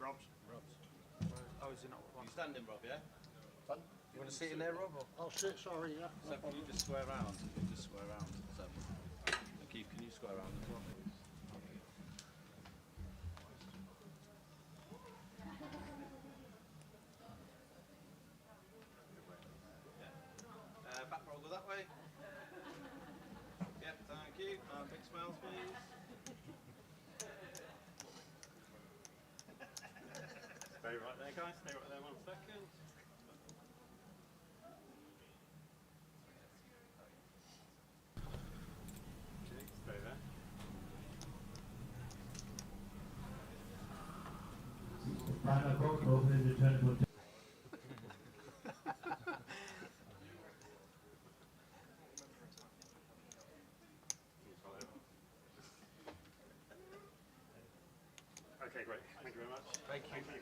Rob's. Oh, is it not? You standing, Rob, yeah? You want to sit in there, Rob? Or? I'll sit, sorry, yeah. So can you just square round? You just square round. So, Keith, can you square round as well, please? Back roll, go that way. Yep, thank you. Big smiles, please. Stay right there, guys. Stay right there 1 second. Okay, stay there. Okay, great. Thank you very much. Thank you. Thank you.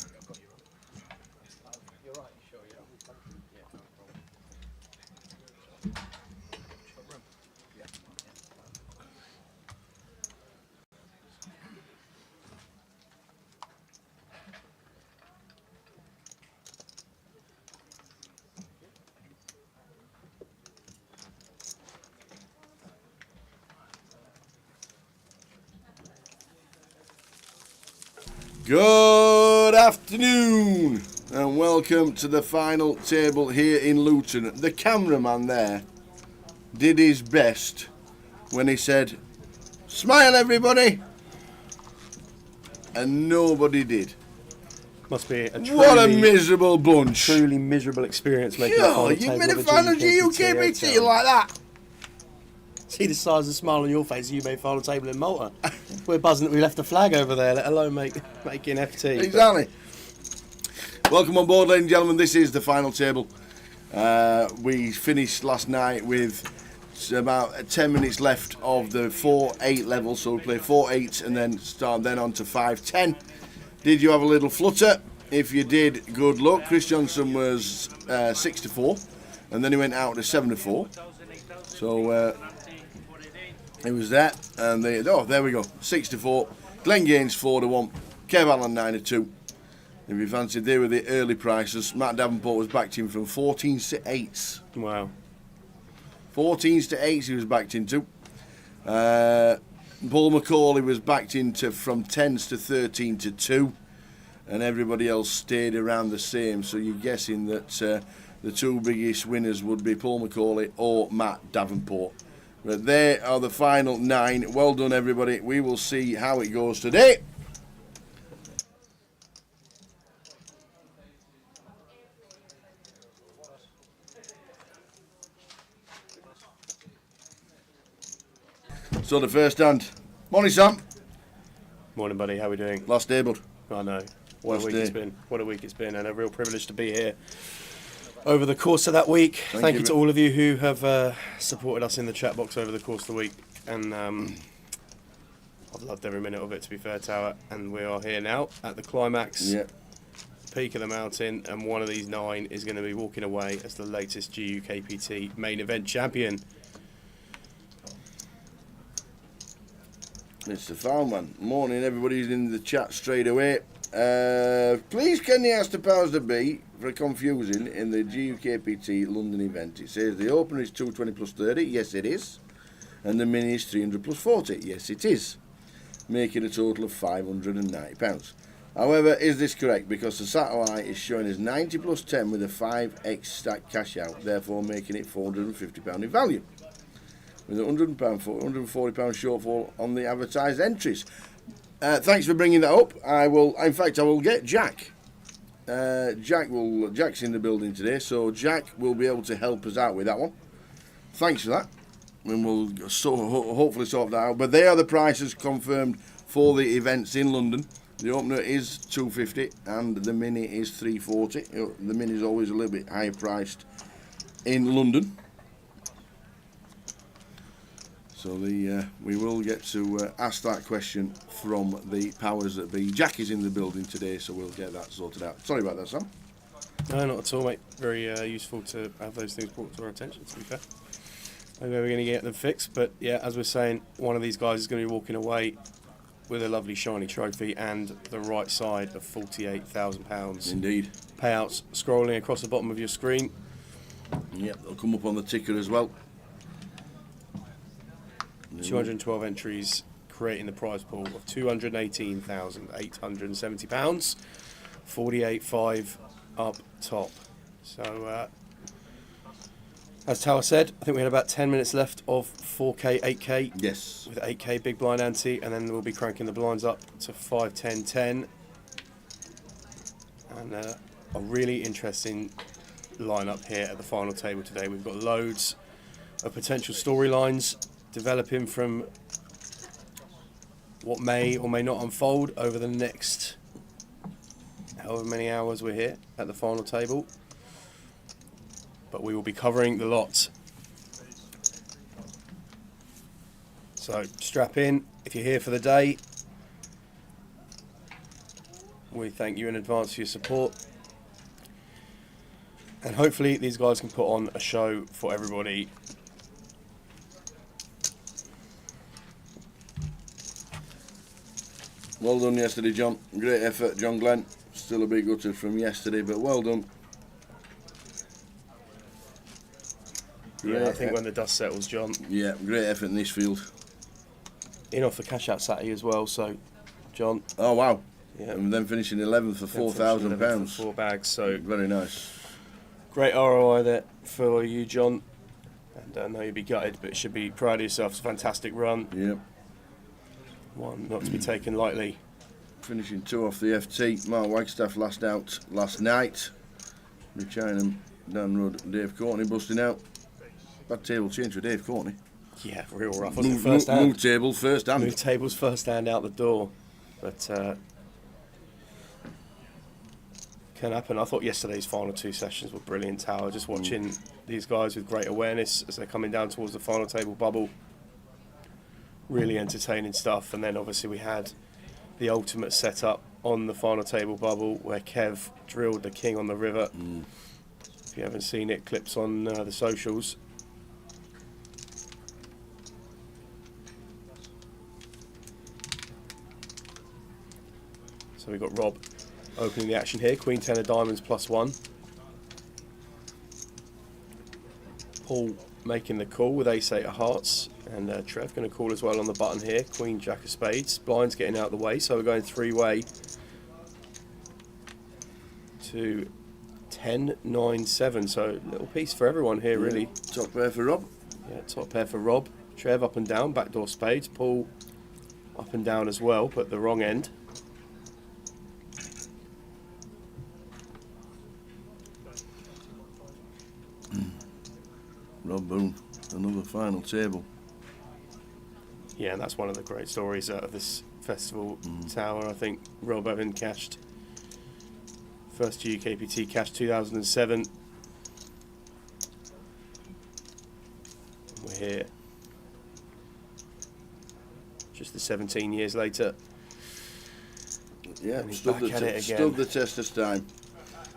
I've got you, Rob. You're right, you sure, yeah? Yeah, no problem. Got room? Yeah. Good afternoon and welcome to the final table here in Luton. The cameraman there did his best when he said, "Smile everybody," and nobody did. Must be a What a miserable bunch. truly miserable experience making a Sure, final you table made a of final GUKPT. GUKPT like that. See the size of the smile on your face. You made final table in Malta. We're buzzing that we left a flag over there, let alone making FT. Exactly. Welcome on board, ladies and gentlemen. This is the final table. We finished last night with about 10 minutes left of the 4-8 level, so we play 4-8 and then start on to 5-10. Did you have a little flutter? If you did, good luck. Chris Johnson was 6-4, and then he went out to 7-4. So it was that, and there we go, 6-4. Glenn Gaines 4-1. Kev Allen 9-2. If you fancied, they were the early prices. Matt Davenport was backed in from 14s to 8s. Wow. 14s to 8s he was backed into. Paul McCauley was backed into from 10s to 13 to 2. And everybody else stayed around the same. So you're guessing that the two biggest winners would be Paul McCauley or Matt Davenport. But there are the final 9. Well done, everybody. We will see how it goes today. So the first hand. Morning, Sam. Morning, buddy. How are we doing? Last tabled. I know. What Last a week day. it's been. What a week it's been, and a real privilege to be here over the course of that week. Thank you to all of you who have supported us in the chat box over the course of the week, and I've loved every minute of it, to be fair, Tower. And we are here now at the climax, Yeah. peak of the mountain, and one of these 9 is going to be walking away as the latest GUKPT main event champion. It's the farm one. Morning, everybody's in the chat straight away. Please can you ask the powers that be for confusing in the GUKPT London event? It says the opener is 220 plus 30. Yes, it is. And the mini is 300 plus 40. Yes, it is. Making a total of £590. However, is this correct? Because the satellite is showing us 90 plus 10 with a 5x stack cash out, therefore making it £450 in value. With a £100, £140 shortfall on the advertised entries. Thanks for bringing that up. I will get Jack. Jack's in the building today, so Jack will be able to help us out with that one. Thanks for that. And we'll hopefully sort that out. But they are the prices confirmed for the events in London. The opener is £250 and the mini is £340. The mini is always a little bit higher priced in London. So we will get to ask that question from the powers that be. Jack is in the building today, so we'll get that sorted out. Sorry about that, Sam. No, not at all, mate. Very useful to have those things brought to our attention, to be fair. Maybe we're going to get them fixed, but yeah, as we're saying, one of these guys is going to be walking away with a lovely shiny trophy and the right side of £48,000. Indeed. Payouts scrolling across the bottom of your screen. Yep, they'll come up on the ticker as well. 212 entries, creating the prize pool of £218,870. 48.5 up top. So, as Tower said, I think we had about 10 minutes left of 4K, 8K. Yes. With 8K big blind ante, and then we'll be cranking the blinds up to 5, 10, 10. And a really interesting lineup here at the final table today. We've got loads of potential storylines developing from what may or may not unfold over the next however many hours we're here at the final table. But we will be covering the lot. So strap in if you're here for the day. We thank you in advance for your support. And hopefully these guys can put on a show for everybody. Well done yesterday, John. Great effort, John Glenn. Still a bit gutted from yesterday, but well done. Yeah, I think when the dust settles, John. Yeah, great effort in this field. In off the cash out Saturday as well, so John. Oh wow. Yeah. And then finishing 11th for £4,000. 4 bags, so very nice. Great ROI there for you, John. And I know you'll be gutted, but you should be proud of yourself. It's a fantastic run. Yep. One not to be taken lightly. Finishing 2 off the FT. Mark Wagstaff last out last night. Rich Ingham, Dan Rudd, Dave Courtney busting out. Bad table change for Dave Courtney. Yeah, real rough. Wasn't it? First hand. Move table first hand. Move tables first hand out the door. But can happen. I thought yesterday's final 2 sessions were brilliant, Tower. Just watching these guys with great awareness as they're coming down towards the final table bubble. Really entertaining stuff. And then obviously we had the ultimate setup on the final table bubble where Kev drilled the king on the river. If you haven't seen it, clips on the socials. So we've got Rob opening the action here. Queen 10 of diamonds +1. Paul making the call with ace 8 of hearts. And Trev going to call as well on the button here. Queen Jack of spades. Blinds getting out of the way. So we're going 3-way to 10, 9, 7. So little piece for everyone here, really. Top pair for Rob. Yeah, top pair for Rob. Trev up and down. Backdoor spades. Paul up and down as well, but the wrong end. Rob Boone, another final table. Yeah, and that's one of the great stories out of this festival, Tower. I think Rob Evan cashed first GUKPT cashed 2007. We're here just the 17 years later. Yeah, And he's stood back at it again. stood the test of time.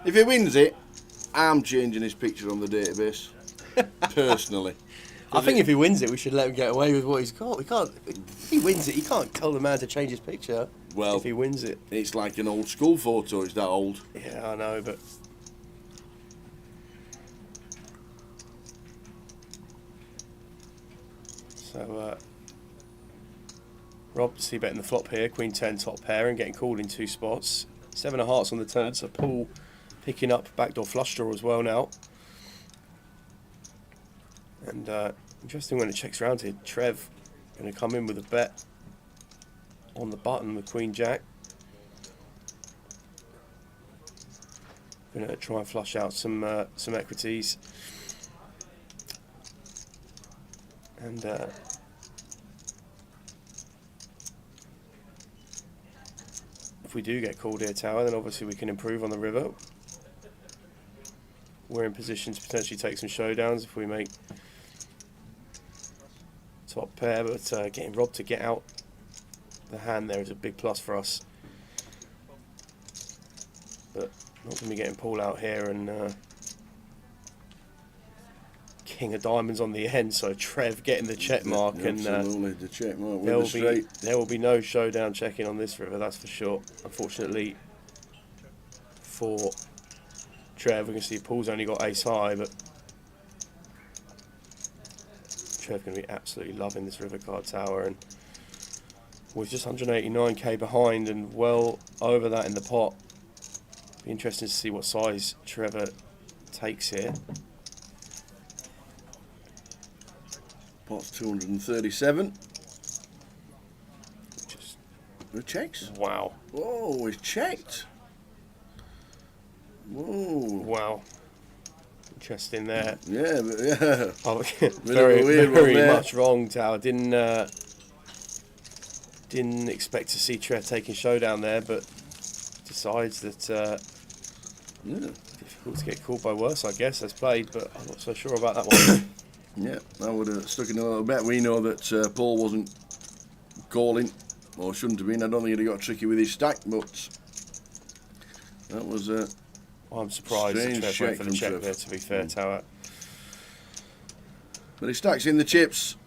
If he wins it, I'm changing his picture on the database. Personally. I think if he wins it, we should let him get away with what he's got. We can't. If he wins it, you can't tell the man to change his picture. Well, if he wins it, it's like an old school photo. It's that old. yeah, I know, but so Rob see betting the flop here. Queen 10 top pair and getting called in 2 spots. 7 of hearts on the turn, so Paul picking up backdoor flush draw as well now. And interesting when it checks around here. Trev going to come in with a bet on the button with Queen Jack. Going to try and flush out some equities. And if we do get called here, Tower, then obviously we can improve on the river. We're in position to potentially take some showdowns if we make top pair, but getting Rob to get out the hand there is a big plus for us. But not going to be getting Paul out here and king of diamonds on the end, so Trev getting the check mark, and absolutely, the check mark with the straight. there will be no showdown checking on this river, that's for sure. Unfortunately for Trev, we can see Paul's only got ace high, but Trev going to be absolutely loving this river card tower, and with just 189k behind and well over that in the pot, be interesting to see what size Trevor takes here. Pot's 237. Just It checks. wow, Whoa, it's checked. Whoa. wow, interesting there. Yeah, but yeah. Oh, Bit of a very, weird one very there. much wrong, Tower. Didn't expect to see Trev taking showdown there, but decides that Yeah. difficult to get called by worse, I guess, as played, but I'm not so sure about that one. Yeah, I would have stuck in a little bit. We know that Paul wasn't calling, or shouldn't have been. I don't think he'd have got tricky with his stack, but that was I'm surprised that strange Trev check went for the from check Trev. there, to be fair, Tower. But he stacks in the chips.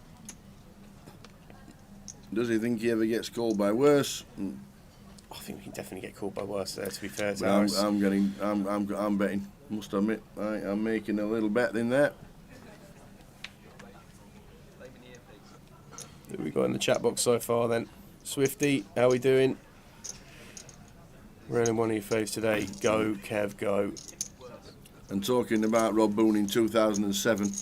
Does he think he ever gets called by worse? I think we can definitely get called by worse there, to be fair, Well, Tower. I'm betting. Must admit, I'm making a little bet in there. Who we got in the chat box so far then? Swifty, how we doing? Rolling one of your faves today. Go, Kev, go. And talking about Rob Boone in 2007.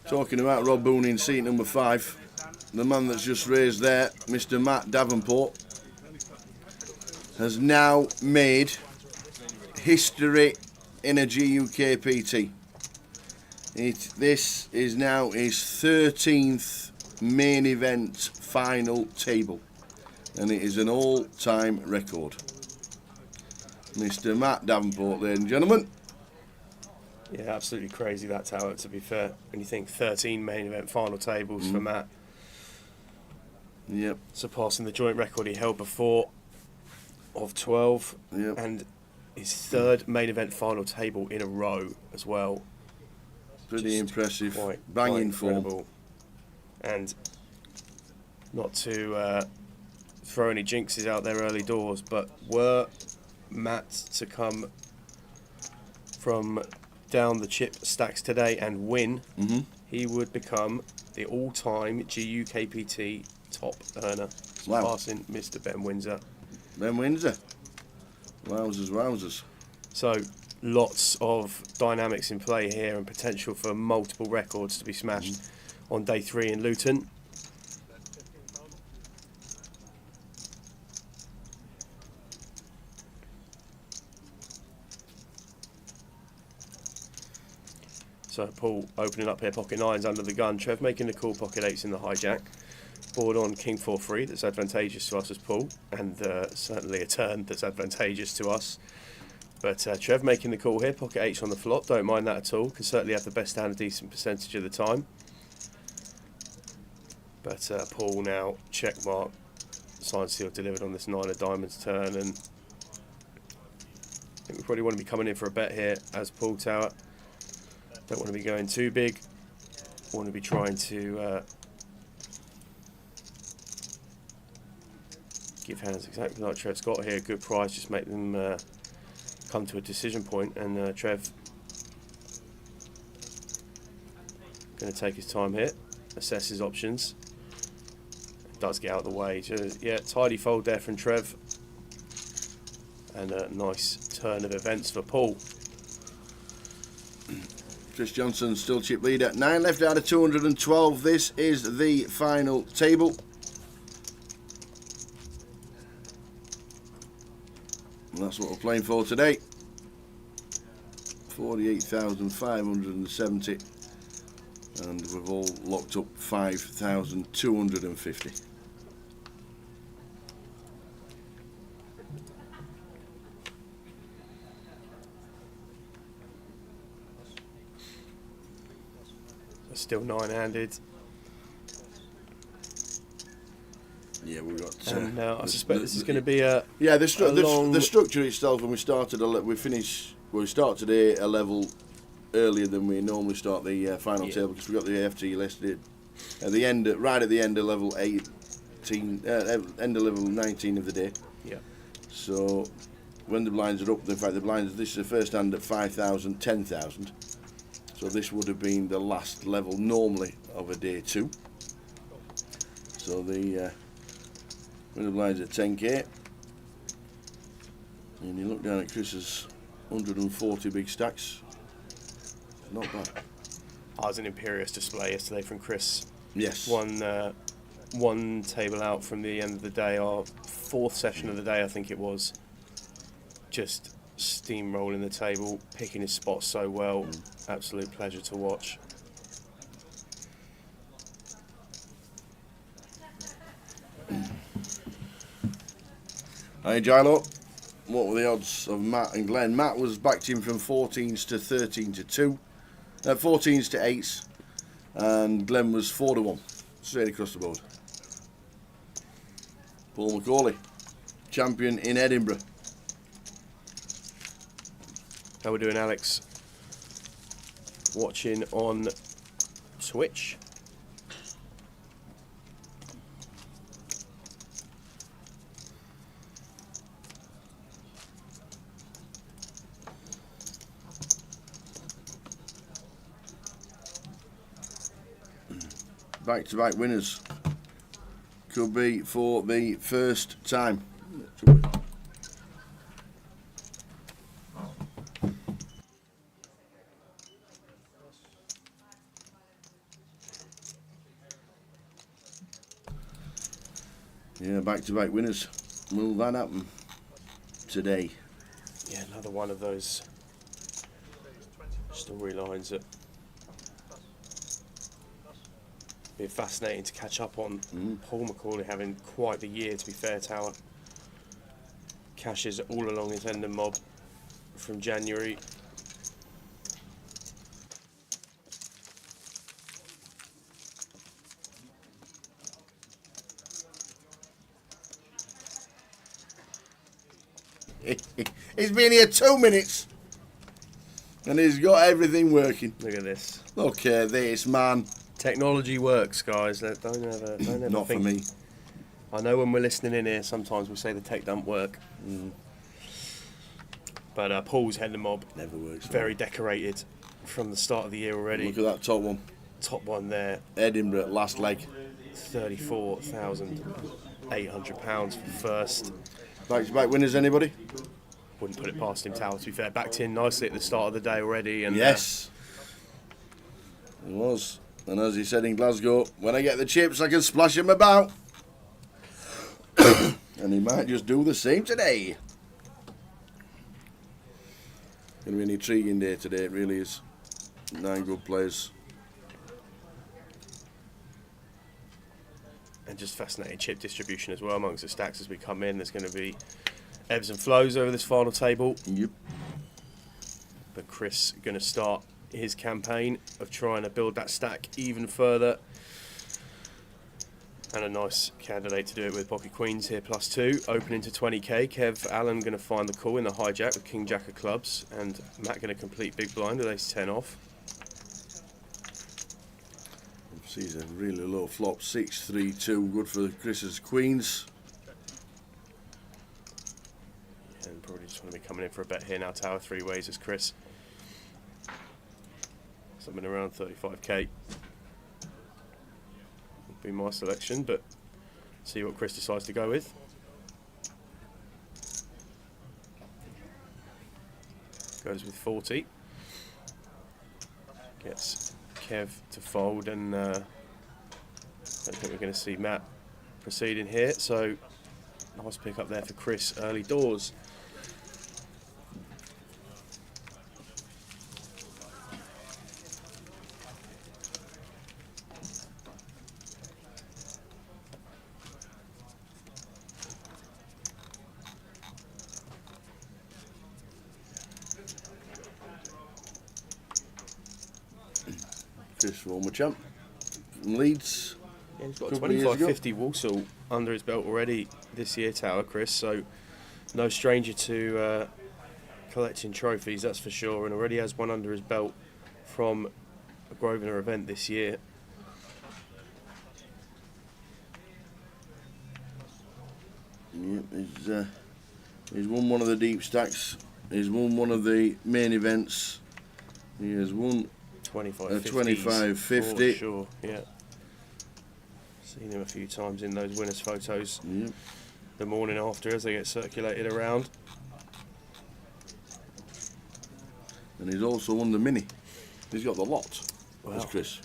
Talking about Rob Boone in seat number 5. The man that's just raised there, Mr. Matt Davenport, has now made history in a GUKPT. This is now his 13th main event final table, and it is an all-time record. Mr. Matt Davenport, ladies and gentlemen. Yeah, absolutely crazy that, Tower, to be fair. When you think 13 main event final tables for Matt, Yep, surpassing the joint record he held before of 12, yep. and his 3rd main event final table in a row as well. Pretty Just impressive. quite Banging form. incredible. And not to throw any jinxes out there early doors, but were Matt to come from down the chip stacks today and win, he would become the all-time GUKPT top earner, Wow. surpassing Mr. Ben Windsor. Ben Windsor. Wowzers, wowzers. So lots of dynamics in play here and potential for multiple records to be smashed on day 3 in Luton. So Paul opening up here, pocket 9s under the gun. Trev making the call, pocket 8s in the hijack. Board on king 4-3, that's advantageous to us as Paul, and certainly a turn that's advantageous to us. But Trev making the call here, pocket 8s on the flop, don't mind that at all. Can certainly have the best hand a decent percentage of the time. But Paul now, check mark, sign seal delivered on this 9 of diamonds turn, and I think we probably want to be coming in for a bet here as Paul, Tower. Don't want to be going too big. Want to be trying to give hands exactly like Trev's got here. Good price, just make them come to a decision point. And Trev going to take his time here, assess his options. Does get out of the way. Just, yeah, tidy fold there from Trev. And a nice turn of events for Paul. Chris Johnson still chip lead at 9 left out of 212. This is the final table. And that's what we're playing for today. 48,570. And we've all locked up 5,250. Still 9-handed. Yeah, we've got. And I suspect this is going to be a The structure itself. When we started, we start today a level earlier than we normally start the final table because we got the AFT listed at the end, right at the end of level 18, end of level 19 of the day. Yeah. So when the blinds are up, in fact, this is the first hand at 5,000, 10,000. So this would have been the last level normally of a day 2. So when the blinds at 10k, and you look down at Chris's 140 big stacks. Not bad. I was an imperious display yesterday from Chris. Yes. One table out from the end of the day, our 4th session of the day, I think it was. Just steamrolling the table, picking his spots so well. Absolute pleasure to watch. Hey, Gilo. What were the odds of Matt and Glenn? Matt was backed in from 14s to 13 to 2. 14s to 8s. And Glenn was 4 to 1. Straight across the board. Paul McCauley, champion in Edinburgh. How we doing, Alex? Watching on Twitch. Back-to-back winners. Could be for the first time. Yeah, back-to-back winners. Will that happen today? Yeah, another one of those storylines that be fascinating to catch up on. Paul McCauley having quite the year, to be fair, Tower. Cashes all along his end and mob from January. He's been here 2 minutes and he's got everything working. Look at this. Look at this, man. Technology works, guys. Don't ever Not think. for me. I know when we're listening in here, sometimes we say the tech don't work. But Paul's head and mob Never works. very decorated from the start of the year already. Look at that top one. Top one there, Edinburgh, last leg. £34,800 for first. Back-to-back winners, anybody? Wouldn't put it past him, Tower, to be fair. Backed in nicely at the start of the day already. And Yes. It was. And as he said in Glasgow, when I get the chips, I can splash them about. And he might just do the same today. Going to be an intriguing day today, it really is. 9 good players. and just fascinating chip distribution as well amongst the stacks as we come in. There's going to be ebbs and flows over this final table. Yep. But Chris going to start his campaign of trying to build that stack even further. And a nice candidate to do it with pocket queens here, +2, opening to 20k. Kev Allen going to find the call in the hijack with king jack of clubs, and Matt going to complete big blind with ace 10 off. Sees a really low flop, 6-3-2, good for Chris's queens. And probably just want to be coming in for a bet here now. Tower 3 ways as Chris. Something around 35k. Be my selection, but see what Chris decides to go with. Goes with 40. Gets Kev to fold, and I don't think we're going to see Matt proceeding here. So nice pick up there for Chris early doors. Chris, former champ from Leeds. Yeah, he's got a Couple of years ago. 25-50 Walsall under his belt already this year, Tower, Chris, so no stranger to collecting trophies, that's for sure, and already has one under his belt from a Grosvenor event this year. Yep, he's won one of the deep stacks. He's won one of the main events. He has won 25-50 25-50. for sure, yeah. Seen him a few times in those winners' photos the morning after as they get circulated around. And he's also won the mini. He's got the lot. Wow. That's Chris.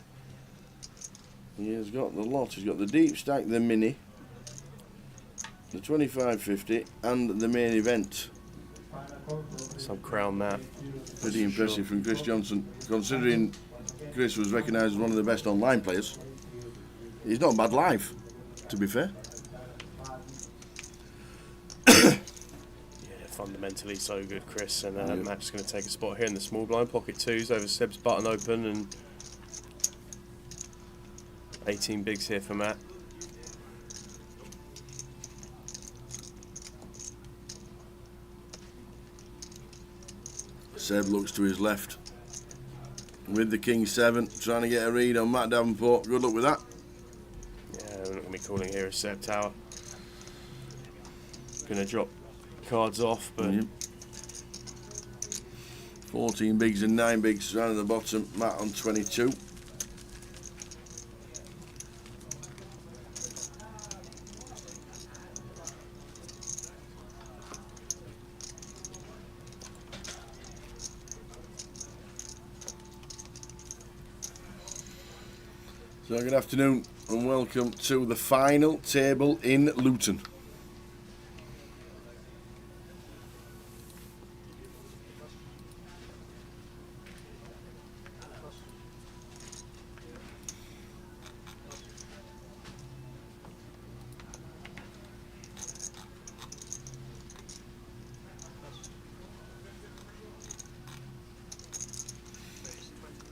He has got the lot. He's got the deep stack, the mini, the 25-50, and the main event. Some crown that. Pretty impressive from Chris Johnson, considering Chris was recognised as one of the best online players. He's not bad live, to be fair. Fundamentally so good, Chris, and Matt's going to take a spot here in the small blind, pocket twos over Seb's button open, and 18 bigs here for Matt. Seb looks to his left with the King 7, trying to get a read on Matt Davenport. Good luck with that. Yeah, we're not going to be calling here a Seb Tower. Going to drop cards off, but 14 bigs and 9 bigs round at the bottom. Matt on 22. So good afternoon and welcome to the final table in Luton.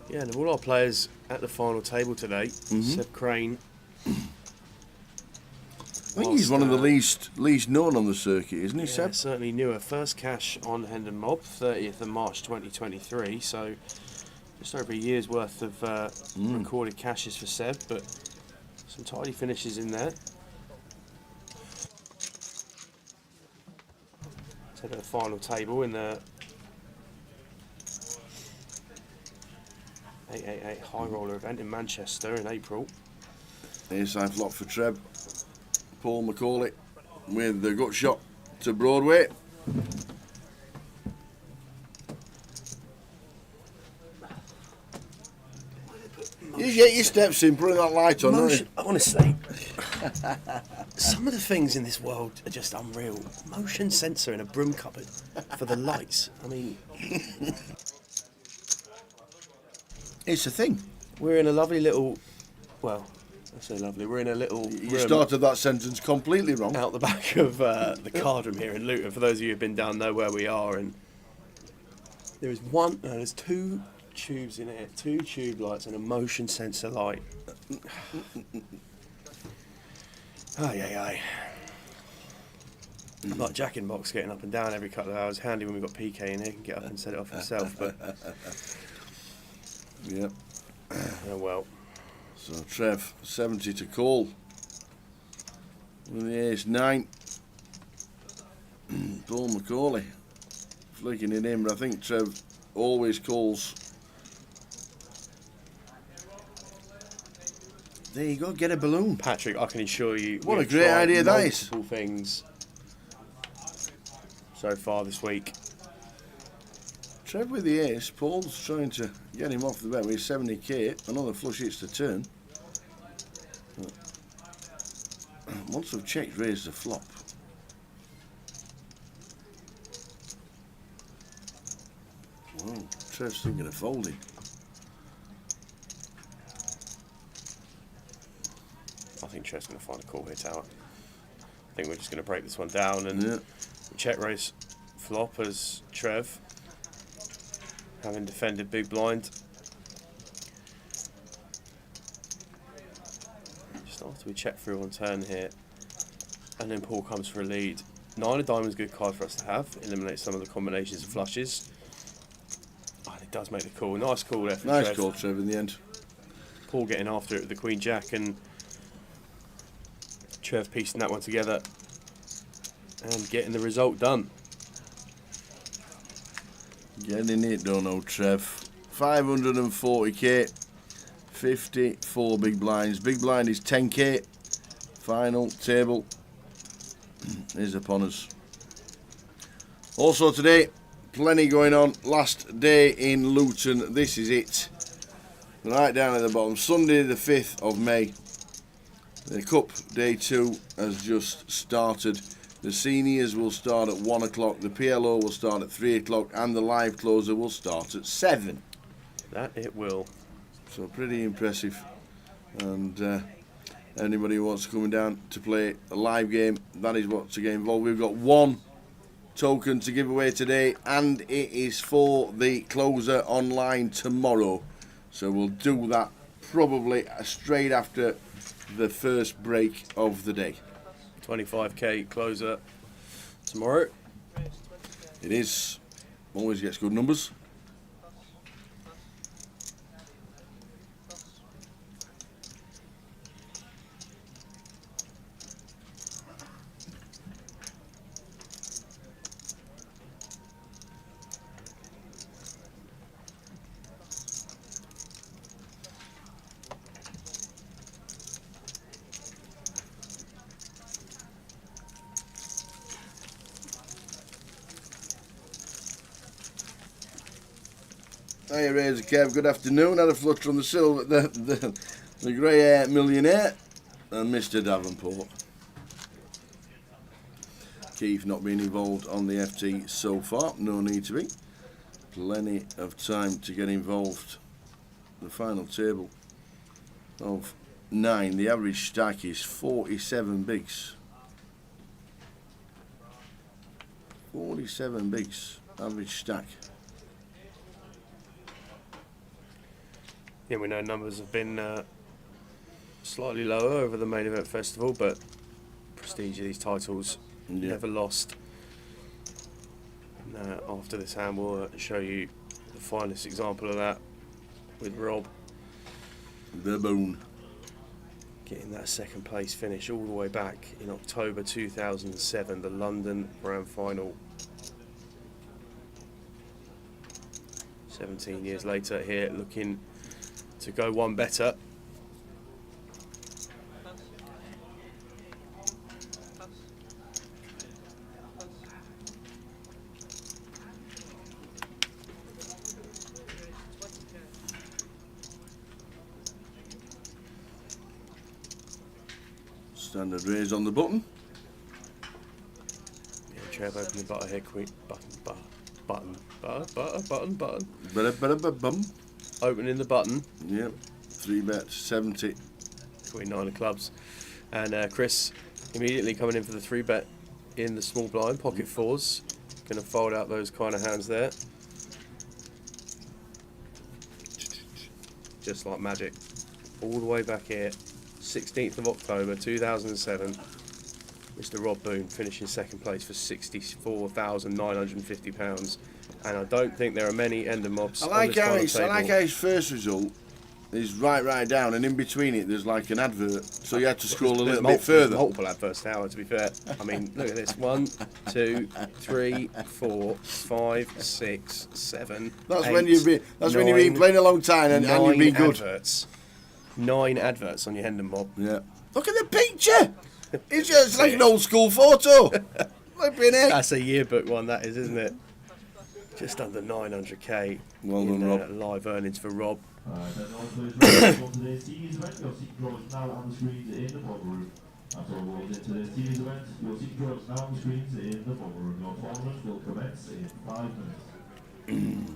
yeah, and of all our players at the final table today, Seb Crane. I think he's one of the least known on the circuit, isn't he, Yeah, Seb? certainly newer. First cash on Hendon Mob, 30th of March 2023, so just over a year's worth of recorded cashes for Seb, but some tidy finishes in there. To the final table in the 888 High Roller event in Manchester in April. Inside flop for Treb. Paul Macaulay with the gut shot to Broadway. You get your steps in, putting that light on, don't you? Honestly, some of the things in this world are just unreal. Motion sensor in a broom cupboard for the lights. I mean, It's a thing. we're in a lovely little, well, I say lovely, we're in a little You room started that sentence completely wrong. out the back of the card room here in Luton. For those of you who've been down, know where we are. And there is there's two tubes in here, 2 tube lights and a motion sensor light. Aye. Like Jack in Box getting up and down every couple of hours. Handy when we've got PK in here, can get up and set it off himself. But Yep. oh well. So Trev, 70 to call. With the ace 9. Paul Macaulay flicking it in, but I think Trev always calls. There you go, get a balloon. Patrick, I can assure you, What we've a great tried idea that is. multiple things so far this week. Trev with the ace, Paul's trying to get him off the bet with 70k, another flush hits to turn. Once I've checked, raised the flop. Well, Trev's thinking of folding. I think Trev's going to find a call here, Tower. I think we're just going to break this one down and check raise flop as Trev, having defended big blind. Just after we check through on turn here, and then Paul comes for a lead. 9 of diamonds, good card for us to have. Eliminate some of the combinations of flushes. Oh, and it does make the call. Nice call there from Nice Trev. call, Trev, in the end. Paul getting after it with the Queen Jack, and Trev piecing that one together and getting the result done. Getting it done, old Trev. 540k, 54 big blinds. Big blind is 10k. Final table is upon us. Also today, plenty going on. Last day in Luton. This is it. Right down at the bottom. Sunday the 5th of May. The Cup Day 2 has just started. The seniors will start at 1 o'clock, the PLO will start at 3 o'clock, and the live closer will start at 7. That it will. So pretty impressive. And anybody who wants to come down to play a live game, that is what to get involved. We've got 1 token to give away today, and it is for the closer online tomorrow. So we'll do that probably straight after the first break of the day. 25k closer tomorrow. It is. Always gets good numbers. Hey, Razor Kev, good afternoon. Had a flutter on the silver, the grey hair millionaire, and Mr. Davenport. Keith not being involved on the FT so far, no need to be. Plenty of time to get involved. The final table of 9, the average stack is 47 bigs. 47 bigs, average stack. Yeah, we know numbers have been slightly lower over the main event festival, but prestige of these titles never lost. And after this hand, we'll show you the finest example of that with Rob. The Boone. Getting that second place finish all the way back in October 2007, the London Grand Final. 17 years later here, looking to go one better. Standard raise on the button. Yeah, Trev opening butter here, Queen. Button. Bum. Opening the button. Yep. 3-bet 70. Queen 9 of clubs. And Chris immediately coming in for the 3-bet in the small blind, pocket 4s. Going to fold out those kind of hands there. Just like magic. All the way back here, 16th of October 2007. Mr. Rob Boone finishing second place for £64,950. And I don't think there are many Ender mobs I like on this final how table. his first result is right down, and in between it there's like an advert, so you had to scroll a little bit further. There's multiple adverts now, to be fair. I mean, look at this. 1, 2, 3, 4, 5, 6, 7. That's 8, when you've been playing a long time and you've been good. Adverts. 9 adverts on your Hendon mob. Yeah. Look at the picture. It's just like an old school photo. Flipping it. That's a yearbook one, that is, isn't it? Just under 900k. Well done, Rob. Live earnings for Rob. Then also is ready for today's series event. Your seat draw is now on the screens in the bubble room. After all rolls into today's series event, your seat draw is now on the screens in the bubble room. Your tournament will commence in 5 minutes.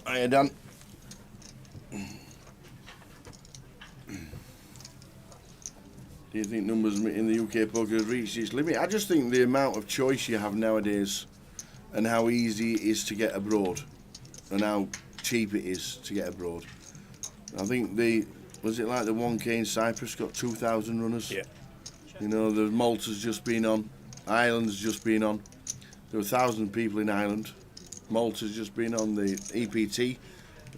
Hiya, Dan. Do you think numbers in the UK poker have reached its limit? I just think the amount of choice you have nowadays and how easy it is to get abroad and how cheap it is to get abroad. I think was it like the 1K in Cyprus got 2,000 runners? Yeah. You know, the Malta's just been on, Ireland's just been on. There were 1,000 people in Ireland. Malta's just been on. The EPT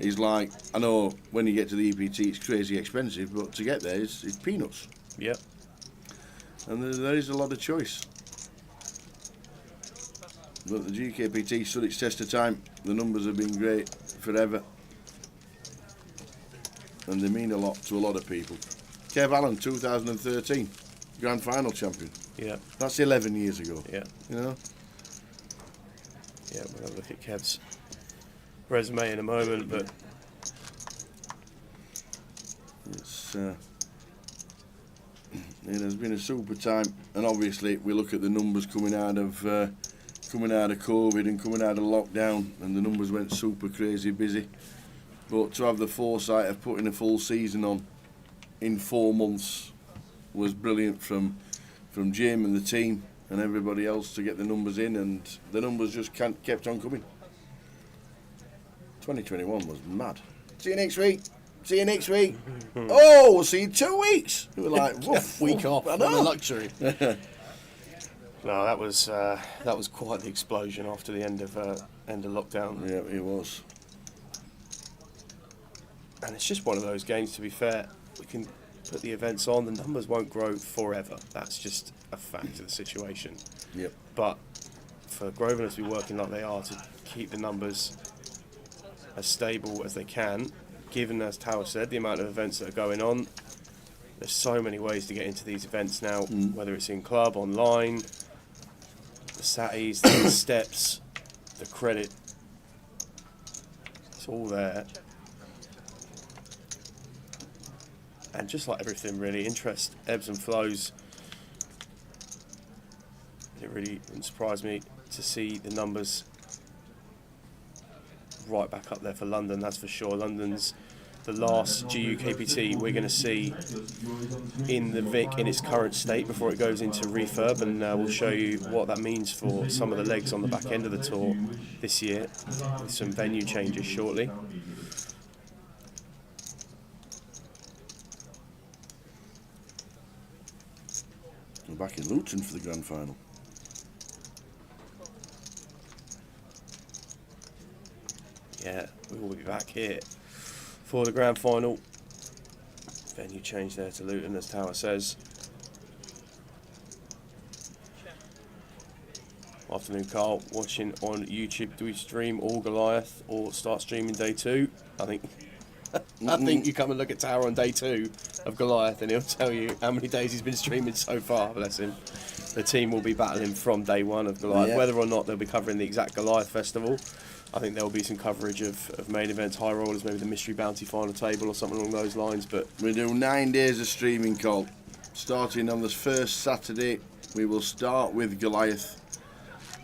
is like, I know when you get to the EPT it's crazy expensive, but to get there it's peanuts. Yep. And there is a lot of choice. But the GUKPT stood its test of time. The numbers have been great forever. And they mean a lot to a lot of people. Kev Allen, 2013, Grand Final champion. Yeah. That's 11 years ago. Yeah. You know? Yeah, we'll have a look at Kev's resume in a moment, but it has been a super time, and obviously we look at the numbers coming out of COVID and coming out of lockdown, and the numbers went super crazy busy. But to have the foresight of putting a full season on in 4 months was brilliant from Jim and the team and everybody else to get the numbers in, and the numbers just kept on coming. 2021 was mad. See you next week. See you next week. Oh, we'll see you in 2 weeks. We were like, woof, week off. I know. A luxury. No, that was quite the explosion after the end of lockdown. Yeah, it was. And it's just one of those games, to be fair. We can put the events on, the numbers won't grow forever. That's just a fact of the situation. Yep. But for Grosvenor to be working like they are to keep the numbers as stable as they can, given, as Tower said, the amount of events that are going on, there's so many ways to get into these events now, whether it's in club, online, the satties, the steps, the credit. It's all there. And just like everything really, interest ebbs and flows. It really didn't surprise me to see the numbers right back up there for London, that's for sure. London's the last GUKPT we're going to see in the Vic in its current state before it goes into refurb, and we'll show you what that means for some of the legs on the back end of the tour this year, with some venue changes shortly. We're back in Luton for the grand final. Yeah, we will be back here for the grand final. Venue change there to Luton, as Tower says. Afternoon, Carl. Watching on YouTube. Do we stream all Goliath or start streaming day 2? I think you come and look at Tower on day 2 of Goliath and he'll tell you how many days he's been streaming so far, bless him. The team will be battling from day 1 of Goliath. Yeah. Whether or not they'll be covering the exact Goliath festival, I think there will be some coverage of main events, high rollers, maybe the mystery bounty final table or something along those lines. But we do 9 days of streaming, Colt. Starting on the first Saturday, we will start with Goliath.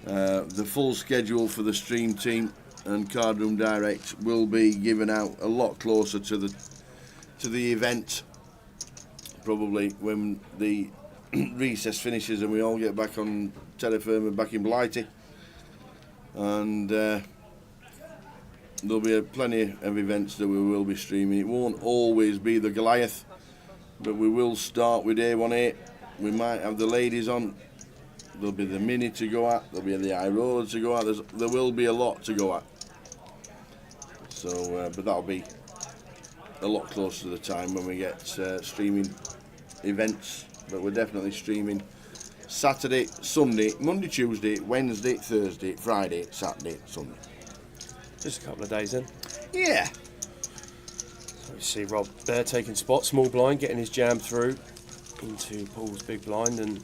The full schedule for the stream team and Cardroom Direct will be given out a lot closer to the event. Probably when the recess finishes and we all get back on terra firma back in Blighty. And there'll be plenty of events that we will be streaming. It won't always be the Goliath, but we will start with A18. We might have the ladies on. There'll be the mini to go at. There'll be the high roller to go at. There will be a lot to go at. So, but that'll be a lot closer to the time when we get streaming events. But we're definitely streaming Saturday, Sunday, Monday, Tuesday, Wednesday, Thursday, Friday, Saturday, Sunday. just a couple of days in. Yeah. So we see Rob there taking spot, small blind, getting his jam through into Paul's big blind, and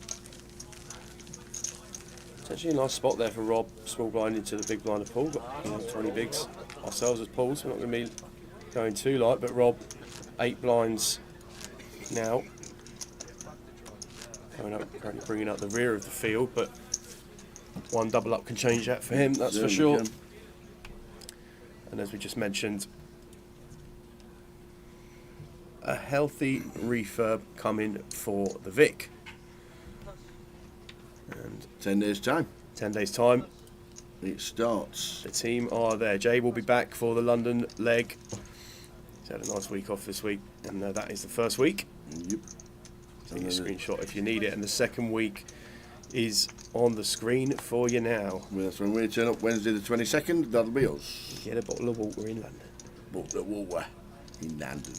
it's actually a nice spot there for Rob, small blind into the big blind of Paul. Got 20 bigs ourselves as Paul, so we're not going to be going too light, but Rob 8 blinds now. Currently bringing up the rear of the field, but one double up can change that for him, that's for sure. And as we just mentioned, a healthy refurb coming for the Vic. And 10 days time. 10 days time, It starts. the team are there. Jay will be back for the London leg. He's had a nice week off this week, and that is the first week. Yep. Take a screenshot if you need it, and the second week is on the screen for you now. Well, that's when we turn up Wednesday the 22nd. That'll be us. Get a bottle of water in London. Bottle of water in London.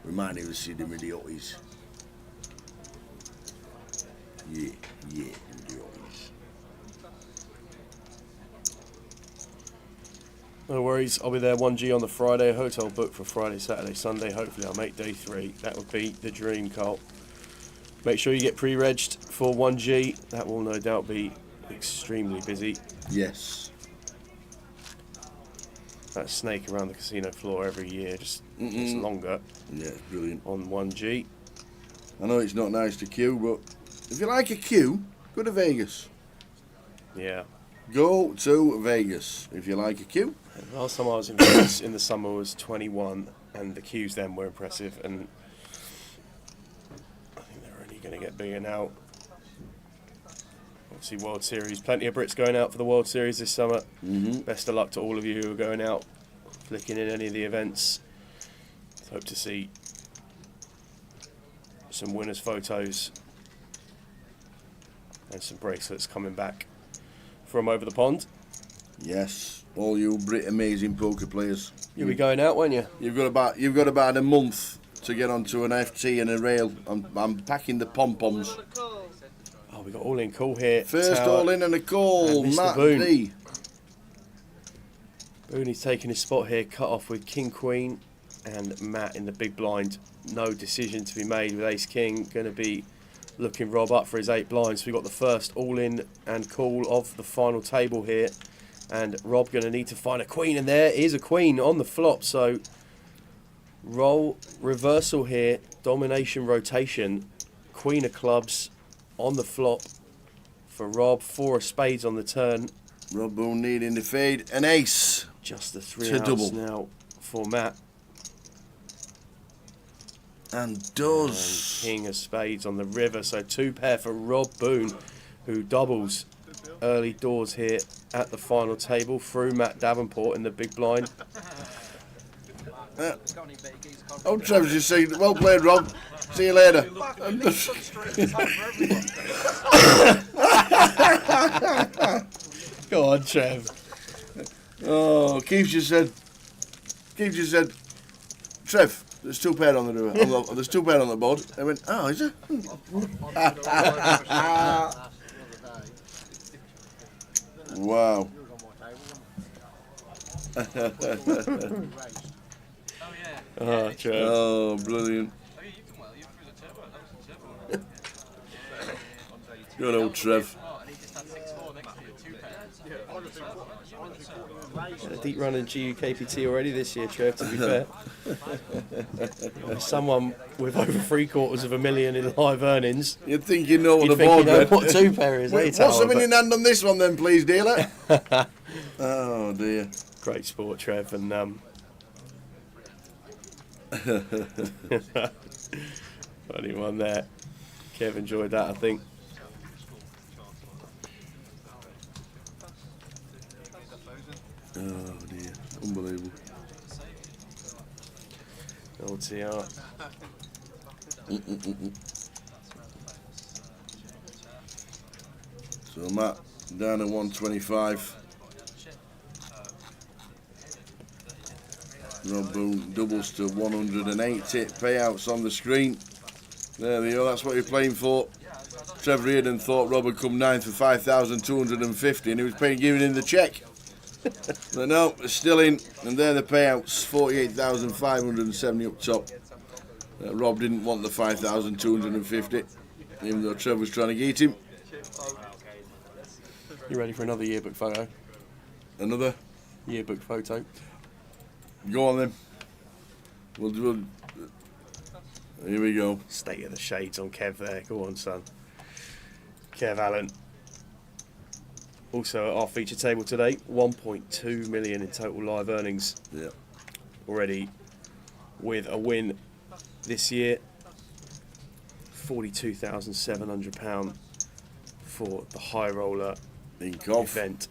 Remind me of Sydney with the Otties. Yeah, with the Otties. No worries, I'll be there 1G on the Friday, hotel booked for Friday, Saturday, Sunday. Hopefully I'll make day 3. That would be the dream, Carl. Make sure you get pre-regged for 1G. That will no doubt be extremely busy. Yes. That snake around the casino floor every year just gets longer. Yeah, it's brilliant. On 1G. I know it's not nice to queue, but if you like a queue, go to Vegas. Yeah. Go to Vegas if you like a queue. Last time I was in Vegas in the summer was 21, and the queues then were impressive, and I think they're only going to get bigger now. Obviously World Series, plenty of Brits going out for the World Series this summer. Best of luck to all of you who are going out, flicking in any of the events. Hope to see some winners' photos and some bracelets coming back from over the pond. Yes, all you Brit amazing poker players. You'll be going out, won't you? You've got about a month to get onto an FT and a rail. I'm packing the pom-poms. Oh, we got all in call here. First Tower. all in and a call, And Mr. Matt Boone. D. Booney's taking his spot here, cut off with King Queen, and Matt in the big blind. No decision to be made with Ace King. Going to be looking Rob up for his 8 blinds. So we've got the first all in and call of the final table here. And Rob going to need to find a queen, and there is a queen on the flop. So roll reversal here, domination rotation, queen of clubs on the flop for Rob, 4 of spades on the turn. Rob Boone needing the fade, an ace. Just the 3 To outs double. now for Matt. And does. And king of spades on the river, so 2 pair for Rob Boone, who doubles early doors here at the final table through Matt Davenport in the big blind. Oh, Trevor's just saying, well played, Rob. See you later. Go on, Trev. Oh, Keith just said, Trev, there's 2 pair on the there's 2 pair on the board. I went, oh, is there? Wow. Oh, Trev. Oh, brilliant. Good old Trev. A deep run in GUKPT already this year, Trev, to be fair. Someone with over $750,000 in live earnings. You'd think you know what You'd the think you board know read. what 2 pair is, Wait, eh, what's Tower, in your hand on this one then, please, dealer? Oh, dear. Great sport, Trev, and funny one there. Kev enjoyed that, I think. Oh, dear. Unbelievable. LTR. So Matt down at 125. Rob Boone doubles to 180. Payouts on the screen. There we go. That's what you're playing for. Trevor Reardon thought Rob would come 9 for 5,250, and he was giving him the check. But no, it's still in, and there the payouts, 48,570 up top. Rob didn't want the 5,250, even though Trevor was trying to get him. You ready for another yearbook photo? Another? Yearbook photo. Go on then. We'll here we go. State of the shades on Kev there. Go on, son. Kev Allen. Also at our feature table today, 1.2 million in total live earnings. Yeah. Already with a win this year. £42,700 for the high roller In Cov. event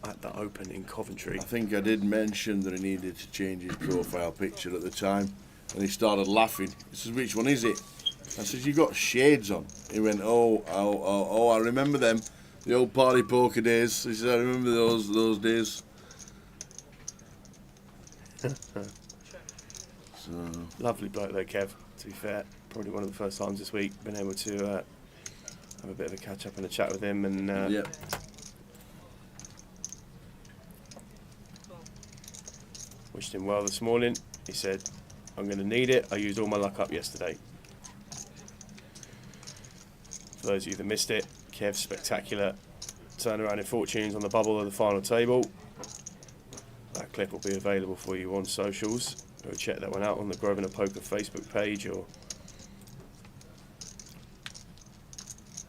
at the Open in Coventry. I think I did mention that he needed to change his profile picture at the time, and he started laughing. He says, "Which one is it?" I said, "You got shades on." He went, "Oh, I remember them, the old party poker days." He said, "I remember those days." So Lovely bloke though, Kev, to be fair. Probably one of the first times this week been able to have a bit of a catch up and a chat with him, and yeah, wished him well this morning. He said, "I'm going to need it. I used all my luck up yesterday." For those of you that missed it, Kev's spectacular turnaround in fortunes on the bubble of the final table. That clip will be available for you on socials. Go check that one out on the Grosvenor Poker Facebook page. Or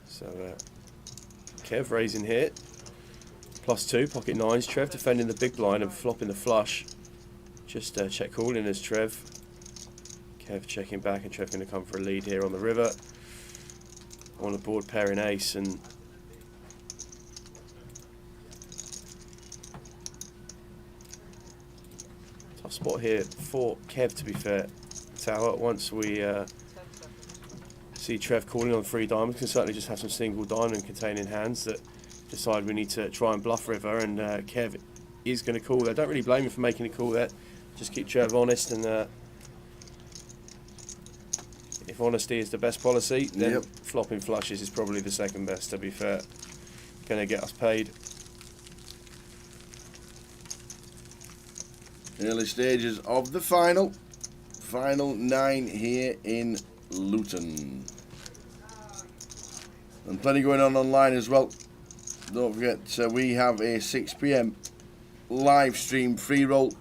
so Kev raising here, +2, pocket nines. Trev defending the big blind and flopping the flush. Just check calling as Trev. Kev checking back, and Trev going to come for a lead here on the river. On the board pairing ace, and tough spot here for Kev, to be fair. Tower, once we see Trev calling on 3 diamonds, can certainly just have some single diamond containing hands that decide we need to try and bluff river, and Kev is going to call there. Don't really blame him for making a call there. Just keep Trev honest, and if honesty is the best policy, then flopping flushes is probably the second best, to be fair. Going to get us paid. early stages of the final 9 here in Luton, and plenty going on online as well. Don't forget, we have a 6 PM live stream free roll.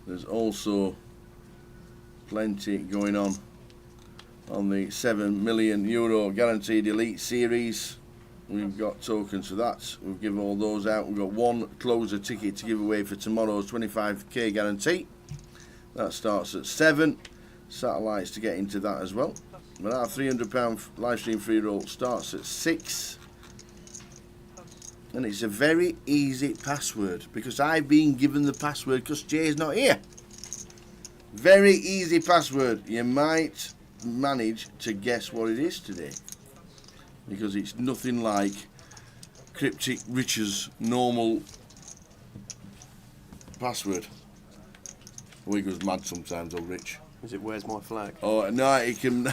There's also plenty going on the €7 million guaranteed elite series. We've got tokens for that. We've given all those out. We've got one closer ticket to give away for tomorrow's 25k guarantee. That starts at 7. Satellites to get into that as well. But our £300 live stream free roll starts at 6. And it's a very easy password, because I've been given the password because Jay's not here. Very easy password. You might manage to guess what it is today, because it's nothing like Cryptic Rich's normal password. Oh, he goes mad sometimes, old Rich. Is it "Where's my flag"? Oh no, he can.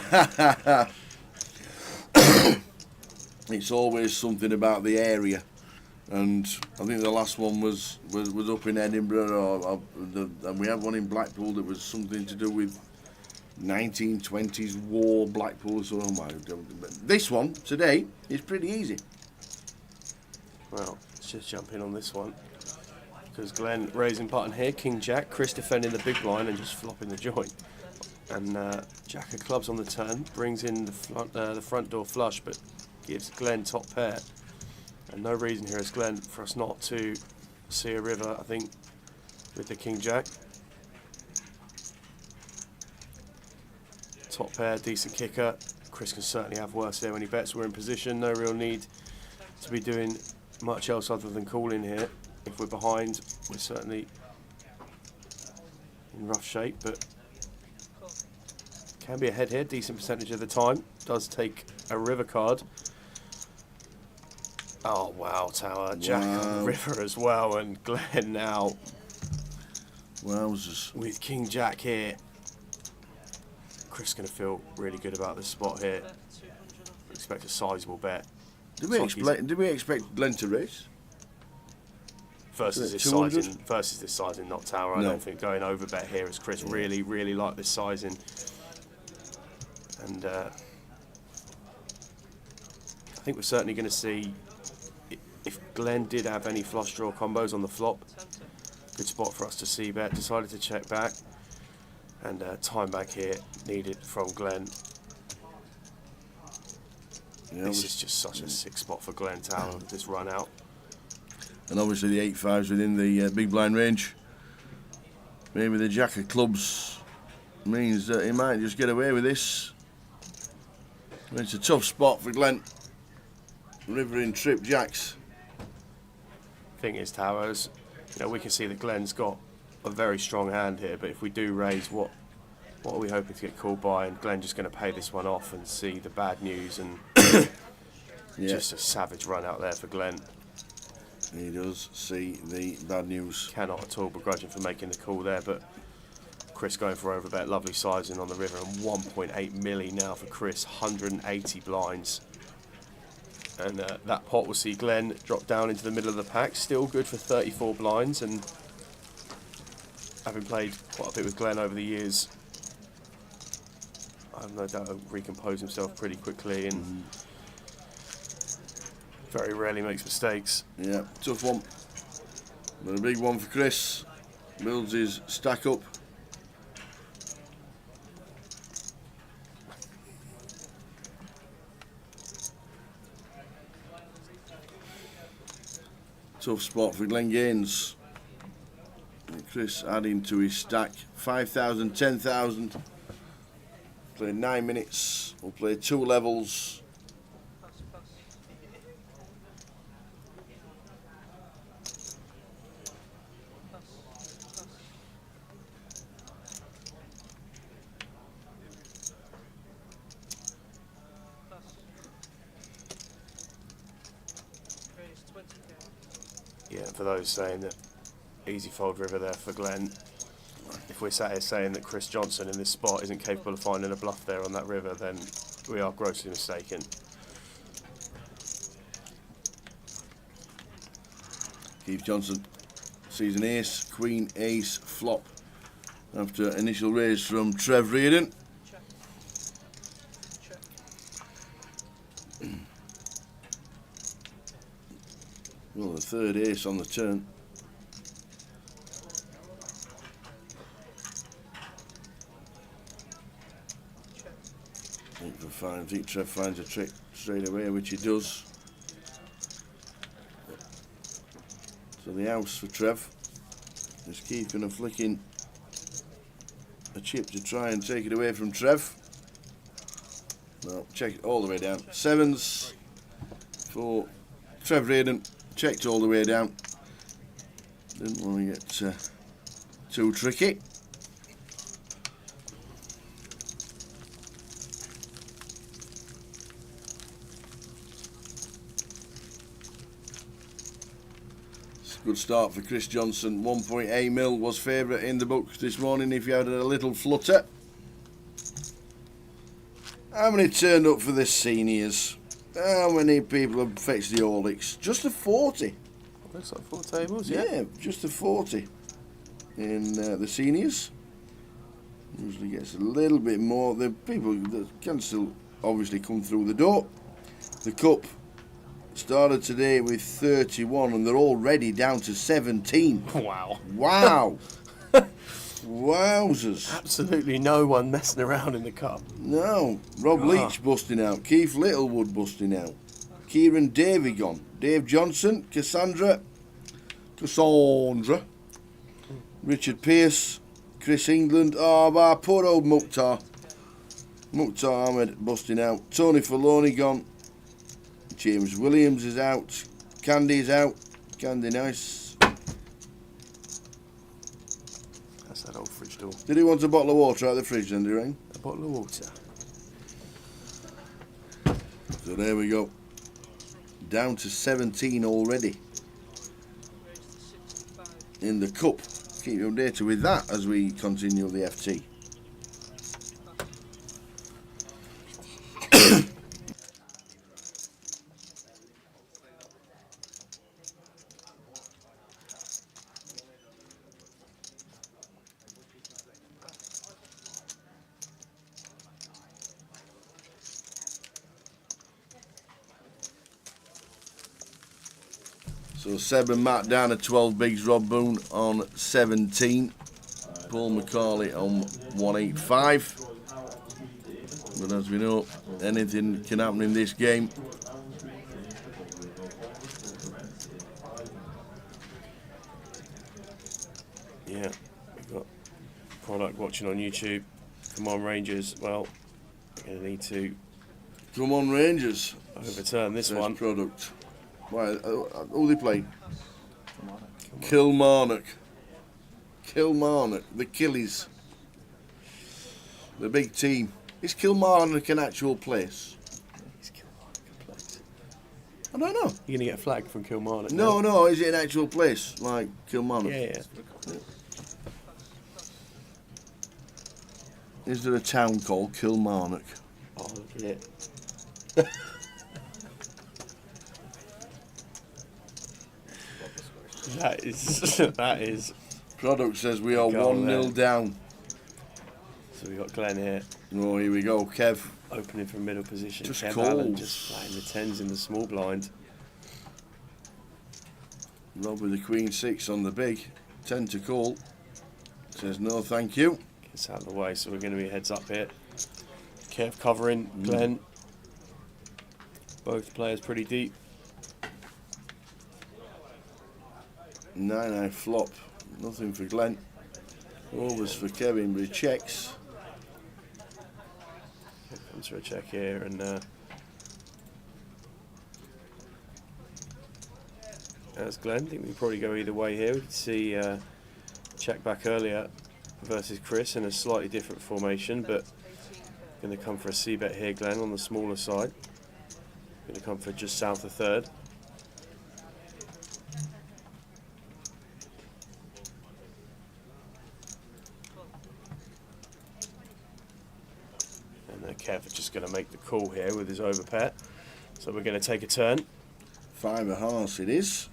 It's always something about the area, and I think the last one was up in Edinburgh, and we had one in Blackpool that was something to do with 1920s war, Blackpool. So oh my God. This one today is pretty easy. Well, let's just jump in on this one, because Glenn raising button here, King Jack, Chris defending the big blind and just flopping the joint, and Jack of clubs on the turn brings in the front door flush, but gives Glenn top pair, and no reason here as Glenn for us not to see a river, I think, with the King Jack. Top pair, decent kicker. Chris can certainly have worse there when he bets. We're in position, no real need to be doing much else other than calling here. If we're behind, we're certainly in rough shape, but can be ahead here, decent percentage of the time. Does take a river card. Oh wow, Tower, Jack on the river as well, and Glenn now with King Jack here. Chris going to feel really good about this spot here. Expect a sizable bet. Did we expect Glenn to race? Versus this sizing, not Tower. I don't think going over bet here, as Chris really like this sizing. And I think we're certainly going to see, if Glenn did have any flush draw combos on the flop, good spot for us to see bet. Decided to check back, and time back here needed from Glenn. Yeah, this is just such a sick spot for Glenn Tower with this run out. And obviously the 8-5s within the big blind range. Maybe the Jack of clubs means that he might just get away with this. It's a tough spot for Glenn. River in trip jacks. Thing is, Towers, you know, we can see that Glenn's got a very strong hand here, but if we do raise, what are we hoping to get called by? And Glenn just going to pay this one off and see the bad news, and just a savage run out there for Glenn. He does see the bad news. Cannot at all begrudge him for making the call there, but Chris going for overbet. Lovely sizing on the river, and 1.8 milli now for Chris, 180 blinds. And that pot will see Glenn drop down into the middle of the pack. Still good for 34 blinds, and having played quite a bit with Glenn over the years, I have no doubt he'll recompose himself pretty quickly and very rarely makes mistakes. Yeah, tough one. But a big one for Chris. Builds his stack up. Tough spot for Glenn Gaines. And Chris adding to his stack 5,000, 10,000. Play 9 minutes. We'll play 2 levels. Yeah, for those saying that easy fold river there for Glenn, if we're sat here saying that Chris Johnson in this spot isn't capable of finding a bluff there on that river, then we are grossly mistaken. Keith Johnson sees an ace, queen, ace, flop after initial raise from Trev Reardon. Well, the third ace on the turn. I think Trev finds a trick straight away, which he does. So the house for Trev is keeping and flicking a chip to try and take it away from Trev. No, check it all the way down. Sevens for Trev Reardon. Checked all the way down. Didn't want to get too tricky. Good start for Chris Johnson. 1.8 mil was favourite in the book this morning if you had a little flutter. How many turned up for the seniors? How many people have fetched the Orlics? Just a 40. Looks like 4 tables, Yeah, just a 40 in the seniors. Usually gets a little bit more. The people that can still obviously come through the door. The cup started today with 31 and they're already down to 17. Wow. Wow. Wowzers. Absolutely no one messing around in the cup. No. Rob Leach busting out. Keith Littlewood busting out. Kieran Davey gone. Dave Johnson. Cassandra. Richard Pearce. Chris England. Oh, our poor old Mukhtar. Mukhtar Ahmed busting out. Tony Filoni gone. James Williams is out. Candy's out. Candy nice. That's that old fridge door. Did he want a bottle of water out of the fridge then, do you reckon? A bottle of water. So there we go. Down to 17 already. In the cup. Keep you updated with that as we continue the FT. So Seb and Matt down at 12 bigs, Rob Boone on 17, Paul McCauley on 185. But as we know, anything can happen in this game. Yeah, we've got product watching on YouTube. Come on, Rangers. Well, we're going to need to Come on, Rangers. overturn this Best one. product. Why? Who they playing? Kilmarnock. Kilmarnock, the Killies. The big team. Is Kilmarnock an actual place? It's Kilmarnock place. I don't know. You're going to get flagged from Kilmarnock. No, no, is it an actual place like Kilmarnock? Yeah. Is there a town called Kilmarnock? Oh, look at it. that is. Product says we are Go on 1-0 down. So we got Glenn here. Oh, here we go, Kev. Opening from middle position. Just Kev calls. Allen just playing the 10s in the small blind. Rob with the Queen 6 on the big. 10 to call. Says no, thank you. Gets out of the way, so we're going to be heads up here. Kev covering Glenn. Both players pretty deep. 9-9 flop. Nothing for Glenn. Always for Kevin, but he checks. Comes for a check here, and as Glenn, I think we probably go either way here. We can see check back earlier versus Chris in a slightly different formation, but going to come for a c-bet here, Glenn, on the smaller side. Going to come for just south of third. Kev is just going to make the call here with his overpair. So we're going to take a turn. 5 of hearts it is.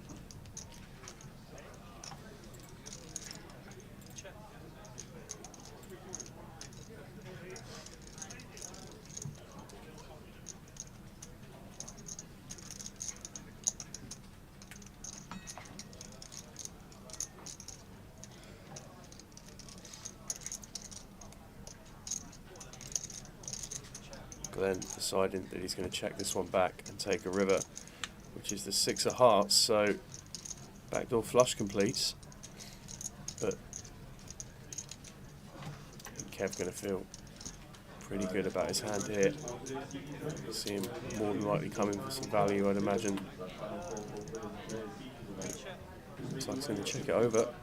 Glenn deciding that he's going to check this one back and take a river, which is the 6 of hearts. So backdoor flush completes, but Kev's going to feel pretty good about his hand here. See him more than likely coming for some value, I'd imagine. So I'm going to check it over,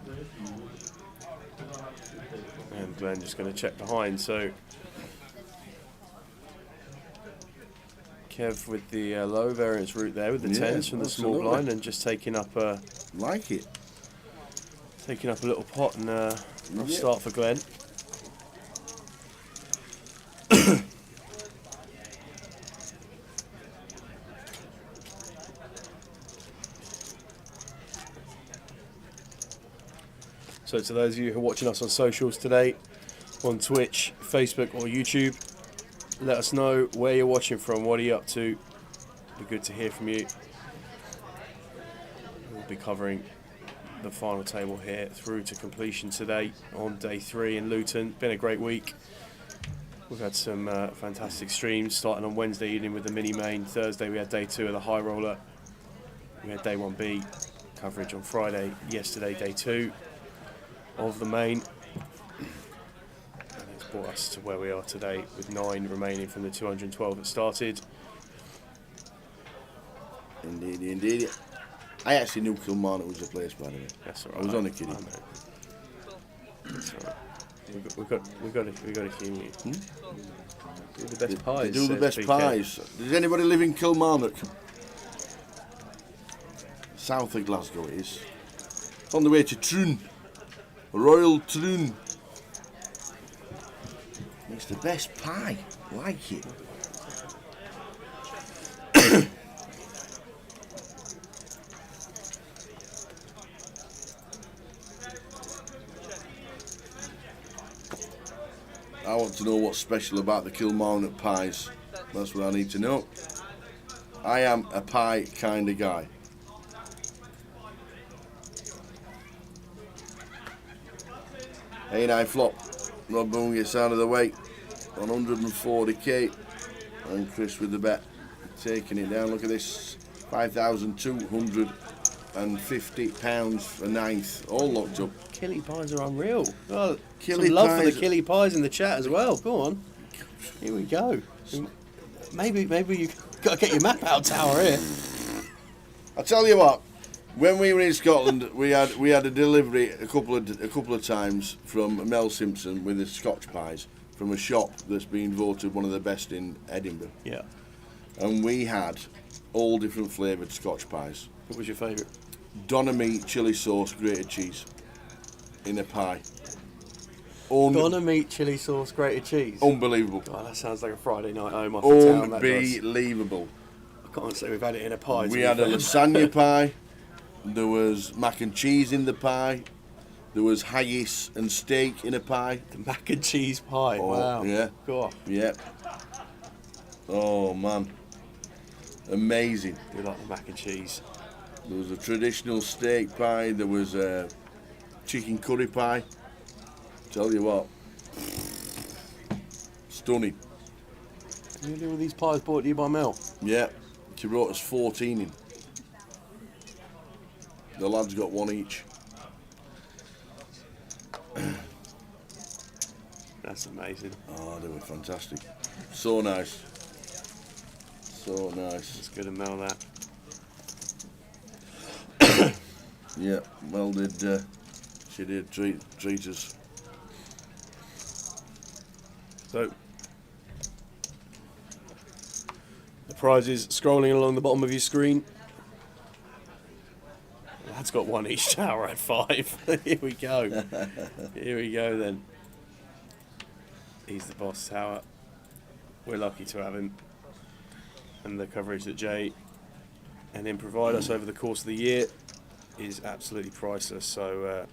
and Glenn just going to check behind. So Kev with the low variance route there with the 10s from the small absolutely. blind, and just taking up a little pot, and rough start for Glenn. So to those of you who are watching us on socials today, on Twitch, Facebook or YouTube, let us know where you're watching from, what are you up to. Be good to hear from you. We'll be covering the final table here through to completion today on day 3 in Luton. Been a great week. We've had some fantastic streams, starting on Wednesday evening with the mini main. Thursday we had day 2 of the high roller. We had day 1B coverage on Friday. Yesterday day 2 of the main. Brought us to where we are today with 9 remaining from the 212 that started. Indeed. I actually knew Kilmarnock was a place, by the way. That's all right. I was only kidding. That's all right. We've got a few. Do the best pies. They do the says best PK. pies. Does anybody live in Kilmarnock? South of Glasgow it is. It's on the way to Troon. Royal Troon. It's the best pie. Like it. I want to know what's special about the Kilmarnock pies. That's what I need to know. I am a pie kind of guy. A9 flop. Rob Boone gets out of the way. 140k. And Chris with the bet. Taking it down. Look at this. £5,250 for 9th. All locked up. Killy pies are unreal. Oh, Killy some love for pies- the Killy pies in the chat as well. Go on. Here we go. Maybe you got to get your map out tower here. I tell you what. When we were in Scotland, we had a delivery a couple of times from Mel Simpson with the Scotch pies from a shop that's been voted one of the best in Edinburgh. Yeah. And we had all different flavoured Scotch pies. What was your favourite? Doner meat, chilli sauce, grated cheese in a pie. Doner meat, chilli sauce, grated cheese. Unbelievable. Oh, that sounds like a Friday night home off the town. That does. Unbelievable. I can't say we've had it in a pie. We had a lasagna pie. There was mac and cheese in the pie. There was haggis and steak in a pie. The mac and cheese pie. Oh, wow. yeah. Go on. Yeah. Oh man. Amazing. I do like the mac and cheese. There was a traditional steak pie. There was a chicken curry pie. Tell you what. Stunning. Can you do all these pies brought to you by Mel? Yeah. She brought us 14 in. The lads got one each. That's amazing. Oh, they were fantastic. So nice. So nice. It's good to Mel that. Yeah, well she did treat us. So, the prizes scrolling along the bottom of your screen. That's got one each tower at 5. Here we go. Here we go then. He's the boss tower. We're lucky to have him. And the coverage that Jay and him provide us over the course of the year is absolutely priceless. So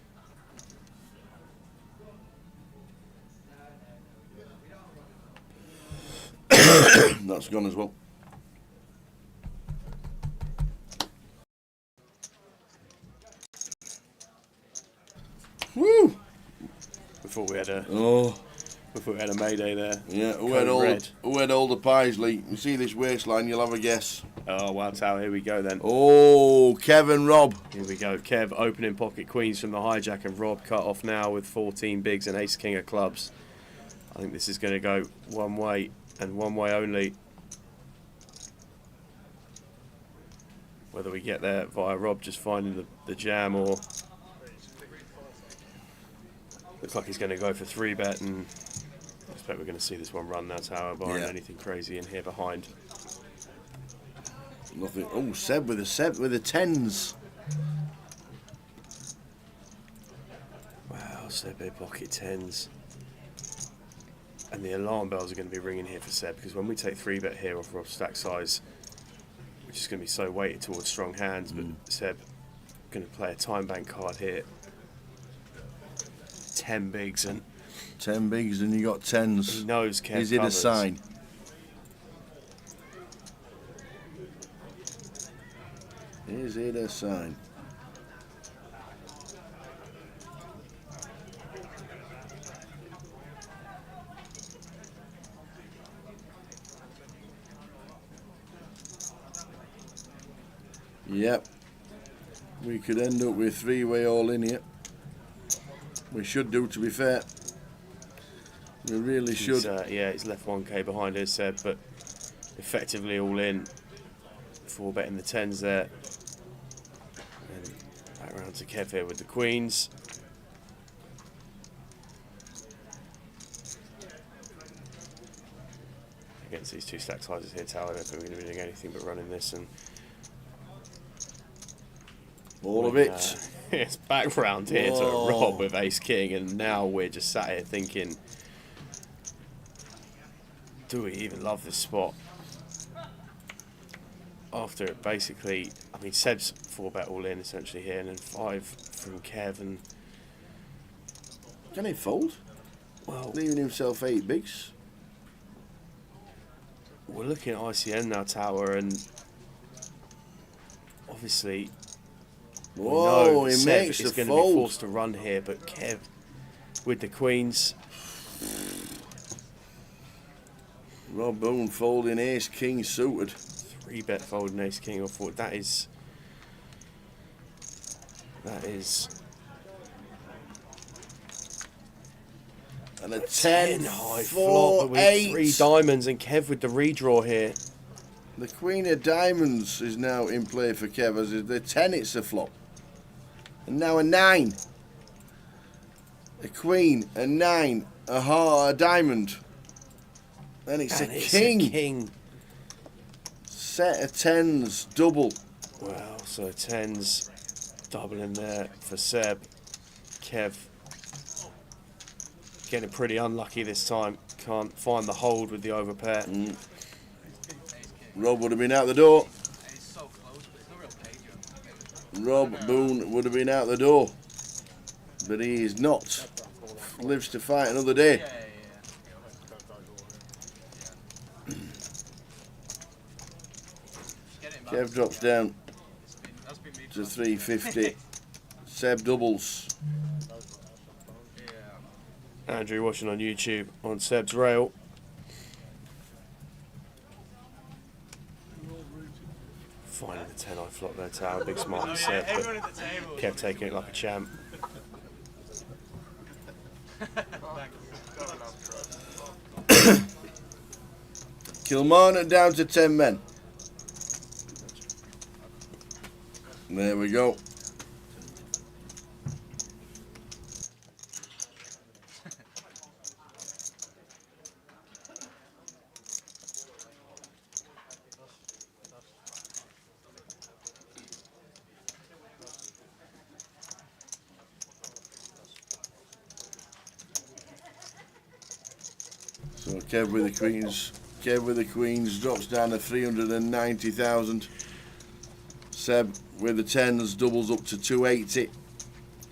That's gone as well. Woo! before we had a Oh, Mayday there. yeah. Who Code had all the pies, Lee? You see this waistline, you'll have a guess. Oh, wow, Tower, here we go then. Oh, Kevin Rob. Here we go. Kev opening pocket queens from the hijack, and Rob cut off now with 14 bigs and ace king of clubs. I think this is going to go one way and one way only. Whether we get there via Rob just finding the jam, or looks like he's going to go for 3-bet, and I expect we're going to see this one run now, Tower, barring anything crazy in here behind. Nothing. Oh, Seb with the tens. Wow, Seb here, pocket tens. And the alarm bells are going to be ringing here for Seb, because when we take 3-bet here off Rob's stack size, which is going to be so weighted towards strong hands, but Seb going to play a time bank card here. 10 bigs, and 10 bigs and you got tens. he knows Kev Is it covers. a sign? Is it a sign? Yep. We could end up with 3-way all in here. We should do, to be fair. We really should. Yeah, he's left 1k behind here, Seb, but effectively all in. 4-betting the tens there. And back around to Kev here with the queens. Against these two stack sizes here, Tower, I don't think we're going to be doing anything but running this. And All of it. it's back round here Whoa. to Rob with ace king, and now we're just sat here thinking, do we even love this spot? After it basically, I mean, Seb's 4-bet all in essentially here, and then 5 from Kev, and Can he fold? well, Leaving himself 8 bigs. we're looking at ICN now, Tower, and obviously Whoa, we know he Seb makes is the going to be fold. forced to run here, but Kev with the queens. Rob Boone folding ace king suited. 3-bet folding ace king or 4. That is And a 10 high 4 flop with 8. 3 diamonds, and Kev with the redraw here. The Queen of Diamonds is now in play for Kev, as is the 10, it's a flop. And now a 9. A Queen, a 9, a heart, a diamond. And it's And a it's king. a king. Set of 10s, double. Wow, so 10s doubling there for Seb. Kev getting pretty unlucky this time. Can't find the hold with the overpair. Rob would have been out the door. It's so close, but there's no real danger. Rob Boone would have been out the door. But he is not. Lives to fight another day. Yeah. Get it, man. Kev drops down That's been me. to 350. Seb doubles. Yeah. Andrew watching on YouTube on Seb's rail. Finding the 10 I flop there, Tower. Big smile for Seb, but Everyone at the table. Kev taking it like a champ. Kilmarnock down to 10 men. There we go. So Kev with the Queens. Kev with the Queens drops down to 390,000. Seb with the 10s doubles up to 280.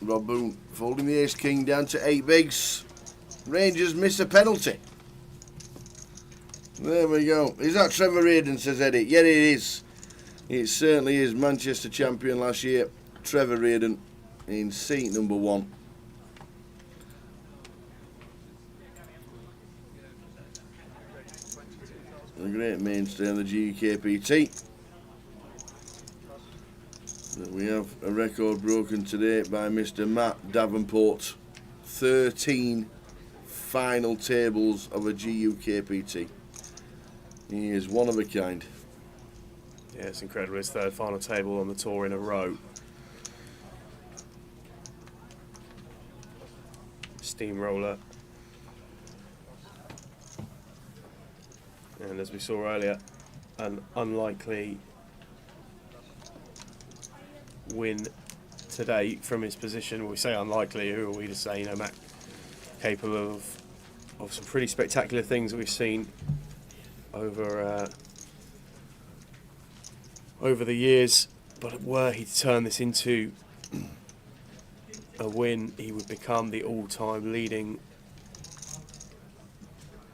Rob Boone folding the ace king down to 8 bigs. Rangers miss a penalty. There we go. Is that Trevor Reardon, says Eddie? Yeah, it is. It certainly is. Manchester champion last year. Trevor Reardon in seat number 1. A great mainstay on the GUKPT. We have a record broken today by Mr. Matt Davenport. 13 final tables of a GUKPT. He is one of a kind. Yeah, it's incredible. His third final table on the tour in a row. Steamroller. And as we saw earlier, an unlikely win today from his position. We say unlikely, who are we to say? You know, Matt capable of some pretty spectacular things that we've seen over the years. But were he to turn this into a win, he would become the all-time leading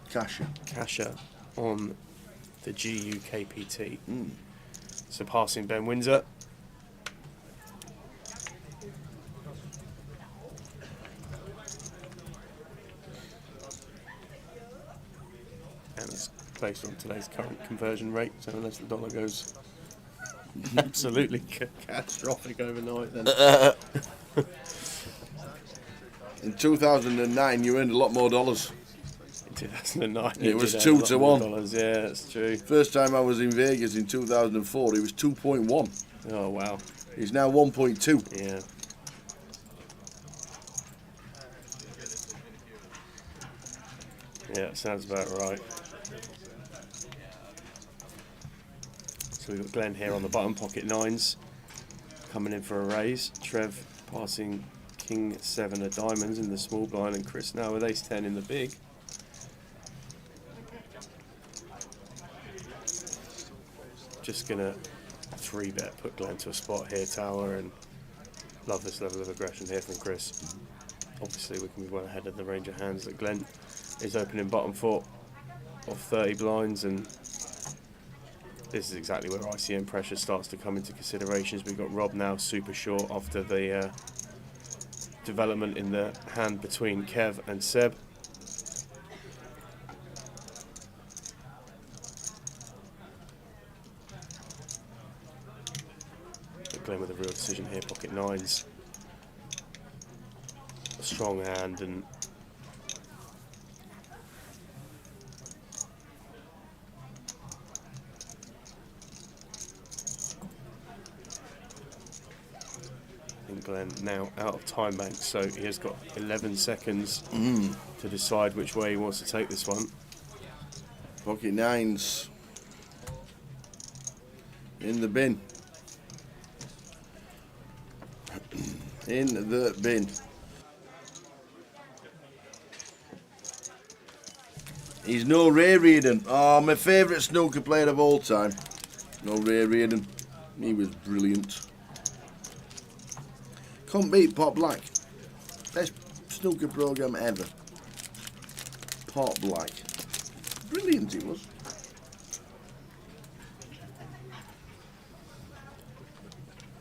casher on the GUKPT, surpassing Ben Windsor. And it's based on today's current conversion rate, so unless the dollar goes absolutely catastrophic overnight, then In 2009, you earned a lot more dollars. in 2009 It was did 2 have a to lot more 1. dollars. Yeah, that's true. First time I was in Vegas in 2004, it was 2.1. Oh wow. It's now 1.2. Yeah. Yeah, sounds about right. So we've got Glenn here on the button, pocket 9s, coming in for a raise. Trev passing King 7 of diamonds in the small blind, and Chris now with ace 10 in the big. Just gonna 3-bet, put Glenn to a spot here, Tower, and love this level of aggression here from Chris. Obviously we can be well ahead of the range of hands that Glenn is opening bottom 4 of 30 blinds, and this is exactly where ICM pressure starts to come into considerations. We've got Rob now super short after the development in the hand between Kev and Seb. But Glenn with a real decision here, pocket 9s. A strong hand, and Glenn now out of time bank, so he has got 11 seconds to decide which way he wants to take this one. Pocket nines in the bin. In the bin. He's no Ray Reardon. Oh, my favourite snooker player of all time. No Ray Reardon. He was brilliant. Couldn't beat Pot Black. Best snooker programme ever. Pot Black. Brilliant he was.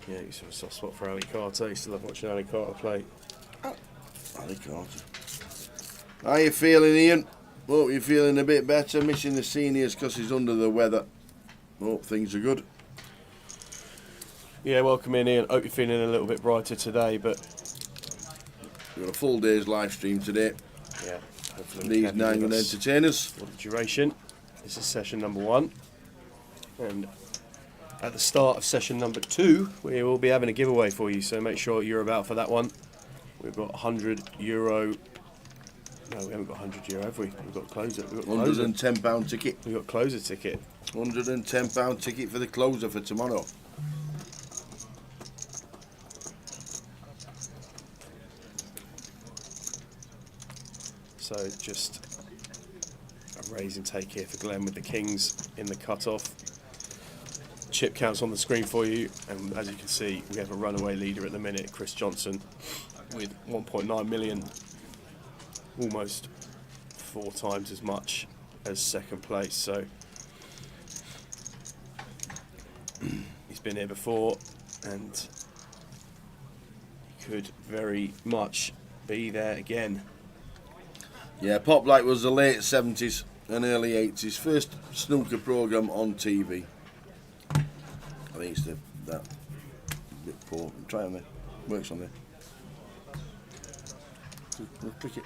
Yeah, he's got a soft spot for Ali Carter. He still love watching Ali Carter play. Ali Carter. How you feeling, Ian? Hope you're feeling a bit better. Missing the seniors because he's under the weather. Hope things are good. Yeah, welcome in, Ian. Hope you're feeling a little bit brighter today, but We've got a full day's live stream today. yeah, hopefully we These can 9 give good us entertainers. for the duration. This is session number 1, and at the start of session number 2, we will be having a giveaway for you. So make sure you're about for that one. We've got €100. No, we haven't got €100, have we? We've got closer. We've got closer. £110 ticket. We've got closer ticket. £110 ticket for the closer for tomorrow. So just a raise and take here for Glenn with the Kings in the cut-off. Chip counts on the screen for you, and as you can see, we have a runaway leader at the minute, Chris Johnson, with 1.9 million, almost 4 times as much as second place. So he's been here before, and he could very much be there again. Yeah, Pop Black was the late 70s and early 80s. First snooker programme on TV. I think it's that bit poor. Try on there. Works on there. Click it.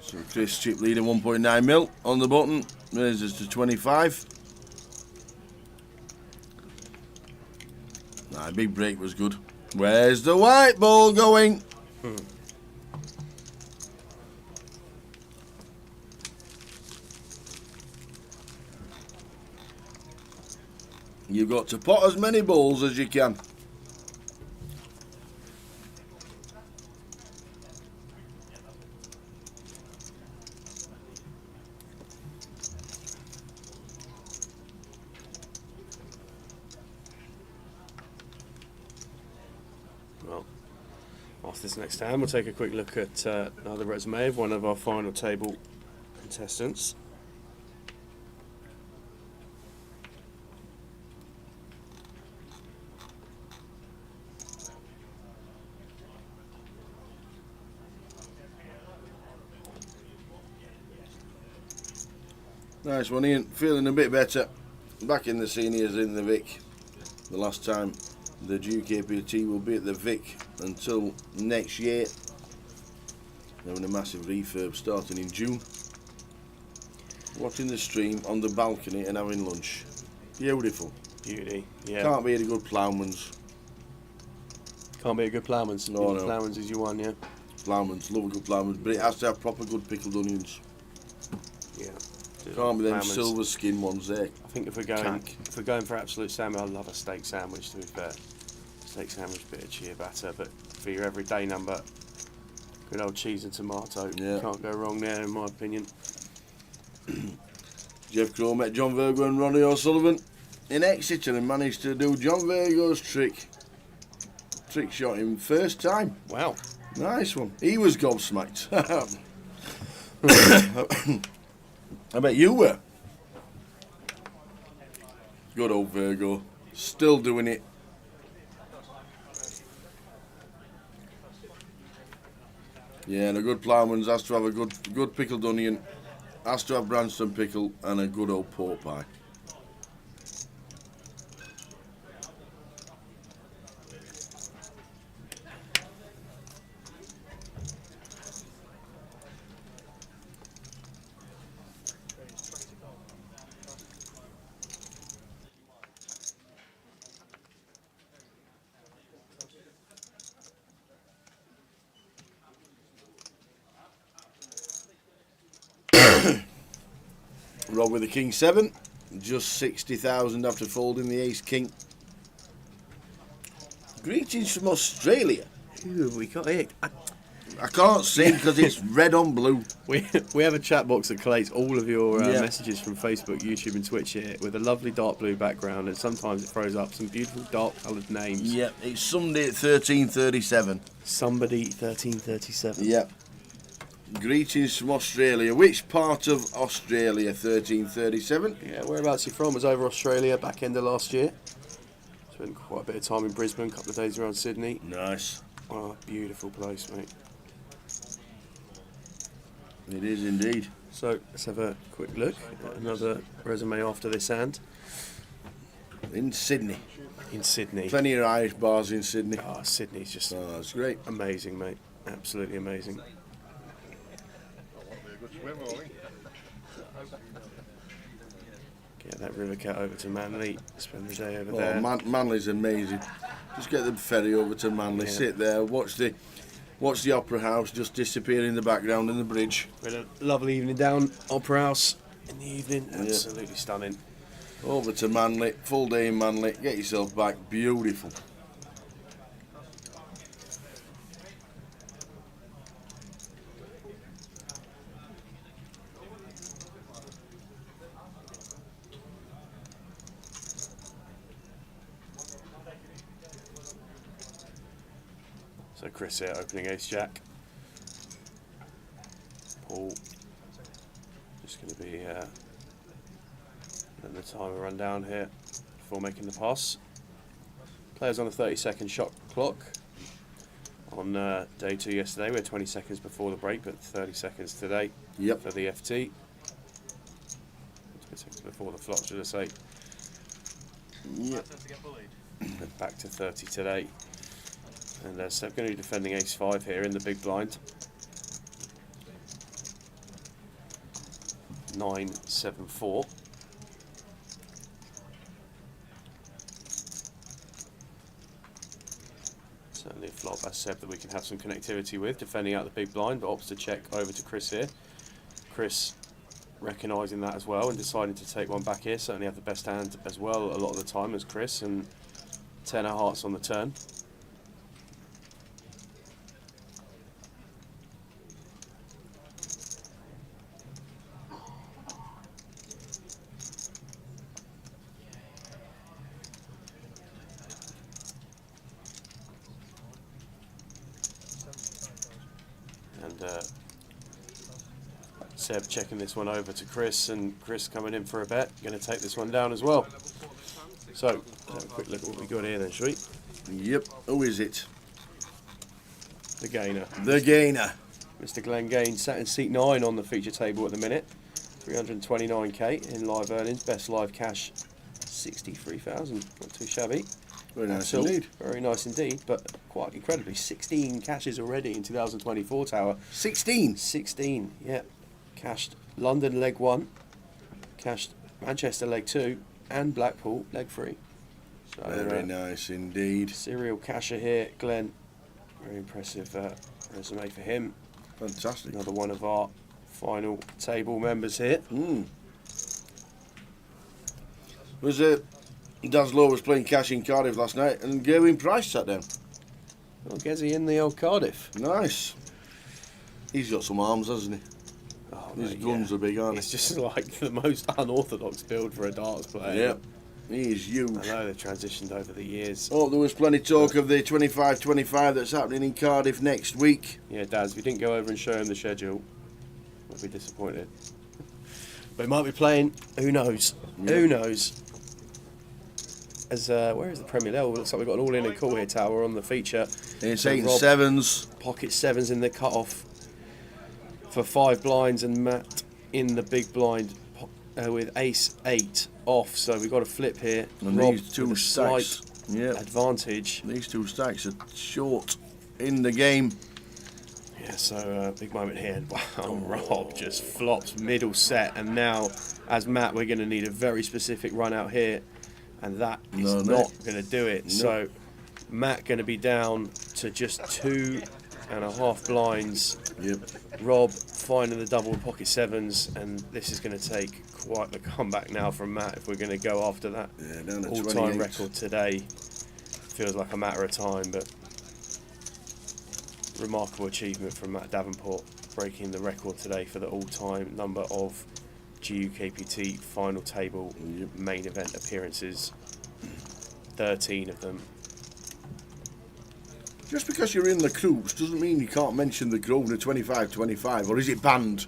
So Chris Chip leading 1.9 mil on the button, raises to 25. Nah, big break was good. Where's the white ball going? You've got to pot as many balls as you can. Well, after this next hand, we'll take a quick look at another resume of one of our final table contestants. Nice one, Ian. Feeling a bit better. Back in the seniors in the Vic. The last time the GUKPT will be at the Vic until next year. Having a massive refurb starting in June. Watching the stream on the balcony and having lunch. Beautiful. Beauty, yeah. Can't beat a good ploughman's. Can't be a good ploughman's. No. Ploughman's is your one, yeah. Ploughman's, love a good ploughman's, but it has to have proper good pickled onions. Yeah. Can't be them Ploughman's. silver skin ones there. I think if we're going for absolute salmon, I love a steak sandwich. To be fair, steak sandwich, bit of ciabatta, but for your everyday number, good old cheese and tomato. Yeah. Can't go wrong there, in my opinion. Jeff Crow met John Virgo and Ronnie O'Sullivan in Exeter and managed to do John Virgo's trick. Trick shot him first time. Wow. Nice one. He was gobsmacked. I bet you were. Good old Virgo. Still doing it. Yeah, and a good ploughman's has to have a good pickled onion, has to have Branston pickle and a good old pork pie. Rob with the king 7. Just 60,000 after folding the ace king. Greetings from Australia. Who have we got here? I can't see because it's red on blue. We have a chat box that collates all of your Yeah. messages from Facebook, YouTube, and Twitch here with a lovely dark blue background, and sometimes it throws up some beautiful dark coloured names. Yep, it's Sunday at 13:37. Somebody 1337. Yep. Greetings from Australia. Which part of Australia? 1337. Yeah, whereabouts you from? Was over Australia back end of last year. Spent quite a bit of time in Brisbane, a couple of days around Sydney. Nice. Oh, beautiful place, mate. It is indeed. So let's have a quick look at another resume after this hand. In Sydney. In Sydney. Plenty of Irish bars in Sydney. Oh, Sydney's just Oh, that's great. amazing, mate. Absolutely amazing. Get that river cat over to Manly. Spend the day over Oh, there. Manly's amazing. Just get the ferry over to Manly, Yeah. sit there, watch the Opera House just disappear in the background in the bridge. We had a lovely evening down Opera House in the evening. Absolutely stunning. Over to Manly, full day in Manly, get yourself back, beautiful. So Chris here opening ace jack. Paul just going to be letting the timer run down here before making the pass. Players on a 30-second shot clock. On day 2 yesterday, we had 20 seconds before the break, but 30 seconds today Yep. for the FT. 20 seconds before the flop, should I say. Yep. And back to 30 today. And Seb going to be defending ace-5 here in the big blind. 9-7-4. Certainly a flop, as Seb, that we can have some connectivity with, defending out the big blind, but opts to check over to Chris here. Chris recognising that as well and deciding to take one back here. Certainly have the best hand as well a lot of the time as Chris, and 10 of hearts on the turn. And Seb checking this one over to Chris, and Chris coming in for a bet, going to take this one down as well. So, let's have a quick look at what we got here then, shall we? Yep. Who is it? The gainer. The gainer. Mr. Glenn Gaines sat in seat 9 on the feature table at the minute. 329k in live earnings, best live cash 63,000. Not too shabby. Very nice Still indeed. very nice indeed, but quite incredibly, 16 cashes already in 2024 Tower. 16. 16, yeah. Cashed London leg 1, cashed Manchester leg 2, and Blackpool leg 3. So, Very nice indeed. serial casher here, Glenn. Very impressive resume for him. Fantastic. Another one of our final table members here. Was Daslow was playing cash in Cardiff last night, and Gerwin Price sat down. Oh, Gezzy in the old Cardiff. Nice. He's got some arms, hasn't he? Oh, His mate, guns yeah. are big, aren't It's just like the most unorthodox build for a darts they? player. Yep. He is I huge. know they've transitioned over the years. Oh, there was plenty of talk of the 25-25 that's happening in Cardiff next week. Yeah, Daz, if you didn't go over and show him the schedule, I'd be disappointed. But he might be playing, who knows? Yeah. Who knows? As where is the Premier Level? Looks like we've got an all-in and call here, Tower, on the feature. It's So 8 and Rob- 7s. Pocket 7s in the cut-off for 5 blinds, and Matt in the big blind with ace 8 off. So we've got a flip here. And Rob these two with a slight stacks. Yeah. advantage. These two stacks are short in the game. Yeah, so big moment here. Wow, Rob just flops middle set, and now, as Matt, we're going to need a very specific run out here, and that is not going to do it. No. So Matt going to be down to just 2.5 blinds. Yep. Rob finding the double pocket 7s, and this is going to take quite the comeback now from Matt if we're going to go after that down to all-time 28. record today. Feels like a matter of time, but remarkable achievement from Matt Davenport, breaking the record today for the all-time number of GUKPT final table main event appearances. 13 of them. Just because you're in the groups doesn't mean you can't mention the Grosvenor 25-25, or is it banned?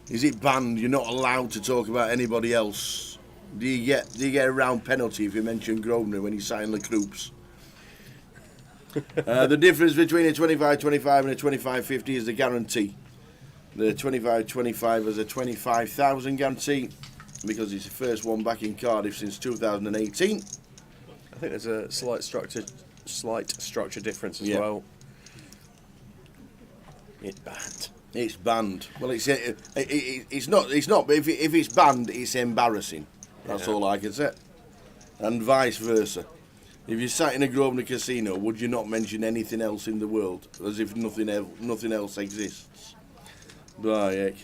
Is it banned? You're not allowed to talk about anybody else. Do you get a round penalty if you mention Grosvenor when you sign the groups? The difference between a 25-25 and a 25-50 is the guarantee. The 25-25 has a 25,000 guarantee because it's the first one back in Cardiff since 2018. I think there's a slight structure difference as well. It's banned. It's banned. Well, it's not. But if it's banned, it's embarrassing. That's all I can say. And vice versa. If you sat in a Grosvenor casino, would you not mention anything else in the world, as if nothing else exists? By heck.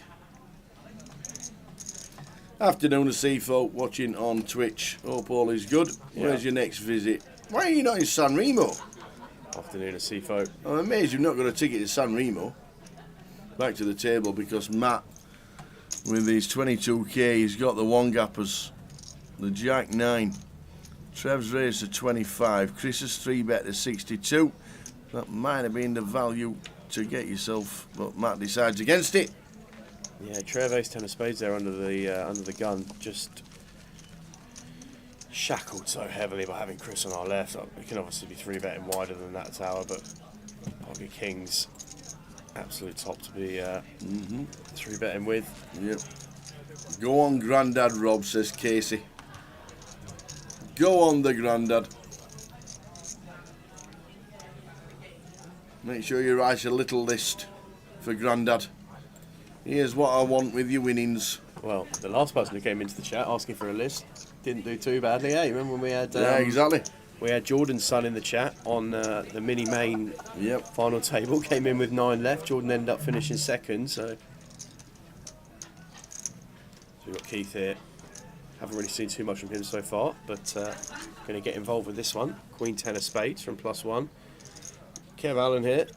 Afternoon, CFO, watching on Twitch. Hope all is good. Where's your next visit? Why are you not in San Remo? Afternoon, CFO. I'm amazed you've not got a ticket to San Remo. Back to the table because Matt, with his 22k, he's got the one gappers, the Jack 9. Trev's raised to 25. Chris's 3-bet to 62. That might have been the value to get yourself, but Matt decides against it. Yeah, Trev ace 10 of spades there under the gun, just shackled so heavily by having Chris on our left. We can obviously be 3-betting wider than that tower, but pocket kings, absolute top to be 3-betting with. Yep. Go on, Grandad Rob, says Casey. Go on, the Grandad. Make sure you write a little list for Grandad. Here's what I want with your winnings. Well, the last person who came into the chat asking for a list didn't do too badly, eh? Remember when we had... yeah, exactly. We had Jordan's son in the chat on the mini-main final table. Came in with 9 left. Jordan ended up finishing second, so we've got Keith here. Haven't really seen too much from him so far, but going to get involved with this one. Queen 10 of spades from +1. Kev Allen here,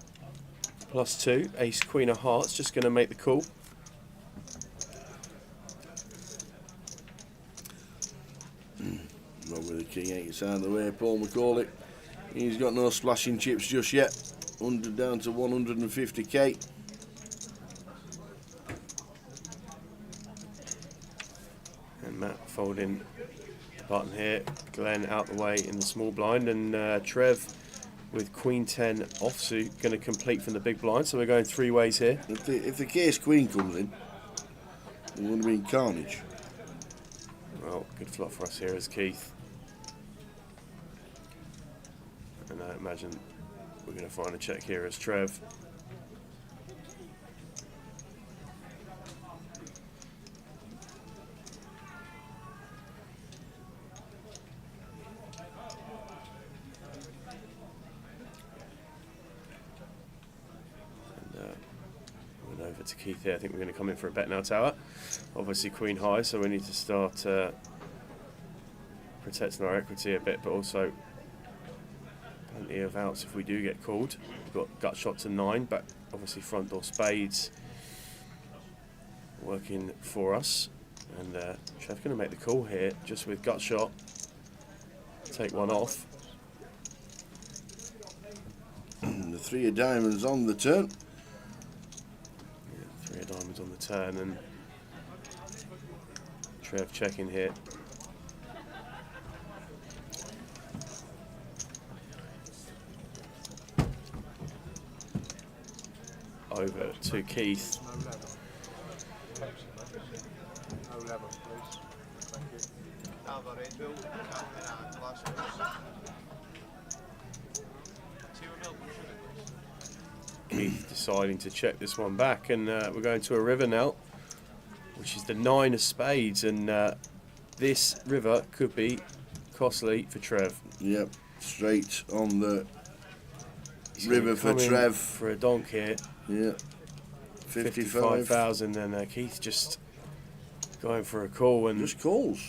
+2. Ace Queen of hearts, just going to make the call. Not with the king 8 out of the way, Paul McCauley. He's got no splashing chips just yet. 100 down to 150k. And Matt folding the button here. Glenn out the way in the small blind, and Trev with Queen 10 offsuit going to complete from the big blind. So we're going 3 ways here. If the case queen comes in, it would have been carnage. Well, good flop for us here as Keith. And I imagine we're going to find a check here as Trev. And over to Keith here. I think we're going to come in for a bet now tower. Obviously Queen high, so we need to start protecting our equity a bit, but also plenty of outs if we do get called. We've got gut shot to 9, but obviously front door spades working for us. And Trev's going to make the call here, just with gut shot. Take one off. The 3 of diamonds on the turn. Yeah, 3 of diamonds on the turn, and Trev checking here. Over to Keith. No level, please. Thank you. Keith deciding to check this one back, and we're going to a river now, which is the 9 of spades, and this river could be costly for Trev. Yep, straight on the river for Trev. For a donk here. Yeah, 55,000, and Keith just Going for a call and Just calls.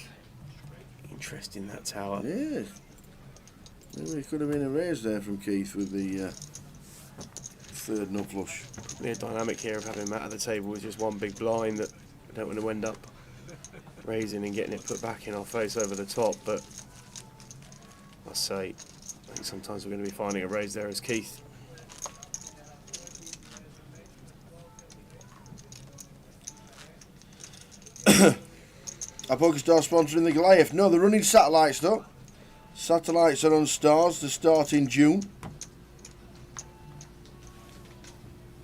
interesting that tower. Yeah. Maybe it could have been a raise there from Keith with the third nut flush. Probably a dynamic here of having Matt at the table with just one big blind that I don't want to end up raising and getting it put back in our face over the top, but I say, I think sometimes we're going to be finding a raise there as Keith. Are PokerStars sponsoring the Goliath? No, they're running satellites though. Satellites are on Stars. They start in June.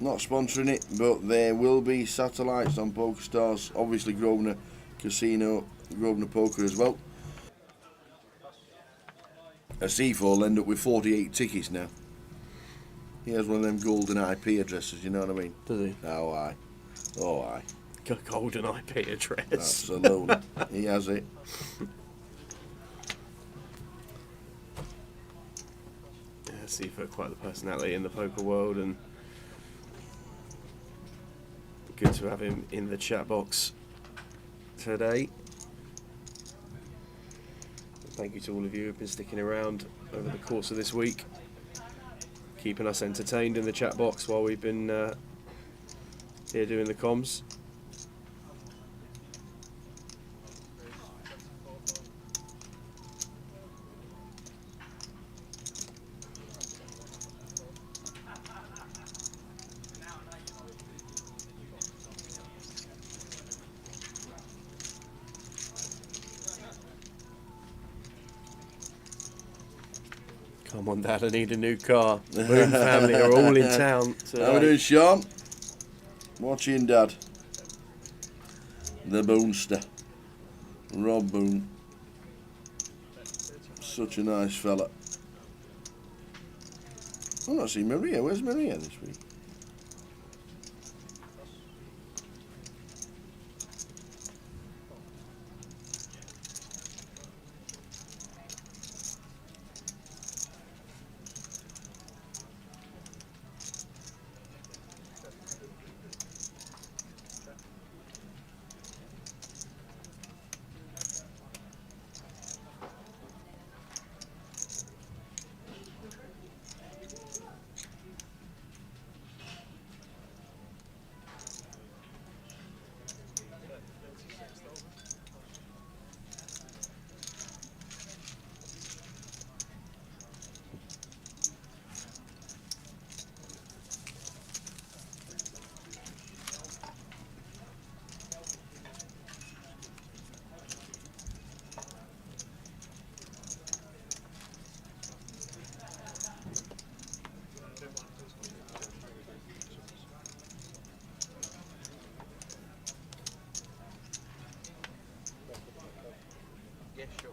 Not sponsoring it, but there will be satellites on PokerStars. Obviously Grosvenor Casino, Grosvenor Poker as well. A C4 will end up with 48 tickets now. He has one of them golden IP addresses, you know what I mean? Does he? Oh, aye. Oh, aye. Golden IP address. Absolutely. He has it. Yeah, Seafoot, quite the personality in the poker world, and good to have him in the chat box today. Thank you to all of you who've been sticking around over the course of this week, keeping us entertained in the chat box while we've been here doing the comms. Come on, Dad, I need a new car. Moon family are all in town today. How we doing, Sean? Watching Dad. The Boonster. Rob Boone. Such a nice fella. I've not seen Maria. Where's Maria this week? Yeah, sure.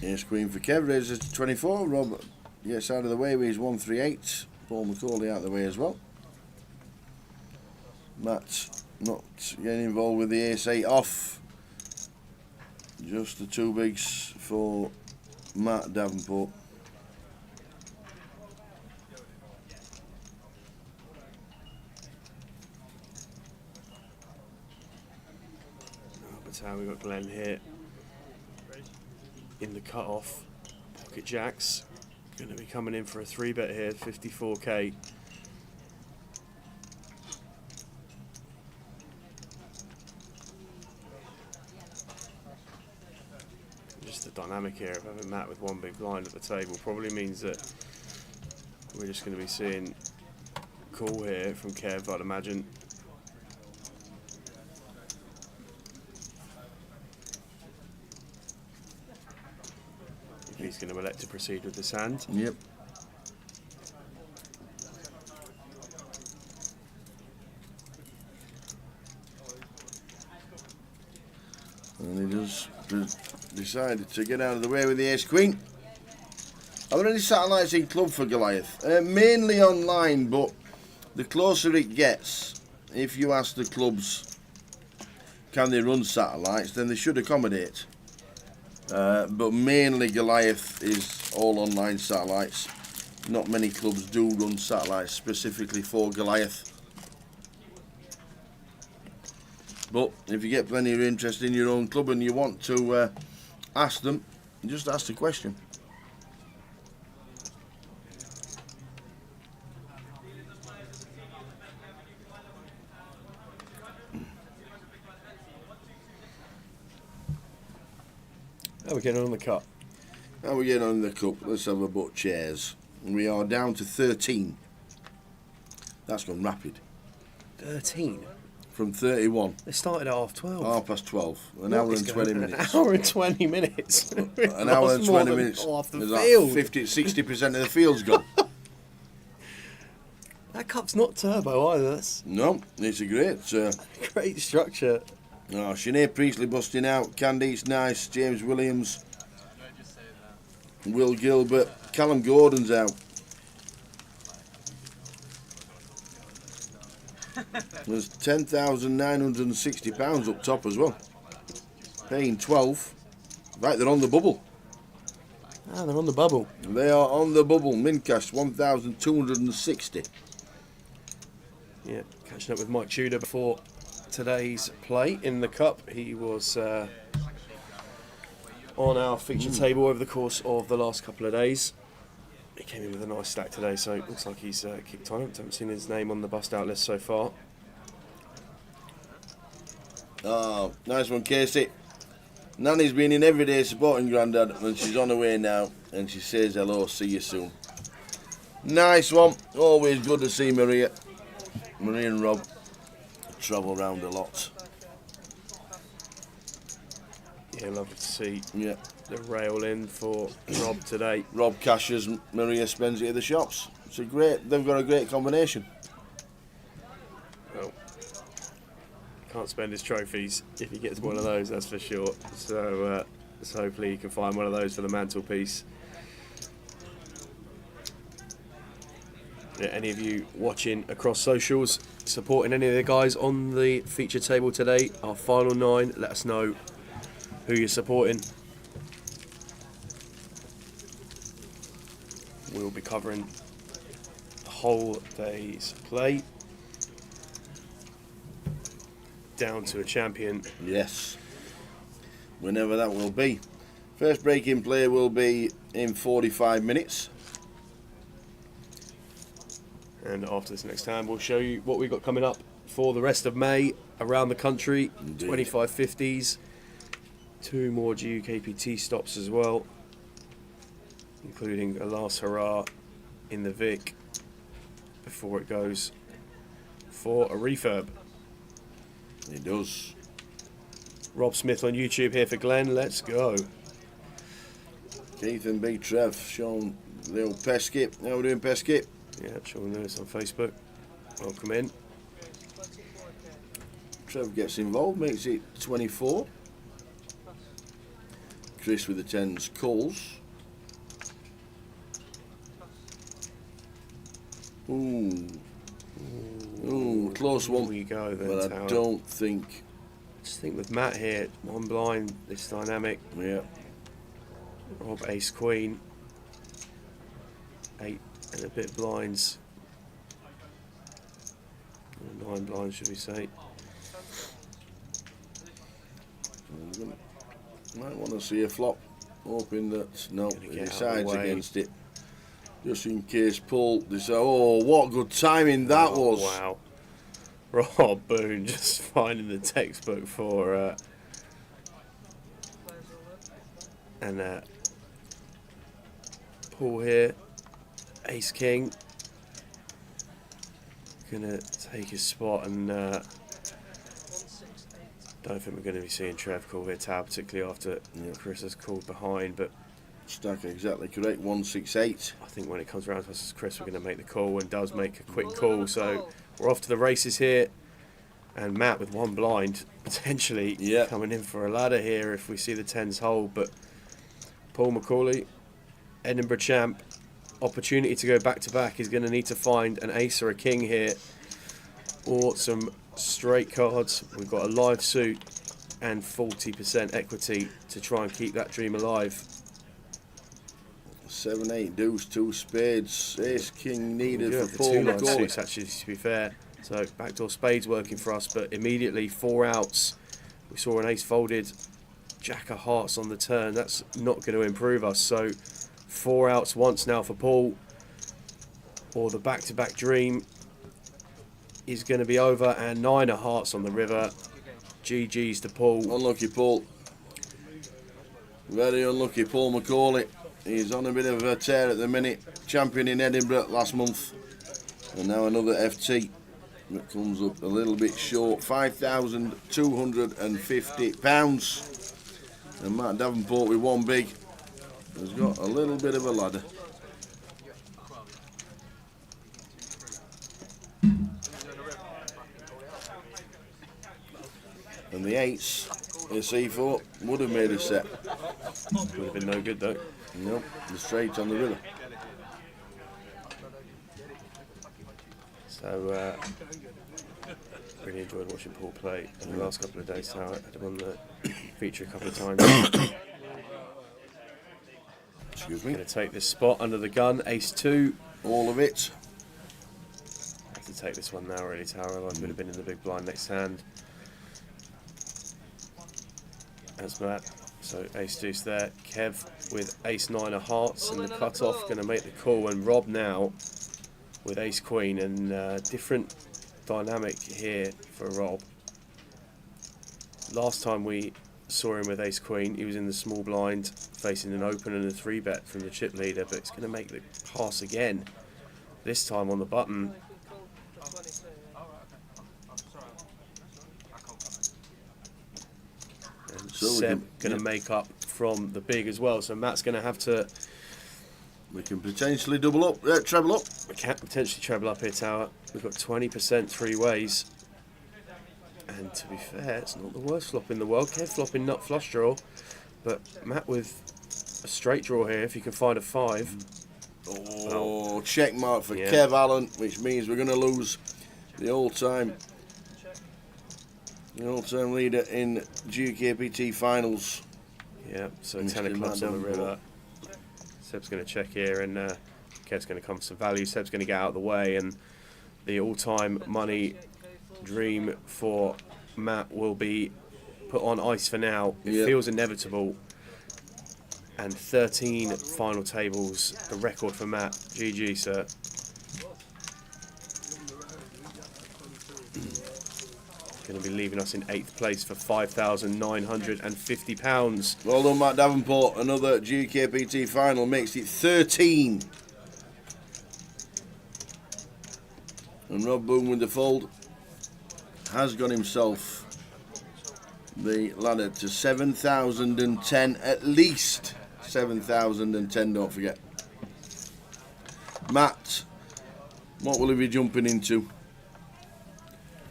Yes, Queen for Kev, raises to 24. Rob gets out of the way with his 138. Paul McCauley out of the way as well. Matt not getting involved with the ace-8 off. Just the two bigs for Matt Davenport. That's how we got Glenn here in the cut-off. Pocket jacks going to be coming in for a 3-bet here, 54k. Just the dynamic here of having Matt with one big blind at the table probably means that we're just going to be seeing call here from Kev, I'd imagine. He's going to elect to proceed with this hand. Yep. And he just decided to get out of the way with the ace-queen. Are there any satellites in club for Goliath? Mainly online, but The closer it gets, if you ask the clubs, can they run satellites, then they should accommodate. But mainly Goliath is all online satellites. Not many clubs do run satellites specifically for Goliath. But if you get plenty of interest in your own club and you want to ask them, just ask the question. How are we getting on the cup? How are we getting on in the cup? Let's have a butt chairs. We are down to 13. That's gone rapid. 13? From 31. They started at 12:30. 12:30. An hour and 20 minutes. An hour and 20 minutes. An hour and 20 minutes. Half the There's field. like 50-60% of the field's gone. That cup's not turbo either. That's No, it's a great. great structure. Oh, Sinead Priestley busting out. Candice Nice. James Williams. Will Gilbert. Callum Gordon's out. There's £10,960 up top as well. Paying 12. Right, they're on the bubble. Ah, they're on the bubble. They are on the bubble. Mincash 1,260. Yeah, catching up with Mike Tudor before today's play in the cup. He was on our feature table over the course of the last couple of days. He came in with a nice stack today, so it looks like he's kicked on. I haven't seen his name on the bust out list so far. Oh, nice one, Casey. Nanny's been in every day supporting Grandad, and she's on her way now, and she says hello, see you soon. Nice one. Always good to see Maria. Maria and Rob travel around a lot. Yeah, lovely to see Yeah. the rail in for Rob today. Rob cashes, Maria spends it at the shops. It's a great. They've got a great combination. Well, can't spend his trophies if he gets one of those, that's for sure. So hopefully he can find one of those for the mantelpiece. Yeah, any of you watching across socials, supporting any of the guys on the feature table today, our final 9, let us know who you're supporting. We'll be covering the whole day's play down to a champion. Yes. Whenever that will be. First break in play will be in 45 minutes. And after this next time, we'll show you what we've got coming up for the rest of May around the country. Indeed. 2550s, 2 more GUKPT stops as well, including a last hurrah in the Vic before it goes for a refurb. It does. Rob Smith on YouTube here for Glenn. Let's go. Keith and Big Trev, Sean, Lil Pesky. How we doing, Pesky? Yeah, Sean Lewis on Facebook. Welcome in. Trev gets involved, makes it 24. Chris with the 10s, calls. Ooh, close one. Here we go then, But I Tower. don't think. Just think with Matt here, one blind, this dynamic. Yeah. Rob Ace Queen. 8 and a bit blinds. 9 blinds, should we say. Might want to see a flop, hoping that no, Gonna he get out of the decides way. against it. Just in case Paul decides. Oh, what good timing that Oh, was! wow. Rob Boone just finding the textbook for and Paul here, Ace King, gonna take his spot, and don't think we're going to be seeing Trev call here, Tab, particularly after Chris has called behind, but Stack exactly correct, 168. I think when it comes around to us as Chris, we're going to make the call, and does make a quick call, so we're off to the races here. And Matt with one blind, potentially coming in for a ladder here if we see the 10s hold. But Paul McCauley, Edinburgh champ, opportunity to go back to back. He's going to need to find an ace or a king here, or some straight cards. We've got a live suit and 40% equity to try and keep that dream alive. 7, 8, deuce, 2 spades, ace, king needed Yeah, for Paul two live McCauley. suits actually, to be fair. So backdoor spades working for us, but immediately 4 outs. We saw an ace folded, jack of hearts on the turn. That's not going to improve us. So 4 outs once now for Paul, or the back-to-back dream is going to be over, and 9 of hearts on the river. GG's to Paul. Unlucky Paul. Very unlucky Paul McCauley. He's on a bit of a tear at the minute. Champion in Edinburgh last month. And now another FT that comes up a little bit short. £5,250. And Matt Davenport with one big has got a little bit of a ladder. And the 8s in C4 would have made a set. Would have been no good though. Nope, the straight on the river. So really enjoyed watching Paul play in the last couple of days. So I had him on the feature a couple of times. Excuse me. Going to take this spot under the gun, ace 2. All of it. Have to take this one now really, Tower, otherwise would have been in the big blind next hand. That's Matt. So ace deuce there. Kev with ace 9 of hearts and the cut-off, going to make the call, and Rob now with ace queen, and different dynamic here for Rob. Last time we saw him with ace queen, he was in the small blind facing an open and a 3-bet from the chip leader, but it's going to make the pass again, this time on the button. And So Seb going to make up from the big as well, so Matt's going to have to... We can potentially double up, treble up. We can potentially treble up here, Tower. We've got 20% 3 ways. And to be fair, it's not the worst flop in the world. Kev flopping nut flush draw, but Matt with a straight draw here, if you can find a 5. Oh, check mark for Yeah. Kev Allen, which means we're going to lose the all-time leader in GUKPT finals. Yeah, so Mr. 10 of clubs on the Madam. river. Seb's going to check here, and Kev's going to come for some value. Seb's going to get out of the way, and the all-time money dream for Matt will be put on ice for now. It Yep. feels inevitable. And 13 final tables, the record for Matt. GG, sir. Going to be leaving us in 8th place for £5,950. Well done, Matt Davenport. Another GUKPT final makes it 13. And Rob Boone with the fold has got himself the ladder to 7,010, at least 7,010, don't forget. Matt, what will he be jumping into?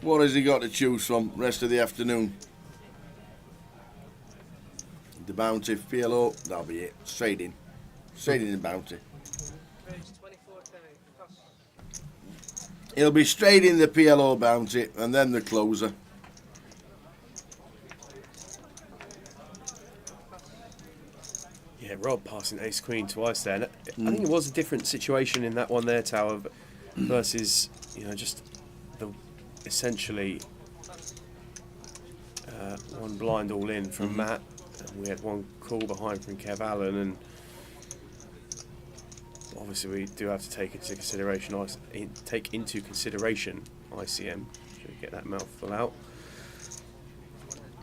What has he got to choose from rest of the afternoon? The bounty, PLO, that'll be it. Straight in the bounty. He'll be straight in the PLO bounty and then the closer. Yeah, Rob passing ace queen twice there. And I think it was a different situation in that one there, Tower, versus, you know, just the essentially one blind all in from Matt, and we had one call behind from Kev Allen, and obviously we do have to take into consideration ICM. Should we get that mouthful out?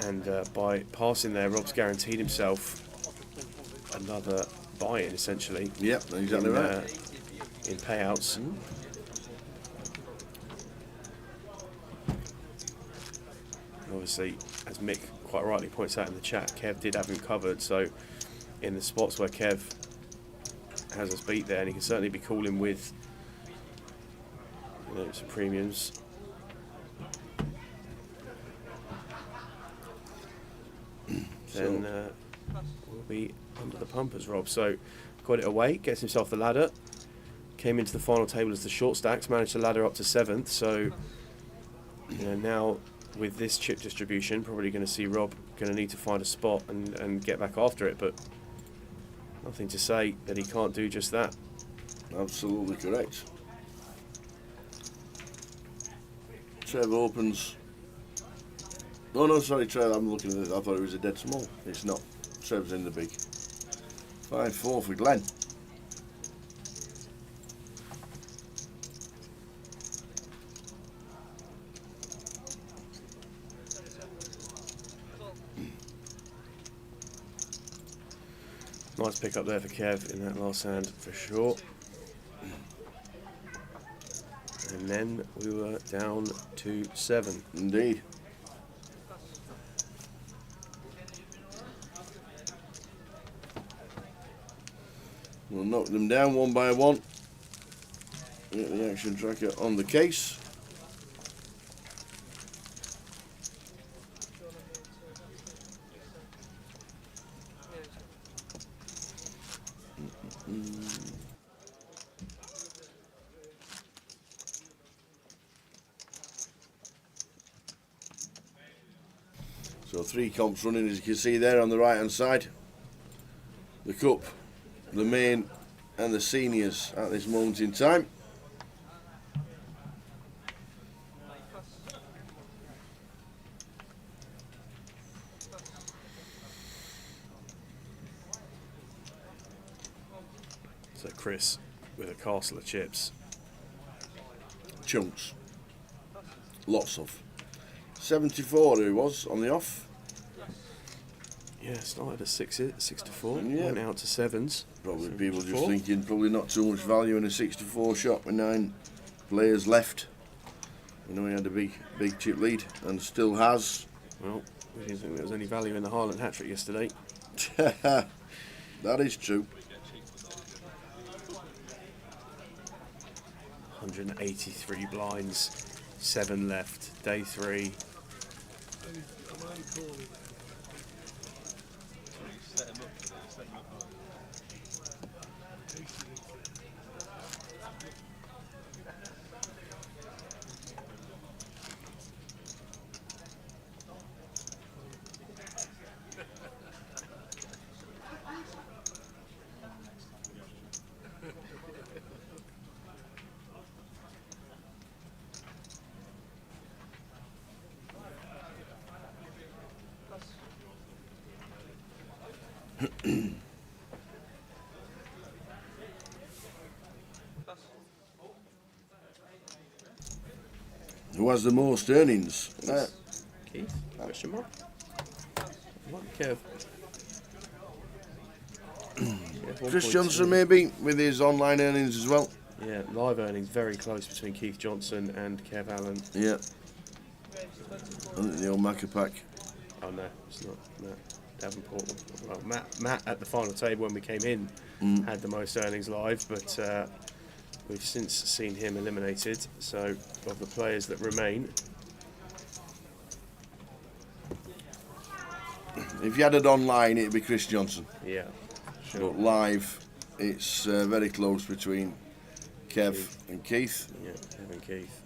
And by passing there, Rob's guaranteed himself another buy-in, essentially. Yep, exactly right. In payouts. Obviously, as Mick quite rightly points out in the chat, Kev did have him covered, so in the spots where Kev has us beat there, and he can certainly be calling with, you know, some premiums. Then we'll be under the pumpers, Rob. So got it away, gets himself the ladder. came into the final table as the short stacks, managed to ladder up to 7th. So, now with this chip distribution, probably going to see Rob going to need to find a spot and get back after it. But nothing to say that he can't do just that. Absolutely correct. Trev opens. Oh no, sorry, Trev. I'm looking at it. I thought it was a dead small. It's not. Trev's in the big. 5-4 for Glenn. Nice pick up there for Kev in that last hand for sure. And then we were down to 7. Indeed. We'll knock them down one by one. Get the action tracker on the case. So 3 comps running, as you can see there on the right hand side. The Cup, the main and the seniors at this moment in time. So Chris with a castle of chips. Chunks. Lots of. 74 he was on the off. Yeah, started at 6 to 4, Yeah. went out to 7s. Probably 7 people to just 4. thinking probably not too much value in a 64 shot with 9 players left. You know, he had a big chip lead and still has. Well, we didn't think there was any value in the Haaland hat-trick yesterday. That is true. 183 blinds, 7 left, day 3. Who has the most earnings? Keith? Question mark? What, Kev? Kev, Chris 1.2. Johnson maybe with his online earnings as well. Yeah, live earnings very close between Keith Johnson and Kev Allen. Yeah. And the old Macca pack. Oh no, it's not Matt Davenport. Well, Matt at the final table when we came in had the most earnings live, but we've since seen him eliminated. So of the players that remain, If you had it online, it'd be Chris Johnson. yeah, sure. But live, it's very close between Kev and Keith. Yeah, Kevin Keith.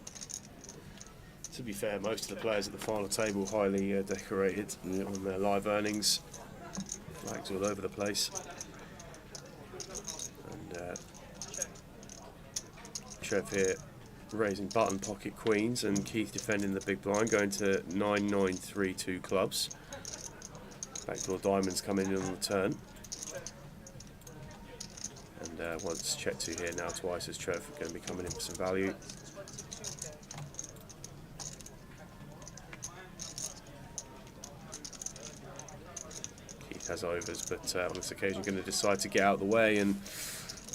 To be fair, most of the players at the final table highly decorated on their live earnings. Flags all over the place. And Trev here raising button pocket queens, and Keith defending the big blind, going to 9-9-3-2 clubs. Backdoor diamonds coming in on the turn. And once check to here now twice, as Trev going to be coming in for some value. Keith has overs, but on this occasion going to decide to get out of the way and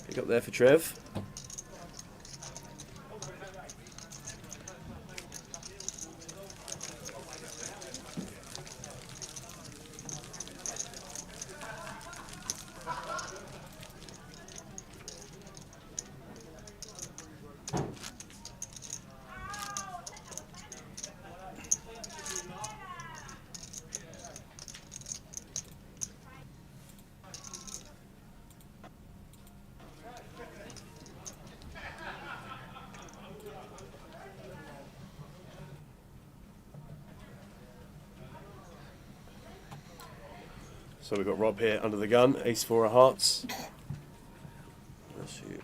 pick up there for Trev. So we've got Rob here under the gun, ace 4 of hearts. Let's shoot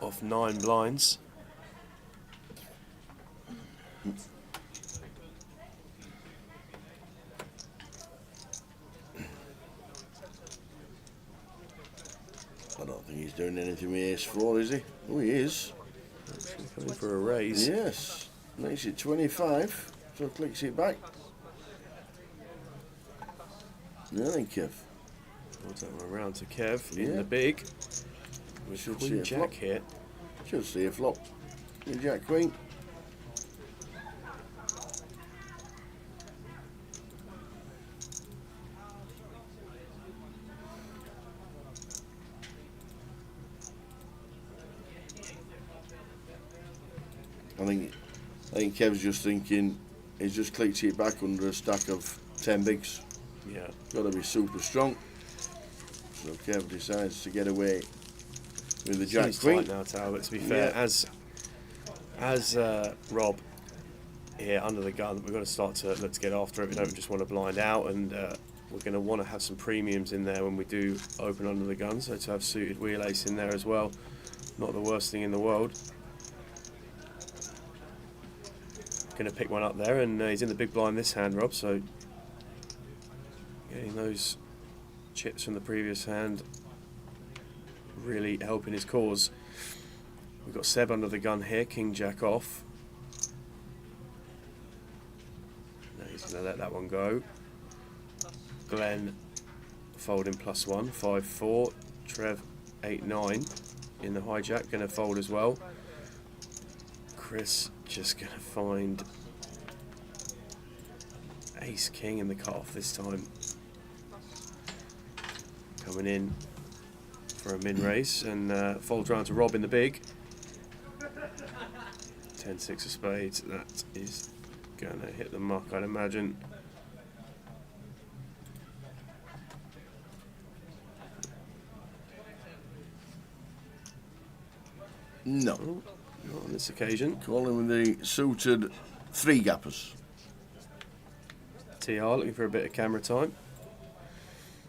off 9 blinds. I don't think he's doing anything with ace 4, is he? Oh, he is. Coming for a raise. Yes. Makes it 25. So clicks it back. No, then Kev. We'll take one around to Kev in Yeah. the big. We Should should see a Queen Jack flop. here. Should see a flop. Queen Jack Queen. I think Kev's just thinking he's just clicked it back under a stack of 10 bigs. Yeah. Got to be super strong. So Kev decides to get away with the Jack Seems Queen. tight now, Tal, but to be fair, Yeah. as Rob here under the gun, we've got to start to look to get after it. We don't just want to blind out, and we're going to want to have some premiums in there when we do open under the gun. So to have suited wheel ace in there as well, not the worst thing in the world. Going to pick one up there, and he's in the big blind this hand, Rob. So getting those chips from the previous hand really helping his cause. We've got Seb under the gun here, King Jack off. No, he's going to let that one go. Glenn folding +1, 5-4. Trev 8-9 in the hijack, going to fold as well. Chris just going to find Ace King in the cutoff this time. Coming in for a min race, and folds round to Rob in the big. 10-6 of spades, that is going to hit the muck, I'd imagine. No. Oh, not on this occasion. Calling with the suited 3 gappers. TR looking for a bit of camera time.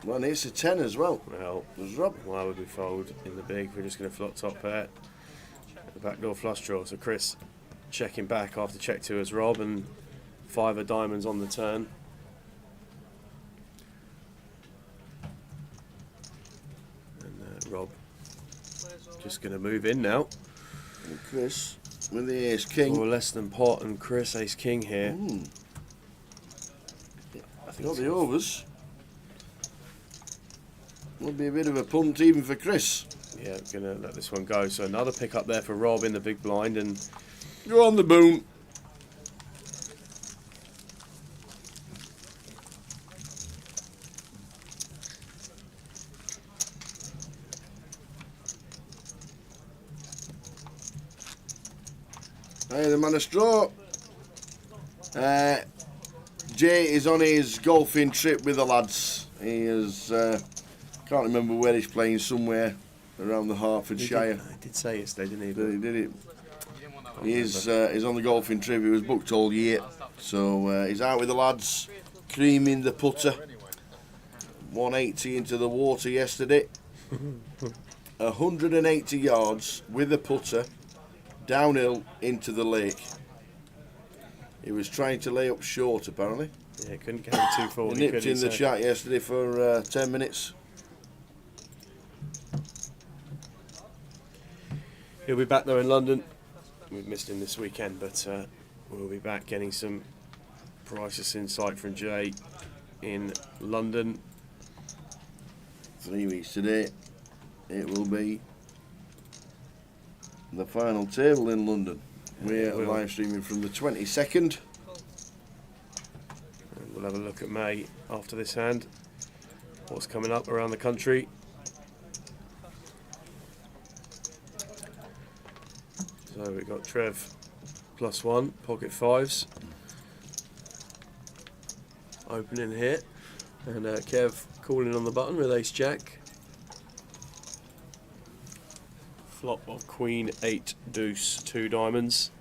Well, and it's a 10 as well. Well, There's Rob. why would we fold in the big? We're just going to flop top pair. The backdoor flush draw. So Chris checking back after check 2 as Rob, and 5 of diamonds on the turn. And Rob just going to move in now. And Chris with the ace king. For less than pot, and Chris ace king here. I think Got it's the overs. Would be a bit of a punt even for Chris. yeah, gonna let this one go. So another pick up there for Rob in the big blind, and Go on the boom. Hey, the man of straw. Jay is on his golfing trip with the lads. He is, can't remember where he's playing, somewhere around the Hertfordshire. I did say yesterday, didn't he? But he did it. He's on the golfing trip. He was booked all year, so he's out with the lads, creaming the putter. 180 into the water yesterday. 180 yards with the putter, downhill into the lake. He was trying to lay up short, apparently. Yeah, couldn't get him too He forward. nipped in the chat yesterday for 10 minutes. He'll be back though in London. We've missed him this weekend, but we'll be back getting some priceless insight from Jay in London. 3 weeks today, it will be the final table in London. We're We'll- live streaming from the 22nd. And we'll have a look at May after this hand. What's coming up around the country. So we've got Trev +1, pocket 5s. Opening here. And Kev calling on the button with ace jack. Flop of queen 8 deuce 2 diamonds.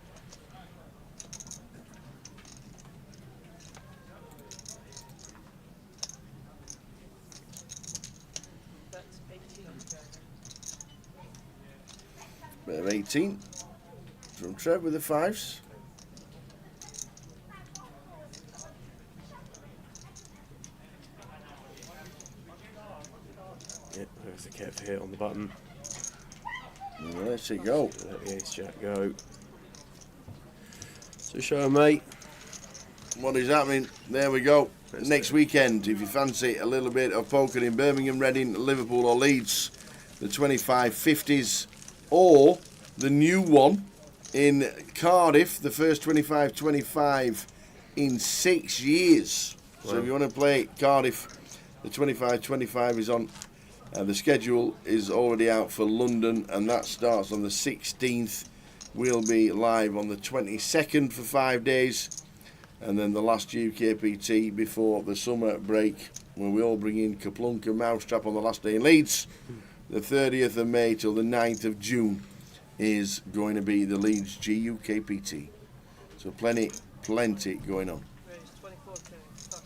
Bit of 18 from Trev with the 5s. Yep, there's the Kev hit on the button. And let's it go. Let the ace jack go. So show 'em, mate. What is happening? There we go. Let's Next weekend, if you fancy a little bit of poker in Birmingham, Reading, Liverpool or Leeds, the 25-50s, or the new one in Cardiff, the first 25-25 in 6 years. So Wow. if you want to play Cardiff, the 25-25 is on. The schedule is already out for London, and that starts on the 16th. We'll be live on the 22nd for 5 days, and then the last GUKPT before the summer break, where we all bring in Kaplunk and Mousetrap on the last day in Leeds. The 30th of May till the 9th of June is going to be the Leeds GUKPT. So plenty going on. Raise 24k. Pass.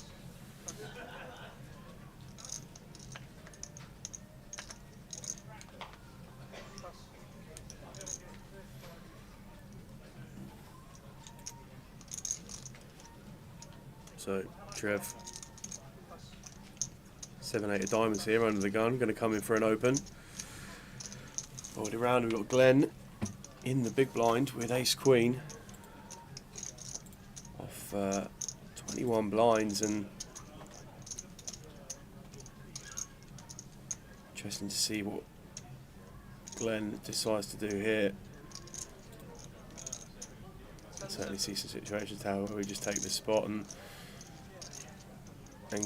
So Trev, 7-8 of diamonds here under the gun, going to come in for an open. Already round, we've got Glenn in the big blind with ace queen off 21 blinds, and interesting to see what Glenn decides to do here. I certainly see some situations how we just take this spot and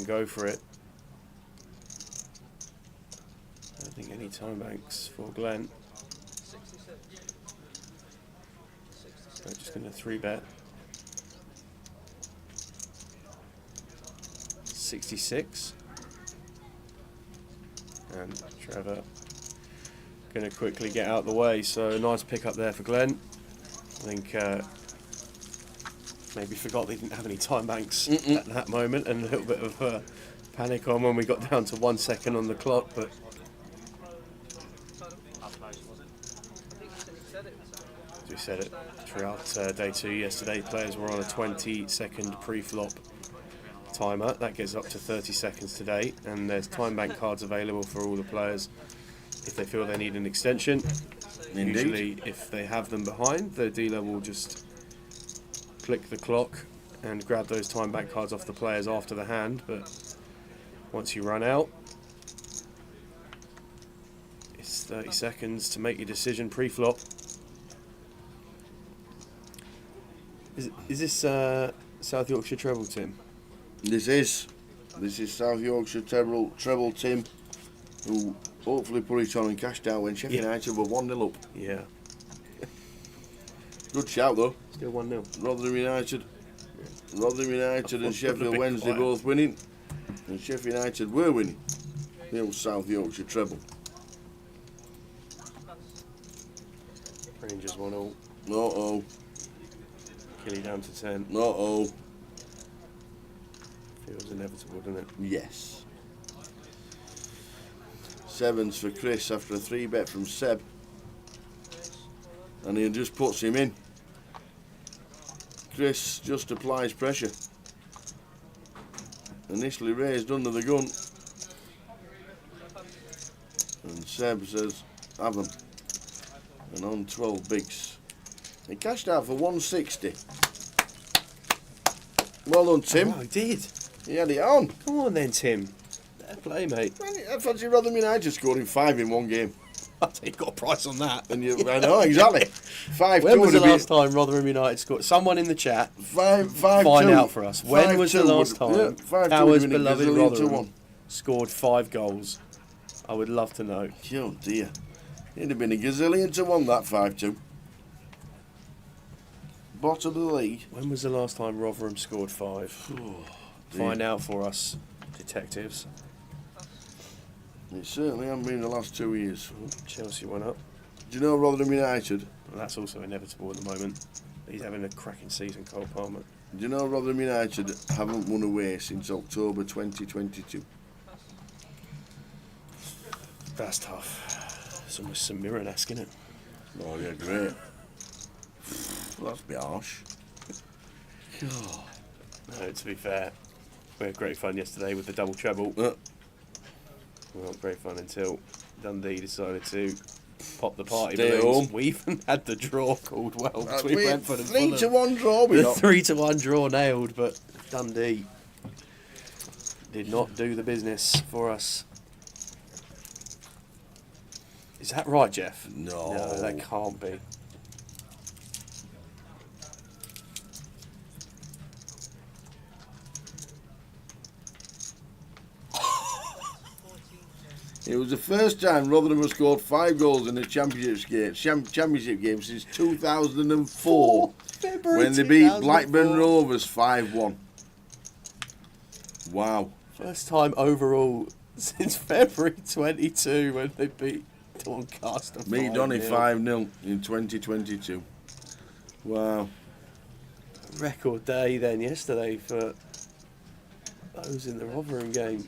go for it. I don't think any time banks for Glenn. 66. So just going to 3-bet. 66. And Trevor going to quickly get out the way. So nice pick up there for Glenn. I think maybe forgot they didn't have any time banks at that moment, and a little bit of panic on when we got down to 1 second on the clock. But as we said it throughout day 2 yesterday, players were on a 20-second pre-flop timer. That gets up to 30 seconds today, and there's time bank cards available for all the players if they feel they need an extension. Indeed. Usually, if they have them behind, the dealer will just click the clock and grab those time bank cards off the players after the hand. But once you run out, it's 30 seconds to make your decision pre-flop. Is this South Yorkshire treble, Tim? This is South Yorkshire treble Tim, who hopefully put it on and cashed out when Sheffield United were 1-0 up. Yeah. Good shout though. Still 1-0. Rotherham United and Sheffield bit Wednesday quiet. both winning, and Sheffield United were winning. The old South Yorkshire treble. Rangers 1-0. Uh-oh. Killy down to 10. Uh-oh. Feels inevitable, doesn't it? Yes. Sevens for Chris after a 3-bet from Seb. And he just puts him in. Chris just applies pressure. Initially raised under the gun. And Seb says, have them. And on 12 bigs. He cashed out for 160. Well done, Tim. Oh, he did. He had it on. Come on then, Tim. Fair play, mate. I fancy Rotherham United scoring 5 in one game. I think you got a price on that. And you, I know, exactly. 5-2 When was the would have last time Rotherham United scored? Someone in the chat, been 5-2. find out for us. When was the 5-2 last would- time 5-2 Towers' would have been a beloved gazillion to Rotherham one. scored 5 goals? I would love to know. Oh dear. It'd have been a gazillion to 1, that 5-2. Bottom of the league. When was the last time Rotherham scored 5? Find out for us, detectives. It certainly hasn't been in the last 2 years. Chelsea went up. Do you know Rotherham United? Well, that's also inevitable at the moment. He's having a cracking season, Cole Palmer. Do you know Rotherham United haven't won away since October 2022? That's tough. It's almost St Mirren-esque, isn't it? Oh, yeah, great. Well, that's a bit harsh. No, to be fair, we had great fun yesterday with the double treble. We had great fun until Dundee decided to pop the party Stay balloons. home. We even had the draw called well between Brentford and 3-1 draw we the got. 3-1 draw nailed, but Dundee did not do the business for us. Is that right, Jeff? No. No, that can't be. It was the first time Rotherham has scored 5 goals in a championship game since 2004, February when they beat 2004. Blackburn Rovers 5-1. Wow. First time overall since February 22 when they beat Doncaster. Meet Donny 5-0. 5-0 in 2022. Wow. Record day then yesterday for those in the Rotherham game.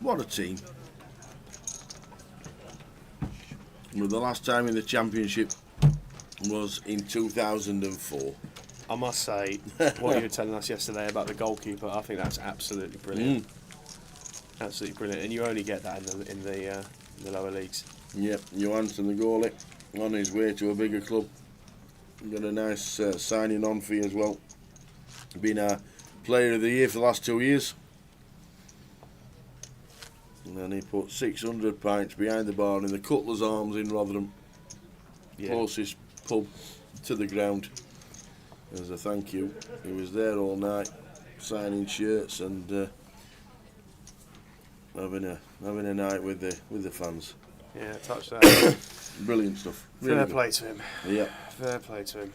What a team. Well, the last time in the championship was in 2004. I must say, what you were telling us yesterday about the goalkeeper, I think that's absolutely brilliant. Absolutely brilliant, and you only get that in the lower leagues. Yep, Johansson, the goalie, on his way to a bigger club. Got a nice signing on fee as well. Been a player of the year for the last 2 years. And then he put 600 pints behind the bar in the Cutler's Arms in Rotherham. Yeah. Closest pub to the ground. As a thank you. He was there all night, signing shirts and having a night with the fans. Yeah, touch that. Brilliant stuff. Fair Really play to him. good. Yep. Fair play to him.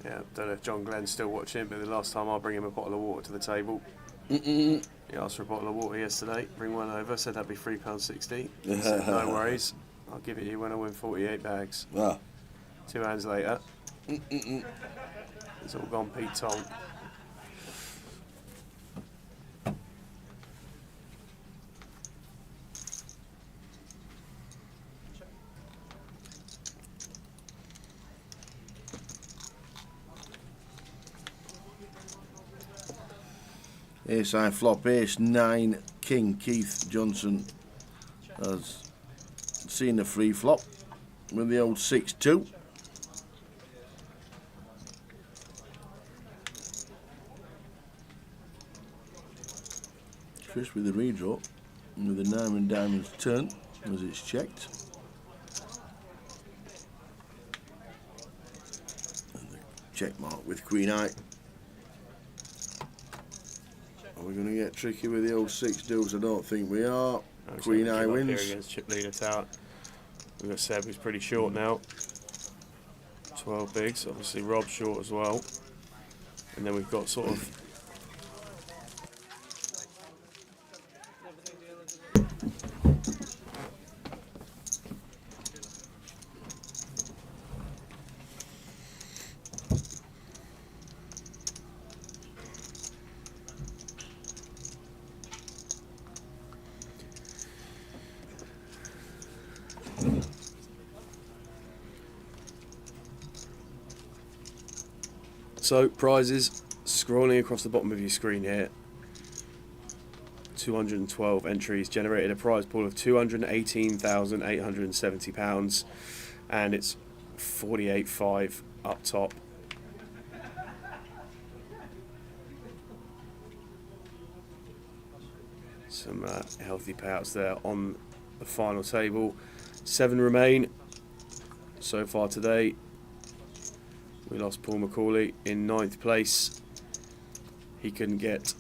Yeah, don't know if John Glenn's still watching, but the last time I bring him a bottle of water to the table, he asked for a bottle of water yesterday. Bring one over, said that'd be £3.60. I said, no worries, I'll give it you when I win 48 bags. Ah. 2 hands later, it's all gone Pete Tong. Ace I flop, ace 9, king Keith Johnson has seen a free flop with the old 6-2. Chris with the redraw and with the 9 and diamonds turn as it's checked. And the check mark with Queen Eye. Are we going to get tricky with the old 6 deuce? I don't think we are. Queen Eye Here wins. against Chip Leader Tower. We've got Seb, who's pretty short now. 12 bigs. Obviously, Rob's short as well. And then we've got sort of. So, prizes, scrolling across the bottom of your screen here. 212 entries, generated a prize pool of £218,870, and it's 48.5 up top. Some healthy payouts there on the final table. 7 remain so far today. We lost Paul McCauley in 9th place. He couldn't get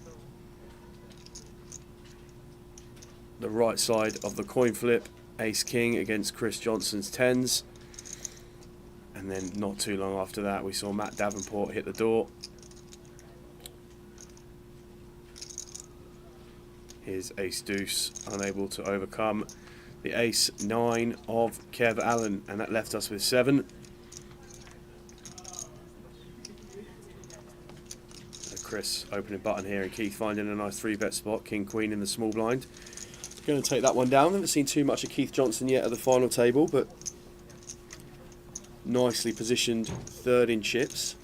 the right side of the coin flip. Ace King against Chris Johnson's 10s. And then not too long after that we saw Matt Davenport hit the door. His Ace Deuce unable to overcome the Ace 9 of Kev Allen, and that left us with 7. Chris opening button here and Keith finding a nice 3-bet spot. King Queen in the small blind. Going to take that one down. Haven't seen too much of Keith Johnson yet at the final table, but nicely positioned third in chips.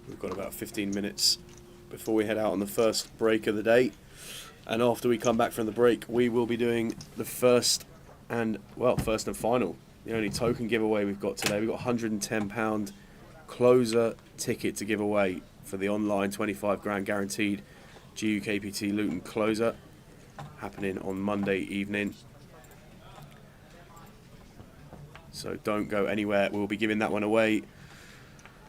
We've got about 15 minutes before we head out on the first break of the day, and after we come back from the break we will be doing the first and final, the only token giveaway we've got today. We've got £110 closer ticket to give away for the online 25 grand guaranteed GUKPT Luton closer, happening on Monday evening. So don't go anywhere, we'll be giving that one away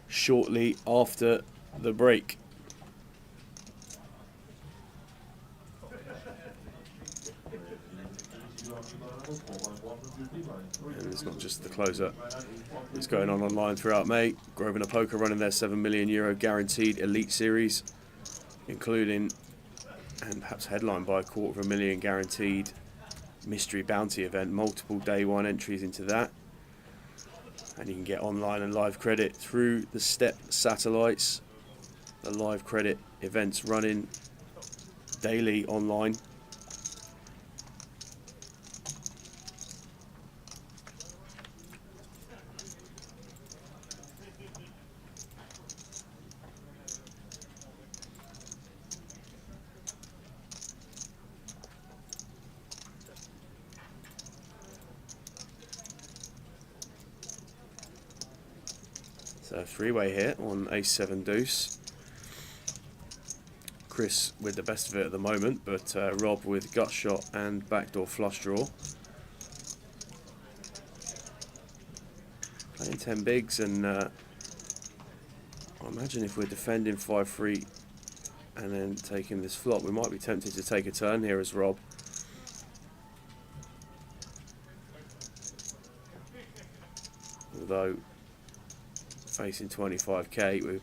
shortly after the break. And it's not just the closer, it's going on online throughout May. Grosvenor Poker running their €7 million guaranteed elite series, including and perhaps headlined by a £250,000 guaranteed mystery bounty event. Multiple day one entries into that, and you can get online and live credit through the Step satellites. The live credit events running daily online. So three-way hit on ace-7 deuce. Chris with the best of it at the moment, but Rob with gut shot and backdoor flush draw. Playing 10 bigs, and I imagine if we're defending 5-3 and then taking this flop, we might be tempted to take a turn here as Rob. Although facing 25k, we'll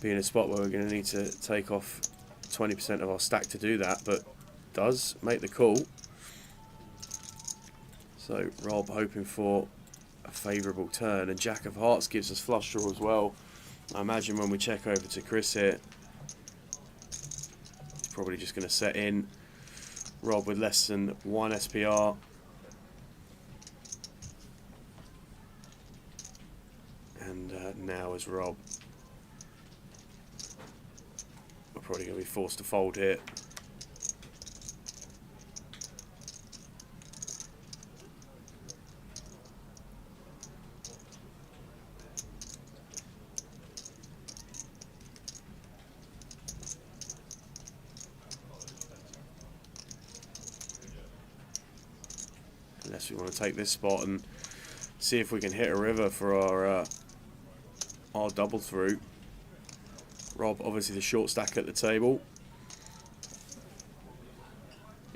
be in a spot where we're going to need to take off 20% of our stack to do that, but does make the call. So Rob hoping for a favourable turn, and Jack of Hearts gives us flush draw as well. I imagine when we check over to Chris here, he's probably just going to set in. Rob with less than 1 SPR. And now as Rob, we're probably going to be forced to fold here. Unless we want to take this spot and see if we can hit a river for our double through. Rob obviously the short stack at the table.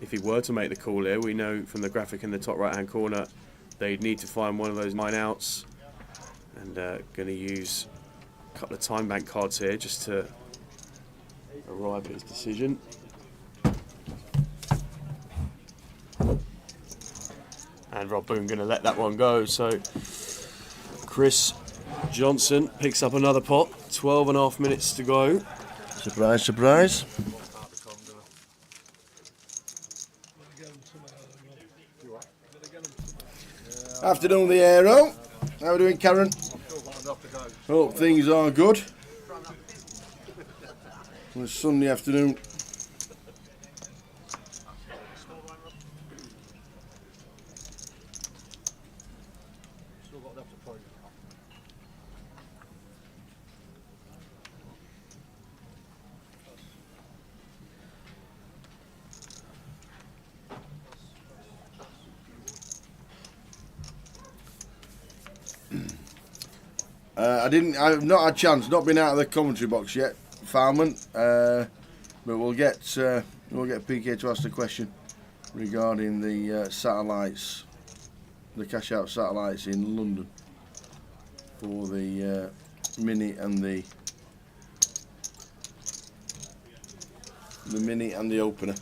If he were to make the call here, we know from the graphic in the top right hand corner they'd need to find one of those 9 outs, and going to use a couple of time bank cards here just to arrive at his decision. And Rob Boone going to let that one go. So Chris Johnson picks up another pot. 12.5 minutes to go. Surprise, surprise. Afternoon, the Aero. How are we doing, Karen? Hope things are good. On a Sunday afternoon. I've not had a chance, not been out of the commentary box yet, Farman. But we'll get PK to ask the question regarding the satellites, the cash out satellites in London for the mini and the mini and the opener.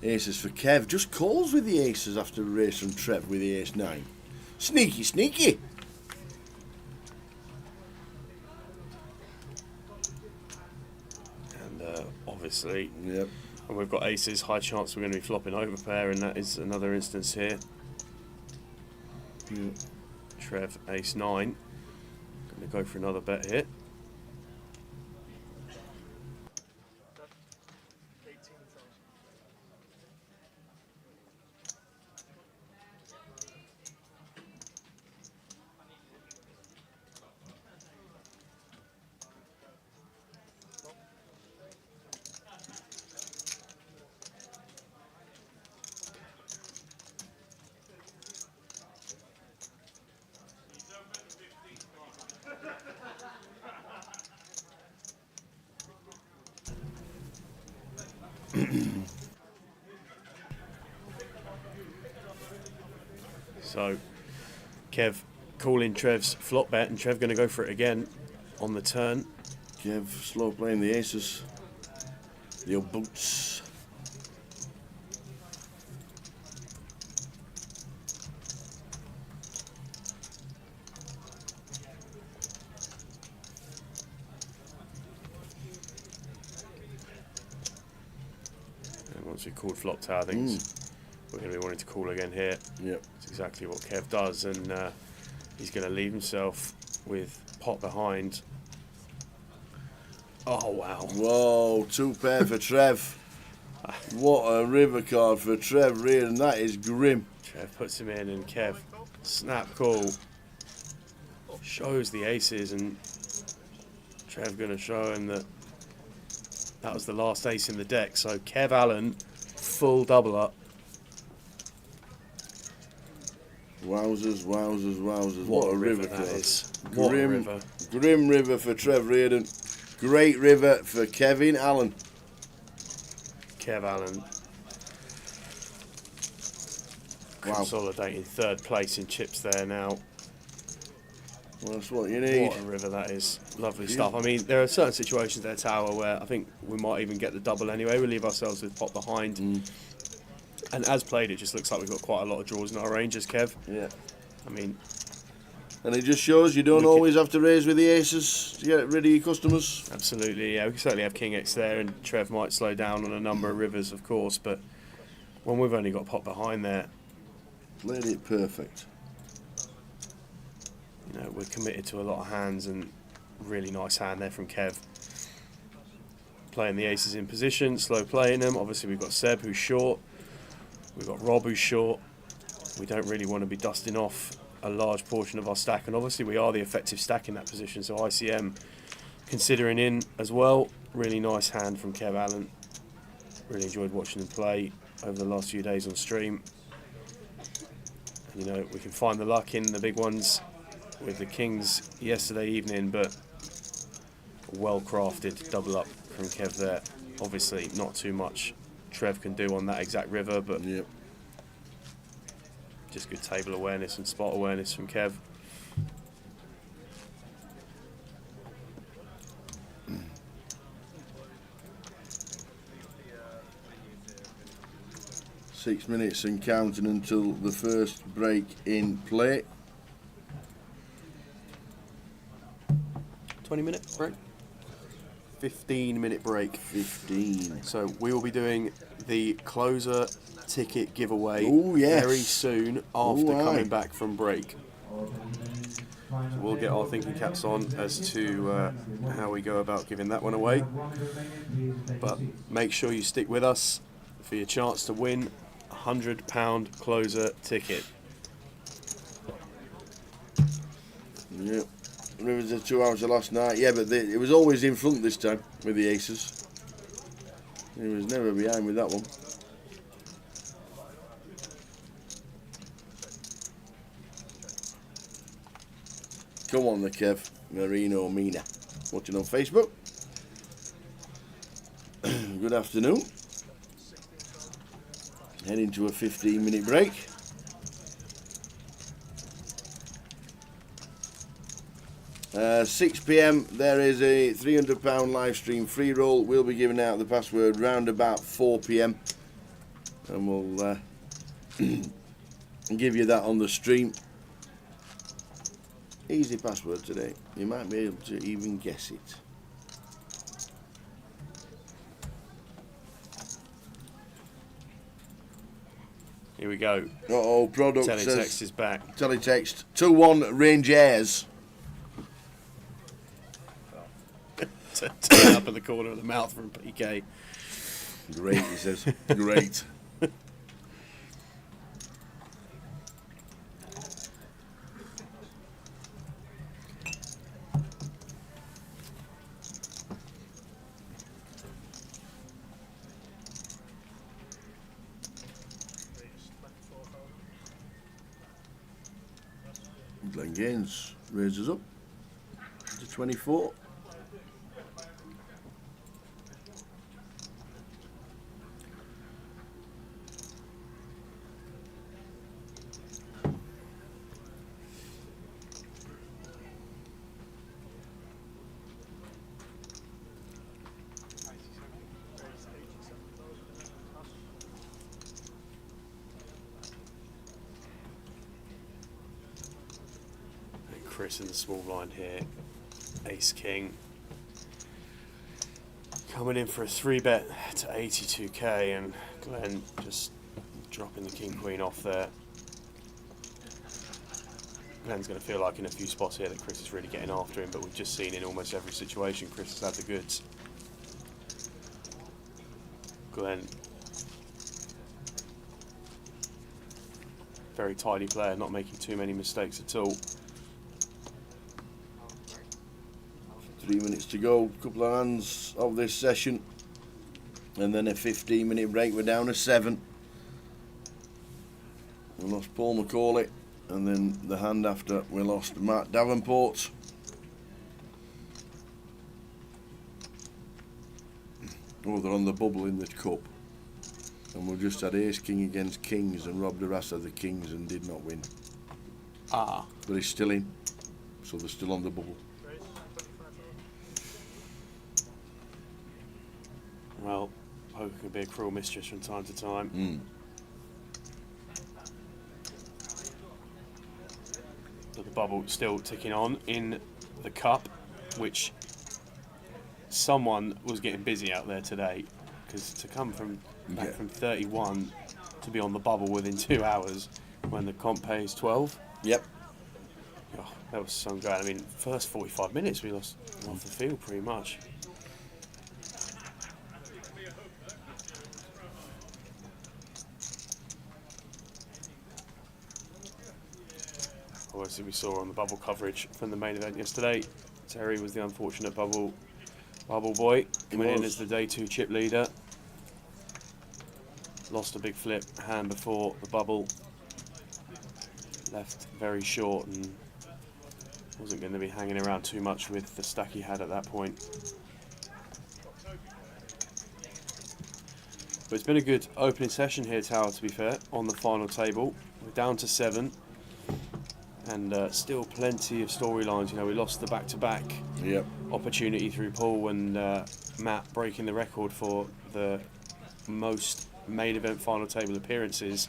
Aces for Kev. Just calls with the aces after a race from Trev with the ace 9. Sneaky, sneaky. And obviously, Yep. when we've got aces, high chance we're going to be flopping over pair, and that is another instance here. Yep. Trev, ace 9. Going to go for another bet here. So, Kev calling Trev's flop bet, and Trev going to go for it again on the turn. Kev slow playing the aces. The old boots. And once we called flop tower, I think we're going to be wanting to call again here. Yep. That's exactly what Kev does, and he's going to leave himself with pot behind. Oh, wow. Whoa, 2 pair for Trev. What a river card for Trev Reardon. That is grim. Trev puts him in, and Kev, snap call, shows the aces, and Trev going to show him that that was the last ace in the deck. So Kev Allen, full double up. Wowzers, wowzers, wowzers. What a river river card. that is. What a Grim, river. grim river for Trev Reardon. Great river for Kevin Allen. Kev Allen Wow. consolidating third place in chips there now. Well, that's what you need. What a river that is. Lovely stuff. I mean, there are certain situations there, Tower, where I think we might even get the double anyway. We leave ourselves with pot behind. And as played, it just looks like we've got quite a lot of draws in our ranges, Kev. Yeah. I mean, And it just shows you don't always have to raise with the aces to get rid of your customers. absolutely, yeah. We can certainly have King X there, and Trev might slow down on a number of rivers, of course. But when we've only got pot behind there, Played it perfect. you know, we're committed to a lot of hands, and really nice hand there from Kev. Playing the aces in position, slow playing them. Obviously, we've got Seb, who's short. We've got Rob, who's short. We don't really want to be dusting off a large portion of our stack, and obviously we are the effective stack in that position, so ICM considering in as well. Really nice hand from Kev Allen. Really enjoyed watching him play over the last few days on stream. And, you know, we can find the luck in the big ones with the Kings yesterday evening, but a well-crafted double up from Kev there. Obviously not too much Trev can do on that exact river, but Yep. just good table awareness and spot awareness from Kev. Six minutes and counting until the first break in play. 20-minute break? 15-minute break. 15. So we will be doing the closer ticket giveaway Ooh, yes. very soon after Ooh, aye. coming back from break. So we'll get our thinking caps on as to how we go about giving that one away. But make sure you stick with us for your chance to win a £100 closer ticket. Yep. Rivers the 2 hours of last night. Yeah, but it was always in front this time with the aces. He was never behind with that one. Come on, the Kev. Marino Mina. Watching on Facebook. Good afternoon. Heading to a 15-minute break. Uh, 6 PM, there is a £300 live stream free roll. We'll be giving out the password round about 4 PM. and we'll give you that on the stream. Easy password today. You might be able to even guess it. Here we go. Uh-oh, product Teletext says... is back. Teletext. 2-1 Rangers. Turn up at the corner of the mouth from PK. Great, he says. Great. Glenn Gaines raises up to 24. Chris in the small blind here. Ace King. Coming in for a 3-bet to 82k, and Glenn just dropping the King Queen off there. Glenn's going to feel like in a few spots here that Chris is really getting after him, but we've just seen in almost every situation Chris has had the goods. Glenn, very tidy player, not making too many mistakes at all. 3 minutes to go, couple of hands of this session, and then a 15-minute break. We're down to 7. We lost Paul McCauley, and then the hand after we lost Matt Davenport. Oh, they're on the bubble in the cup, and we just had Ace King against Kings, and Rob Duras had the Kings and did not win. Ah, But he's still in, so they're still on the bubble. well, poker can be a cruel mistress from time to time. But the bubble still ticking on in the cup, which someone was getting busy out there today, because to come from back from 31 to be on the bubble within 2 hours when the comp pays 12. Yep. Oh, that was so good. I mean, first 45 minutes we lost off the field pretty much. Obviously, we saw on the bubble coverage from the main event yesterday, Terry was the unfortunate bubble boy, coming in as the day 2 chip leader. Lost a big flip hand before the bubble, left very short, and wasn't going to be hanging around too much with the stack he had at that point. But it's been a good opening session here, Tower, to be fair, on the final table. We're down to 7. And still plenty of storylines. You know, we lost the back-to-back opportunity through Paul and Matt breaking the record for the most main event final table appearances.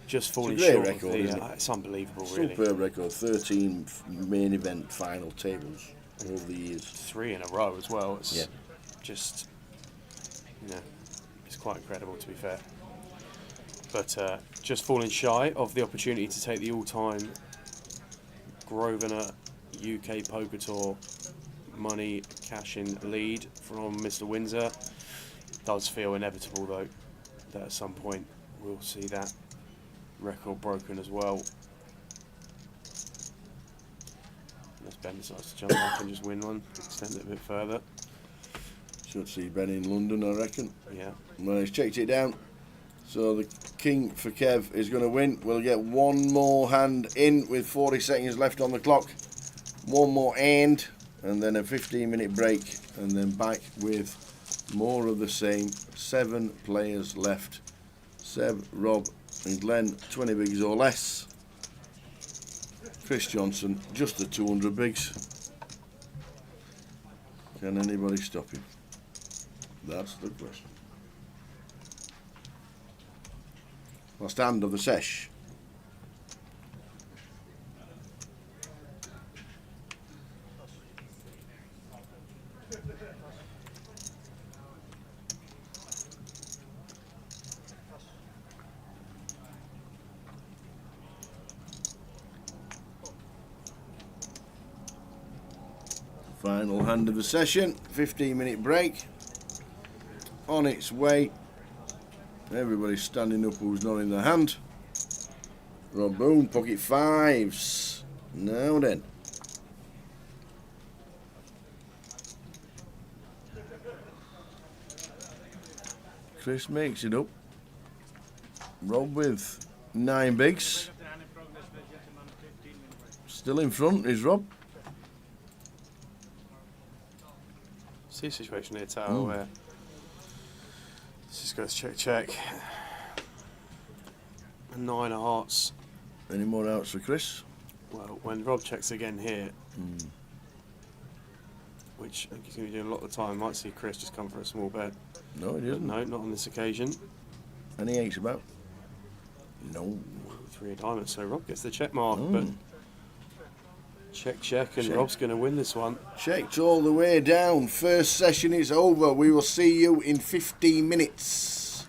Just falling short record, of the, isn't it? it's unbelievable, really. Superb record. 13 main event final tables over the years. 3 in a row as well. It's just, you know, it's quite incredible, to be fair. But just falling shy of the opportunity to take the all-time Grosvenor UK Poker Tour money cash-in lead from Mr. Windsor. Does feel inevitable, though, that at some point we'll see that record broken as well. Unless Ben decides to jump back and just win one, extend it a bit further. Should see Ben in London, I reckon. Yeah. Well, he's checked it down. So the King for Kev is going to win. We'll get one more hand in with 40 seconds left on the clock. One more hand, and then a 15-minute break, and then back with more of the same. 7 players left. Seb, Rob and Glenn, 20 bigs or less. Chris Johnson, just the 200 bigs. Can anybody stop him? That's the question. Last hand of the sesh. Final hand of the session, 15-minute break. On its way. Everybody's standing up who's not in the hand. Rob Boone, pocket fives. Now then. Chris makes it up. Rob with 9 bigs. Still in front is Rob. See a situation here, Tower, where this just goes check. And 9 of hearts. Any more outs for Chris? Well, when Rob checks again here, which I think he's going to be doing a lot of the time, might see Chris just come for a small bet. No, he But doesn't. no, not on this occasion. Any eights about? No. 3 of diamonds, so Rob gets the check mark, but check, and Rob's going to win this one. Checked all the way down. First session is over. We will see you in 15 minutes.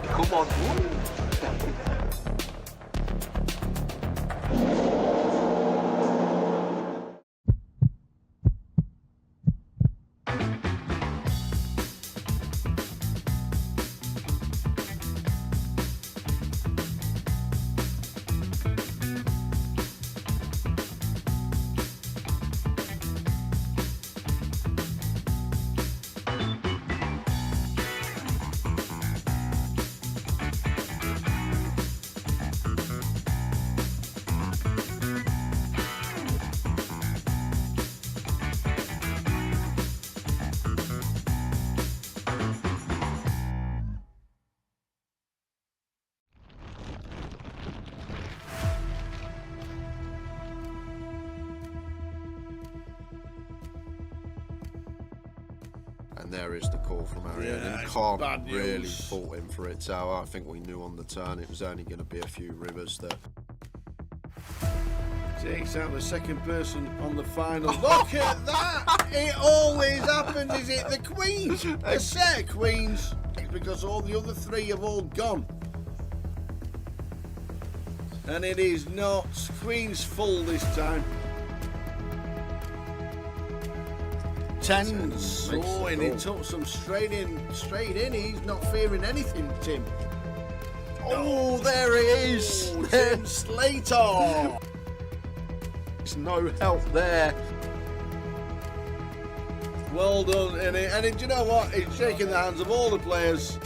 Come on. And there is the call from Arian. Yeah, And it's can't bad really news. fault him for it, Tower. I think we knew on the turn it was only going to be a few rivers that. Takes out the second person on the final. Look at that! It always happens. Is it the queens? A set of queens. Because all the other three have all gone. And it is not queens full this time. Tens. Oh, and he took some straight in. He's not fearing anything, Tim. Oh, there it is. Oh, Tim Slater. There's no help there. Well done, and do you know what? He's shaking the hands of all the players.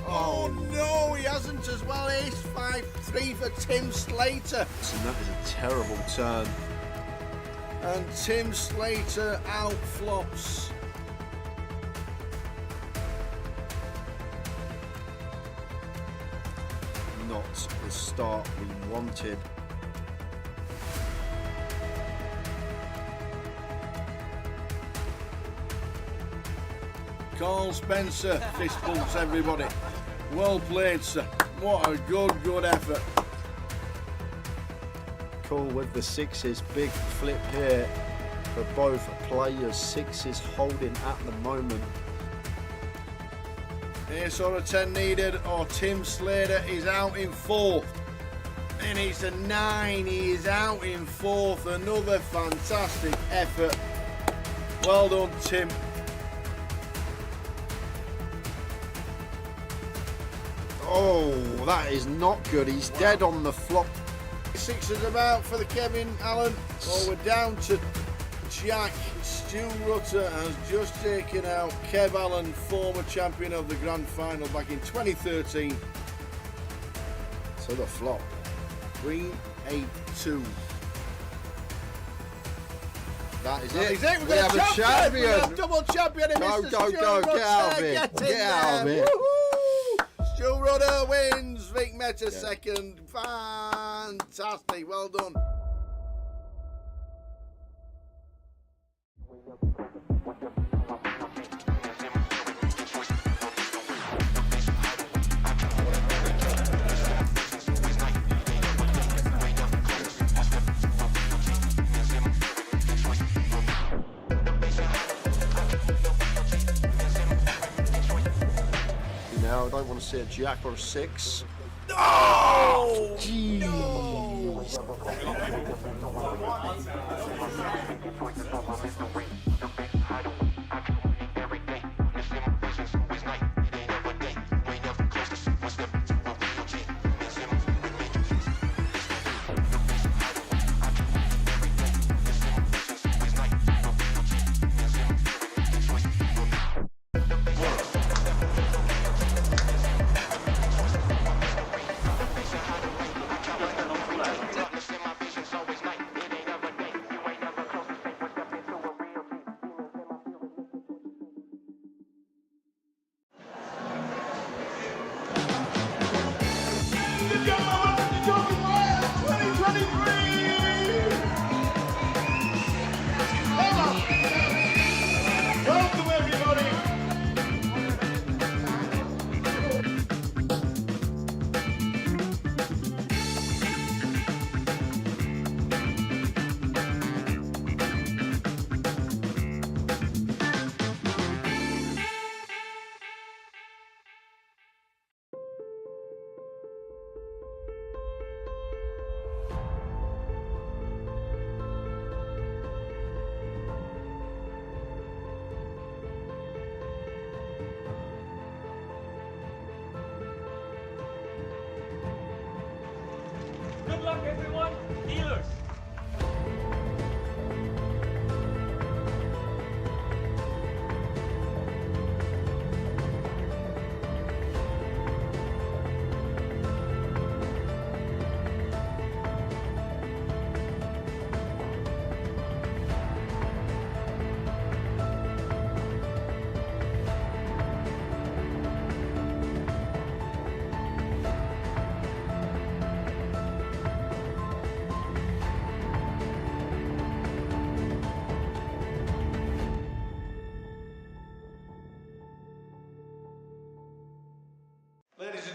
Oh no, he hasn't as well. Ace 5-3 for Tim Slater. And that is a terrible turn. And Tim Slater out flops. Not the start we wanted. Carl Spencer fist bumps everybody. Well played, sir. What a good effort. Cool with the sixes. Big flip here for both players. Sixes holding at the moment. Ace or a 10 needed, or Tim Slater is out in fourth. And it's a 9, he is out in fourth. Another fantastic effort. Well done, Tim. Oh, that is not good. He's dead on the flop. Sixes about for the Kevin Allen. Oh, we're down to Jack. Stu Rutter has just taken out Kev Allen, former champion of the Grand Final back in 2013. So the flop. Green 8-2. That is That it. is it. We have a champion. We have double champion. Go, Mr. go, Stu go. Rutter. Get out of here. Get in Get out of there. here. Woohoo! Stu Rutter wins. Vic Meta second. Fantastic. Well done. Now I don't want to see a jack or a six. Oh! Jeez.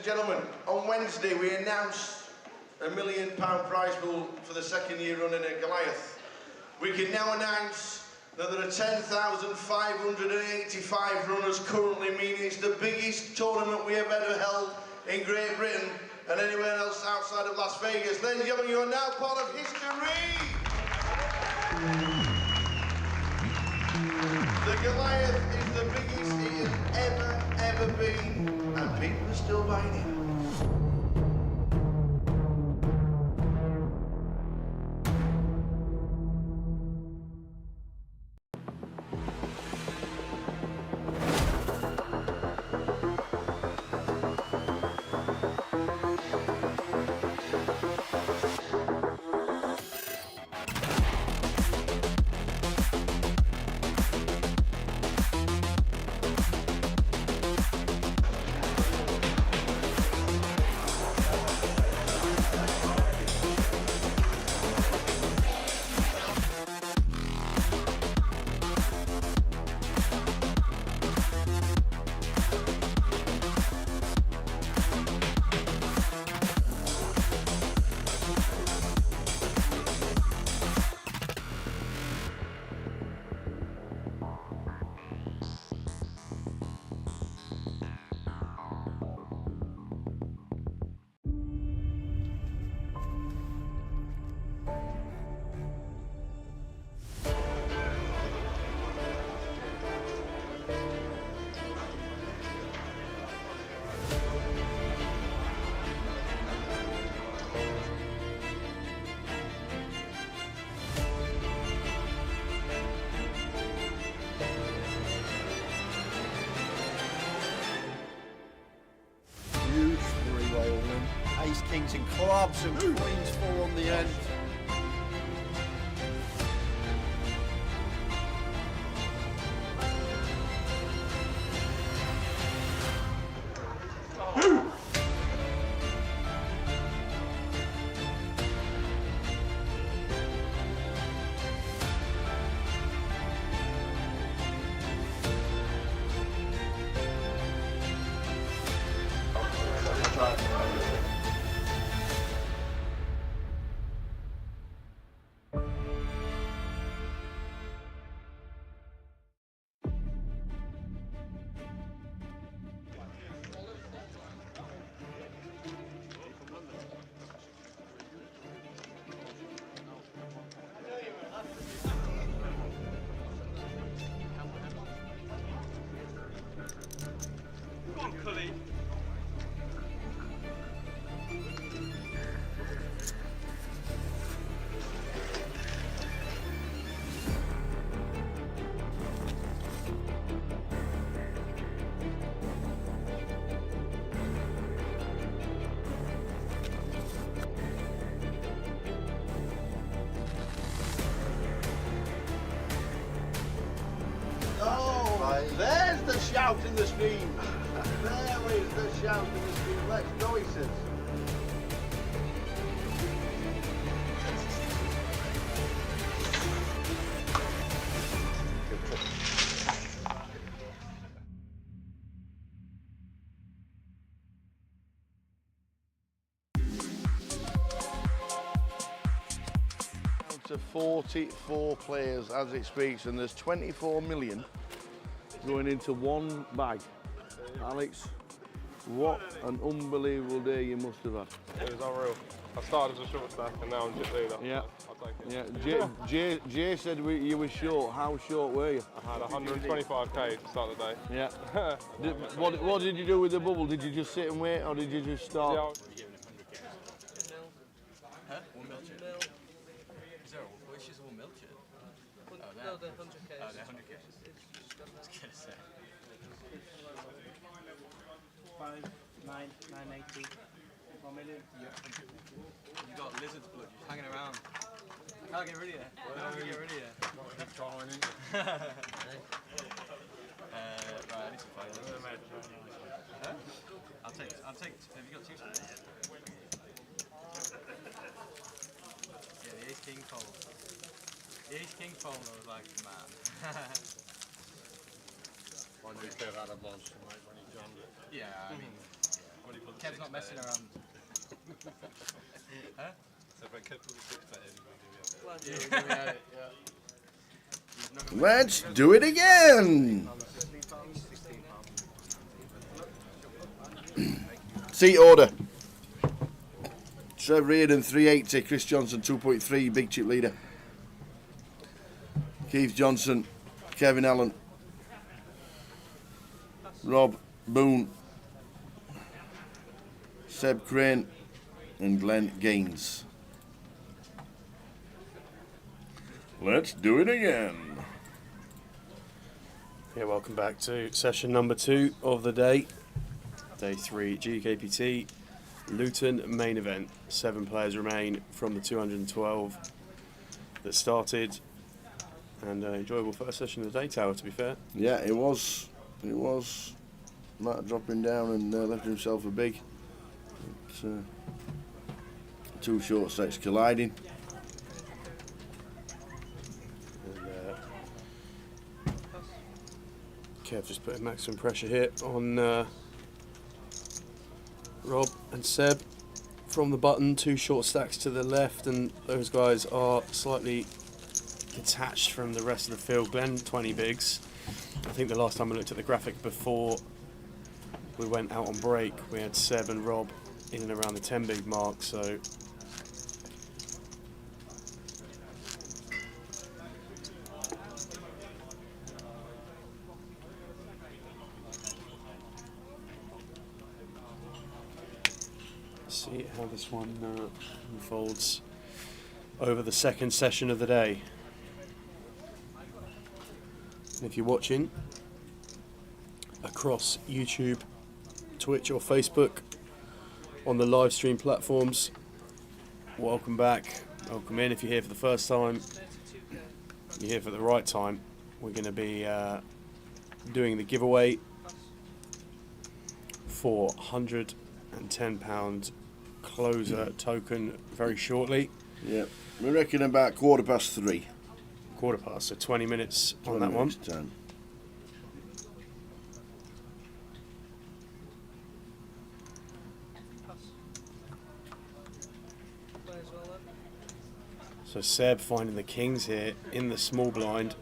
gentlemen, on Wednesday we announced a £1 million prize pool for the second year running at Goliath. We can now announce that there are 10,585 runners currently, meaning it's the biggest tournament we have ever held in Great Britain and anywhere else outside of Las Vegas. Ladies and gentlemen, you are now part of history! The Goliath is the biggest it has ever been, and people are still buying it. Huge three-way all in. Ace, kings and clubs and queens four on the end. There's the shout in the stream. There is the shout in the stream. Let's go, he says. To 44 players as it speaks, and there's 24 million going into one bag. Alex, what an unbelievable day you must have had. It was unreal. I started as a short stack and now I'm just leader. Yeah. I'll take it. Yeah, Jay said you were short. How short were you? I had 125k to start the day. Yeah. What did you do with the bubble? Did you just sit and wait, or did you just start? Yeah, Which is one milk chip? No, the 100k. Oh, the 100k. I was gonna say. 5, 9, 980. 1 million. Yeah. You got lizard's blood just hanging around. I can't get rid of you. I can't get rid of you. Keep trying, isn't it? Right, I need to find this. Huh? I'll take. Have you got 2 spoons? Yeah, the ace king fold. The ace king fold, I was like, man. One we still had a bunch when he jammed it. Yeah, I mean, Kev's not messing around. Huh? Well, yeah. Let's do it again. Seat order. Trevor Reardon 380, Chris Johnson 2.3, big chip leader. Keith Johnson, Kevin Allen, Rob Boone, Seb Crane, and Glenn Gaines. Let's do it again. Yeah, welcome back to session number 2 of the day. Day 3, GUKPT, Luton main event. 7 players remain from the 212 that started. And enjoyable first session of the day, Tower, to be fair. Yeah, it was. It was. Matt dropping down and left himself a big. It's, 2 short stacks colliding. And, Kev just putting maximum pressure here on Rob and Seb from the button. 2 short stacks to the left, and those guys are slightly detached from the rest of the field. Glenn 20 bigs. I think the last time I looked at the graphic before we went out on break, we had Seb and Rob in and around the 10 big mark, so see how this one unfolds over the second session of the day. And if you're watching across YouTube, Twitch or Facebook on the live stream platforms, welcome back, welcome in. If you're here for the first time, you're here for the right time. We're going to be doing the giveaway for £110 closer token very shortly. Yeah, we reckon about 3:15. Quarter past, so 20 minutes on that one. Time. So Seb finding the kings here in the small blind.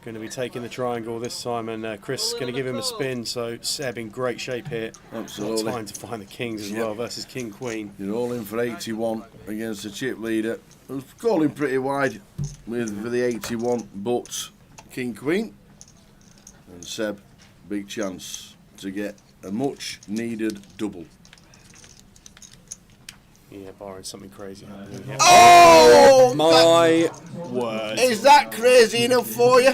Going to be taking the triangle this time, and Chris going to give him a spin. So Seb in great shape here. Absolutely. Got time to find the kings as well versus king queen. You're all in for 81 against the chip leader. I was calling pretty wide for the 81, but king queen. And Seb, big chance to get a much needed double. Yeah, barring something crazy happening here. Oh! My word. Is that crazy enough for you?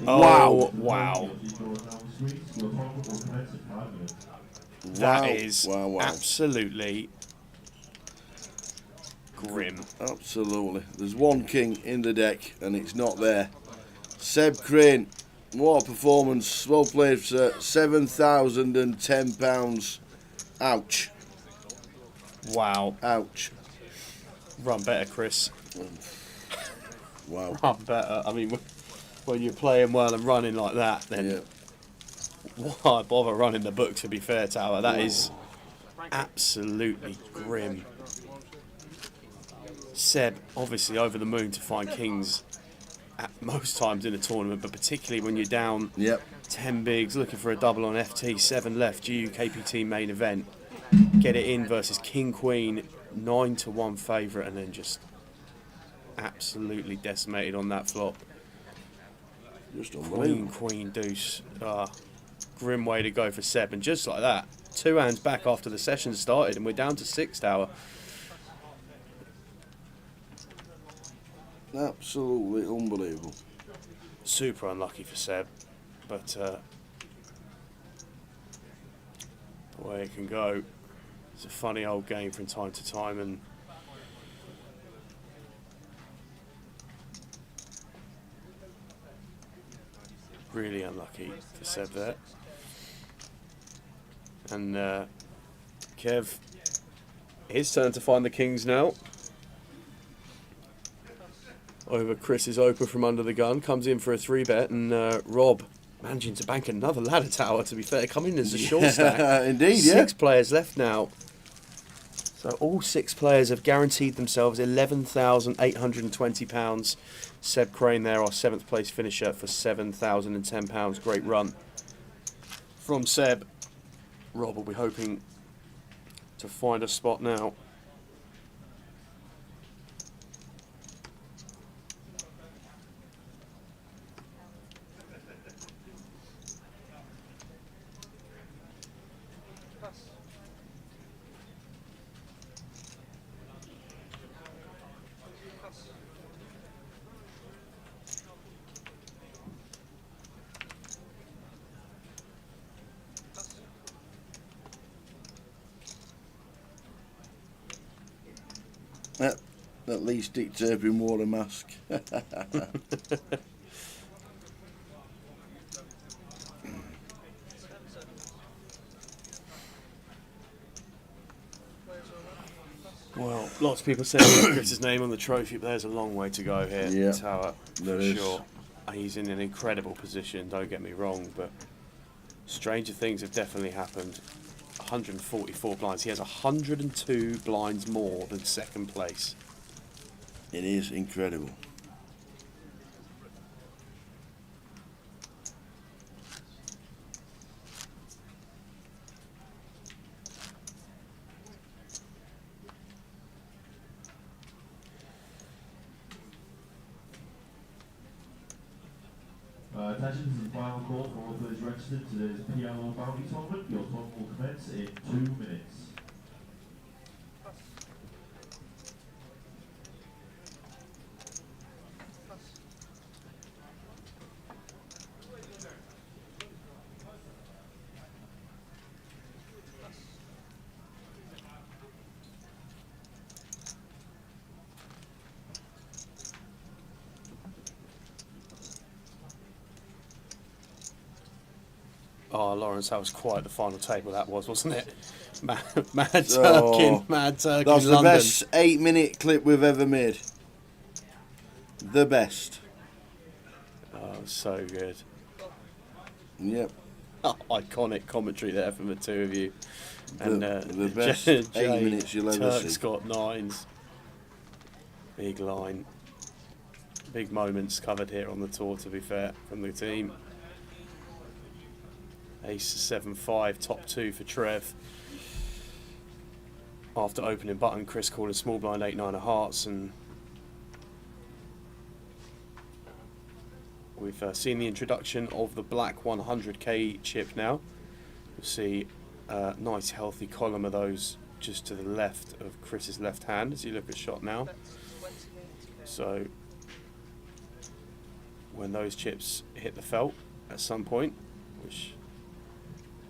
Oh, wow. That Wow. is Wow. absolutely grim. Absolutely. There's one king in the deck and it's not there. Seb Crane, what a performance. Well played, sir. £7,010. Ouch. Wow. Ouch. Run better, Chris. Wow. Run better. I mean, when you're playing well and running like that, then Yeah. why bother running the book, to be fair, Tower? That is absolutely grim. Seb, obviously over the moon to find kings at most times in a tournament, but particularly when you're down Yep. 10 bigs, looking for a double on FT, 7 left, GUKPT main event. Get it in versus king queen, 9-1 favourite, and then just absolutely decimated on that flop. Just Queen, unbelievable. queen, deuce. Grim way to go for Seb. And just like that, 2 hands back after the session started, and we're down to 6 Tower. Absolutely unbelievable. Super unlucky for Seb, but the way it can go. It's a funny old game from time to time, and really unlucky for Seb there. And Kev, his turn to find the kings now. Over Chris's open from under the gun, comes in for a 3-bet, and Rob Managing to bank another ladder tower, to be fair. Coming in as a short stack. Indeed, 6 players left now. So all 6 players have guaranteed themselves £11,820. Seb Crane there, our 7th place finisher, for £7,010. Great run from Seb. Rob will be hoping to find a spot now. At least Dick Turpin wore a mask. Well, lots of people saying Chris's name on the trophy, but there's a long way to go here. Yeah, Tower, there for is. sure. He's in an incredible position, don't get me wrong, but stranger things have definitely happened. 144 blinds. He has 102 blinds more than second place. It is incredible. Attention to the final call for all players registered to today's PLO bounty tournament. Your tournament will commence in 2 minutes. Oh, Lawrence, that was quite the final table that was, wasn't it? Mad Turk Oh, Mad Turk That's in the London. best 8-minute clip we've ever made. The best. Oh, so good. Yep. Oh, iconic commentary there from the two of you. And The best Jay 8 minutes you'll ever Turk's see. got 9s. Big line. Big moments covered here on the tour, to be fair, from the team. Ace 7-5, top 2 for Trev. After opening button, Chris calling small blind 8-9 of hearts, and we've seen the introduction of the black 100k chip now. You'll see a nice healthy column of those just to the left of Chris's left hand as you look at shot now. So when those chips hit the felt at some point, which,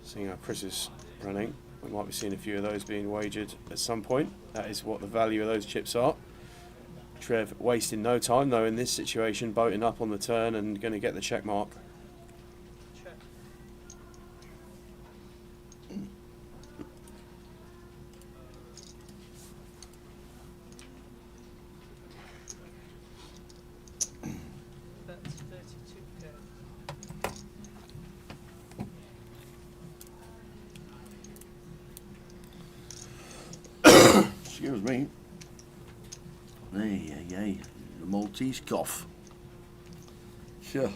seeing how Chris is running, we might be seeing a few of those being wagered at some point. That is what the value of those chips are. Trev wasting no time though in this situation, boating up on the turn and going to get the check mark. That's 32k. Excuse me. Hey, the Maltese cough. Sure.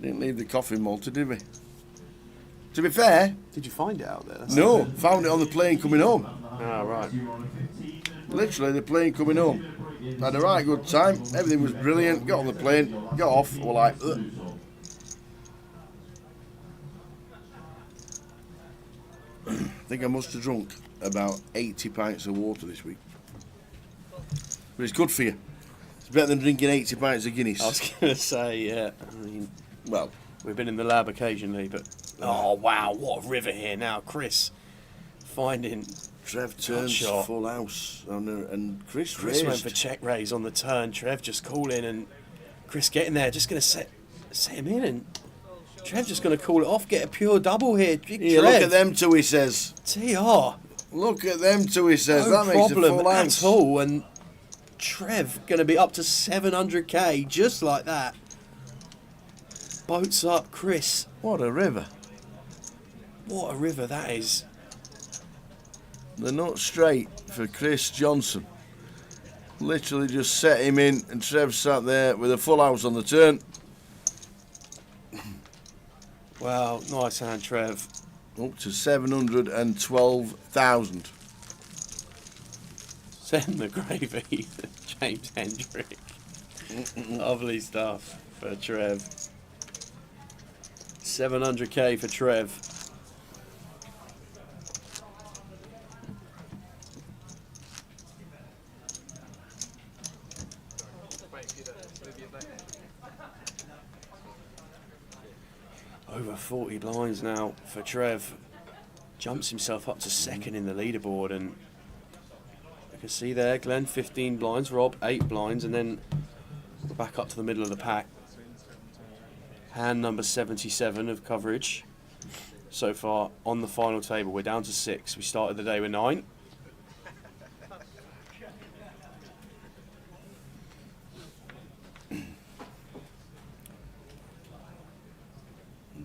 Didn't leave the coffee Malta, did we? To be fair, Did you find it out there? That's no, found it on the plane coming home. Ah, right. Literally, the plane coming home. Had a right good time. Everything was brilliant. Got on the plane, got off. We're like, ugh. I think I must have drunk about 80 pints of water this week. But it's good for you. It's better than drinking 80 pints of Guinness. I was going to say, yeah. I mean, Well, we've been in the lab occasionally, but oh wow, what a river here now, Chris. Finding Trev turns shot. full house, and Chris Chris went raised. for check raise on the turn. Trev just calling, and Chris getting there, just going to set him in, and Trev just going to call it off, get a pure double here. Big Yeah, Trev. look at them two, he says. TR. Look at them two, he says. No That makes a problem full at house. all, and Trev going to be up to 700k just like that. Boats up, Chris. What a river. What a river that is. The nut straight for Chris Johnson. Literally just set him in, and Trev sat there with a full house on the turn. Wow, nice hand, Trev. Up to 712,000. Send the gravy, James Hendrick. Lovely stuff for Trev. 700k for Trev. Over 40 blinds now for Trev. Jumps himself up to second in the leaderboard, and you can see there, Glenn 15 blinds, Rob 8 blinds, and then back up to the middle of the pack. Hand number 77 of coverage so far on the final table. We're down to 6. We started the day with 9.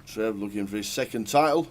Trev looking for his second title.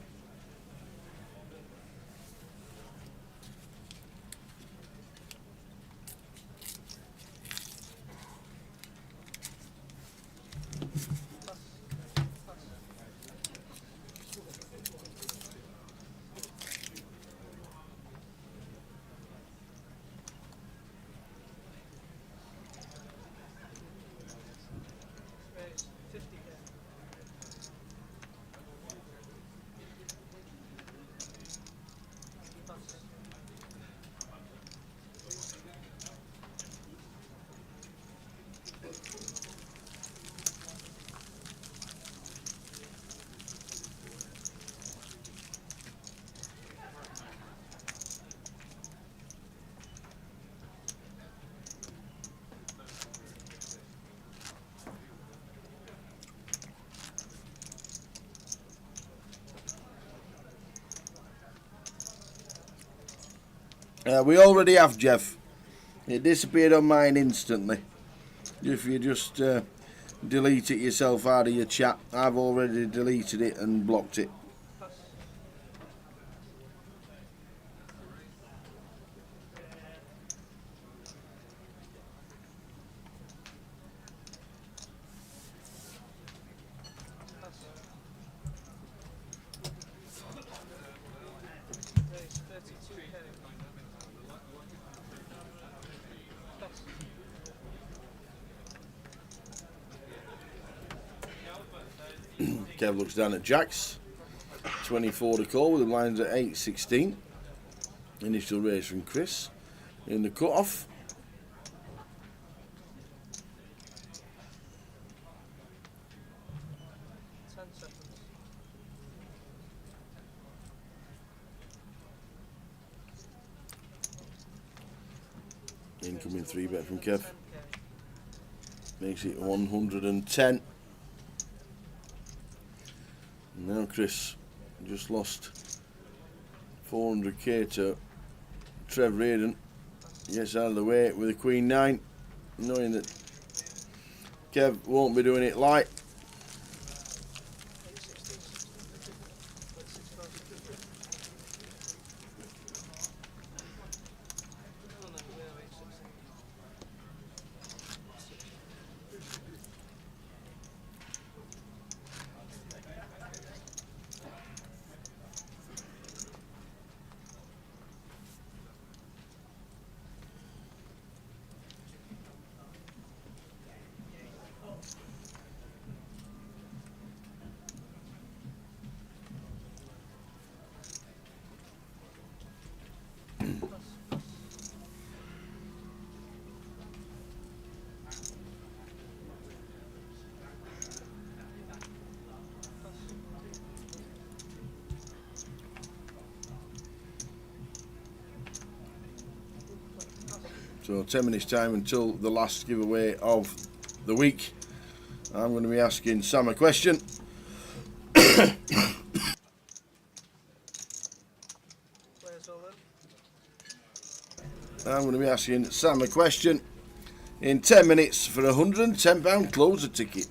We already have, Jeff. It disappeared on mine instantly. If you just delete it yourself out of your chat, I've already deleted it and blocked it. Kev looks down at Jacks. 24 to call with the lines at 8.16. Initial raise from Chris in the cut-off. Incoming 3-bet from Kev. Makes it 110. Now Chris just lost 400k to Trev Reardon. Gets out of the way with a Queen 9, knowing that Kev won't be doing it light. So 10 minutes time until the last giveaway of the week. I'm going to be asking Sam a question. I'm going to be asking Sam a question in 10 minutes for a £110 closer ticket.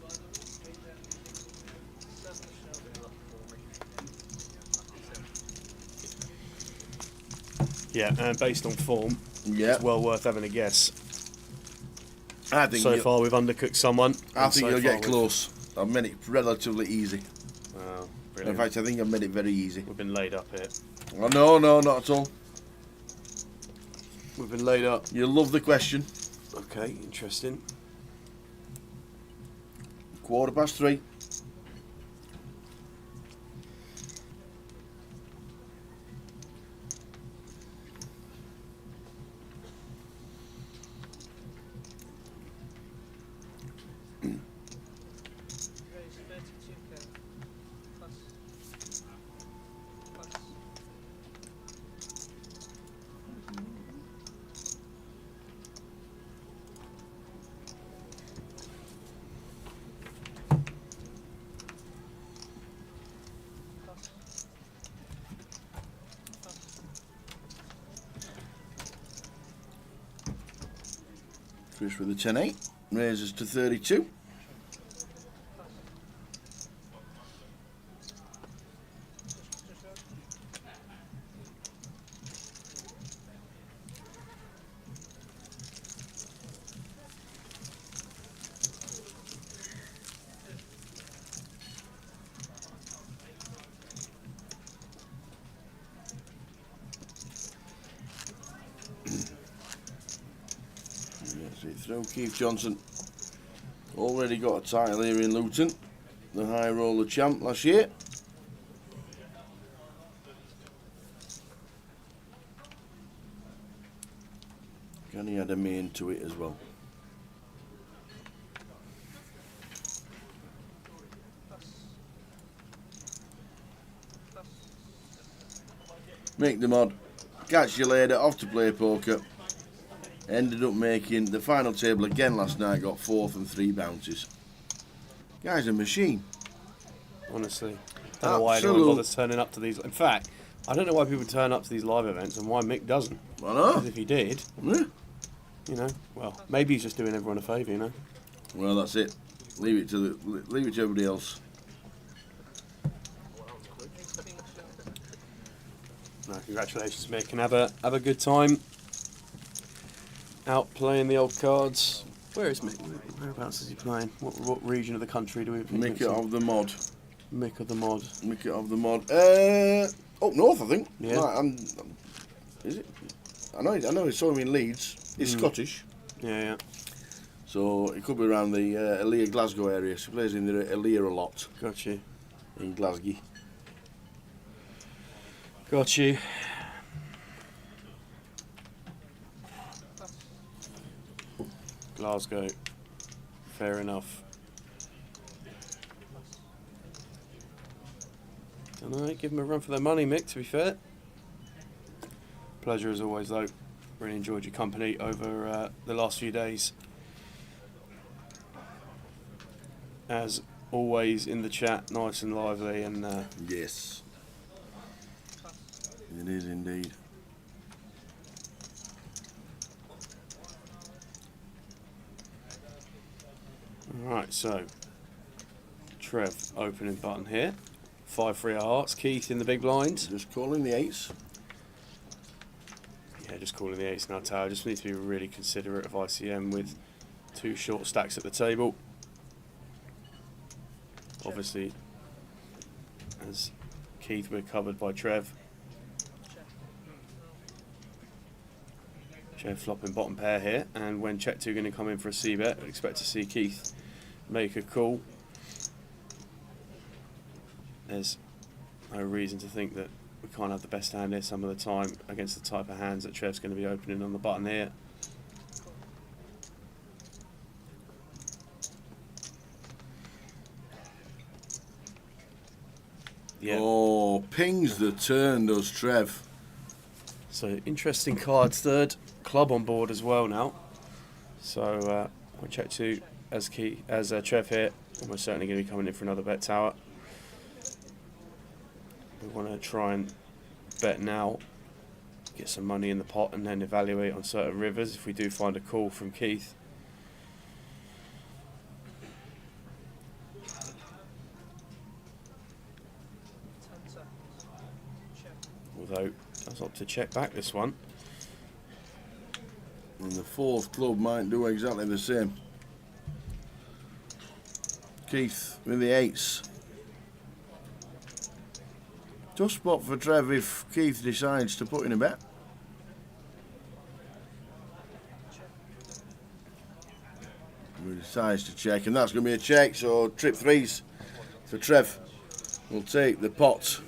Yeah, and based on form, Yeah. it's well worth having a guess. I think So far, we've undercooked someone. I and think so you'll far get close. I've made it relatively easy. Oh, In brilliant. fact, I think I've made it very easy. We've been laid up here. Oh, no, not at all. We've been laid up. You'll love the question. Okay, interesting. 3:15. Fish with a 10-8. Raises to 32. Through Keith Johnson. Already got a title here in Luton. The high roller champ last year. And he had a main to it as well. Make the mod. Catch you later. Off to play poker. Ended up making the final table again last night. Got 4th and 3 bounties. Guy's a machine. Honestly, I don't know why anyone Absolute. bothers turning up to these. In fact, I don't know why people turn up to these live events and why Mick doesn't. I know. 'Cause if he did, Yeah. you know, well, maybe he's just doing everyone a favour, you know. Well, that's it. Leave it to everybody else. No, congratulations, Mick, and have a good time out playing the old cards. Where is Mick? Whereabouts is he playing? What region of the country do we think? Make it of the mod. Mick of the mod. Make it of the mod. Up north, I think. Yeah. Right, is it? I know. I saw him in Leeds. He's Scottish, Yeah, yeah. so it could be around the Aaliyah Glasgow area. So he plays in the Aaliyah a lot Got you. in Glasgow. Got you. Glasgow. Fair enough. Don't know, give them a run for their money, Mick, to be fair. Pleasure as always, though. Really enjoyed your company over the last few days. As always in the chat, nice and lively, and Yes, it is indeed. Alright, so Trev opening button here. 5-3 of hearts. Keith in the big blind. Just calling the 8s. Yeah, just calling the 8s now, Tower. Just need to be really considerate of ICM with 2 short stacks at the table. Obviously, as Keith, we're covered by Trev. Trev flopping bottom pair here, and when check 2 going to come in for a c-bet, I'd expect to see Keith make a call. There's no reason to think that we can't have the best hand here some of the time against the type of hands that Trev's going to be opening on the button here. Yeah. Oh, pings the turn, does Trev. So interesting cards. Third club on board as well now. So we'll check 2 as Trev here. And we're certainly going to be coming in for another bet, Tower. We want to try and bet now, get some money in the pot, and then evaluate on certain rivers if we do find a call from Keith. Although, does I'll have to check back this one. And the fourth club might do exactly the same. Keith with the 8s. Tough spot for Trev if Keith decides to put in a bet. He decides to check, and that's going to be a check, so trip 3s for Trev. We'll take the pot.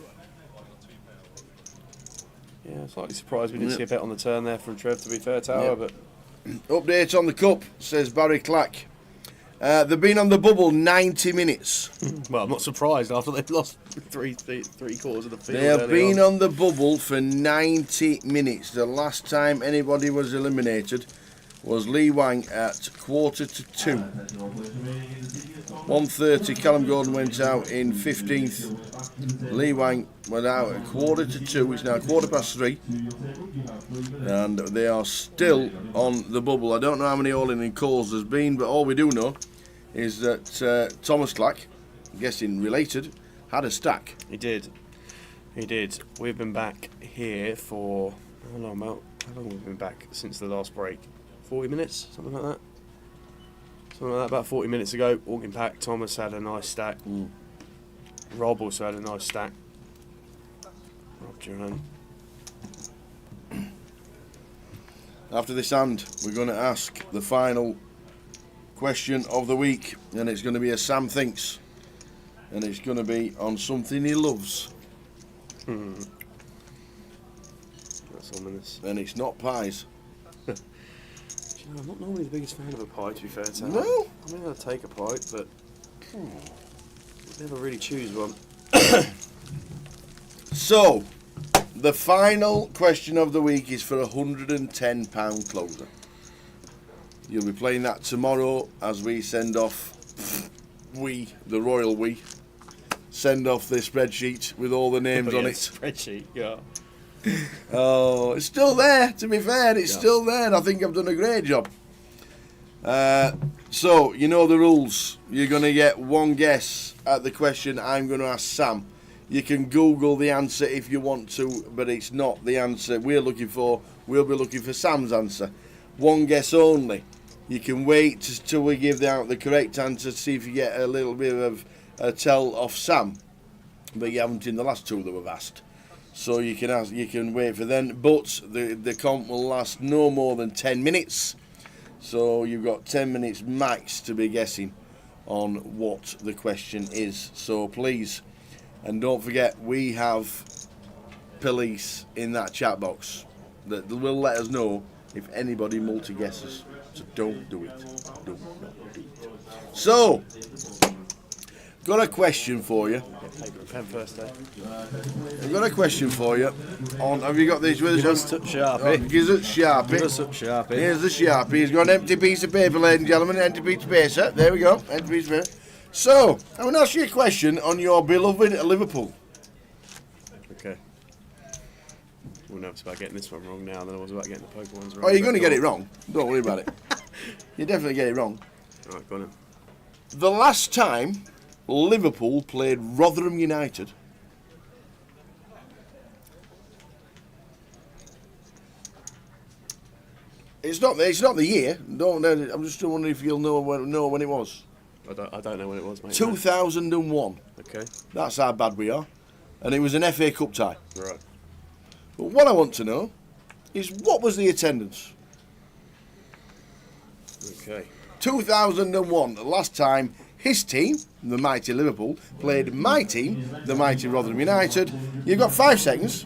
Yeah, slightly surprised we didn't see a bet on the turn there from Trev, to be fair, Tower, but... Update on the cup, says Barry Clack. They've been on the bubble 90 minutes. Well, I'm not surprised after they've lost three quarters of the field. They have been on the bubble for 90 minutes. The last time anybody was eliminated was Lee Wang at 1:45. 1:30, Callum Gordon went out in 15th. Lee Wang went out at 1:45. It's now 3:15. And they are still on the bubble. I don't know how many all-in calls there's been, but all we do know is that Thomas Clack, I'm guessing related, had a stack. He did. He did. We've been back here for... How long have we been back since the last break? 40 minutes? Something like that? Something like that. About 40 minutes ago, walking back, Thomas had a nice stack. Rob also had a nice stack. Rob Duran. After this hand, we're going to ask the final question of the week, and it's going to be a Sam Thinks, and it's going to be on something he loves. That's ominous. And it's not pies. You know, I'm not normally the biggest fan of a pie, to be fair to No? I mean, I'll take a pie, but never really choose one. So, the final question of the week is for a £110 closer. You'll be playing that tomorrow as we send off, the royal we, send off the spreadsheet with all the names on it. Spreadsheet, yeah. Oh, it's still there, to be fair, it's still there, and I think I've done a great job. So, you know the rules. You're going to get one guess at the question I'm going to ask Sam. You can Google the answer if you want to, but it's not the answer we're looking for. We'll be looking for Sam's answer. One guess only. You can wait till we give out the correct answer to see if you get a little bit of a tell off Sam. But you haven't in the last two that we've asked. So you can wait for them, but the comp will last no more than 10 minutes. So you've got 10 minutes max to be guessing on what the question is. So please, and don't forget, we have police in that chat box that will let us know if anybody multi-guesses. So don't do it. Do not do it. So, got a question for you. Paper and pen first, eh? I've got a question for you. Have you got these with us? Give us up, Sharpie. Give us Sharpie. Give us up, Sharpie. Here's the Sharpie. He's got an empty piece of paper, ladies and gentlemen. An empty piece of paper. There we go. Empty piece of paper. So, I'm going to ask you a question on your beloved Liverpool. Okay. More nervous about getting this one wrong now than I was about getting the poker ones wrong. Oh, you're going to get it wrong. Don't worry about it. You definitely get it wrong. All right, go on then. The last time Liverpool played Rotherham United, it's not the year. I'm just wondering if you'll know when it was. I don't know when it was, mate. 2001. Okay. That's how bad we are. And it was an FA Cup tie. Right. But what I want to know is, what was the attendance? Okay. 2001, the last time his team, the mighty Liverpool, played my team, the mighty Rotherham United. You've got 5 seconds.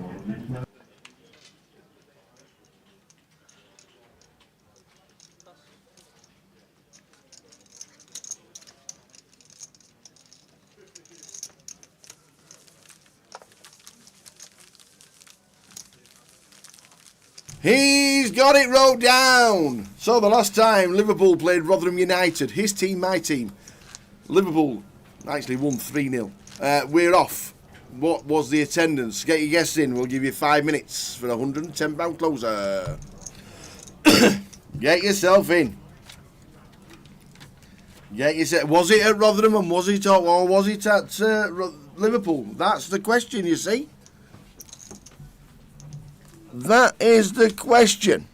He's got it wrote down. So the last time Liverpool played Rotherham United, his team, my team, Liverpool actually won 3-0. We're off. What was the attendance? Get your guess in. We'll give you 5 minutes for a £110 closer. Get yourself in. Was it at Rotherham or was it at Liverpool? That's the question, you see. That is the question.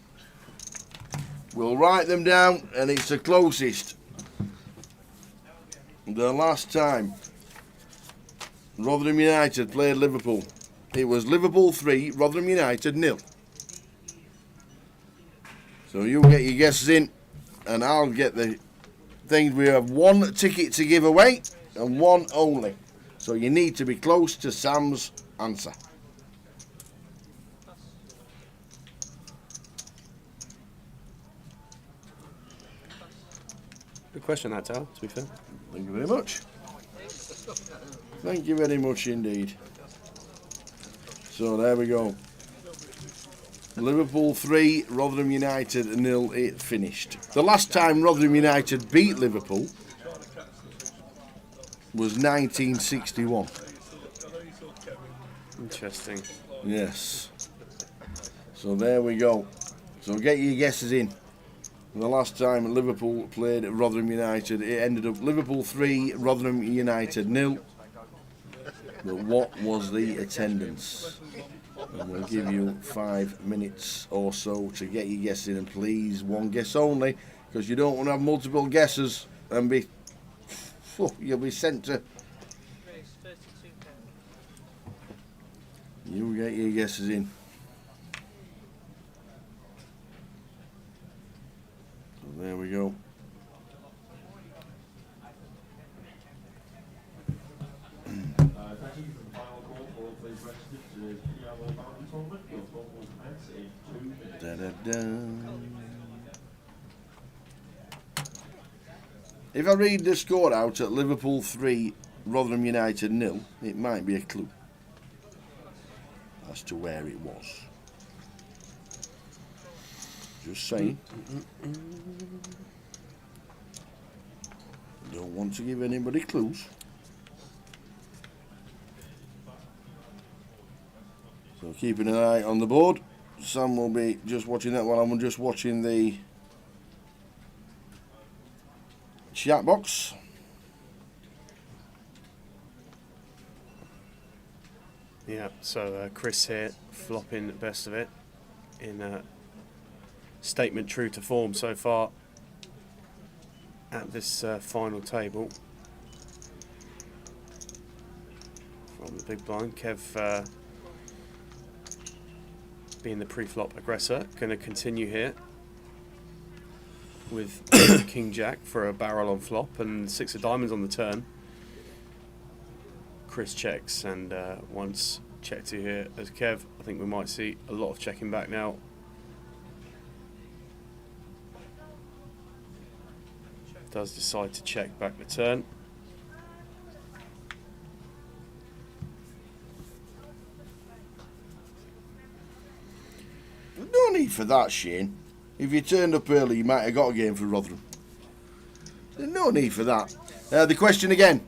We'll write them down, and it's the closest. The last time Rotherham United played Liverpool, it was Liverpool 3, Rotherham United 0. So you'll get your guesses in, and I'll get the things. We have one ticket to give away, and one only. So you need to be close to Sam's answer. Good question, that, Tal, to be fair. Thank you very much. Thank you very much indeed. So there we go. Liverpool 3, Rotherham United 0, it finished. The last time Rotherham United beat Liverpool was 1961. Interesting. Yes. So there we go. So get your guesses in. The last time Liverpool played Rotherham United, it ended up Liverpool 3, Rotherham United 0. But what was the attendance? And we'll give you 5 minutes or so to get your guess in, and please one guess only, because you don't want to have multiple guesses and be you'll be sent to. You get your guesses in. So there we go. Thank you for the final call for all players registered to the PLO Bounty Tournament. Your total will commence in 2 minutes. If I read the score out at Liverpool 3, Rotherham United 0, it might be a clue as to where it was. Just saying. Don't want to give anybody clues. So keeping an eye on the board. Sam will be just watching that while I'm just watching the chat box. Yeah, so Chris here, flopping the best of it in a statement true to form so far at this final table. From the big blind, Kev being the pre-flop aggressor, going to continue here with King Jack for a barrel on flop and 6 of diamonds on the turn. Chris checks, and once checked to here as Kev, I think we might see a lot of checking back now. Does decide to check back the turn. No need for that, Shane. If you turned up early, you might have got a game for Rotherham. There's no need for that. The question again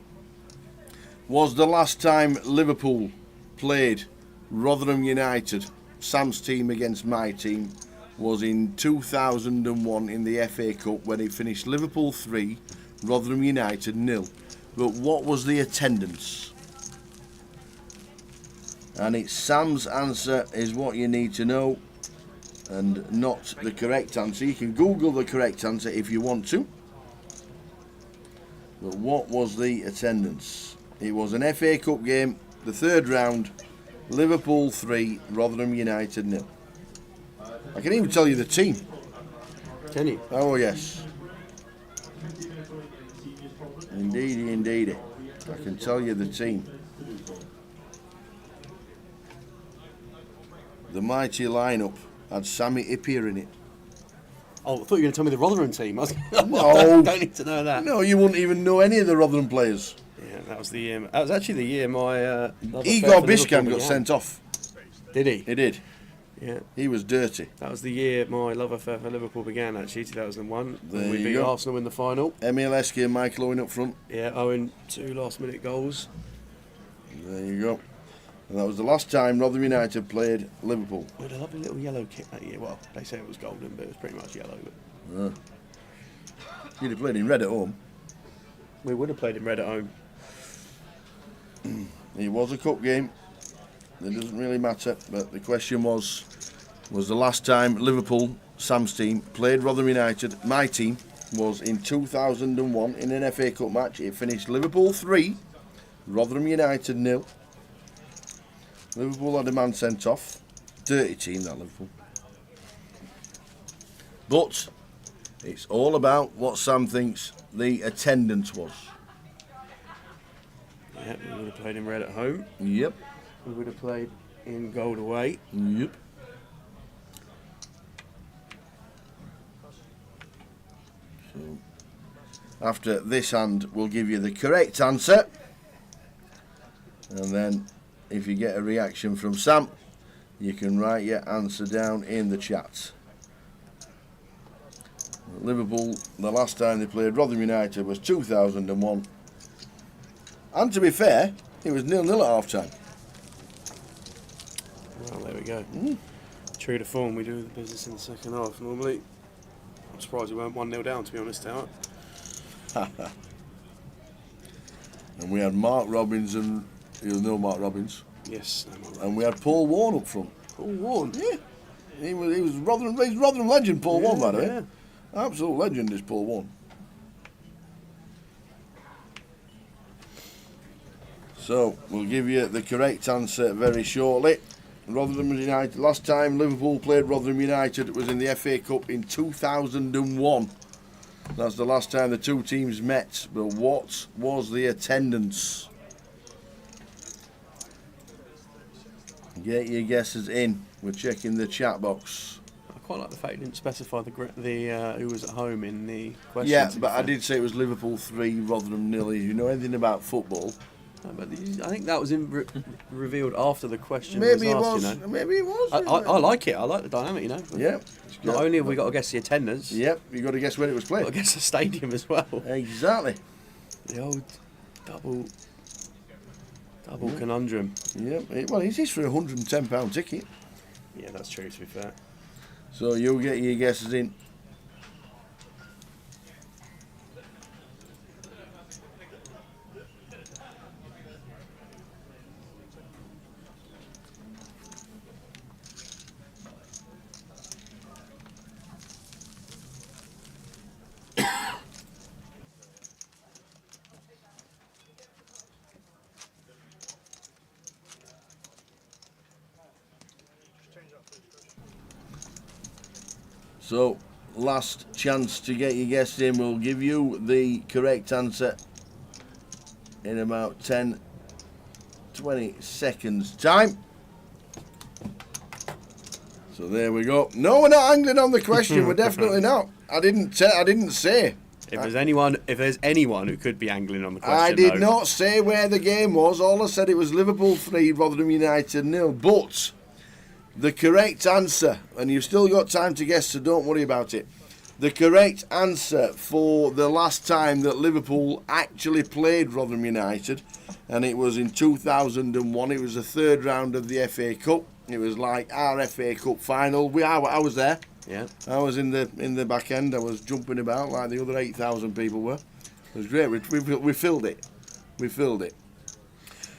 was the last time Liverpool played Rotherham United, Sam's team against my team, was in 2001 in the FA Cup when it finished Liverpool 3, Rotherham United 0. But what was the attendance? And it's Sam's answer is what you need to know, and not the correct answer. You can Google the correct answer if you want to. But what was the attendance? It was an FA Cup game, the 3rd round, Liverpool 3, Rotherham United 0. I can even tell you the team. Can you? Oh yes. Indeedy, indeedy. I can tell you the team. The mighty lineup had Sammy Ippier in it. Oh, I thought you were going to tell me the Rotherham team. I was No. don't need to know that. No, you wouldn't even know any of the Rotherham players. Yeah, that was the year. That was actually the year my Igor Biscan got sent off. Did he? He did. Yeah. He was dirty. That was the year my love affair for Liverpool began, actually, 2001. When we There beat you go. Arsenal in the final. Emil Esky and Michael Owen up front. Yeah, owing 2 last-minute goals. There you go. And that was the last time Rotherham United played Liverpool. We had a lovely little yellow kit that year. Well, they say it was golden, but it was pretty much yellow. But You'd have played in red at home. we would have played in red at home. It was a cup game. It doesn't really matter. But the question was, was the last time Liverpool, Sam's team, played Rotherham United. My team was in 2001 in an FA Cup match. It finished Liverpool 3, Rotherham United 0. Liverpool had a man sent off. Dirty team, that Liverpool. But it's all about what Sam thinks the attendance was. Yeah, we would have played in red at home. Yep. We would have played in gold away. Yep. So, after this hand, we'll give you the correct answer. And then, if you get a reaction from Sam, you can write your answer down in the chat. Liverpool, the last time they played Rotherham United was 2001. And to be fair, it was 0-0 at half time. Well, there we go. True to form, we do the business in the second half normally. I'm surprised we weren't 1-0 down, to be honest, out. And we had Mark Robbins and you know Mark Robbins. Yes. And we had Paul Warne up front. Paul Warne? Yeah. He was Rotherham legend, Paul Warne, by the way. Yeah. Absolute legend is Paul Warne. So, we'll give you the correct answer very shortly. Rotherham United, last time Liverpool played Rotherham United was in the FA Cup in 2001. That's the last time the two teams met. But what was the attendance? Get your guesses in. We're checking the chat box. I quite like the fact you didn't specify the who was at home in the question. Yeah, but I did say it was Liverpool 3, Rotherham 0. If you know anything about football. No, but I think that was revealed after the question Maybe it was asked, was. you know. Maybe it was. I like it. I like the dynamic, you know. Yeah. Not only have we got to guess the attendance, Yep, you got to guess when it was we've got to played. guess the stadium as well. Exactly. The old double conundrum. Yep. Well, it is for £110 ticket. Yeah, that's true, to be fair. So you'll get your guesses in. So, last chance to get your guess in. We'll give you the correct answer in about 10, 20 seconds time. So there we go. No, we're not angling on the question. We're definitely not. I didn't say. If there's anyone who could be angling on the question, I did though, not say where the game was. All I said it was Liverpool 3, Rotherham United 0. But the correct answer, and you've still got time to guess, so don't worry about it. The correct answer for the last time that Liverpool actually played Rotherham United, and it was in 2001. It was the third round of the FA Cup. It was like our FA Cup final. I was there. yeah, I was in the back end. I was jumping about like the other 8,000 people were. It was great. We filled it. We filled it.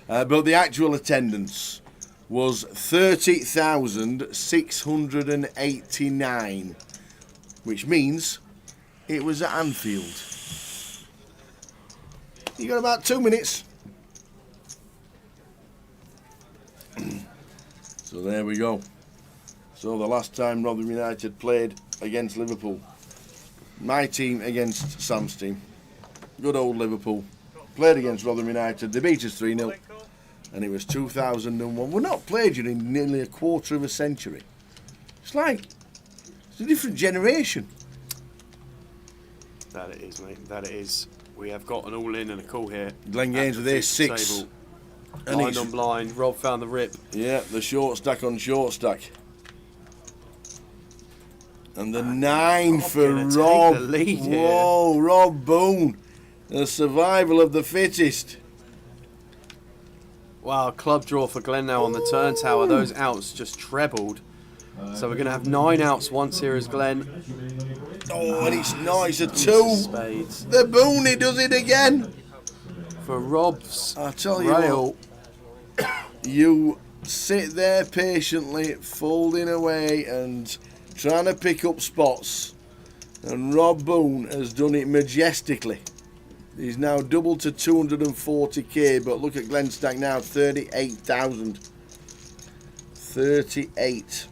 But the actual attendance was 30,689, which means it was at Anfield. You got about 2 minutes. So there we go. So the last time Rotherham United played against Liverpool, my team against Sam's team, good old Liverpool, played against Rotherham United. They beat us 3-0. And it was 2001. We're not played during nearly a quarter of a century. It's a different generation. that it is, mate. That it is. We have got an all-in and a call here. Glenn Gaines with ace 6. And Blind on blind. Rob found the rip. Yeah, the short stack on short stack. And the 9 for gonna take Rob. the lead here. Whoa, Rob Boone. The survival of the fittest. Wow, club draw for Glenn now on the turn tower. Those outs just trebled. So we're going to have 9 outs once here as Glenn. Oh, and it's nice. A 2. Spades. The Boone, he does it again. For Rob's I tell you rail. what, you sit there patiently, folding away and trying to pick up spots. And Rob Boone has done it majestically. He's now doubled to 240k, but look at Glenn Stack now, 38,000. 38.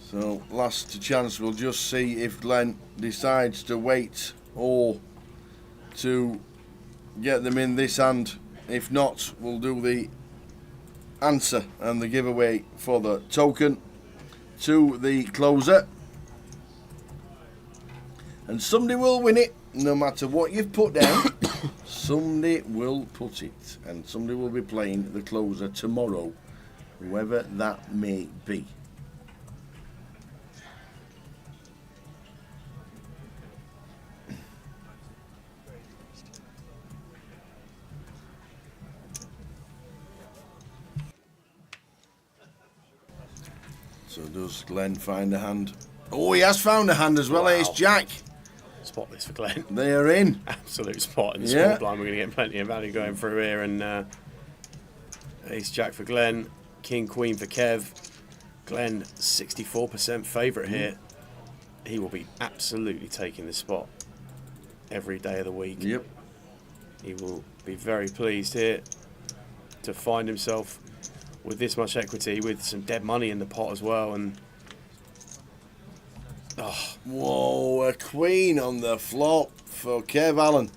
So last chance, we'll just see if Glenn decides to wait or to get them in this hand. If not, we'll do the answer and the giveaway for the token to the closer. And somebody will win it, no matter what you've put down. Somebody will put it, and somebody will be playing the closer tomorrow, whoever that may be. So does Glenn find a hand? Oh, he has found a hand as well. Wow. Ace Jack. Spot this for Glenn. They are in. Absolute spot in the Yeah. small blind. We're going to get plenty of value going through here. And Ace Jack for Glenn. King Queen for Kev. Glenn 64% favourite here. He will be absolutely taking the spot every day of the week. Yep. He will be very pleased here to find himself with this much equity, with some dead money in the pot as well. And Whoa, a queen on the flop for Kev Allen.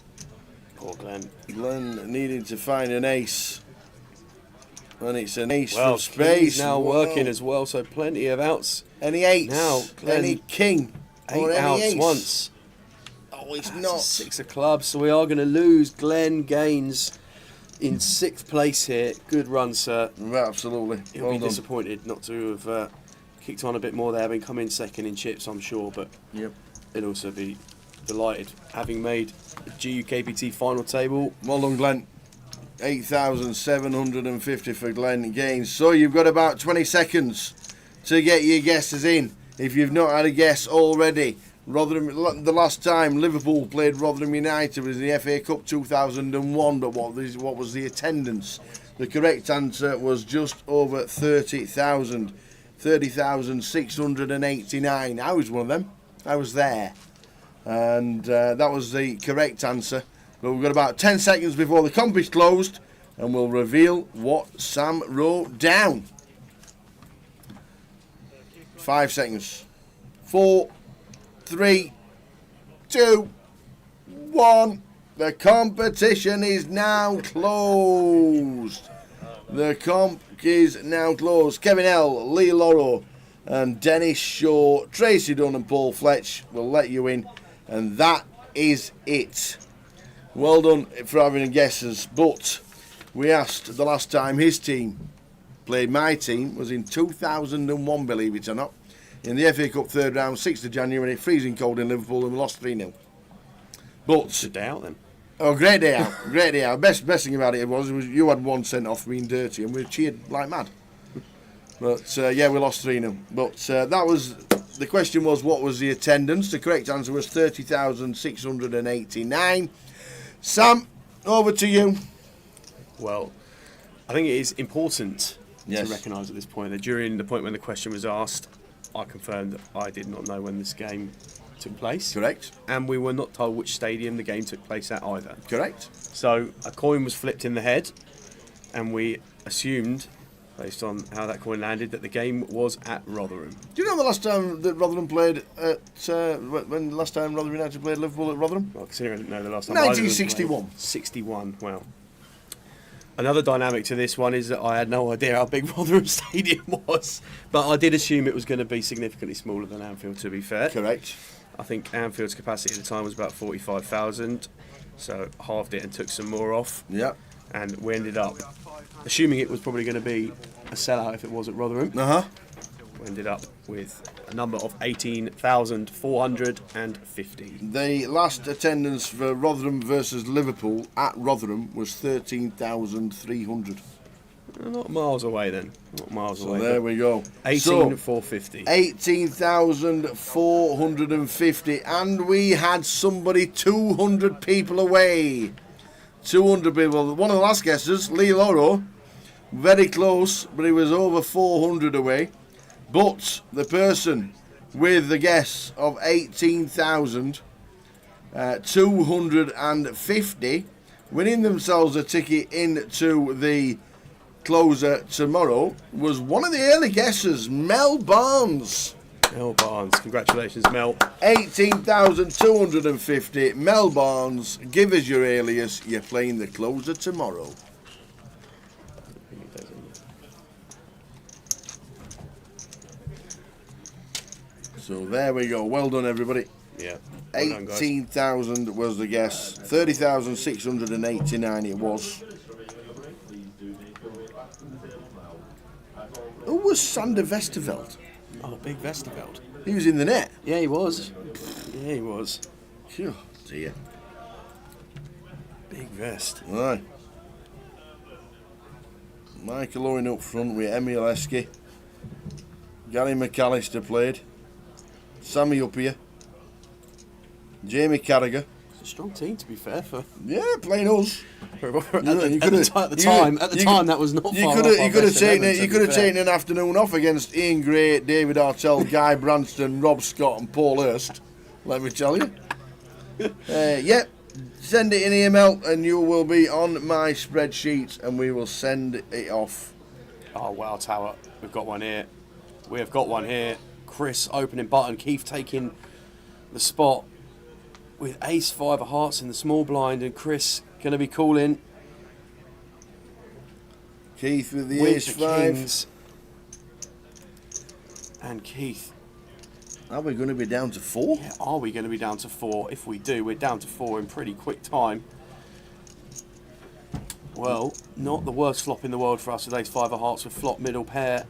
poor Glenn. Glenn needing to find an ace. And it's an ace Well, from space. King's now Whoa. working as well, so plenty of outs. Any eights? Now, Glenn, any king? Or 8 any outs ace? once. Oh, it's That's not. a 6 of clubs, so we are going to lose. Glenn Gaines in 6th place here. Good run, sir. Absolutely. He'll Well be done. disappointed not to have kicked on a bit more there, having come in second in chips, I'm sure, but Yep. he'll also be delighted having made the GUKPT final table. Well done, Glenn. 8,750 for Glenn Gaines. So you've got about 20 seconds to get your guesses in. If you've not had a guess already, Rotherham, the last time Liverpool played Rotherham United was in the FA Cup 2001, but what was the attendance? The correct answer was just over 30,000. 30,689. I was one of them. I was there. And that was the correct answer. But we've got about 10 seconds before the comp is closed, and we'll reveal what Sam wrote down. 5 seconds. 4, 3, 2, 1. The competition is now closed. The comp is now closed. Kevin L, Lee Loro, and Dennis Shaw, Tracy Dunn and Paul Fletch will let you in. And that is it. Well done for having guesses. But we asked the last time his team played my team was in 2001, believe it or not. In the FA Cup third round, 6th of January, freezing cold in Liverpool, and we lost 3-0. But Good day out then. oh, great day out, great day out. Best thing about it was you had 1 sent off being dirty, and we cheered like mad. But yeah, we lost 3-0. But that was the question. Was what was the attendance? The correct answer was 30,689. Sam, over to you. Well, I think it is important Yes. to recognise at this point that during the point when the question was asked, I confirmed that I did not know when this game took place. Correct. And we were not told which stadium the game took place at either. Correct. So a coin was flipped in the head, and we assumed, based on how that coin landed, that the game was at Rotherham. Do you know the last time that Rotherham played at when the last time Rotherham United played Liverpool at Rotherham? Well, considering I didn't know the last time. 1961. 61. Well, another dynamic to this one is that I had no idea how big Rotherham Stadium was, but I did assume it was going to be significantly smaller than Anfield. To be fair, Correct. I think Anfield's capacity at the time was about 45,000, so halved it and took some more off. Yep. And we ended up assuming it was probably going to be a sellout if it was at Rotherham. Uh huh. We ended up with a number of 18,450. The last attendance for Rotherham versus Liverpool at Rotherham was 13,300. Not miles away then. Not miles So away. there we go. 18,450. 18,450, and we had somebody 200 people away. 200 people. One of the last guesses, Lee Loro, very close, but he was over 400 away. But the person with the guess of 18,250, winning themselves a ticket into the closer tomorrow, was one of the early guessers, Mel Barnes. Mel Barnes, congratulations, Mel. 18,250. Mel Barnes, give us your alias. You're playing the closer tomorrow. So there we go. Well done, everybody. Yeah. Well done, guys. 18,000 was the guess. 30,689 it was. Who was Sander Westerveld? Oh, big Westerveld. He was in the net. Yeah, he was. Yeah, he was. Oh, dear. Big vest. Right. Michael Owen up front with Emil Eske. Gary McAllister played. Sammy up here. Jamie Carragher. It's a strong team, to be fair. For Yeah, playing us. at the time, that was not You far could off our have best taken 11, you to could be have fair. taken an afternoon off against Ian Gray, David Artell, Guy Branston, Rob Scott, and Paul Hurst. Let me tell you. Yep. Send it in email, and you will be on my spreadsheet, and we will send it off. Oh, wow, Tower. We've got one here. We have got one here. Chris opening button. Keith taking the spot with ace 5 of hearts in the small blind, and Chris going to be calling Keith with the with ace the 5. kings. And Keith, Are we going to be down to 4? yeah, are we going to be down to 4? If we do, we're down to 4 in pretty quick time. Well, not the worst flop in the world for us with ace 5 of hearts with flop middle pair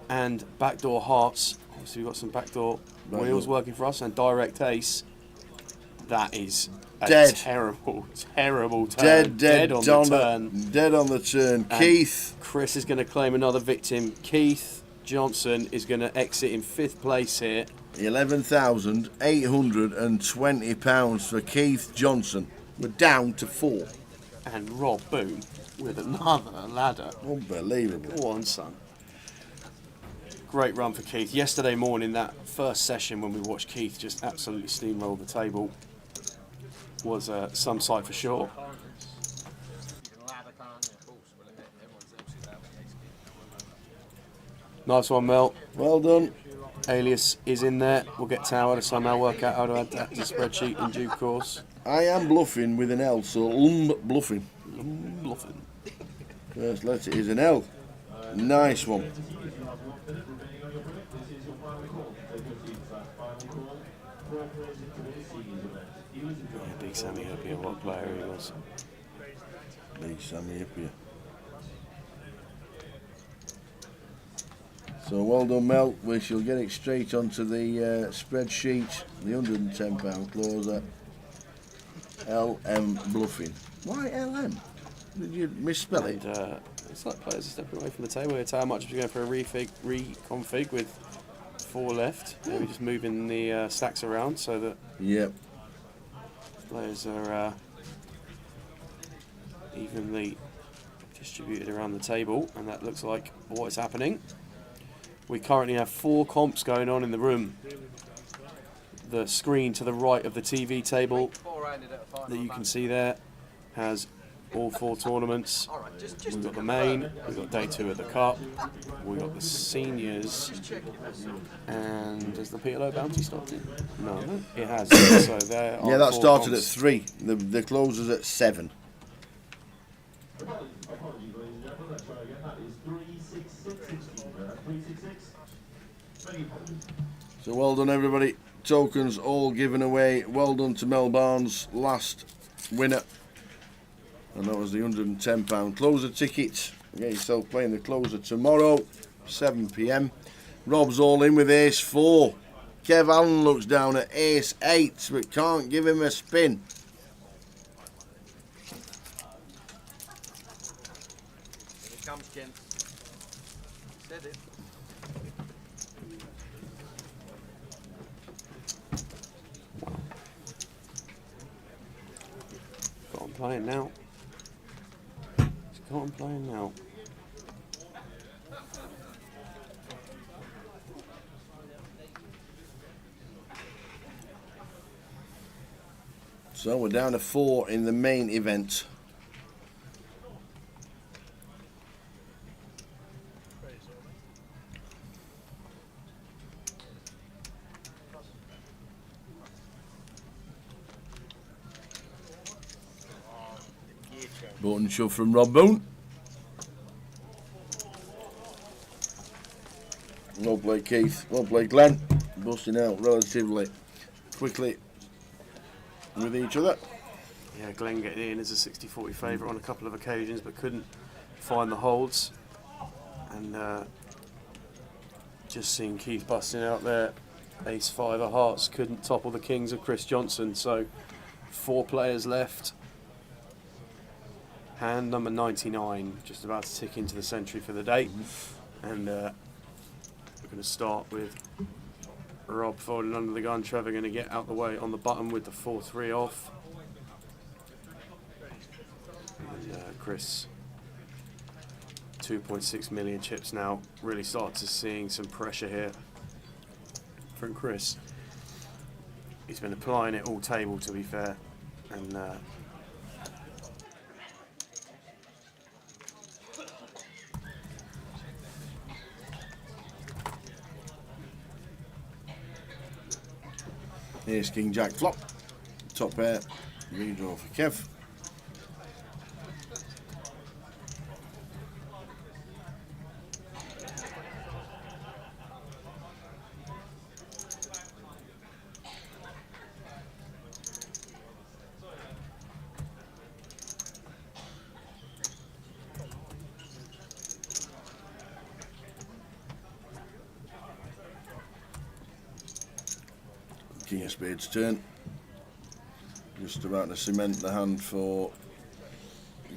and backdoor hearts. Obviously, we've got some backdoor wheels working for us and direct ace. That is a Dead. terrible turn. Dead on the turn. Dead on the turn. And Keith. Chris is going to claim another victim. Keith Johnson is going to exit in 5th place here. £11,820 for Keith Johnson. We're down to 4. And Rob Boone with another ladder. Unbelievable. Go on, son. Great run for Keith. Yesterday morning, that first session when we watched Keith just absolutely steamroll the table was some sight for sure. Nice one, Mel. Well done. Alias is in there. We'll get Tower to somehow work out how to add that to the spreadsheet in due course. I am bluffing with an L, so bluffing. Bluffing. First letter is an L. Nice one. Yeah, big Sammy up here. What player he was. Big Sammy up here. So well done, Mel. We shall get it straight onto the spreadsheet. The £110 closer. LM bluffing. Why LM? Did you misspell it? And it's like players are stepping away from the table here. How much if you're going for a reconfig with 4 left? Maybe just moving the stacks around so that Yep. players are evenly distributed around the table, and that looks like what is happening. We currently have 4 comps going on in the room. The screen to the right of the TV table that you can see there has all 4 tournaments. We've got the main, we've got day 2 of the cup, we've got the seniors, and has the PLO bounty started? No, it has. So there are Yeah, that 4 started comps. at 3. The closer's at 7. So well done, everybody. Tokens all given away. Well done to Mel Barnes, last winner. And that was the £110 closer ticket. Get yourself playing the closer tomorrow, 7 p.m. Rob's all in with ace 4. Kev Allen looks down at ace 8, but can't give him a spin. lambskin. Said it. Got on playing now. He's got on playing now. So we're down to 4 in the main event. Button shove from Rob Boone. Well played, Keith. Well played, Glenn. Busting out relatively quickly with each other. Yeah, Glenn getting in as a 60-40 favourite on a couple of occasions, but couldn't find the holds. And just seeing Keith busting out there. Ace-5 of hearts couldn't topple the kings of Chris Johnson. So 4 players left. Hand number 99, just about to tick into the century for the day. And we're going to start with Rob folding under the gun. Trevor going to get out the way on the button with the 4-3 off. And Chris, 2.6 million chips now. Really start to seeing some pressure here from Chris. He's been applying it all table, to be fair. And here's King Jack flop. Top pair. Redraw for Kev. King of Spades turn. Just about to cement the hand for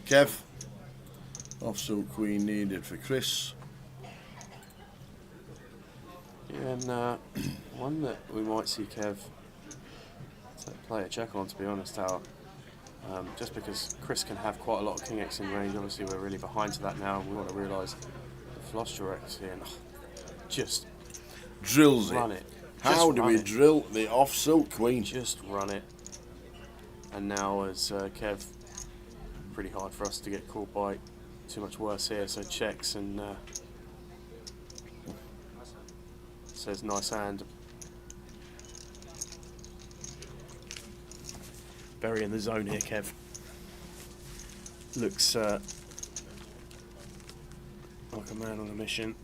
Kev. Offsuit Queen needed for Chris. yeah, and one that we might see Kev play a check on, to be honest, Tower. Just because Chris can have quite a lot of King X in range. Obviously we're really behind to that now. We want to realise the flush draw X here and just Drills run it. it. How Just do run we it. drill the offsuit Queen? Just run it. And now as Kev, pretty hard for us to get caught by too much worse here, so checks and says nice hand. Very in the zone here, Kev. Looks like a man on a mission.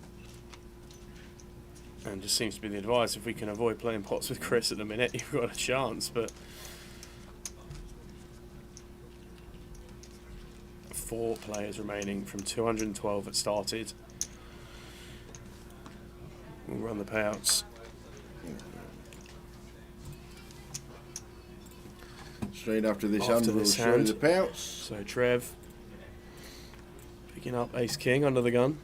And just seems to be the advice. If we can avoid playing pots with Chris at the minute, you've got a chance. But 4 players remaining from 212 that started. We'll run the payouts. Straight after this After hand, we'll this show you hand. the payouts. So Trev picking up Ace King under the gun.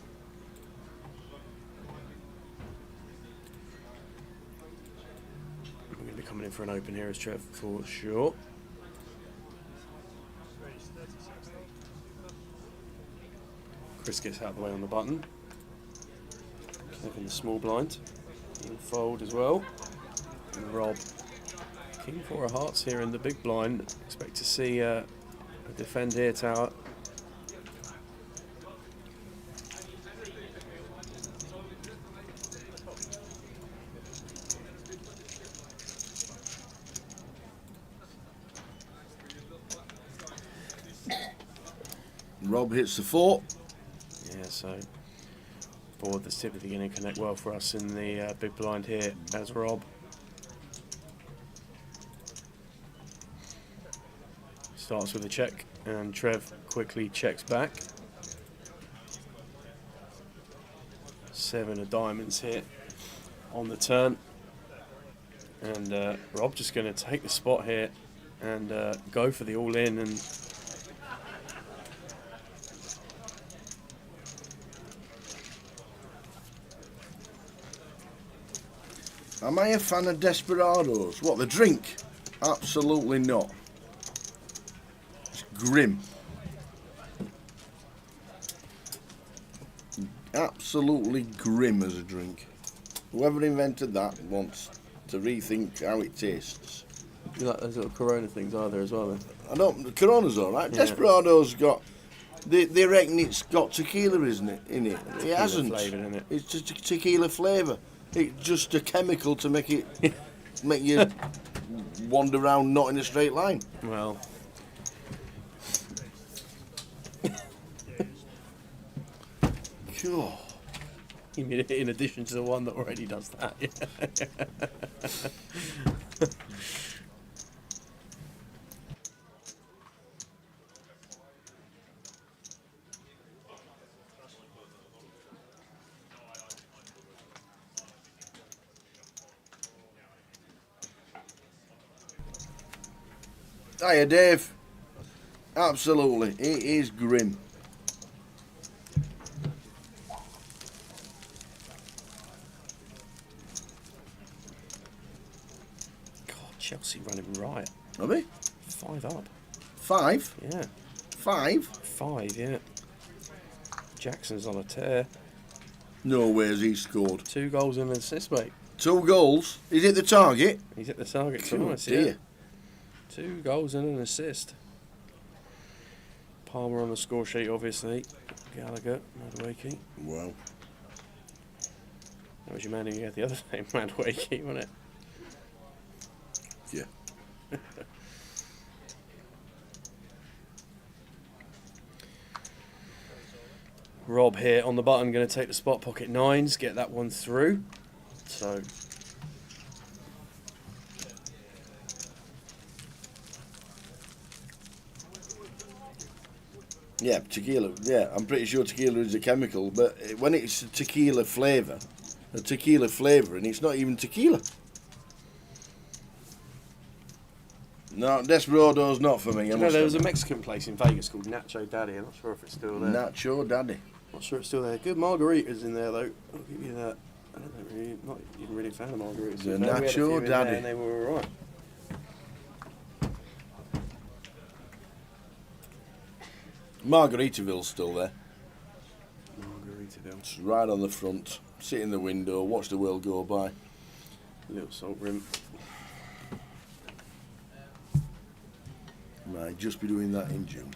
We're going to be coming in for an open here as Trev for sure. Chris gets out of the way on the button. Kev in the small blind. He'll fold as well. And Rob, King 4 of hearts here in the big blind. Expect to see a defend here, Tower. Rob hits the 4. Yeah, so board that's typically going to connect well for us in the big blind here as Rob. Starts with a check and Trev quickly checks back. 7 of diamonds here on the turn. And Rob just going to take the spot here and go for the all-in and Am I a fan of Desperados? What, the drink? Absolutely not. It's grim. Absolutely grim as a drink. Whoever invented that wants to rethink how it tastes. You like those little Corona things, are there as well? Then? I don't. Corona's all right. Yeah. Desperado's got. They reckon it's got tequila, isn't it? In it, it hasn't. Flavoured, isn't it? It's just a tequila flavour. It's just a chemical to make it make you wander around not in a straight line. Well, Sure. you mean in addition to the one that already does that? Hiya, Dave. Absolutely, it is grim. God, Chelsea running riot. Are they? 5 up. 5? Yeah. 5? 5, yeah. Jackson's on a tear. No way has he scored. 2 goals and an assist, mate. 2 goals. Is it the target? He's hit the target Oh, twice, dear. yeah. 2 goals and an assist. Palmer on the score sheet, obviously. Gallagher, Madueke. Well, That was your man who you had the other day, Madueke, wasn't it? yeah. Rob here on the button, going to take the spot pocket 9s, get that one through. So, Yeah, tequila. Yeah, I'm pretty sure tequila is a chemical, but when it's a tequila flavour, and it's not even tequila. No, Desperado's not for me. you know, there was a Mexican place in Vegas called Nacho Daddy. I'm not sure if it's still there. Nacho Daddy. Not sure it's still there. Good margaritas in there though. I'll give you that. I don't know, really, not even really a fan of margaritas. The No, we had a few Nacho in there Daddy. and they were alright. Margaritaville's still there. Margaritaville. It's right on the front. Sit in the window, watch the world go by. Little salt rim. Might just be doing that in June.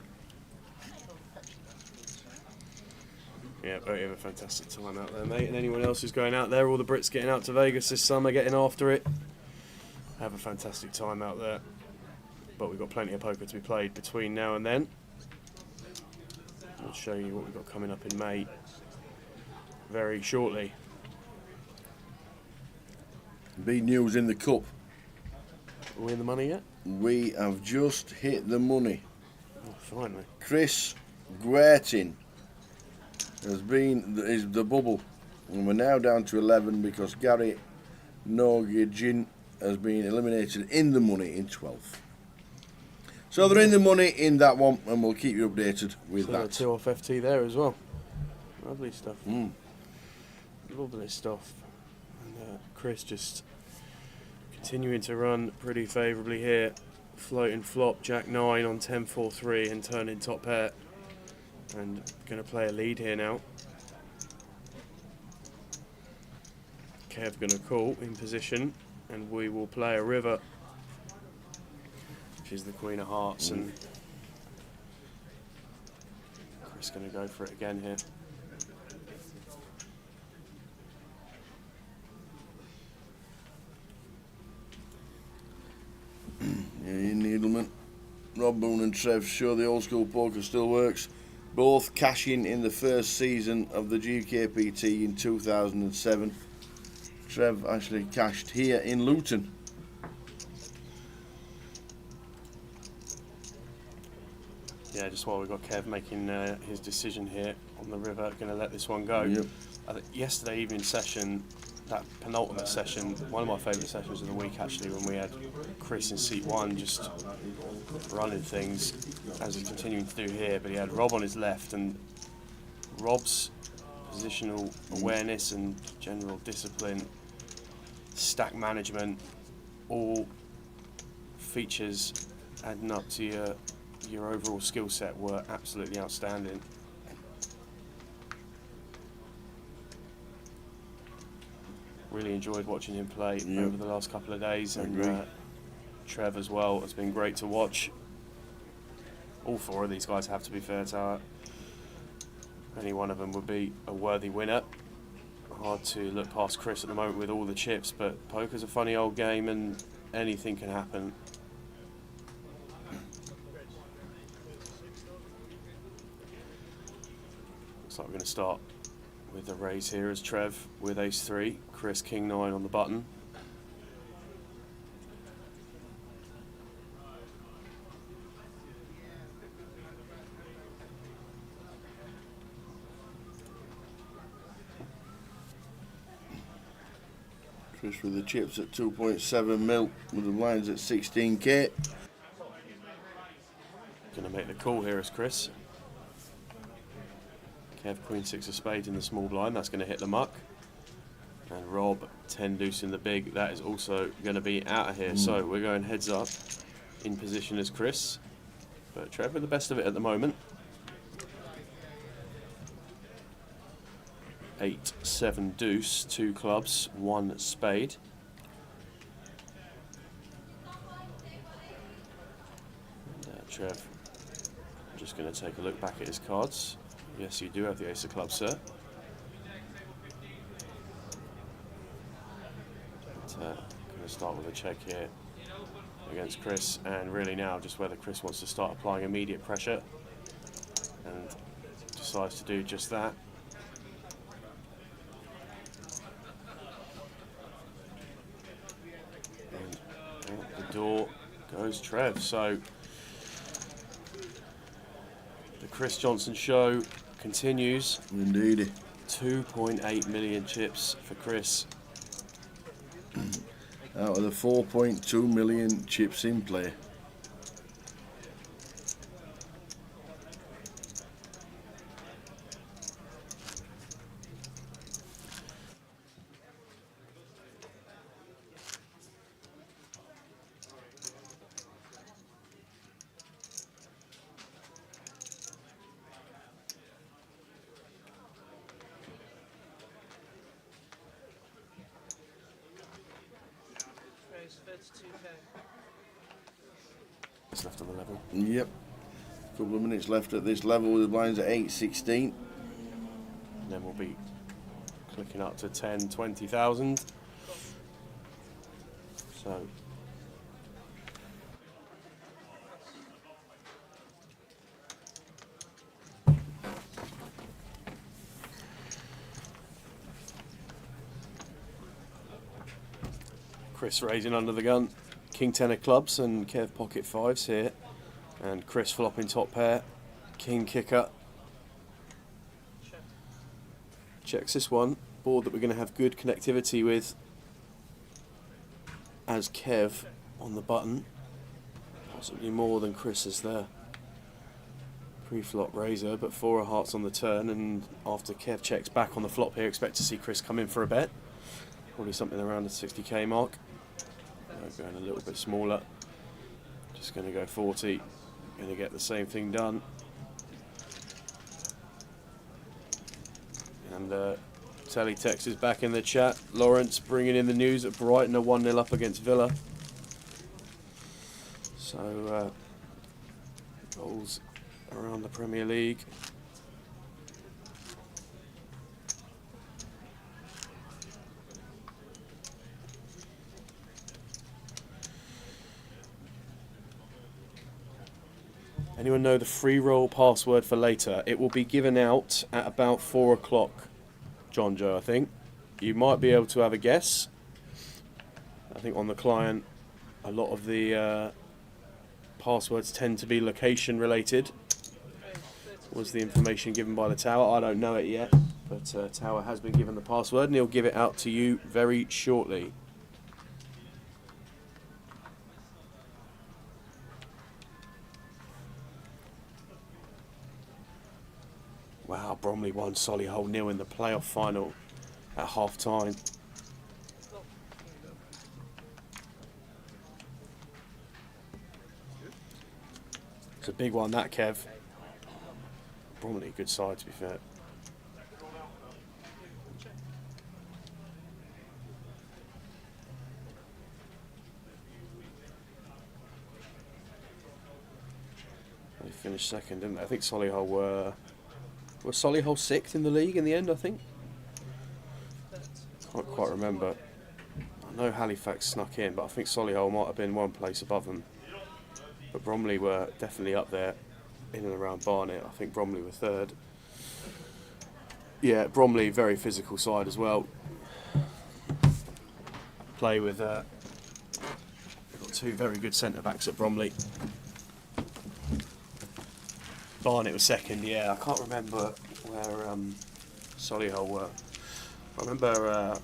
Yeah, but you have a fantastic time out there, mate. And anyone else who's going out there, all the Brits getting out to Vegas this summer, getting after it. Have a fantastic time out there. But we've got plenty of poker to be played between now and then. I'll show you what we've got coming up in May very shortly. Big news in the cup. Are we in the money yet? We have just hit the money. Oh, finally. Chris Guertin is the bubble, and we're now down to 11 because Gary Norgijin has been eliminated in the money in 12th. So they're in the money in that one, and we'll keep you updated with So that. 2 off FT there as well. Lovely stuff. Mm. Lovely stuff. And Chris just continuing to run pretty favourably here. Floating flop, Jack 9 on 10-4-3 and turning top pair. And going to play a lead here now. Kev going to call in position, and we will play a river, which is the Queen of Hearts, and Chris going to go for it again here. Yeah, Ian Needleman, Rob Boone and Trev show the old school poker still works. Both cashing in the first season of the GUKPT in 2007. Trev actually cashed here in Luton. Yeah, just while we've got Kev making his decision here on the river, going to let this one go. Yep. I think yesterday evening session, that penultimate session, one of my favourite sessions of the week actually, when we had Chris in seat 1 just running things, as he's continuing to do here, but he had Rob on his left, and Rob's positional awareness and general discipline stack management, all features adding up to your overall skill set were absolutely outstanding. Really enjoyed watching him play over the last couple of days, and Trev as well has been great to watch. All four of these guys have to be fair, Tower. Any one of them would be a worthy winner. Hard to look past Chris at the moment with all the chips, but poker's a funny old game and anything can happen. Looks like we're going to start with the raise here as Trev with ace-3, Chris king-9 on the button. Chris with the chips at 2.7 mil, with the lines at 16k. Going to make the call here as Chris. Kev queen 6 of spades in the small blind, that's going to hit the muck. And Rob 10 deuce in the big, that is also going to be out of here. So we're going heads up in position as Chris, but Trev with the best of it at the moment. 8, 7 deuce, 2 clubs, 1 spade. And, Trev just going to take a look back at his cards. Yes, you do have the ace of clubs, sir. Going to start with a check here against Chris, and really now just whether Chris wants to start applying immediate pressure, and decides to do just that. And out the door goes Trev. So the Chris Johnson show continues. Indeed. 2.8 million chips for Chris. Out of the 4.2 million chips in play. It's left on the level. Yep. Couple of minutes left at this level with the blinds at 8.16. And then we'll be clicking up to 10, 20,000. So Chris raising under the gun, king 10 of clubs and Kev pocket 5s here, and Chris flopping top pair, king kicker. Checks this one, board that we're going to have good connectivity with as Kev on the button, possibly more than Chris is there. Pre-flop razor, but 4 of hearts on the turn, and after Kev checks back on the flop here, expect to see Chris come in for a bet. Probably something around the 60k mark. Going a little bit smaller. Just going to go 40. Going to get the same thing done. And Teletext is back in the chat. Lawrence bringing in the news that Brighton are 1-0 up against Villa. So goals around the Premier League. Anyone know the free roll password for later? It will be given out at about 4 o'clock, John Joe, I think. You might be able to have a guess. I think on the client, a lot of the passwords tend to be location related. Was the information given by the tower? I don't know it yet, but tower has been given the password and he'll give it out to you very shortly. Wow, Bromley won Solihull 0 in the playoff final at half time. It's a big one, that, Kev. Bromley, good side, to be fair. They finished second, didn't they? I think Solihull were Solihull sixth in the league in the end, I think. Can't quite remember. I know Halifax snuck in, but I think Solihull might have been one place above them. But Bromley were definitely up there, in and around Barnet. I think Bromley were third. Yeah, Bromley, very physical side as well. Play with they've got two very good centre backs at Bromley. Barnet was second. Yeah, I can't remember where Solihull were. I remember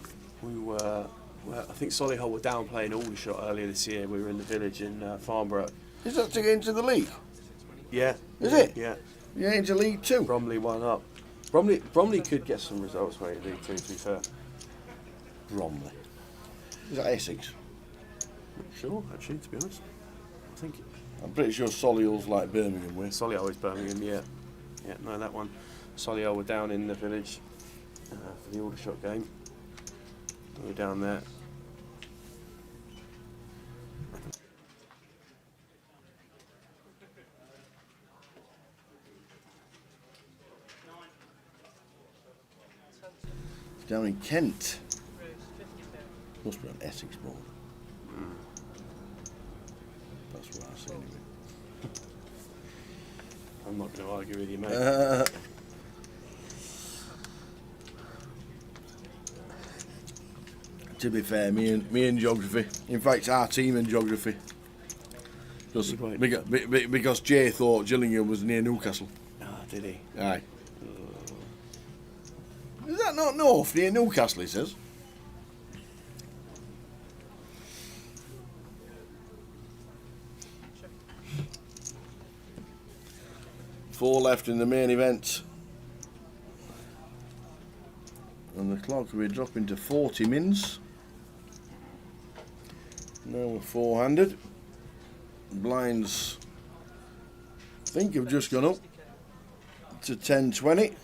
I think Solihull were down playing Aldershot earlier this year. We were in the village in Farnborough. Is that to get into the league? Yeah. Is it? Yeah. Yeah, into League Two. Bromley won up. Bromley could get some results made in League Two, to be fair. Bromley. Is that Essex? Not sure, actually, to be honest. I think I'm pretty sure Solihull's like Birmingham way. Solihull is Birmingham, yeah. Yeah, no, that one. Solihull were down in the village for the Aldershot game. We were down there. Down in Kent. Must be on Essex board. That's what I say anyway. I'm not going to argue with you, mate. To be fair, me and geography. In fact, our team in geography. Because Jay thought Gillingham was near Newcastle. Ah, did he? Aye. Is that not north near Newcastle, he says? Four left in the main event. And the clock will be dropping to 40 mins. Now we're four-handed. Blinds, I think, have just gone up to 10-20.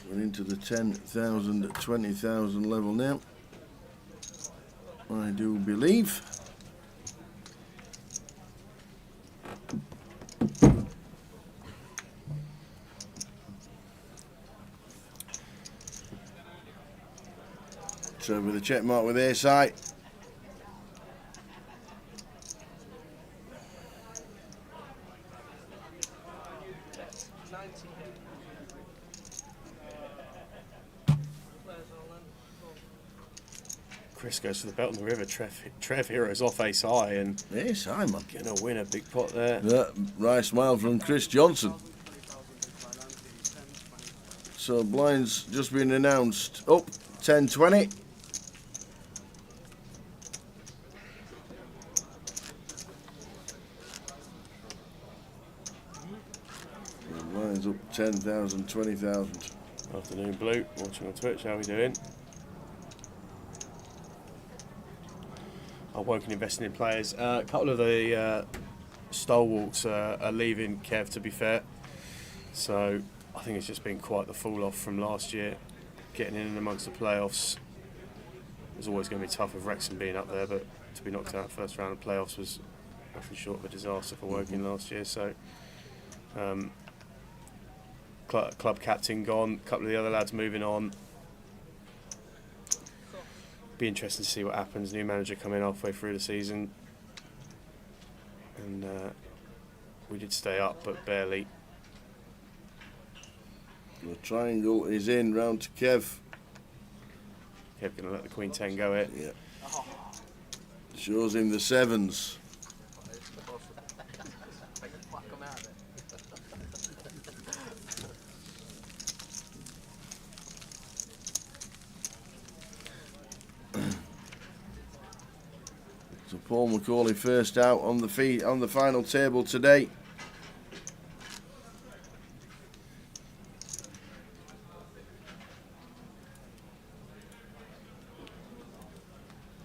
We're into the 10,000, 20,000 level now, I do believe. So with a check mark with A side. Chris goes for the belt on the river. Trev Heroes off ace high and Yes, I man. going to win a big pot there. Yeah, right smile from Chris Johnson. So blinds just been announced up 10-20. Blinds up 10,000, 20,000. Afternoon Blue, watching on Twitch. How are we doing? I Woken investing in players. A couple of the stalwarts are leaving Kev, to be fair. So I think it's just been quite the fall off from last year. Getting in and amongst the playoffs was always going to be tough with Wrexham being up there, but to be knocked out first round of playoffs was nothing short of a disaster for Woking last year. So club captain gone, a couple of the other lads moving on. Be interesting to see what happens. New manager coming halfway through the season, and we did stay up, but barely. The triangle is in, round to Kev. Kev going to let the Queen 10 go here. Yeah. Shows him the sevens. So Paul Macaulay first out on the final table today.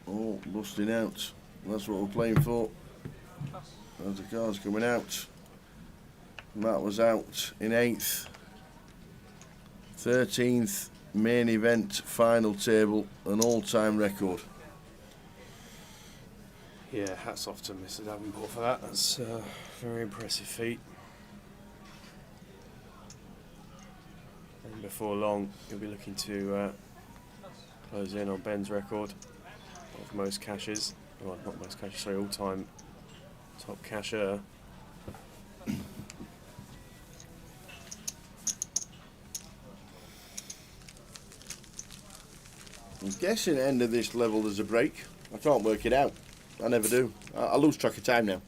Oh, busting out. That's what we're playing for. As the car's coming out. Matt was out in 8th. 13th main event final table, an all-time record. Yeah, hats off to Mr. Davenport for that. That's a very impressive feat. And before long, he'll be looking to close in on Ben's record of most cashes. Well, not most cashes, sorry, all-time top casher. I'm guessing at the end of this level there's a break. I can't work it out. I never do. I lose track of time now.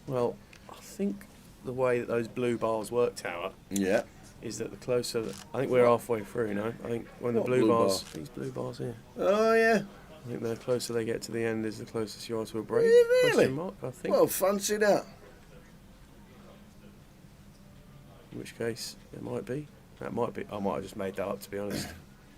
Well, I think the way that those blue bars work, Tower, Yeah. is that the closer... I think we're halfway through now. I think when the What blue blue bars... bar? These blue bars here. Oh, yeah. I think the closer they get to the end is the closest you are to a break. Really? Question mark, I think. Well, fancy that. In which case, it might be. That might be. I might have just made that up, to be honest.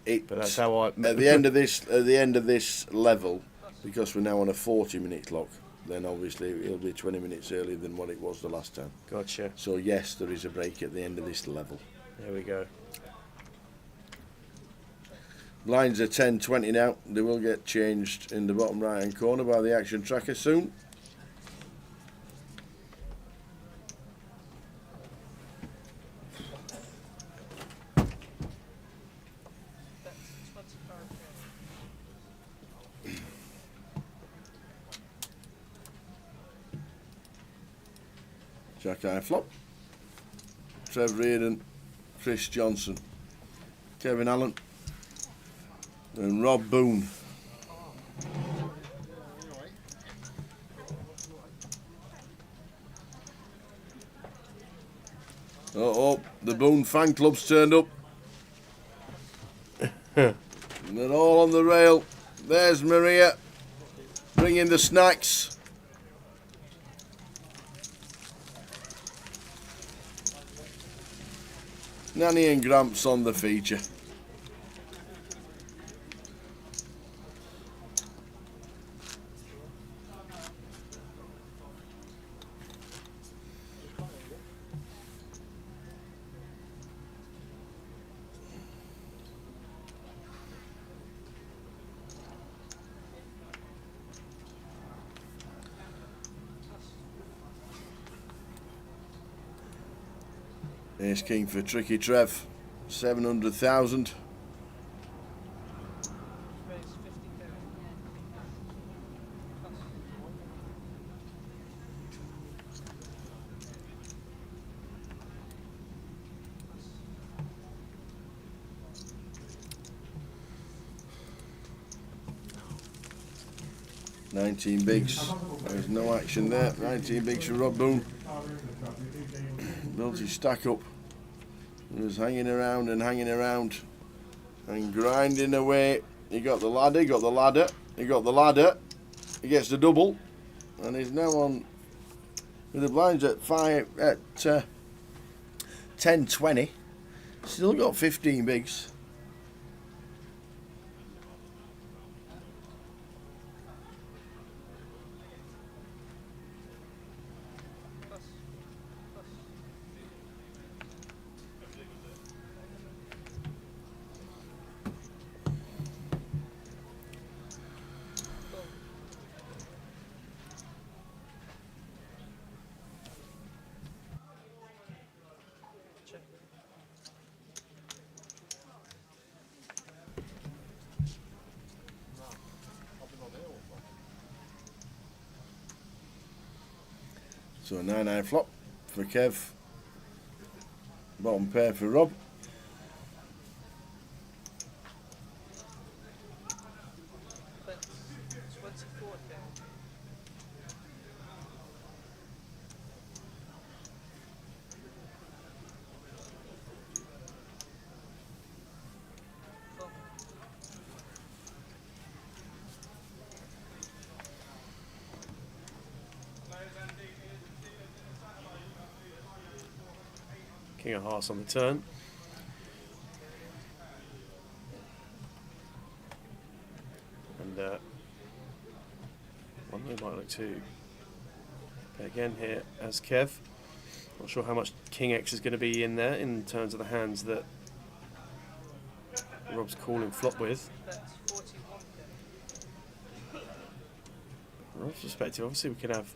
It, But that's how I... at the end of this level, because we're now on a 40-minute clock, then obviously it'll be 20 minutes earlier than what it was the last time. Gotcha. So yes, there is a break at the end of this level. There we go. Blinds are 10:20 now. They will get changed in the bottom right-hand corner by the action tracker soon. Jack Eye flop. Trev Reardon, Chris Johnson, Kevin Allen, and Rob Boone. Oh, the Boone fan club's turned up. And they're all on the rail. There's Maria, bringing the snacks. Nanny and Gramps on the feature. Ace King for Tricky Trev, 700,000. $19 bigs. There's no action there. 19 bigs for Rob Boone. Built his stack up. He was hanging around and grinding away. He got the ladder, he got the ladder, he got the ladder. He gets the double, and he's now on with the blinds at 10-20. Still got 15 bigs. So a 9-9 flop for Kev. Bottom pair for Rob. King of Hearts on the turn. And one they might look to play again here as Kev. Not sure how much King X is going to be in there in terms of the hands that Rob's calling flop with. From Rob's perspective, obviously we can have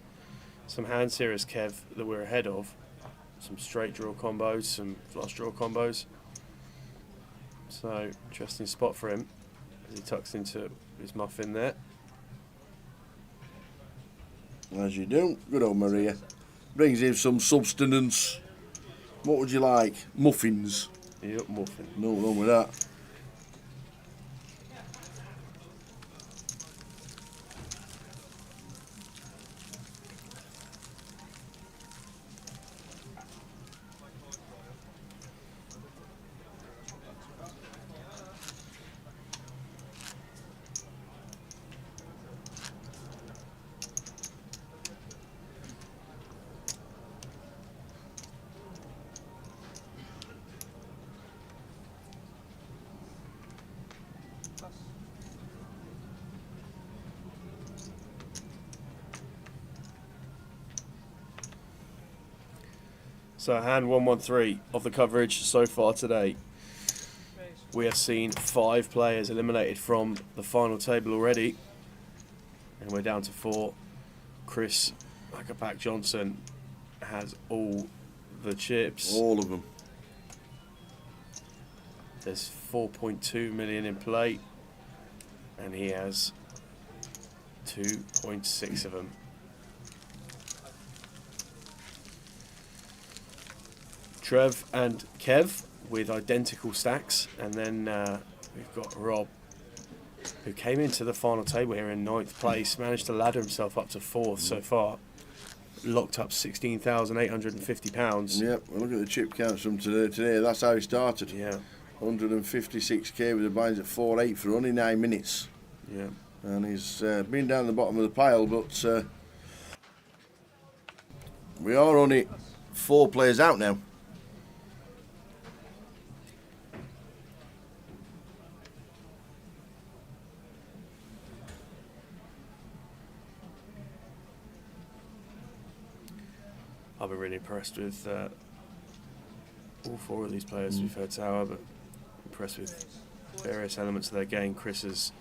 some hands here as Kev that we're ahead of. Some straight draw combos, some flush draw combos. So, interesting spot for him as he tucks into his muffin there. As you do. Good old Maria. Brings in some substance. What would you like? Muffins. Yep, muffin. No wrong with that. So hand 113 of the coverage so far today. We have seen 5 players eliminated from the final table already. And we're down to 4. Chris Huckapack Johnson has all the chips. All of them. There's 4.2 million in play. And he has 2.6 of them. Trev and Kev with identical stacks, and then we've got Rob, who came into the final table here in 9th place, managed to ladder himself up to 4th so far, locked up £16,850. Yep, well, look at the chip counts from today. That's how he started. Yeah, 156k with the blinds at 4-8 for only 9 minutes. yeah. And he's been down the bottom of the pile, but we are only 4 players out now. I've been really impressed with all 4 of these players. We've heard Tower, but impressed with various elements of their game. Chris has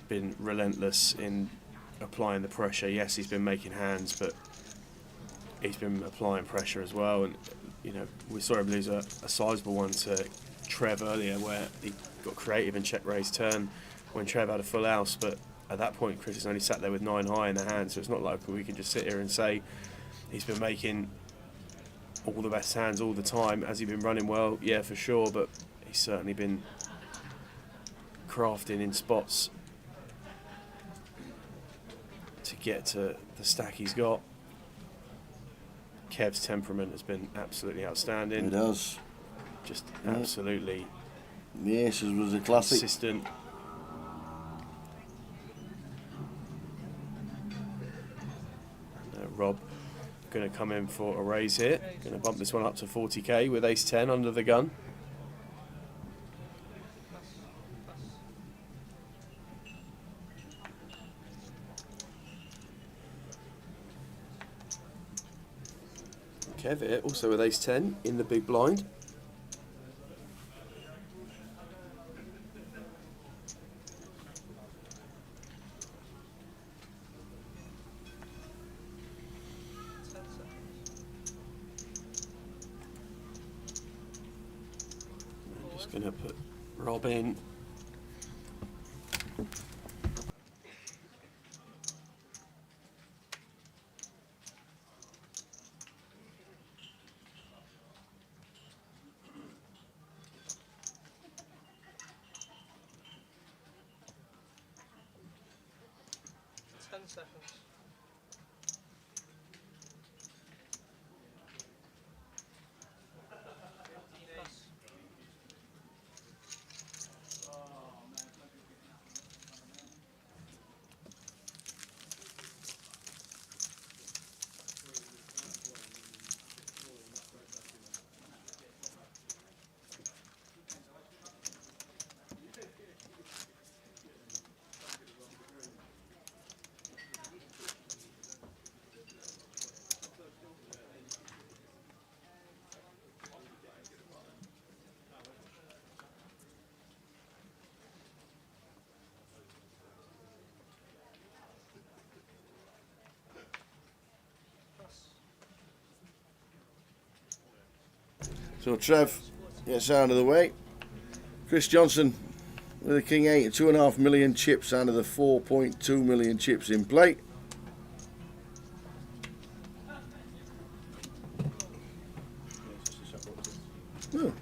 been relentless in applying the pressure. Yes, he's been making hands, but he's been applying pressure as well. And you know, we saw him lose a sizable one to Trev earlier, where he got creative and check raise turn when Trev had a full house. But at that point, Chris has only sat there with 9 high in the hand, so it's not like we can just sit here and say he's been making all the best hands all the time. Has he been running well? Yeah, for sure, but he's certainly been crafting in spots to get to the stack he's got. Kev's temperament has been absolutely outstanding. It has. Just absolutely The Aces was a classic. consistent. Rob going to come in for a raise here. Going to bump this one up to 40k with ace 10 under the gun. Kev here also with ace 10 in the big blind. Going to put Rob in. So Trev gets out of the way. Chris Johnson with a King 8 and 2.5 million chips out of the 4.2 million chips in play. Oh.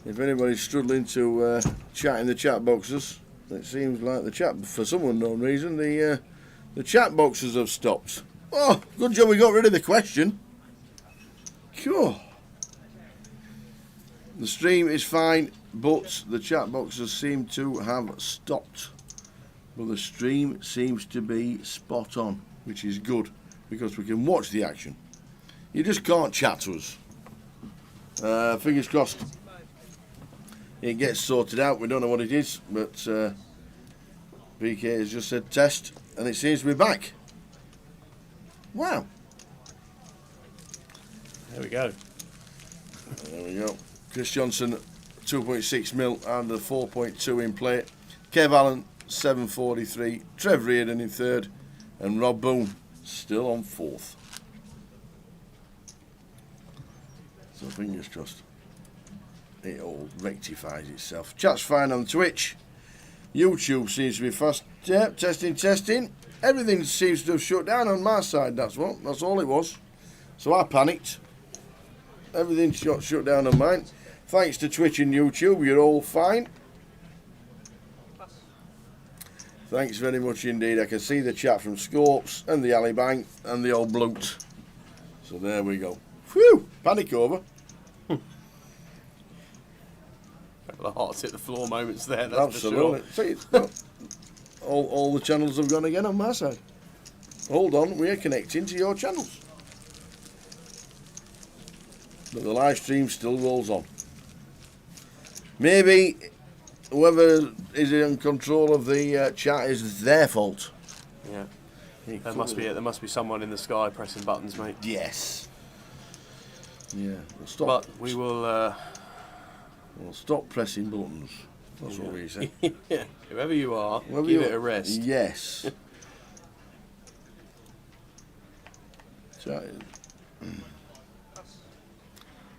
If anybody's struggling to chat in the chat boxes, it seems like the chat, for some unknown reason, the chat boxes have stopped. Oh, good job we got rid of the question. Cool. The stream is fine, but the chat boxes seem to have stopped. But the stream seems to be spot on, which is good, because we can watch the action. You just can't chat to us. Fingers crossed it gets sorted out. We don't know what it is, but BK has just said test, and it seems to be back. Wow. There we go. There we go. Chris Johnson, 2.6 mil and the 4.2 in play. Kev Allen, 743. Trev Reardon in third, and Rob Boone still on fourth. So fingers crossed it all rectifies itself. Chat's fine on Twitch. YouTube seems to be fast. Yeah, testing. Everything seems to have shut down on my side. That's all it was. So I panicked. Everything shut down on mine. Thanks to Twitch and YouTube, you're all fine. Thanks very much indeed. I can see the chat from Scopes and the Ali Bank and the old Bloat. So there we go. Whew! Panic over. The hearts hit the floor moments there, that's Absolutely. for sure. See, all the channels have gone again on my side. Hold on, we're connecting to your channels. But the live stream still rolls on. Maybe whoever is in control of the chat is their fault. Yeah. There must be someone in the sky pressing buttons, mate. Yes. Yeah. Stop. But we will. Well, stop pressing buttons. That's what we say. Yeah. Whoever you are, give it a rest. Yes.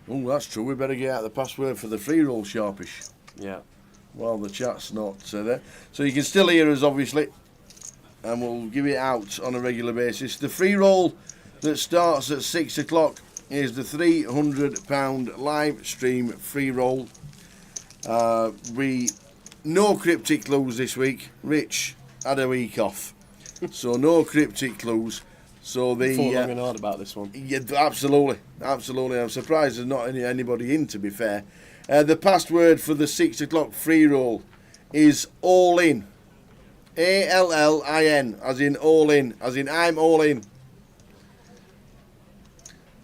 Oh, that's true. We better get out the password for the free roll, Sharpish. Yeah. While the chat's not there. So you can still hear us, obviously. And we'll give it out on a regular basis. The free roll that starts at 6 o'clock is the £300 live stream free roll. No cryptic clues this week. Rich had a week off, so no cryptic clues. So the Thought long and hard about this one. Yeah, absolutely. I'm surprised there's not anybody in. To be fair, the password for the 6 o'clock free roll is all in. ALLIN, as in all in, as in I'm all in.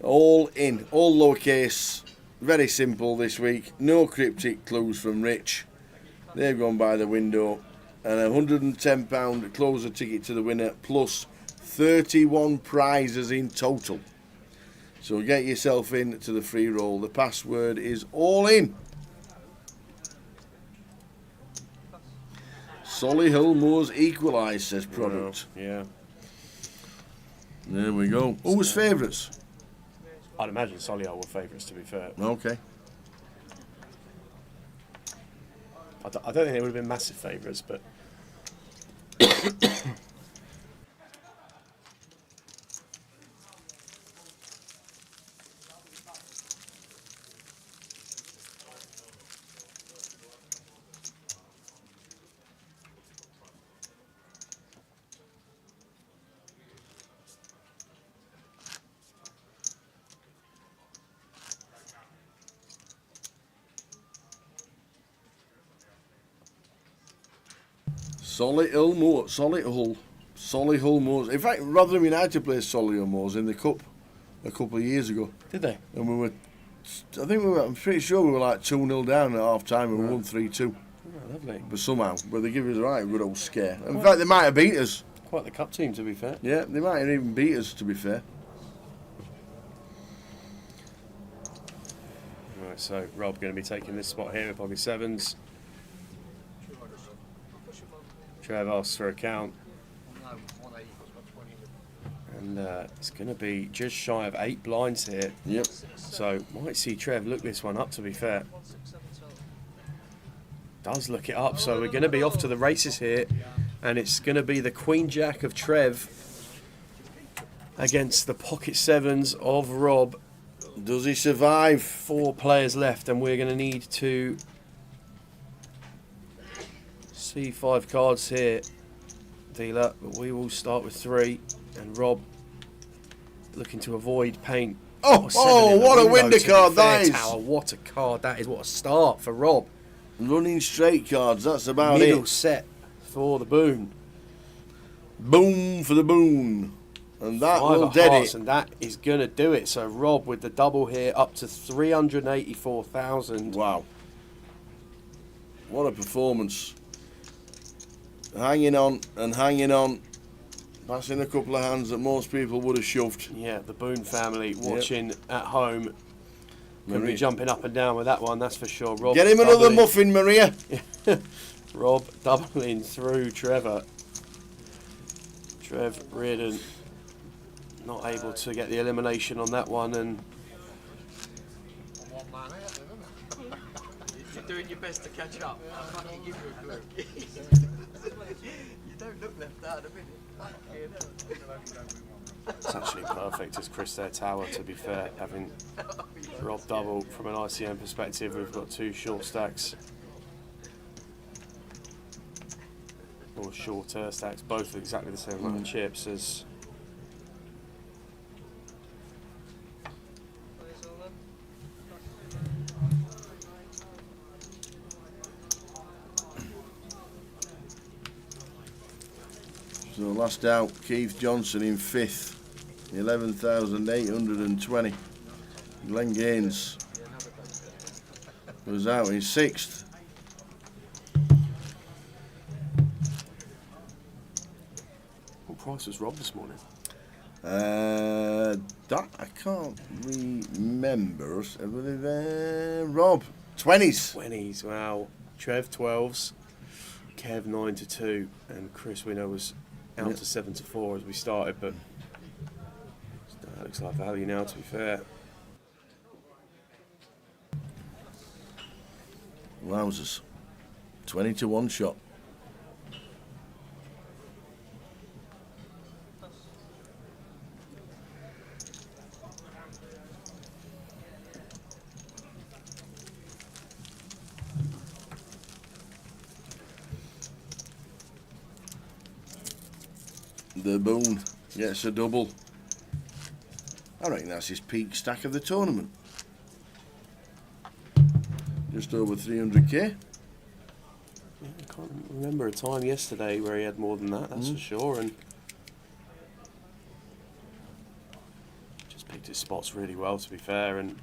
All in, all lowercase. Very simple this week. No cryptic clues from Rich. They've gone by the window. And a £110 closer ticket to the winner, plus 31 prizes in total. So get yourself in to the free roll. The password is all in. Solihull Moors equalise, says product. Yeah. There we go. Who was favourites? I'd imagine Solihull were favourites, to be fair. Okay. I don't think they would have been massive favourites, but... Solihull Moors. In fact, Rotherham United played Solihull Moors in the cup a couple of years ago. Did they? And I'm pretty sure we were like 2-0 down at half time and we won 3-2. Oh, lovely. But somehow, they give us a right good old scare. In fact, they might have beat us. Quite the cup team, to be fair. Yeah, they might have even beat us, to be fair. Right, so Rob going to be taking this spot here with Bobby Sevens. Trev asks for a count. And And it's going to be just shy of 8 blinds here. Yep. So might see Trev look this one up, to be fair. Does look it up, so we're going to be off to the races here. And it's going to be the Queen Jack of Trev against the Pocket Sevens of Rob. Does he survive? 4 players left, and we're going to need to see 5 cards here, dealer. But we will start with 3, and Rob looking to avoid paint. Oh, what a window card that is! Tower, what a card that is! What a start for Rob. Running straight cards. That's about Middle it. set for the boon. Boom for the boon. And that 5 will of dead hearts, it. and that is going to do it. So Rob with the double here up to 384,000. Wow. What a performance. Hanging on and hanging on. Passing a couple of hands that most people would have shoved. Yeah, the Boone family watching at home. Going to be jumping up and down with that one, that's for sure. Rob Get him another doubling. muffin, Maria. Rob doubling through Trevor. Trev Reardon not able to get the elimination on that one, and You're doing your best to catch up. I fucking give you a clue. You don't look left out a minute. it's actually perfect as Chris their tower, to be fair. Having Rob double from an ICM perspective, we've got 2 short stacks. Or shorter stacks, both exactly the same amount of chips as So last out, Keith Johnson in 5th. 11,820. Glenn Gaines was out in 6th. what price was Rob this morning? That I can't remember. Rob, 20s. 20s, wow. Trev 12s, Kev 9-2, and Chris we know was out to 7-4 as we started, but that looks like value now, to be fair. Wowzers. 20 to 1 shot. The Boone gets a double. I reckon that's his peak stack of the tournament. Just over 300k. Yeah, I can't remember a time yesterday where he had more than that, that's for sure, and just picked his spots really well, to be fair, and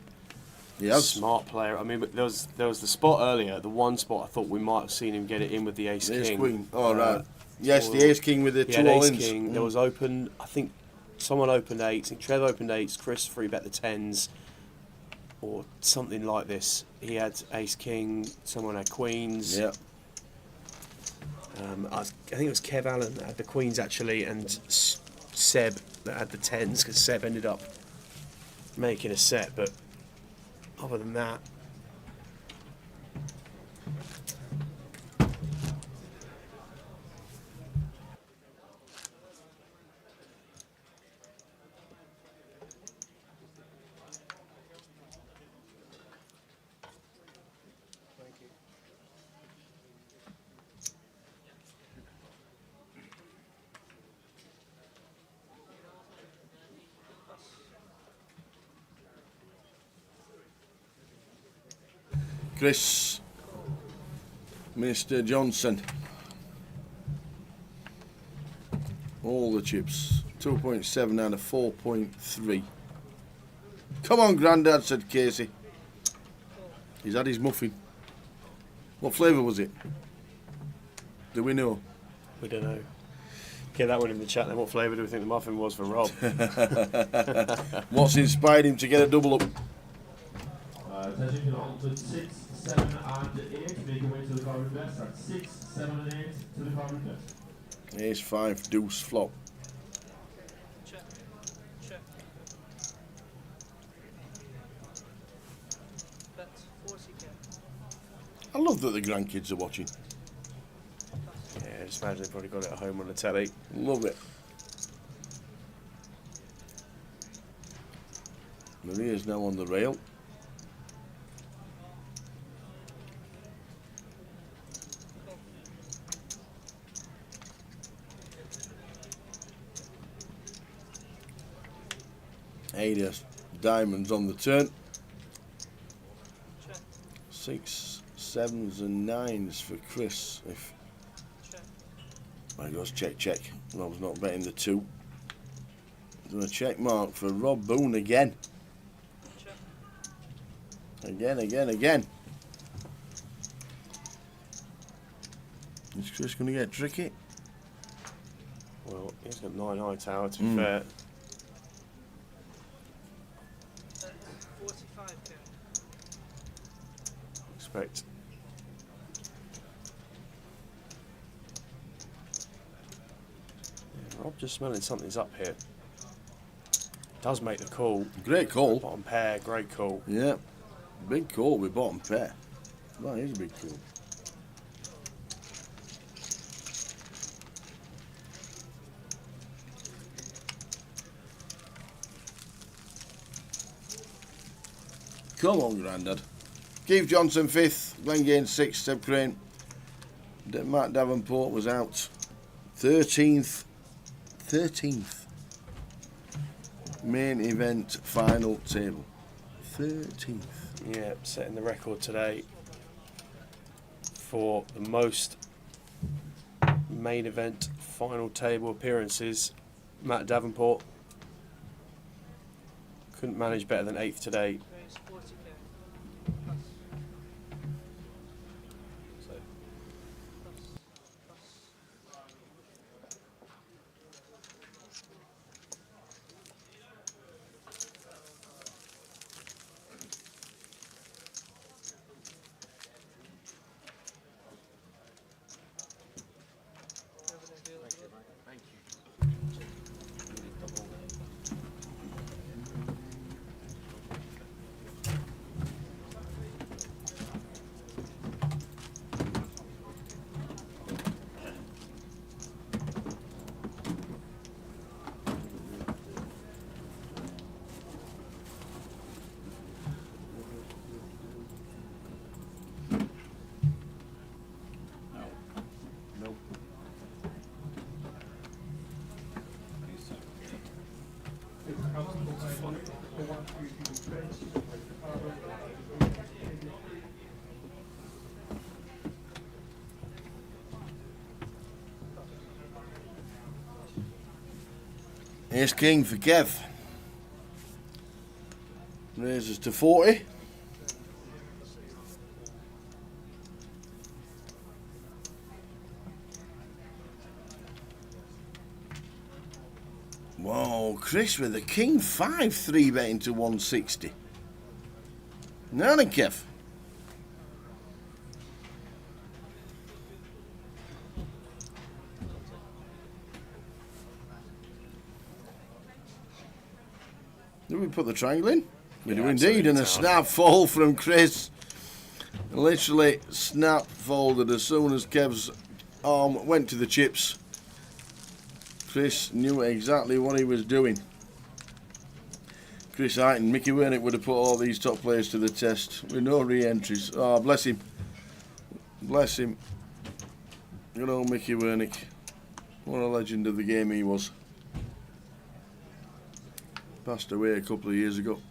smart player. I mean, but there was the spot earlier, the one spot I thought we might have seen him get it in with the ace king. Queen. Oh, right. Yes, the ace king with the 2 all-ins. King. There was open, I think someone opened 8s, I think Trev opened 8s, Chris free bet the 10s, or something like this. He had ace king, someone had queens. Yeah. I think it was Kev Allen that had the queens actually, and Seb that had the 10s, because Seb ended up making a set, but other than that, Chris, Mr. Johnson. All the chips. 2.7 out of 4.3. Come on, Grandad, said Casey. He's had his muffin. What flavour was it? Do we know? we don't know. Get that one in the chat then. What flavour do we think the muffin was for Rob? What's inspired him to get a double up? Attention, you can alternate 6, 7 and 8. Make your way to the card best. That's 6, 7 and 8 to the card best. Ace 5, deuce, flop. love that the grandkids are watching. Yeah, just imagine they probably got it at home on the telly. Love it. Maria's now on the rail. Ada diamonds on the turn. 6, 7s and 9s for Chris. If I goes check, check. Rob's not betting the 2. Doing a check mark for Rob Boone again. Again. Is Chris going to get tricky? Well, he's got 9 high tower, to be fair. 45 here. Expect. Yeah, Rob just smelling something's up here. Does make the call. Great call. Bottom pair, great call. Yeah. Big call with bottom pair. That is a big call. Come on, Grandad. Keith Johnson 5th, Glenn Gaines 6th, Seb Crane. Matt Davenport was out. 13th. Main event final table. 13th. Yeah, setting the record today for the most main event final table appearances. Matt Davenport couldn't manage better than 8th today. Raise 40 here. Ace King for Kev. Raises to 40. Whoa, Chris with the King 5 3 betting to 160. Now then, Kev. Did we put the triangle in? We do indeed, and a snap fall from Chris. Literally snap folded as soon as Kev's arm went to the chips. Chris knew exactly what he was doing. Chris Heighton, Mickey Wernick would have put all these top players to the test with no re-entries. Oh, bless him. Bless him. Good old Mickey Wernick. What a legend of the game he was. Passed away a couple of years ago.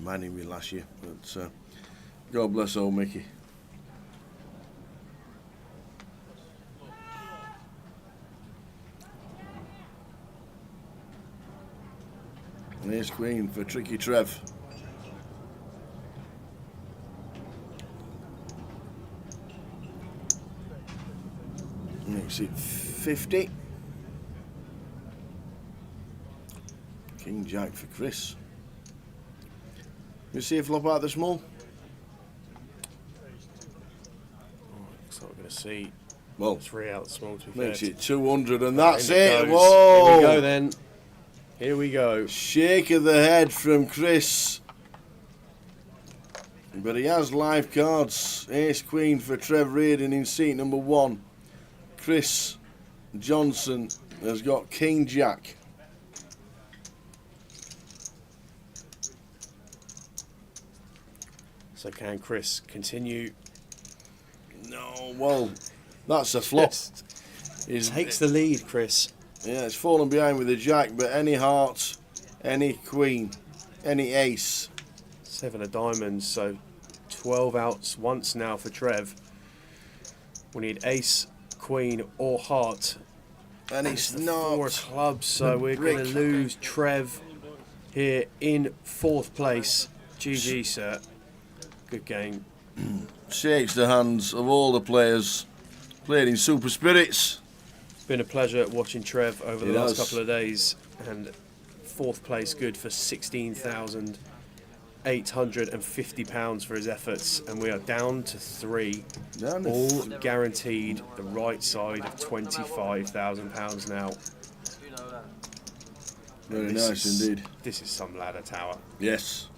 Might even be last year. But God bless old Mickey. And here's Queen for Tricky Trev. Makes it 50. King Jack for Chris. You see a flop out the small? Looks like we're going to see Well, 3 out small to be makes fair. it 200 and that's In it. goes. Whoa! Here we go then. Here we go. Shake of the head from Chris. But he has live cards. Ace Queen for Trev Reardon in seat number 1. Chris Johnson has got King Jack. So can Chris continue? No, well, that's a flop. Takes the lead, Chris. Yeah, it's fallen behind with the Jack, but any heart, any Queen, any Ace. 7 of diamonds, so 12 outs once now for Trev. We need Ace, Queen, or Heart. And it's the not. 4 of clubs, so we're brick. going to lose Trev here in 4th place. GG, sir. Good game. Shakes the hands of all the players. Played in super spirits. It's been a pleasure watching Trev over the It last has. couple of days. And 4th place good for £16,850 for his efforts. And we are down to 3. Down to All guaranteed the right side of £25,000 now. Very This nice is- indeed. This is some ladder tower. Yes.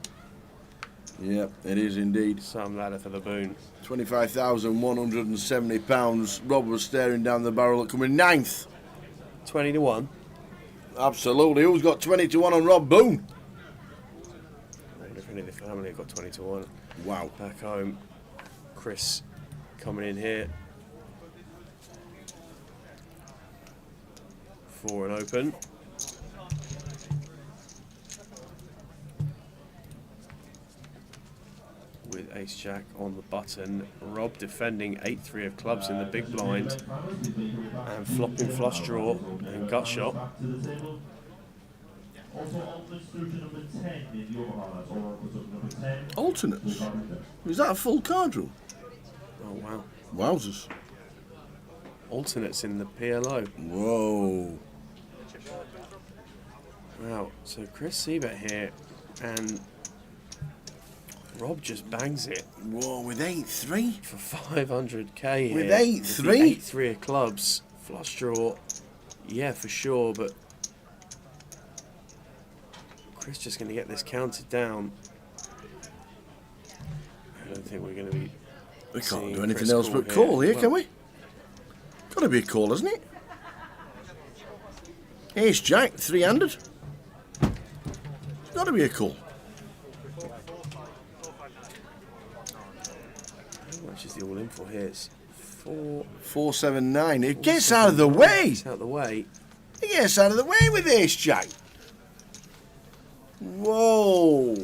Yep, it is indeed. Some ladder for the boon. £25,170. Rob was staring down the barrel at coming 9th. 20 to 1. Absolutely. Who's got 20 to 1 on Rob Boone? I wonder if any of the family have got 20 to 1. Wow. Back home, Chris coming in here. 4 and open. With Ace Jack on the button. Rob defending 8-3 of clubs in the big blind. And flopping flush draw and gut shot. Back to the table. Also, alternates through to number 10 in the overhand. Or puts up number 10. Alternates? Is that a full card rule? Oh wow. Wowzers. Alternates in the PLO. Whoa. Wow. So Chris Siebert here and Rob just bangs it Whoa, with 8-3? for 500k here. With 8-3? 8-3 of clubs. Flush draw. Yeah, for sure, but Chris just going to get this counted down. I don't think we're going to be. We can't seeing do anything Chris else call but call here, Well, can we? Got to be a call, hasn't it? Ace Jack, 3-handed. Got to be a call. How much is the all in for here? It's 4. 479. It gets out of the way. It's out the way. It gets out of the way with Ace Jack. Whoa.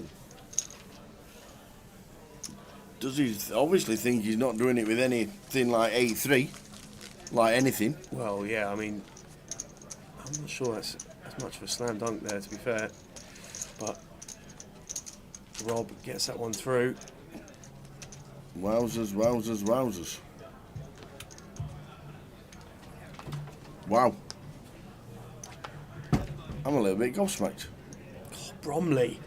Does he obviously think he's not doing it with anything like 8-3? Like anything? Well, yeah, I mean, I'm not sure that's as much of a slam dunk there, to be fair. But Rob gets that one through. Wowzers, wowzers, wowzers. Wow. I'm a little bit gobsmacked. Oh, Bromley.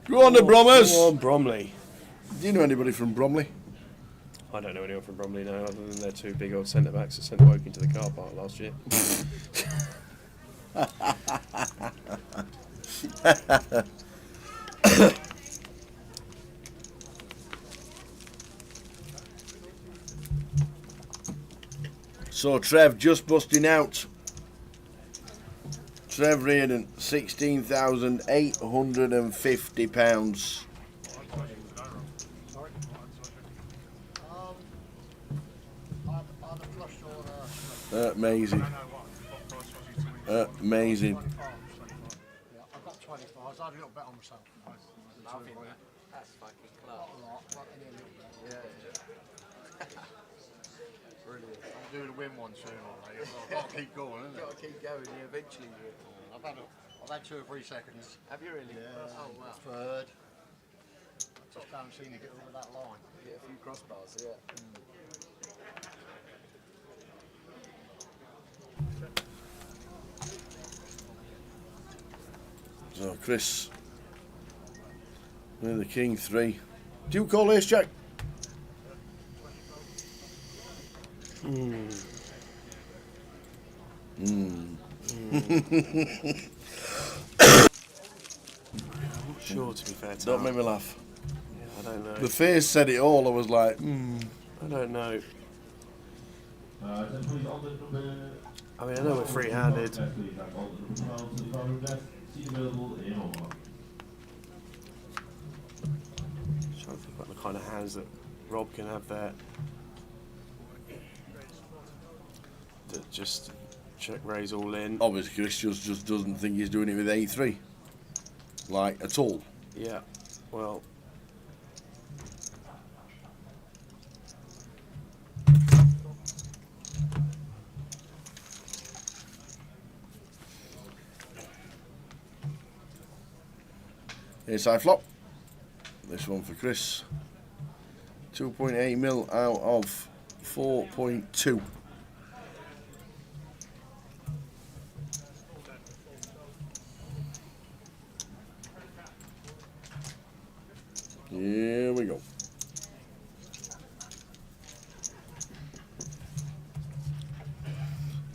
Go on the Brommers! Go on, Bromley. Do you know anybody from Bromley? I don't know anyone from Bromley now, other than their 2 big old centre backs that sent Woke into the car park last year. So Trev just busting out. Trev Reardon, £16,850. Amazing. Amazing. Yeah, I've got 25. I had a little bet on myself. That's fucking class. Brilliant. I'm doing a win one sooner or later. I've got to keep going, isn't it? Got to keep going, yeah, eventually you will. I've had 2 or 3 seconds. Have you really? Yeah. Oh, wow. Third. Just can't seem to get over that line. Get a few crossbars, yeah. So Chris with the King 3. Do you call Ace Jack? I'm not sure, to be fair, Don't Tom. make me laugh. Yeah, I don't know. The face said it all. I was like, I don't know. Then please on the number. I mean, I know we're free-handed. Please, and on the number 12 to the corner desk. Seat available in Omaha. Trying to think about the kind of hands that Rob can have there. That just check raise all in. obviously Chris just doesn't think he's doing it with A3, like at all. Yeah, well. Here's side flop. This one for Chris. 2.8 mil out of 4.2. Here we go.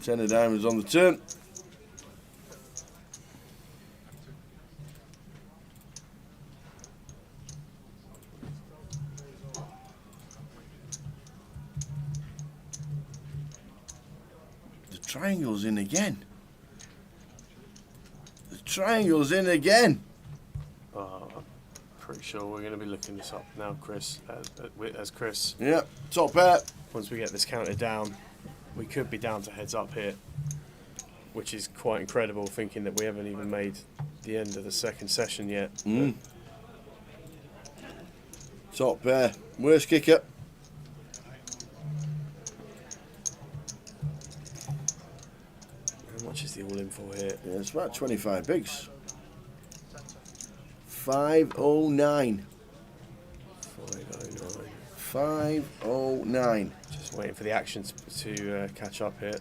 Ten of diamonds on the turn. The triangle's in again. The triangle's in again. Pretty sure we're going to be looking this up now, Chris, as Chris. Yep, top pair. Once we get this counted down, we could be down to heads up here, which is quite incredible, thinking that we haven't even made the end of the second session yet. Top pair. Worst kicker. How much is the all-in for here? Yeah, it's about 25 bigs. 509. 509. 509. Just waiting for the action to catch up here.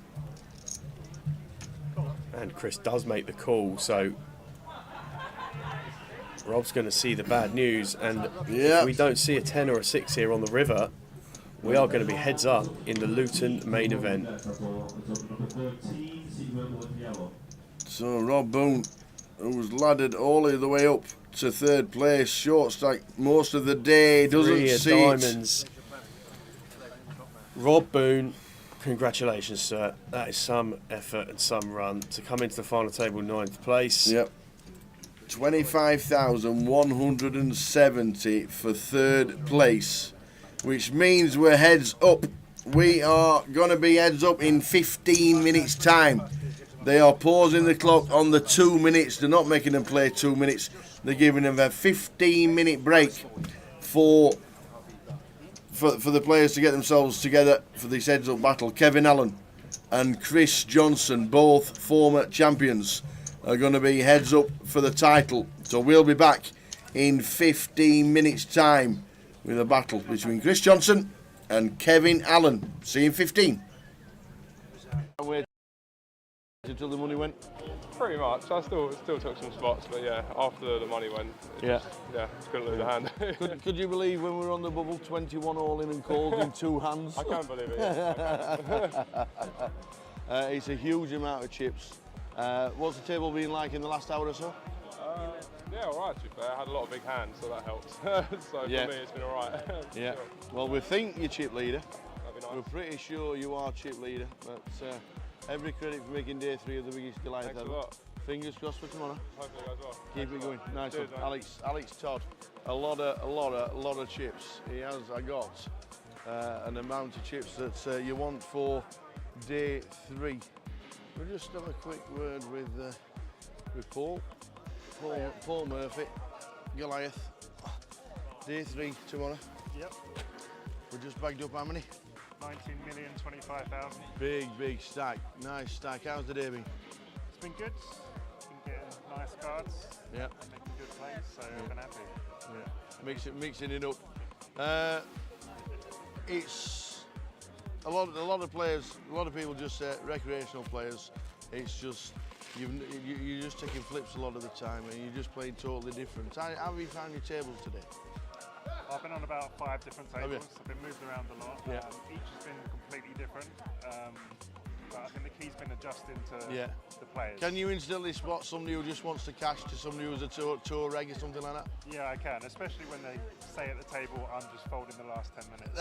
And Chris does make the call, so Rob's going to see the bad news, and if we don't see a 10 or a 6 here on the river, we are going to be heads up in the Luton main event. So Rob Boone, who's laddered all the way up to third place, short stack most of the day, doesn't 3 of see diamonds. Rob Boone, congratulations, sir. That is some effort and some run to come into the final table 9th place. Yep. 25,170 for third place, which means we're heads up. We are going to be heads up in 15 minutes time. They are pausing the clock on the 2 minutes. They're not making them play 2 minutes. They're giving them a 15-minute break for the players to get themselves together for this heads up battle. Kevin Allen and Chris Johnson, both former champions, are going to be heads up for the title. So we'll be back in 15 minutes time with a battle between Chris Johnson and Kevin Allen. See you in 15. Wait until the money went. Pretty much. I still took some spots, but yeah, after the money went, just couldn't lose a hand. Could you believe when we were on the bubble, 21 all in and called in 2 hands? I can't believe it. Yeah. It's a huge amount of chips. What's the table been like in the last hour or so? Yeah, all right, to be fair. I had a lot of big hands, so that helps. So Yeah. for me, it's been all right. Yeah. Sure. Well, we think you're chip leader. That'd be nice. We're pretty sure you are chip leader, but every credit for making day 3 of the biggest Goliath Thanks a ever. lot. Fingers crossed for tomorrow. Hopefully it goes well. Keep it going. Nice Cheers, one. mate. Alex Todd. A lot of chips. I got an amount of chips that you want for day 3. We'll just have a quick word with Paul Murphy, Goliath. Day 3 tomorrow. Yep, We just bagged up how many? 19,025,000. Big stack. Nice stack. How's the day been? It's been good. Been getting nice cards. Yeah. Making good plays, so I've been happy. Yeah. Mixing it up. It's a lot of players. A lot of people just say recreational players. It's just you're just taking flips a lot of the time, and you're just playing totally different. How have you found your tables today? I've been on about 5 different Have you? tables. I've been moved around a lot. Yeah. Each has been completely different. but I think the key's been adjusting to the players. Can you instantly spot somebody who just wants to cash to somebody who's a tour reg or something like that? Yeah, I can, especially when they say at the table, I'm just folding the last 10 minutes.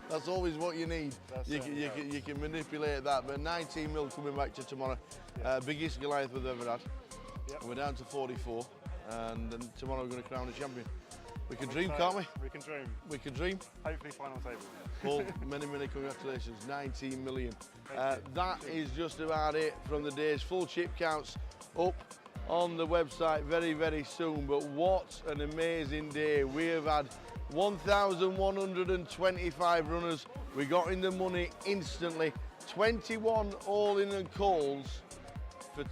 That's always what you need. You can manipulate that. But 19 mil coming back to tomorrow. Biggest Goliath we've ever had. Yep. We're down to 44, and then tomorrow we're going to crown a champion. We can dream, can't we? We can dream. We can dream. Hopefully final table. Paul, many congratulations. 19 million. That is just about it from the days. Full chip counts up on the website very soon. But what an amazing day. We have had 1,125 runners. We got in the money instantly. 21 all-in and calls for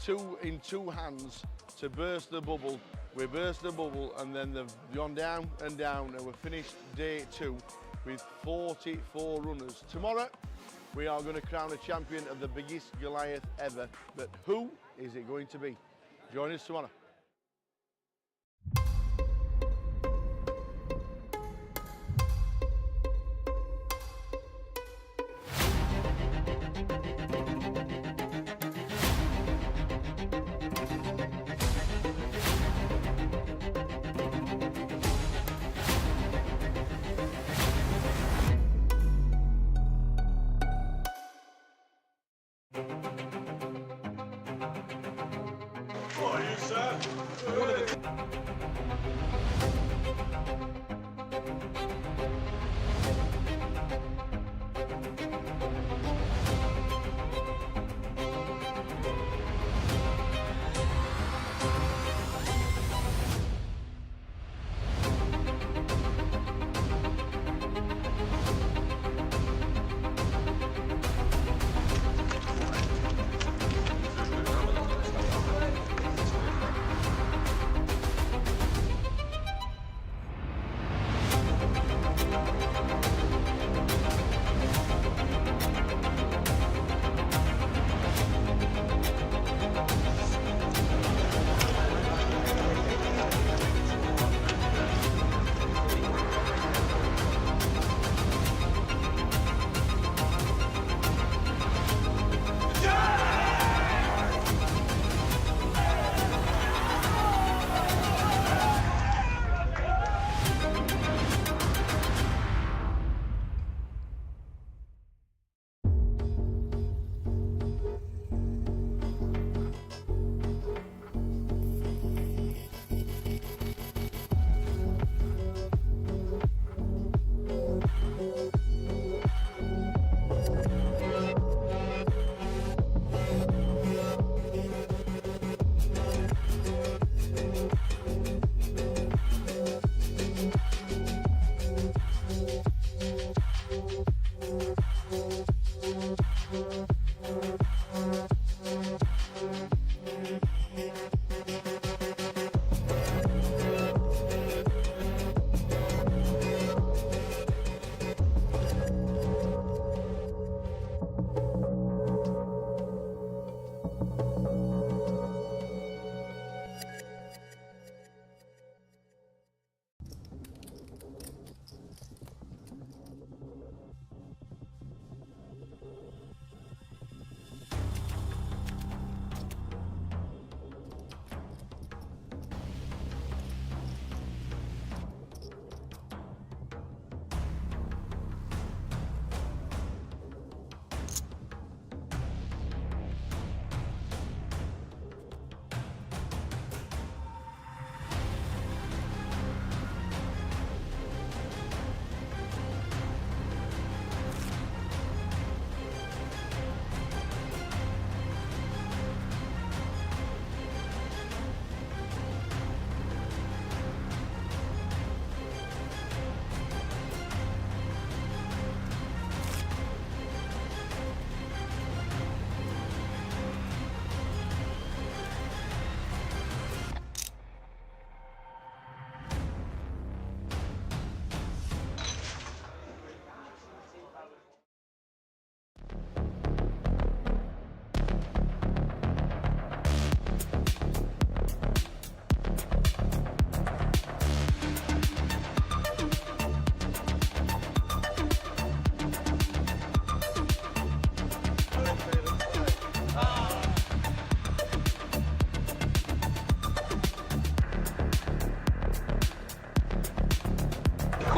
in two hands to burst the bubble. We burst the bubble and then they've gone down and down, and we've finished day 2 with 44 runners. Tomorrow we are going to crown a champion of the biggest Goliath ever, but who is it going to be? Join us tomorrow.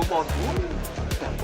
come on.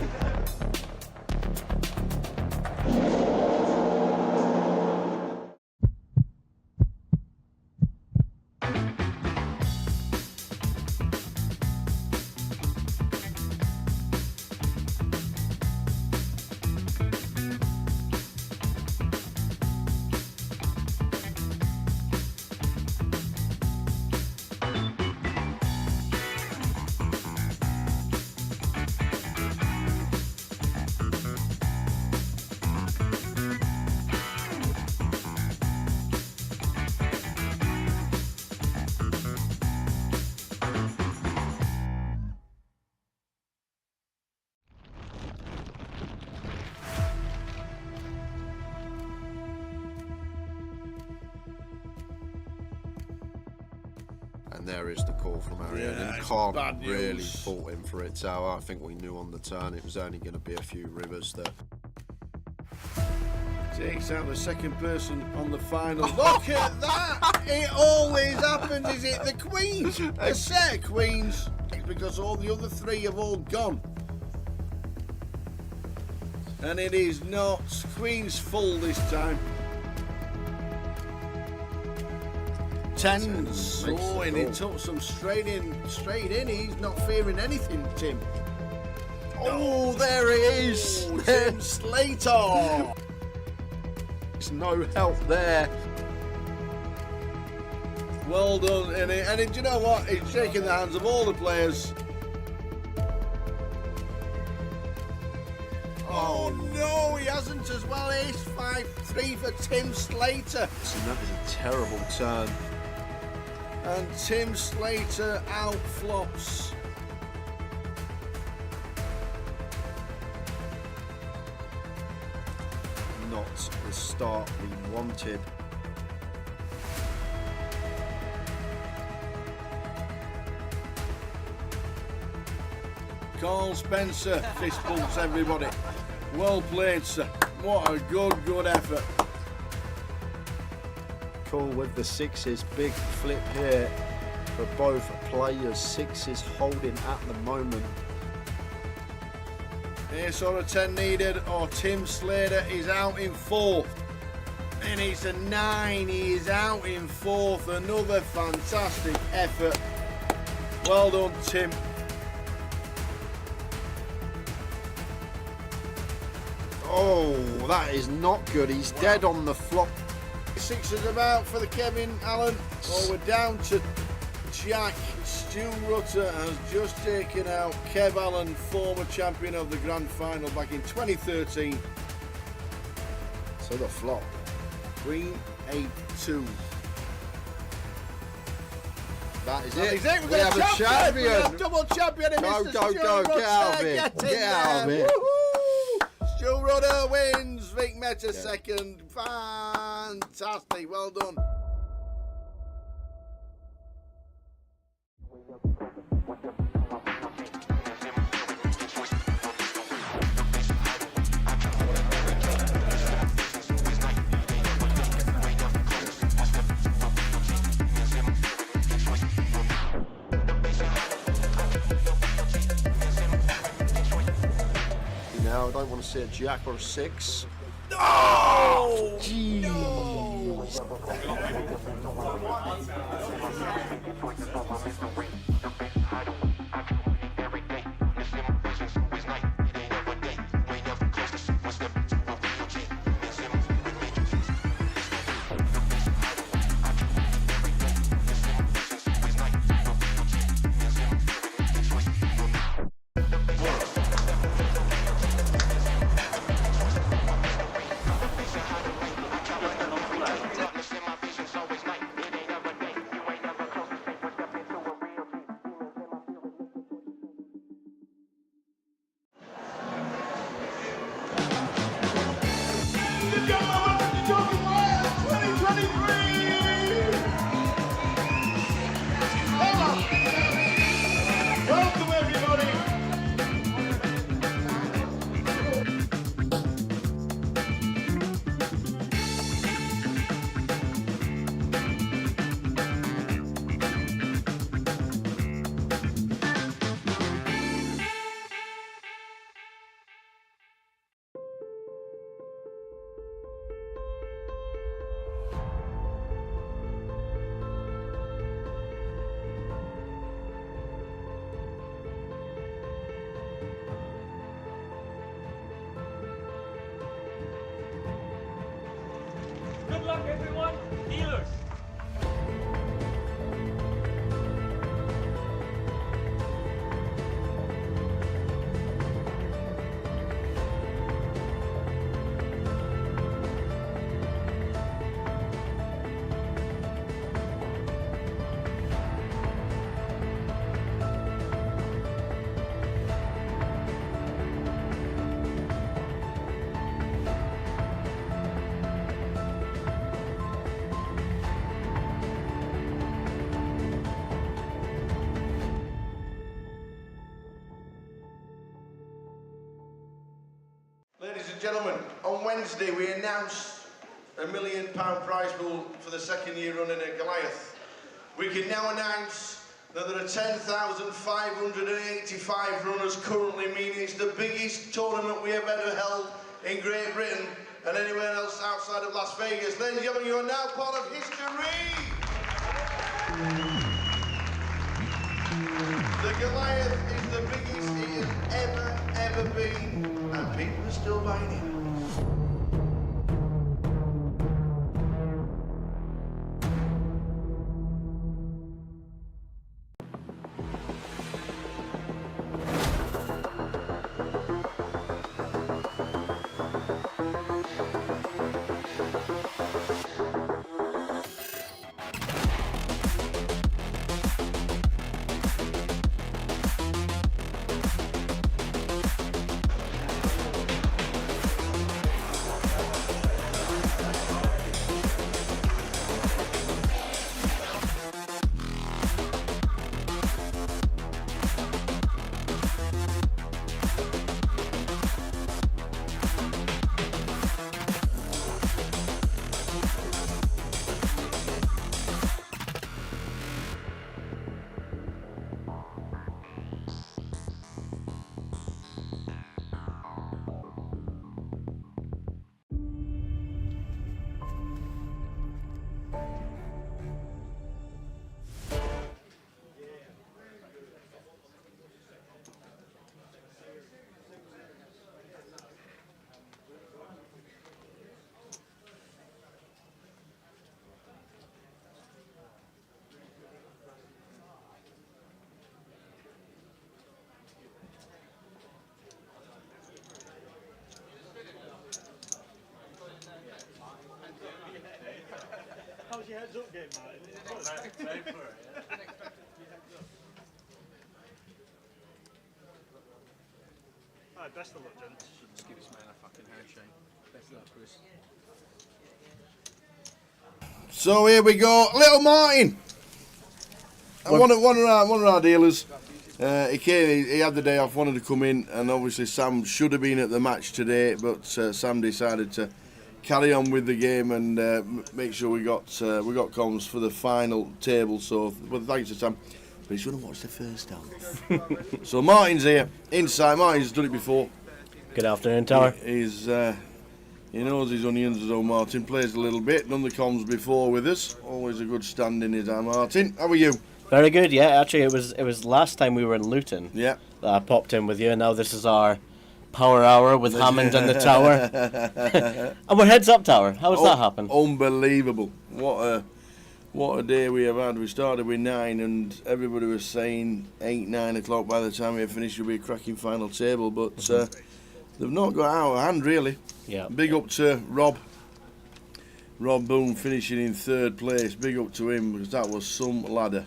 And there is the call from Arian, Yeah, and it's can't bad really news. fault him for it. So I think we knew on the turn it was only going to be a few rivers that. Takes out the second person on the final. Look at that! It always happens. Is it the queens? A set of queens. Because all the other three have all gone. And it is not queens full this time. Tens. Makes Oh, the and he call. took some straight in. He's not fearing anything, Tim. Oh, there it is. Oh, Tim Slater. There's no help there. Well done, and do you know what? He's shaking the hands of all the players. Oh no, he hasn't as well. Ace 5-3 for Tim Slater. And that is a terrible turn. And Tim Slater out flops. Not the start we wanted. Carl Spencer fist bumps everybody. Well played, sir. What a good effort. Cool with the sixes. Big flip here for both players. Sixes holding at the moment. Ace or a 10 needed, or Tim Slater is out in fourth. And it's a 9, he is out in fourth. Another fantastic effort. Well done, Tim. Oh, that is not good. He's dead on the flop. Sixes about for the Kevin Allen. Oh, we're down to Jack. Stu Rutter has just taken out Kev Allen, former champion of the Grand Final back in 2013. So the flop. Queen 8-2. That is That it. is it. We've We got have a We champion. have double champion in Go, Mr. go, Stu go. Rutter. Get out of here. Get in Get out of there. here. Woohoo! Stu Rutter wins. Vic Meta second. Fantastic. Well done. Now I don't want to see a jack or a six. Oh! Jeez. Welcome everybody. and gentlemen, on Wednesday we announced £1 million prize pool for the second year running at Goliath. We can now announce that there are 10,585 runners currently, meaning it's the biggest tournament we have ever held in Great Britain and anywhere else outside of Las Vegas. Ladies and gentlemen, you are now part of history! The Goliath is the biggest it has ever been, and people are still buying it. How's your heads up game, Martin? Alright, best of luck, gents. Just give this man a fucking handshake. Best of luck, Chris. So here we go, little Martin. One of our dealers. He came. He had the day off. Wanted to come in, and obviously Sam should have been at the match today, but Sam decided to carry on with the game and make sure we got comms for the final table. So, well, thanks to Sam. But he should have watched the first half. So Martin's here inside. Martin's done it before. Good afternoon, Tower. He knows his onions as old Martin. Plays a little bit. Done the comms before with us. Always a good stand in his Martin. How are you? Very good. Yeah, actually, it was last time we were in Luton. Yeah. That I popped in with you, and now this is our power hour with Hammond and the Tower. And we're heads up, Tower. How has that happened? Unbelievable. What a day we have had. We started with 9 and everybody was saying 8, 9 o'clock by the time we finished would be a cracking final table, but they've not got out of hand really. Yeah. Big up to Rob Boone finishing in 3rd place. Big up to him because that was some ladder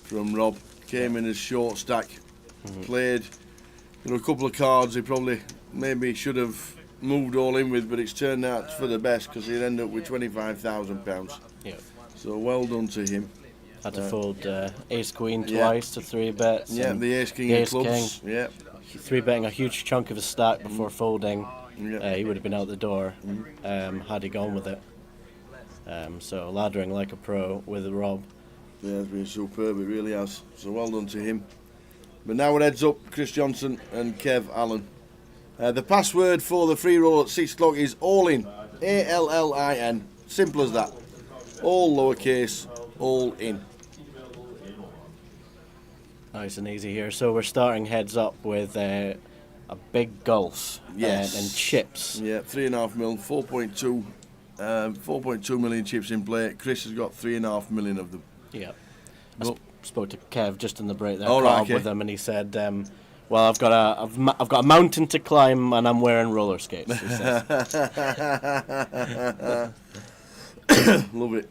from Rob. Came in as short stack. Played a couple of cards he probably maybe should have moved all in with, but it's turned out for the best because he'd end up with £25,000. Yeah. So well done to him. Had to fold Ace Queen twice to 3 bets. Yeah, the Ace King of clubs. King. Yeah. 3 betting a huge chunk of his stack before folding. Yeah. He would have been out the door had he gone with it. So laddering like a pro with Rob. Yeah, it's been superb, it really has. So well done to him. But now it heads up, Chris Johnson and Kev Allen. The password for the free roll at 6 o'clock is Allin. ALLIN. Simple as that. All lowercase, all in. Nice and easy here. So we're starting heads up with a big gulf. Yes. And chips. Yeah, 3.5 mil, 4.2 million chips in play. Chris has got 3.5 million of them. Yeah. I spoke to Kev just in the break there. All Caught right, up with him, and he said, "Well, I've got a mountain to climb, and I'm wearing roller skates." He says. Love it.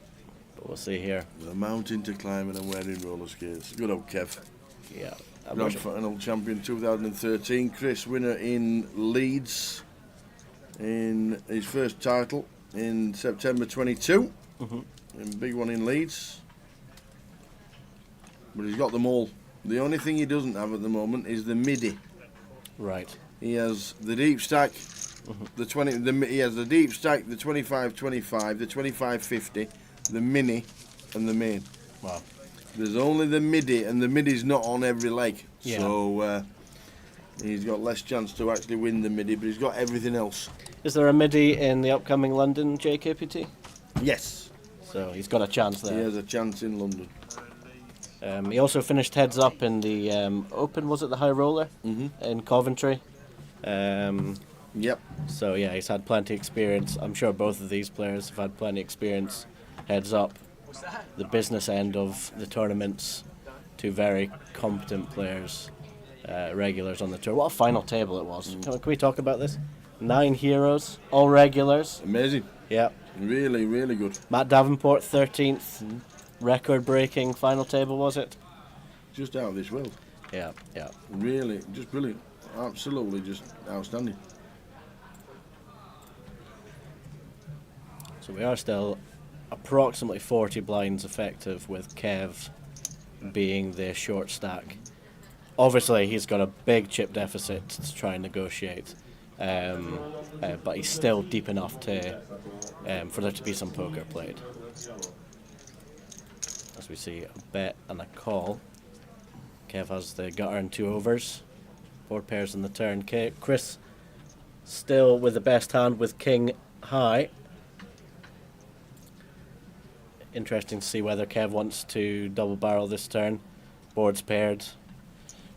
But we'll see here. The mountain to climb and I'm wearing roller skates. Good old Kev. Yeah. Grand final champion 2013. Chris, winner in Leeds in his first title in September 22. And big one in Leeds. But he's got them all. The only thing he doesn't have at the moment is the MIDI. Right. He has the deep stack, The 20. He has the deep stack, the 25-25, the 25-50, the mini, and the main. Wow. There's only the midi, and the midi's not on every leg, Yeah. so he's got less chance to actually win the midi, but he's got everything else. Is there a midi in the upcoming London GUKPT? Yes. So he's got a chance there. He has a chance in London. He also finished heads up in the Open, was it the High Roller? In Coventry. Yep. So yeah, he's had plenty of experience. I'm sure both of these players have had plenty of experience heads up. The business end of the tournaments, two very competent players, regulars on the tour. What a final table it was. Can we talk about this? 9 heroes, all regulars. Amazing. Yeah. Really, really good. Matt Davenport, 13th. Record-breaking final table, was it? Just out of this world. Yeah, yeah. Really, just brilliant. Absolutely just outstanding. So we are still approximately 40 blinds effective, with Kev being the short stack. Obviously, he's got a big chip deficit to try and negotiate, but he's still deep enough to for there to be some poker played. As we see a bet and a call. Kev has the gutter and 2 overs. 4 pairs in the turn. Chris still with the best hand with king high. Interesting to see whether Kev wants to double barrel this turn. Board's paired.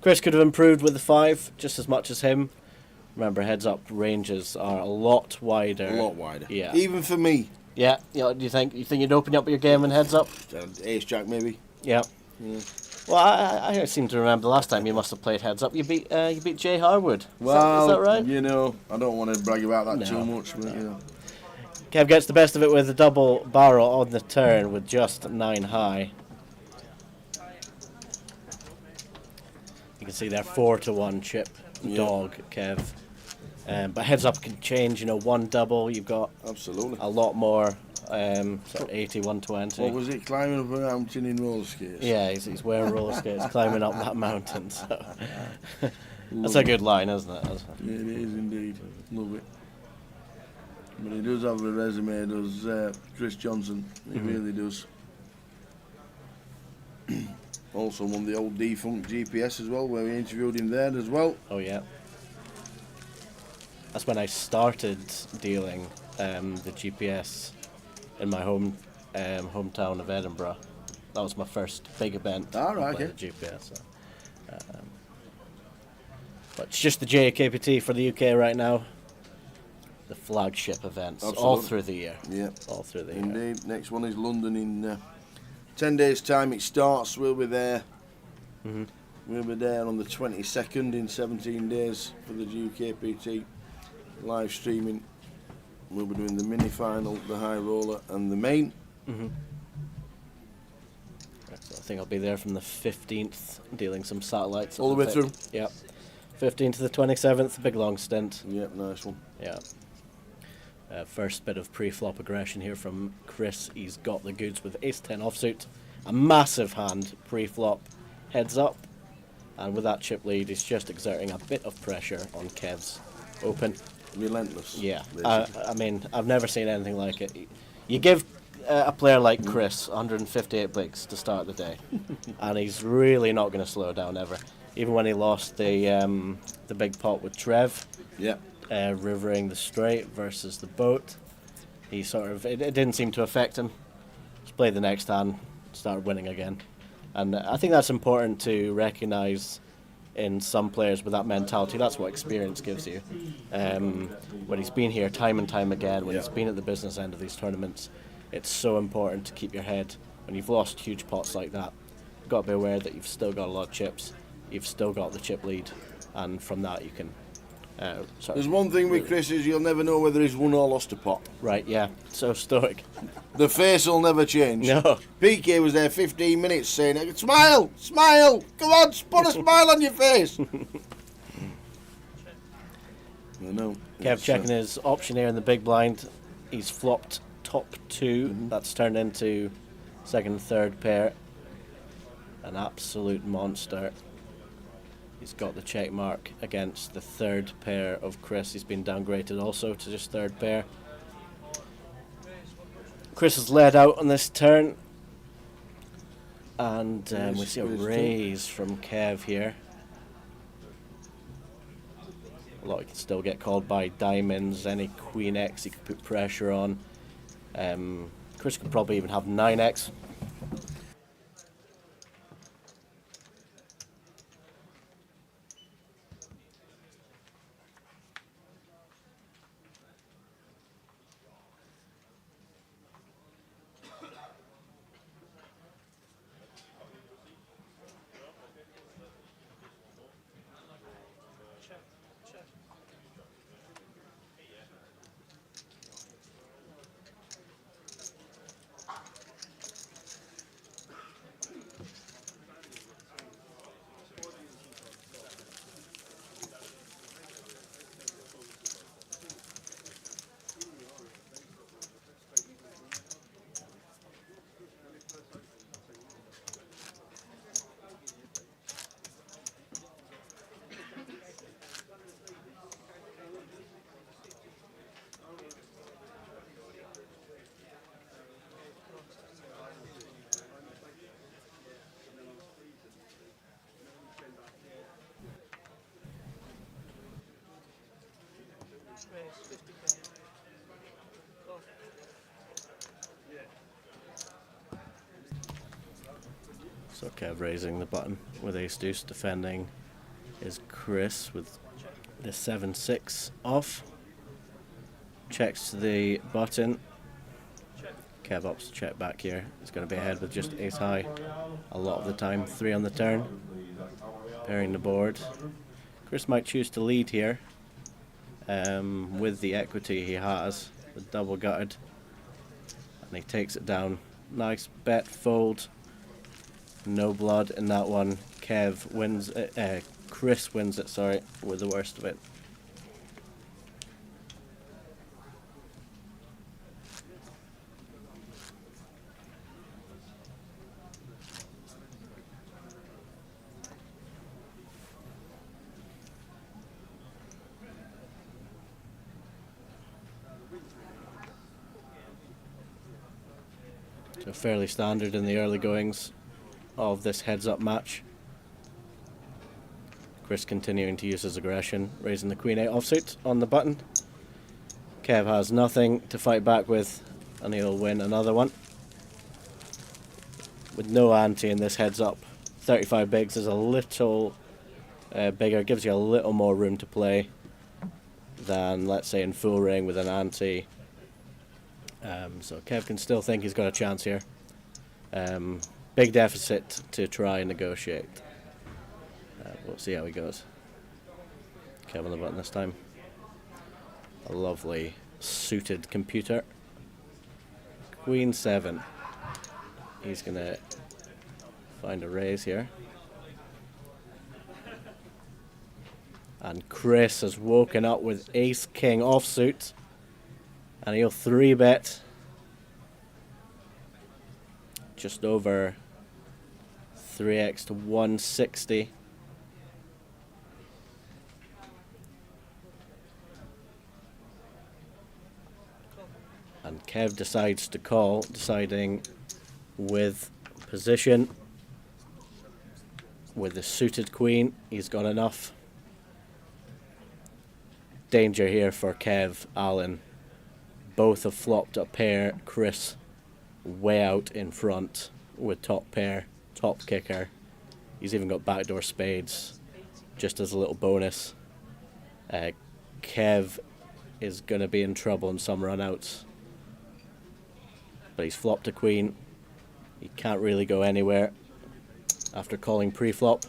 Chris could have improved with the 5 just as much as him. Remember, heads up ranges are a lot wider. A lot wider. Yeah. Even for me. Yeah. Do you think you'd open up your game and heads up? Ace Jack maybe. Yeah. Well, I seem to remember the last time you must have played heads up. You beat Jay Harwood. Well, is that right? You know, I don't want to brag about that No. too much, but you know. Kev gets the best of it with a double barrel on the turn with just 9 high. You can see there 4-1 chip dog Kev. But heads up can change. You know, 1 double. You've got absolutely a lot more. Sort of 80, 120. What was it? Climbing up a mountain in roller skates? Yeah, he's wearing roller skates, climbing up that mountain. So that's a good line, isn't it? Yeah, it is indeed. Love it. But he does have a resume, does Chris Johnson. He really does. Also won the old defunct GPS as well, where we interviewed him there as well. Oh yeah. That's when I started dealing the GPS in my hometown of Edinburgh. That was my first big event. All right, okay. The GPS. So, but it's just the GUKPT for the UK right now. The flagship events, Absolutely. all through the year. Yeah, all through the year. Indeed. Next one is London in 10 days' time. It starts. We'll be there. We'll be there on the 22nd in 17 days for the GUKPT live streaming. We'll be doing the mini final, the high roller, and the main. So I think I'll be there from the 15th, dealing some satellites. All the way through? Yep. 15th to the 27th, big long stint. Yep, nice one. Yeah. First bit of pre-flop aggression here from Chris. He's got the goods with ace-10 offsuit. A massive hand pre-flop, heads up. And with that chip lead, he's just exerting a bit of pressure on Kev's open. Relentless. Yeah. I mean, I've never seen anything like it. You give a player like Chris 158 bigs to start the day, and he's really not going to slow down ever. Even when he lost the big pot with Trev, rivering the straight versus the boat, he sort of it didn't seem to affect him. Just played the next hand, started winning again, and I think that's important to recognise in some players with that mentality. That's what experience gives you. When he's been here time and time again, when he's been at the business end of these tournaments, it's so important to keep your head. When you've lost huge pots like that, you've got to be aware that you've still got a lot of chips, you've still got the chip lead, and from that you can There's one thing with Chris is you'll never know whether he's won or lost a pot. Right, yeah. So stoic. The face will never change. No. PK was there 15 minutes saying, smile, smile, come on, put a smile on your face. I know. Kev checking his option here in the big blind. He's flopped top 2. That's turned into second and third pair. An absolute monster. He's got the check mark against the third pair of Chris. He's been downgraded also to just third pair. Chris is led out on this turn, and we see a raise from Kev here. Although he can still get called by diamonds, any Queen X he could put pressure on. Chris could probably even have 9X. So Kev raising the button with ace deuce. Defending is Chris with the 7-6 off. Checks to the button. Kev opts to check back here. He's going to be ahead with just ace high a lot of the time. 3 on the turn. Pairing the board. Chris might choose to lead here with the equity he has, with double gutted. And he takes it down. Nice bet, fold. No blood in that one. Kev wins it. Chris wins it, sorry, with the worst of it. So fairly standard in the early goings of this heads-up match. Chris continuing to use his aggression, raising the Queen 8 offsuit on the button. Kev has nothing to fight back with, and he'll win another one. With no ante in this heads-up, 35 bigs is a little bigger, gives you a little more room to play than, let's say, in full ring with an ante. So Kev can still think he's got a chance here. Big deficit to try and negotiate. We'll see how he goes. Kev on the button this time. A lovely suited computer. Queen 7. He's going to find a raise here. And Chris has woken up with ace king offsuit. And he'll 3-bet just over 3x to 160. And Kev decides to call, deciding with position, with the suited queen, he's got enough. Danger here for Kev, Alan. Both have flopped a pair. Chris way out in front with top pair, top kicker. He's even got backdoor spades just as a little bonus. Kev is going to be in trouble in some runouts. But he's flopped a queen. He can't really go anywhere after calling pre-flop.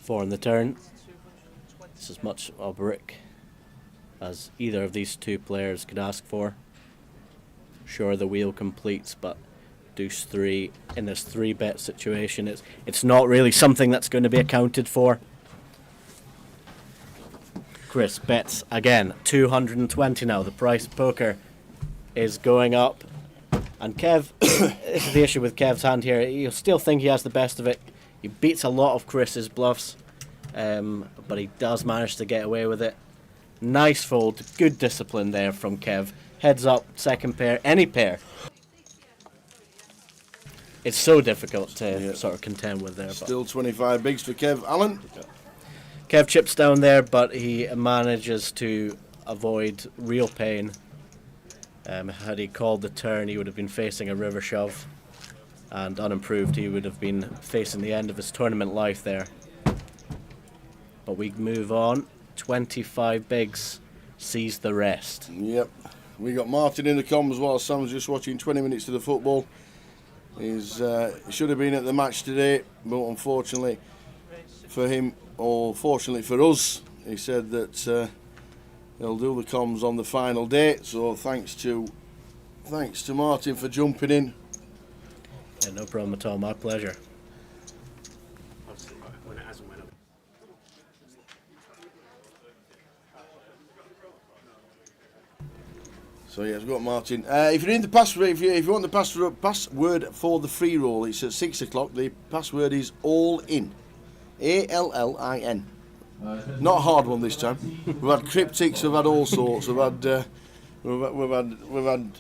Four on the turn. It's as much a brick as either of these two players could ask for. Sure, the wheel completes, but deuce 3 in this 3-bet situation. It's not really something that's going to be accounted for. Chris bets again, 220 now. The price of poker is going up. And Kev, this is the issue with Kev's hand here. He'll still think he has the best of it. He beats a lot of Chris's bluffs, but he does manage to get away with it. Nice fold, good discipline there from Kev. Heads up, second pair, any pair. It's so difficult to sort of contend with there. Still 25 bigs for Kev Allen. Kev chips down there, but he manages to avoid real pain. Had he called the turn, he would have been facing a river shove, and unimproved, he would have been facing the end of his tournament life there. But we move on. 25 bigs sees the rest. Yep. We got Martin in the comms while Sam's just watching 20 minutes of the football. He's should have been at the match today, but unfortunately for him, or fortunately for us, he said that he'll do the comms on the final day. So thanks to Martin for jumping in. Yeah, no problem at all. My pleasure. So yeah, we've got Martin. If you're in the password, if you want the password for the free roll, it's at 6 o'clock. The password is all in, ALLIN. Not a hard one this time. We've had cryptics, we've had all sorts. We've had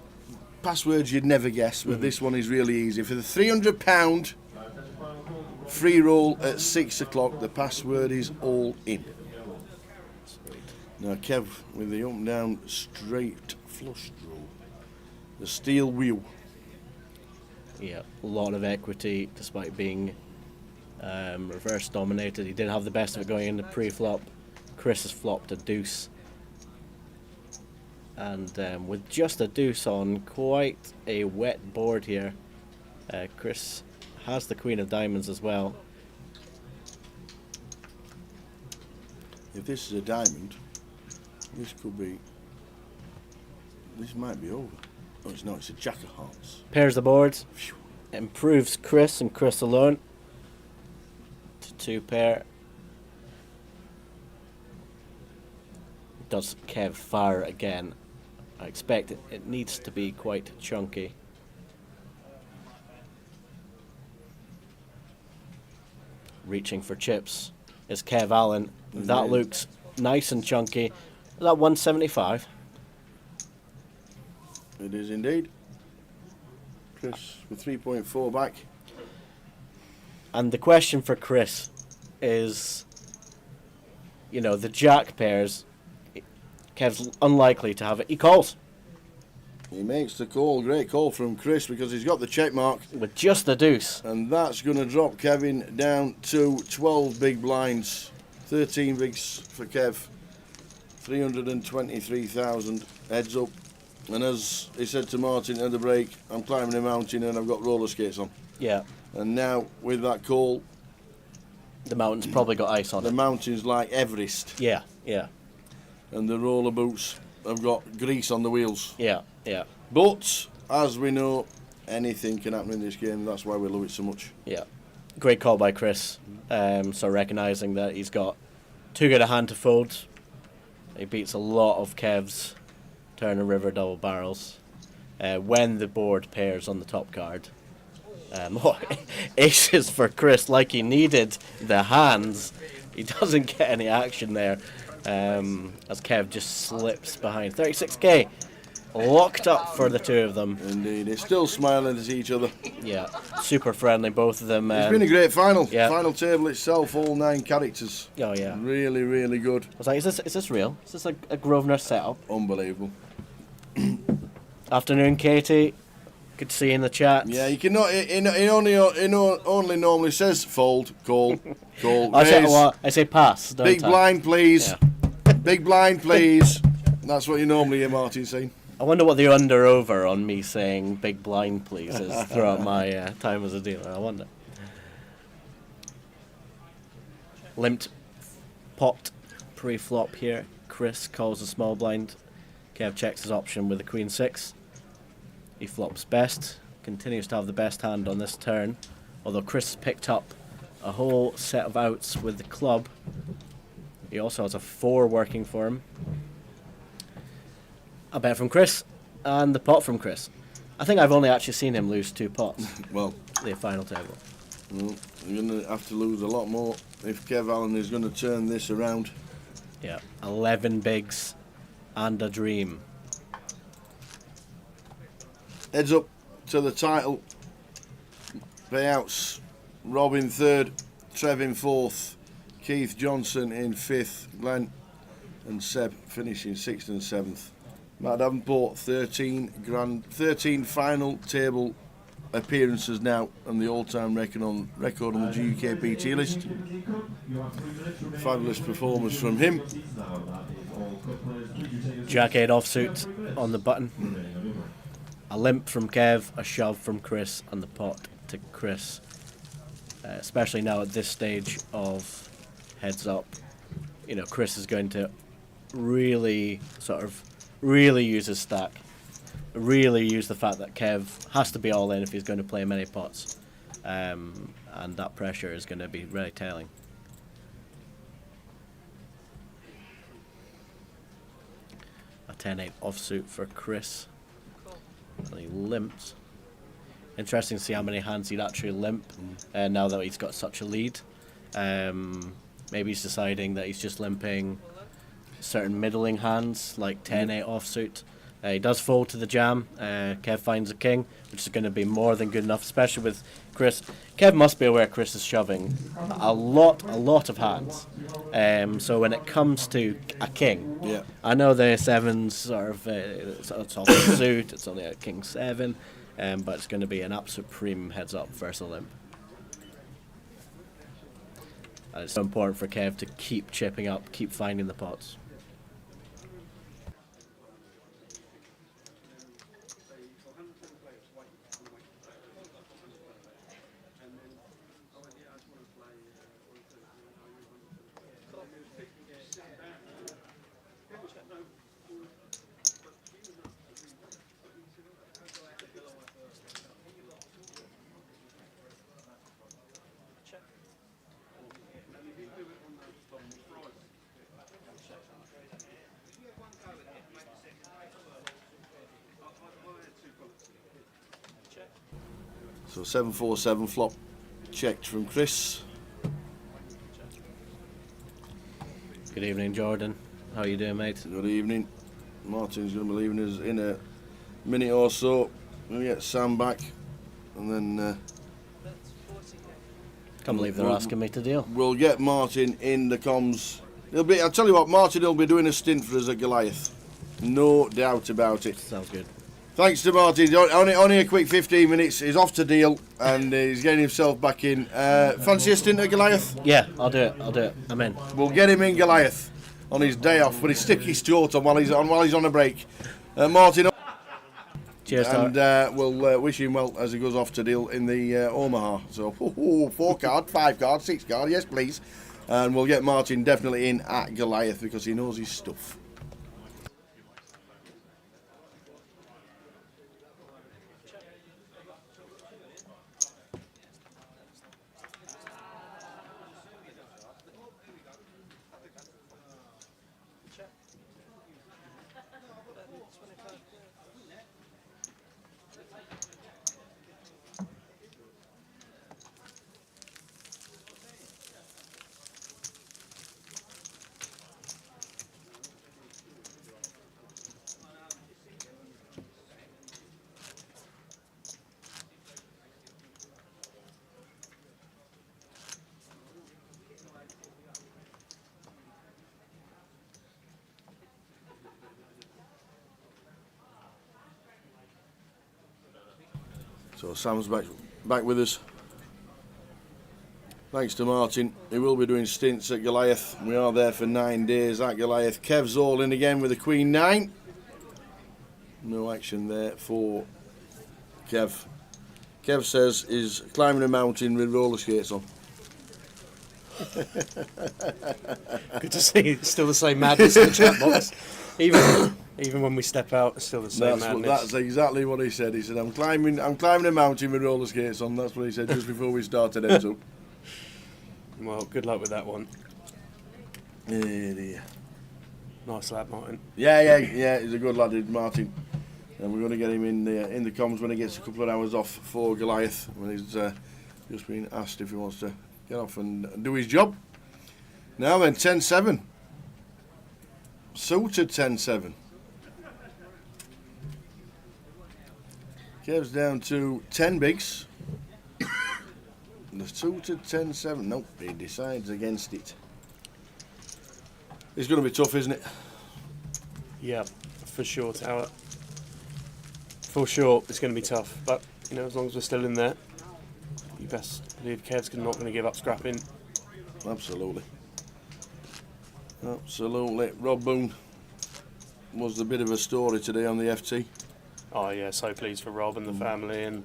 passwords you'd never guess, but this one is really easy. For the £300 free roll at 6 o'clock, the password is all in. Now Kev with the up down straight flush draw, the steel wheel. Yeah, a lot of equity despite being reverse dominated. He did have the best of it going into pre-flop. Chris has flopped a deuce, and with just a deuce on quite a wet board here, Chris has the queen of diamonds as well. If this is a diamond, this might be over. Oh, it's not, it's a jack of hearts. Pairs the boards, improves Chris and Chris alone to 2 pair. Does Kev fire again? I expect it needs to be quite chunky. Reaching for chips is Kev Allen. That looks nice and chunky. Is that 175? It is indeed. Chris with 3.4 back. And the question for Chris is, you know, the jack pairs, Kev's unlikely to have it. He calls. He makes the call. Great call from Chris because he's got the check mark. With just the deuce. And that's going to drop Kevin down to 12 big blinds. 13 bigs for Kev. 323,000. Heads up. And as he said to Martin at the break, I'm climbing a mountain and I've got roller skates on. Yeah. And now with that call, the mountain's probably got ice on it. The mountain's like Everest. Yeah, yeah. And the roller boots have got grease on the wheels. Yeah, yeah. But as we know, anything can happen in this game. That's why we love it so much. Yeah. Great call by Chris. So recognising that he's got too good a hand to fold. He beats a lot of Kev's turn and river double barrels when the board pairs on the top card. Aces for Chris, like he needed the hands. He doesn't get any action there as Kev just slips behind. 36k locked up for the two of them. Indeed, they're still smiling at each other. Yeah, super friendly, both of them. It's been a great final. Yeah. Final table itself, all 9 characters. Oh yeah, really, really good. I was like, is this real? Is this a Grosvenor setup? Unbelievable. Afternoon, Katie. Good to see you in the chat. Yeah, you cannot. It only normally says fold, call, call. I say pass. Don't Big I? blind, please. Yeah. Big blind, please. That's what you normally hear Martin saying. I wonder what the under-over on me saying big blind please is throughout my time as a dealer. I wonder. Limped, popped, pre-flop here. Chris calls a small blind. Kev checks his option with a queen 6. He flops best. continues to have the best hand on this turn, although Chris picked up a whole set of outs with the club. He also has a 4 working for him. A bet from Chris, and the pot from Chris. I think I've only actually seen him lose 2 pots. Well, the final table. Well, you're going to have to lose a lot more if Kev Allen is going to turn this around. Yeah, 11 bigs and a dream. Heads up to the title. Payouts. Rob in 3rd, Trev in 4th, Keith Johnson in 5th, Glenn and Seb finishing 6th and 7th. Matt Davenport, 13 final table appearances now, and the all-time record on the GUKPT list. Fabulous performance from him. Jack 8 offsuit on the button. A limp from Kev, a shove from Chris, and the pot to Chris. Especially now at this stage of heads up, you know, Chris is going to really use his stack, really use the fact that Kev has to be all in if he's going to play many pots, and that pressure is going to be really telling. A 10-8 offsuit for Chris, and he limps. Interesting to see how many hands he'd actually limp now that he's got such a lead. Maybe he's deciding that he's just limping certain middling hands, like 10-8 offsuit. He does fold to the jam. Kev finds a king, which is going to be more than good enough, especially with Chris. Kev must be aware Chris is shoving a lot of hands. So when it comes to a king, I know the 7's sort of it's off the suit. It's only a king 7. But it's going to be an absolute premium heads up versus a limp. And it's so important for Kev to keep chipping up, keep finding the pots. So 7-4-7 flop checked from Chris. Good evening, Jordan. How are you doing, mate? Good evening. Martin's going to be leaving us in a minute or so. We'll get Sam back, and then can't believe they're asking me to deal. We'll get Martin in the comms. I'll tell you what, Martin will be doing a stint for us at Goliath. No doubt about it. Sounds good. Thanks to Martin. Only a quick 15 minutes. He's off to deal, and he's getting himself back in. Fancy a stint at Goliath? Yeah, I'll do it. I'm in. We'll get him in Goliath on his day off, but he's stick his throat on while he's on a break. Martin. Cheers, and we'll wish him well as he goes off to deal in the Omaha. So 4 card, 5 card, 6 card, yes please. And we'll get Martin definitely in at Goliath because he knows his stuff. So Sam's back with us. Thanks to Martin. He will be doing stints at Goliath. We are there for 9 days at Goliath. Kev's all in again with a Queen 9. No action there for Kev. Kev says he's climbing a mountain with roller skates on. Good to see. Still the same madness in the chat box. Even when we step out, it's still the same madness. That's exactly what he said. He said, I'm climbing a mountain with roller skates on. That's what he said just before we started it. Well, good luck with that one. Yeah, dear. Nice lad, Martin. Yeah, he's a good lad, Martin. And we're going to get him in the comms when he gets a couple of hours off for Goliath, when he's just been asked if he wants to get off and do his job. Now then, 10-7. Suited 10-7. Kev's down to 10 bigs. The suited 10-7. Nope, he decides against it. It's going to be tough, isn't it? Yeah, for sure, Tower. For sure, it's going to be tough. But, you know, as long as we're still in there, you best believe Kev's not going to give up scrapping. Absolutely. Absolutely. Rob Boone was a bit of a story today on the FT. Oh, yeah, so pleased for Rob and the family and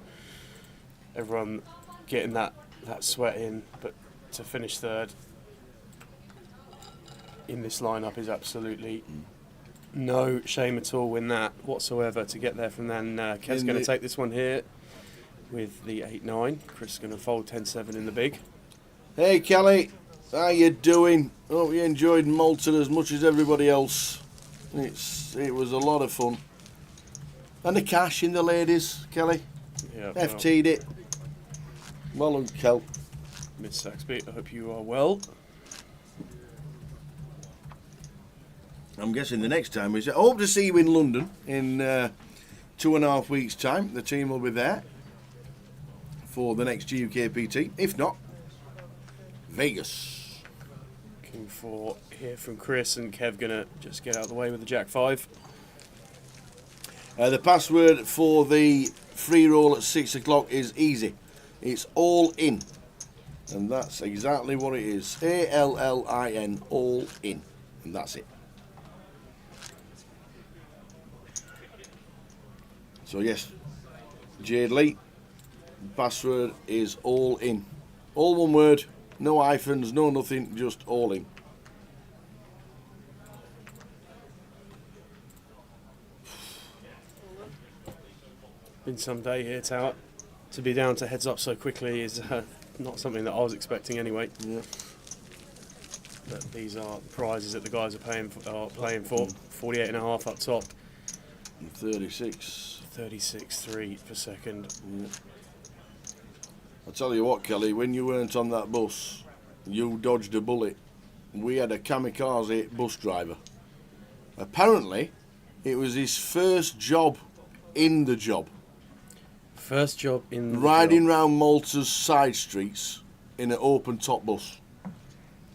everyone getting that sweat in. But to finish third in this lineup is absolutely no shame at all in that whatsoever to get there from then. Kev's going to take this one here with the 8-9. Chris is going to fold 10-7 in the big. Hey Kelly, how you doing? Hope you enjoyed Malta as much as everybody else. It was a lot of fun. And the cash in the ladies, Kelly. Yeah, FT'd it. Well done, Kel. Miss Saxby, I hope you are well. I'm guessing the next time is. I hope to see you in London in 2.5 weeks' time. The team will be there for the next GUKPT. If not, Vegas. King 4 here from Chris, and Kev gonna just get out of the way with the Jack 5. The password for the free roll at 6 o'clock is easy. It's all in. And that's exactly what it is. ALLIN, all in. And that's it. So yes, Jade Lee, password is all in. All one word, no hyphens, no nothing, just all in. Been some day here, Tower. To be down to heads up so quickly is not something that I was expecting anyway. Yeah. But these are the prizes that the guys are playing for. 48.5 up top. 36. 36.3 per second. Yeah. I'll tell you what, Kelly, when you weren't on that bus, you dodged a bullet. We had a kamikaze bus driver. Apparently, it was his first job in the job. First job in the riding job. round Malta's side streets in an open top bus.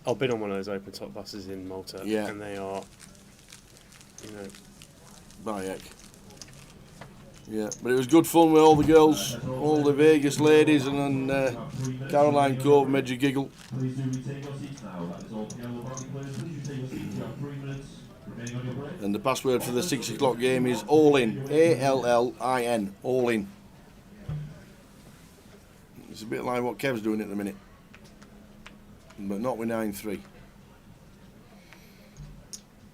I've been on one of those open top buses in Malta, Yeah. and they are, you know, By heck. Yeah, but it was good fun with all the girls, all the Vegas ladies, and then Caroline Cove made you giggle. Please do retake your seats now. That is all for yellow body players. Please retake your seats. You have 3 minutes remaining on your break. And the password for the 6 o'clock game is all in. ALLIN, all in. It's a bit like what Kev's doing at the minute, but not with 9-3.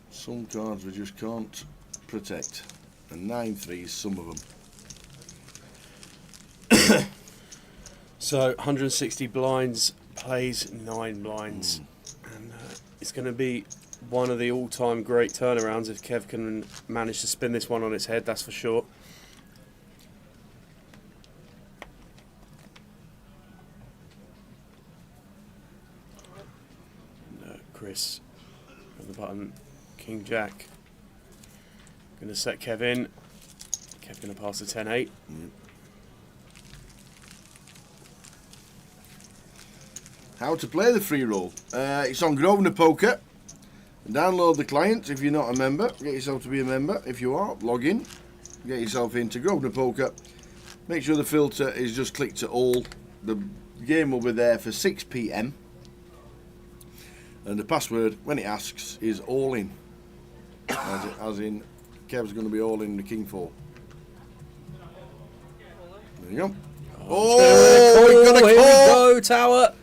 Some cards we just can't protect, and 9-3 is some of them. So 160 blinds, plays 9 blinds, and it's going to be one of the all-time great turnarounds if Kev can manage to spin this one on its head, that's for sure. And, Chris on the button, King Jack. Going to set Kev in. Kev going to pass the 10-8. How to play the free roll. It's on Grosvenor Poker. Download the client if you're not a member. Get yourself to be a member. If you are, log in. Get yourself into Grosvenor Poker. Make sure the filter is just clicked to all. The game will be there for 6 PM. And the password, when it asks, is all in. As in, Kev's going to be all in the King 4. There you go. Oh, we got a here we call. go, Tower.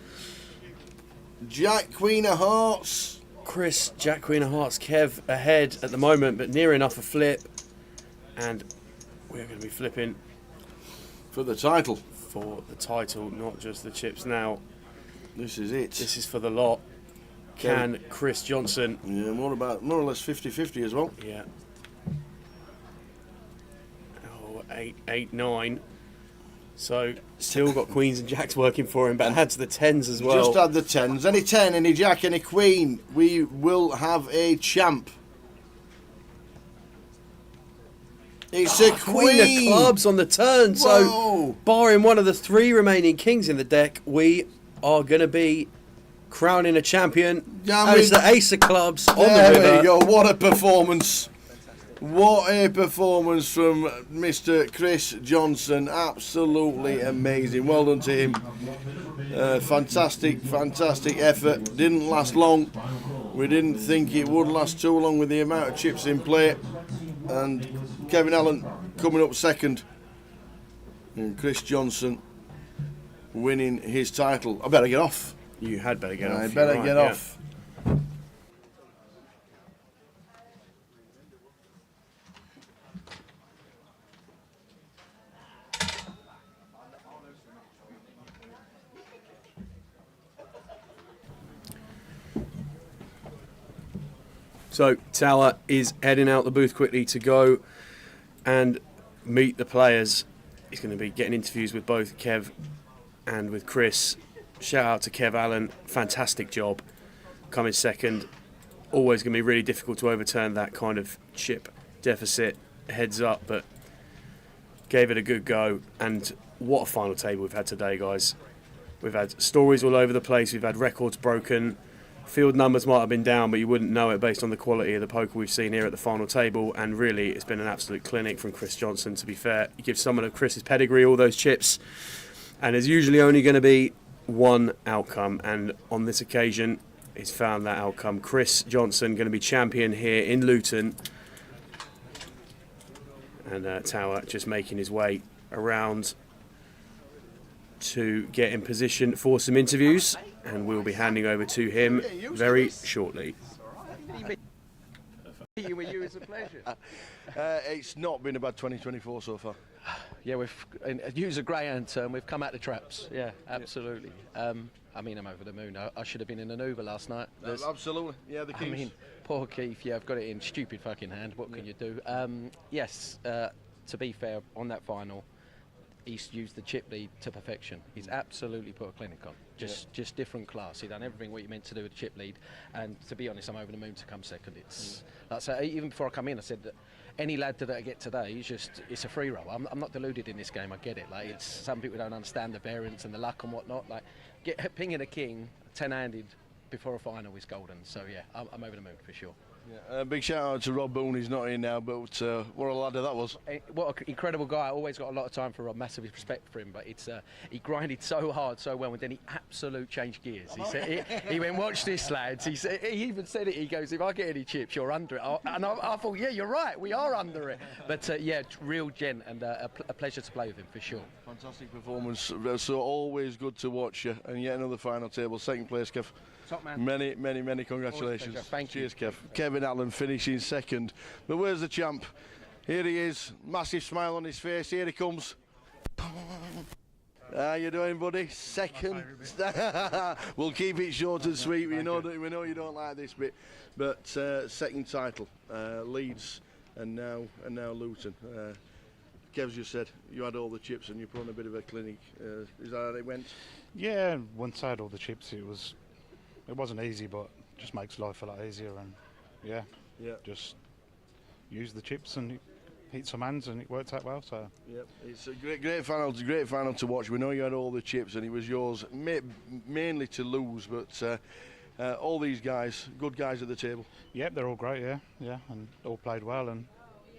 Jack, Queen of Hearts. Chris, Jack Queen of Hearts, Kev ahead at the moment, but near enough a flip. And we're going to be flipping For the title. for the title, not just the chips now. This is it. This is for the lot. Can Chris Johnson... Yeah, more or less 50-50 as well. Yeah. Oh, 8-9. So, still got queens and jacks working for him, but adds the tens as well. Just add the tens. Any 10, any jack, any queen. We will have a champ. It's a Queen of clubs on the turn. So, Whoa. barring one of the 3 remaining kings in the deck, we are going to be crowning a champion. Yeah, And it's the ace of clubs on the There river. we go. What a performance. What a performance from Mr. Chris Johnson. Absolutely amazing. Well done to him. Fantastic effort. Didn't last long. We didn't think it would last too long with the amount of chips in play. And Kevin Allen coming up second. And Chris Johnson winning his title. I better get off. You had better get off. I you're better right, get yeah. off. So Tower is heading out the booth quickly to go and meet the players. He's going to be getting interviews with both Kev and with Chris. Shout out to Kev Allen, fantastic job. Coming second, always going to be really difficult to overturn that kind of chip deficit. Heads up, but gave it a good go. And what a final table we've had today, guys. We've had stories all over the place. We've had records broken. Field numbers might have been down, but you wouldn't know it based on the quality of the poker we've seen here at the final table. And really, it's been an absolute clinic from Chris Johnson, to be fair. You give someone of Chris's pedigree all those chips, and there's usually only going to be one outcome. And on this occasion, he's found that outcome. Chris Johnson going to be champion here in Luton. And Tower just making his way around to get in position for some interviews, and we'll be handing over to him very shortly. Meeting with you is a pleasure. It's not been a bad 2024 so far. Yeah, use a greyhound term, we've come out the traps. Yeah, absolutely. I mean, I'm over the moon. I should have been in an Uber last night. Absolutely. Yeah, the Kings. I mean, poor Keith. Yeah, I've got it in stupid fucking hand. What can you do? Yes, to be fair, on that final, he's used the chip lead to perfection. He's absolutely put a clinic on. Just different class. He's done everything what you meant to do with the chip lead. And to be honest, I'm over the moon to come second. It's like I say, even before I come in, I said that any lad that I get today is it's a free roll. I'm not deluded in this game. I get it. Like, it's some people don't understand the variance and the luck and whatnot. Like, pinging a king 10-handed before a final is golden. So yeah, I'm over the moon for sure. Yeah, big shout out to Rob Boone. He's not here now, but what a ladder that was. What an incredible guy. I always got a lot of time for Rob, massive respect for him, but he grinded so hard, so well, and then he absolute changed gears. He said, he went, watch this, lads. He even said it, he goes, if I get any chips, you're under it. And I thought, yeah, you're right, we are under it. But yeah, real gent, and a pleasure to play with him, for sure. Fantastic performance, so always good to watch you. And yet another final table, second place, Kev. Top man. Many congratulations. Thank you. Cheers, Kev. Kevin Allen finishing second. But where's the champ? Here he is, massive smile on his face. Here he comes. How you doing, buddy? Second. We'll keep it short and sweet. We know you don't like this bit, but second title, Leeds, and now Luton. Kev's just said you had all the chips and you put on a bit of a clinic. Is that how it went? Yeah, once I had all the chips, it wasn't easy, but just makes life a lot easier. And yeah, just use the chips and hit some hands, and it worked out well. So yeah, it's a great final to watch. We know you had all the chips, and it was yours mainly to lose, but all these guys, good guys at the table. Yep, they're all great. Yeah, and all played well, and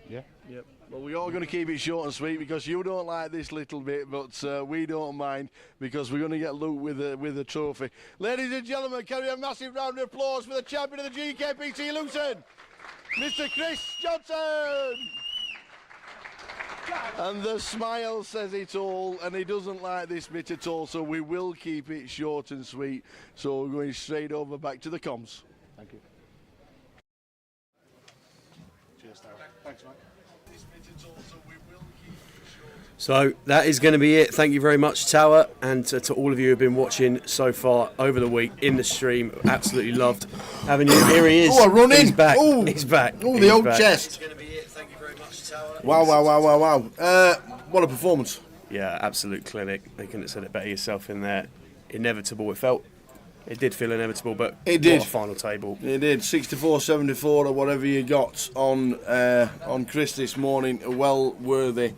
yeah. Yep. Well, we're all going to keep it short and sweet because you don't like this little bit, but we don't mind because we're going to get Luke with a trophy. Ladies and gentlemen, can we have a massive round of applause for the champion of the GUKPT Luton, Mr. Chris Johnson. And the smile says it all, and he doesn't like this bit at all, so we will keep it short and sweet. So we're going straight over back to the comms. Thank you. Thanks, mate. So that is going to be it. Thank you very much, Tower, and to all of you who have been watching so far over the week in the stream. Absolutely loved having you. Here he is. Oh, a run in. He's back. Ooh. He's back. Oh, He's the old back. chest. Going to be it. Thank you very much, Tower. Wow. What a performance. Yeah, absolute clinic. They couldn't have said it better yourself in there. Inevitable. It did feel inevitable, but it did. What a final table. It did. 64-74 or whatever you got on Chris this morning. A well worthy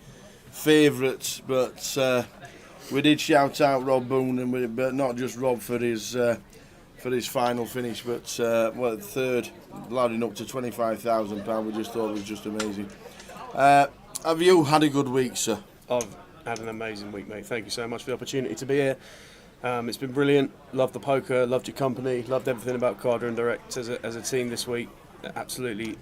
favourite, but we did shout out Rob Boone, but not just Rob for his final finish, but third, ladding up to £25,000. We just thought it was just amazing. Have you had a good week, sir? I've had an amazing week, mate. Thank you so much for the opportunity to be here. It's been brilliant. Loved the poker, loved your company, loved everything about Carder and Direct as a team this week. Absolutely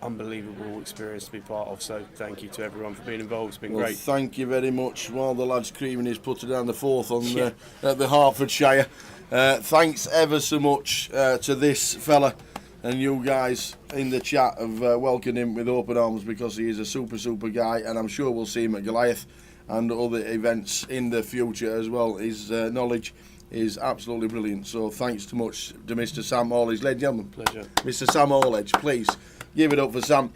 unbelievable experience to be part of. So thank you to everyone for being involved. It's been great. Thank you very much. While the lad's creaming his putter down the fourth at the Hertfordshire. Thanks ever so much to this fella and you guys in the chat have welcomed him with open arms because he is a super guy, and I'm sure we'll see him at Goliath and other events in the future as well. His knowledge is absolutely brilliant. So thanks too much to Mr. Sam Orledge. Ladies and gentlemen, pleasure. Mr. Sam Orledge, please give it up for Sam.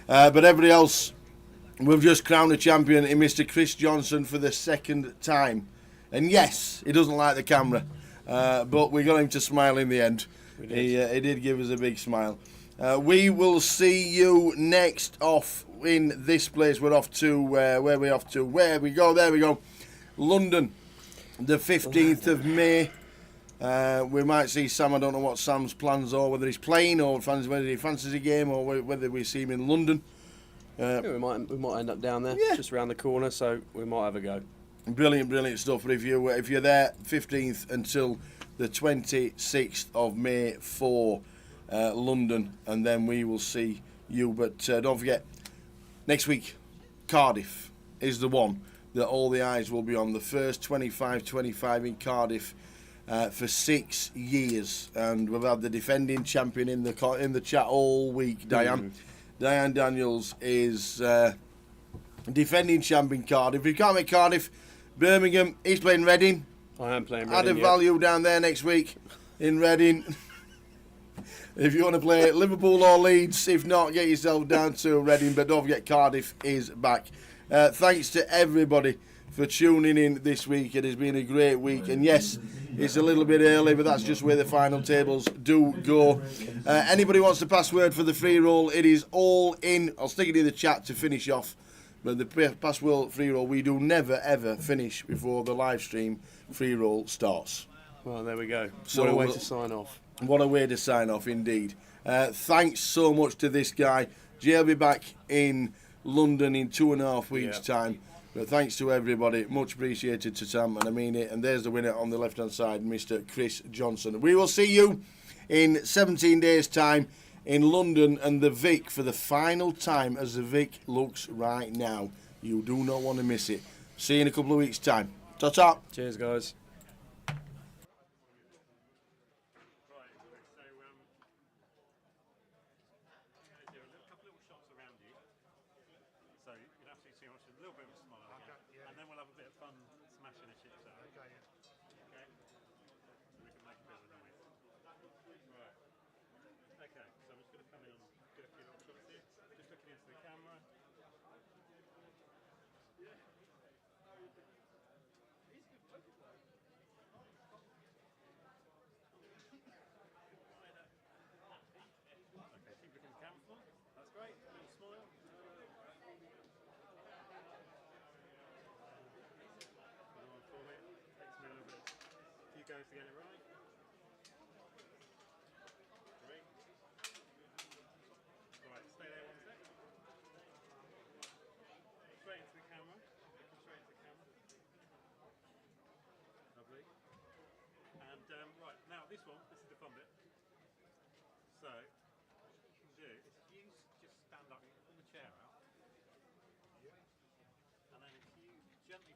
But everybody else, we've just crowned a champion in Mr. Chris Johnson for the second time. And yes, he doesn't like the camera, but we got him to smile in the end. He did give us a big smile. We will see you next off in this place. We're off to, where we off to? Where we go? There we go. London, the 15th of May. We might see Sam. I don't know what Sam's plans are, whether he's playing or whether he fancies a game or whether we see him in London. Yeah, we might end up down there, just around the corner, so we might have a go. Brilliant stuff. But if you're there 15th until the 26th of May for London, and then we will see you. But don't forget, next week, Cardiff is the one that all the eyes will be on. The first 25-25 in Cardiff for 6 years, and we've had the defending champion in the chat all week. Diane Daniels is defending champion Cardiff. If you can't make Cardiff, Birmingham, he's playing Reading. I am playing Add Reading. a value down there next week in Reading. If you want to play Liverpool or Leeds, if not, get yourself down to Reading. But don't forget, Cardiff is back. Thanks to everybody for tuning in this week. It has been a great week. And yes, it's a little bit early, but that's just where the final tables do go. Anybody wants the password for the free roll, it is all in. I'll stick it in the chat to finish off. But the password free roll, we do never ever finish before the live stream free roll starts. Well, there we go. So what a way to sign off. What a way to sign off, indeed. Thanks so much to this guy. Jay will be back in London in 2.5 weeks' time. But thanks to everybody. Much appreciated to Sam, and I mean it. And there's the winner on the left-hand side, Mr. Chris Johnson. We will see you in 17 days' time in London and the Vic for the final time as the Vic looks right now. You do not want to miss it. See you in a couple of weeks' time. Ta-ta. Cheers, guys. Goes to get it right. Great. Right, stay there 1 sec. Straight into the camera. Straight into the camera. Lovely. And right, now this is the fun bit. So, what you can do is if you just stand up, you can pull the chair out. And then if you gently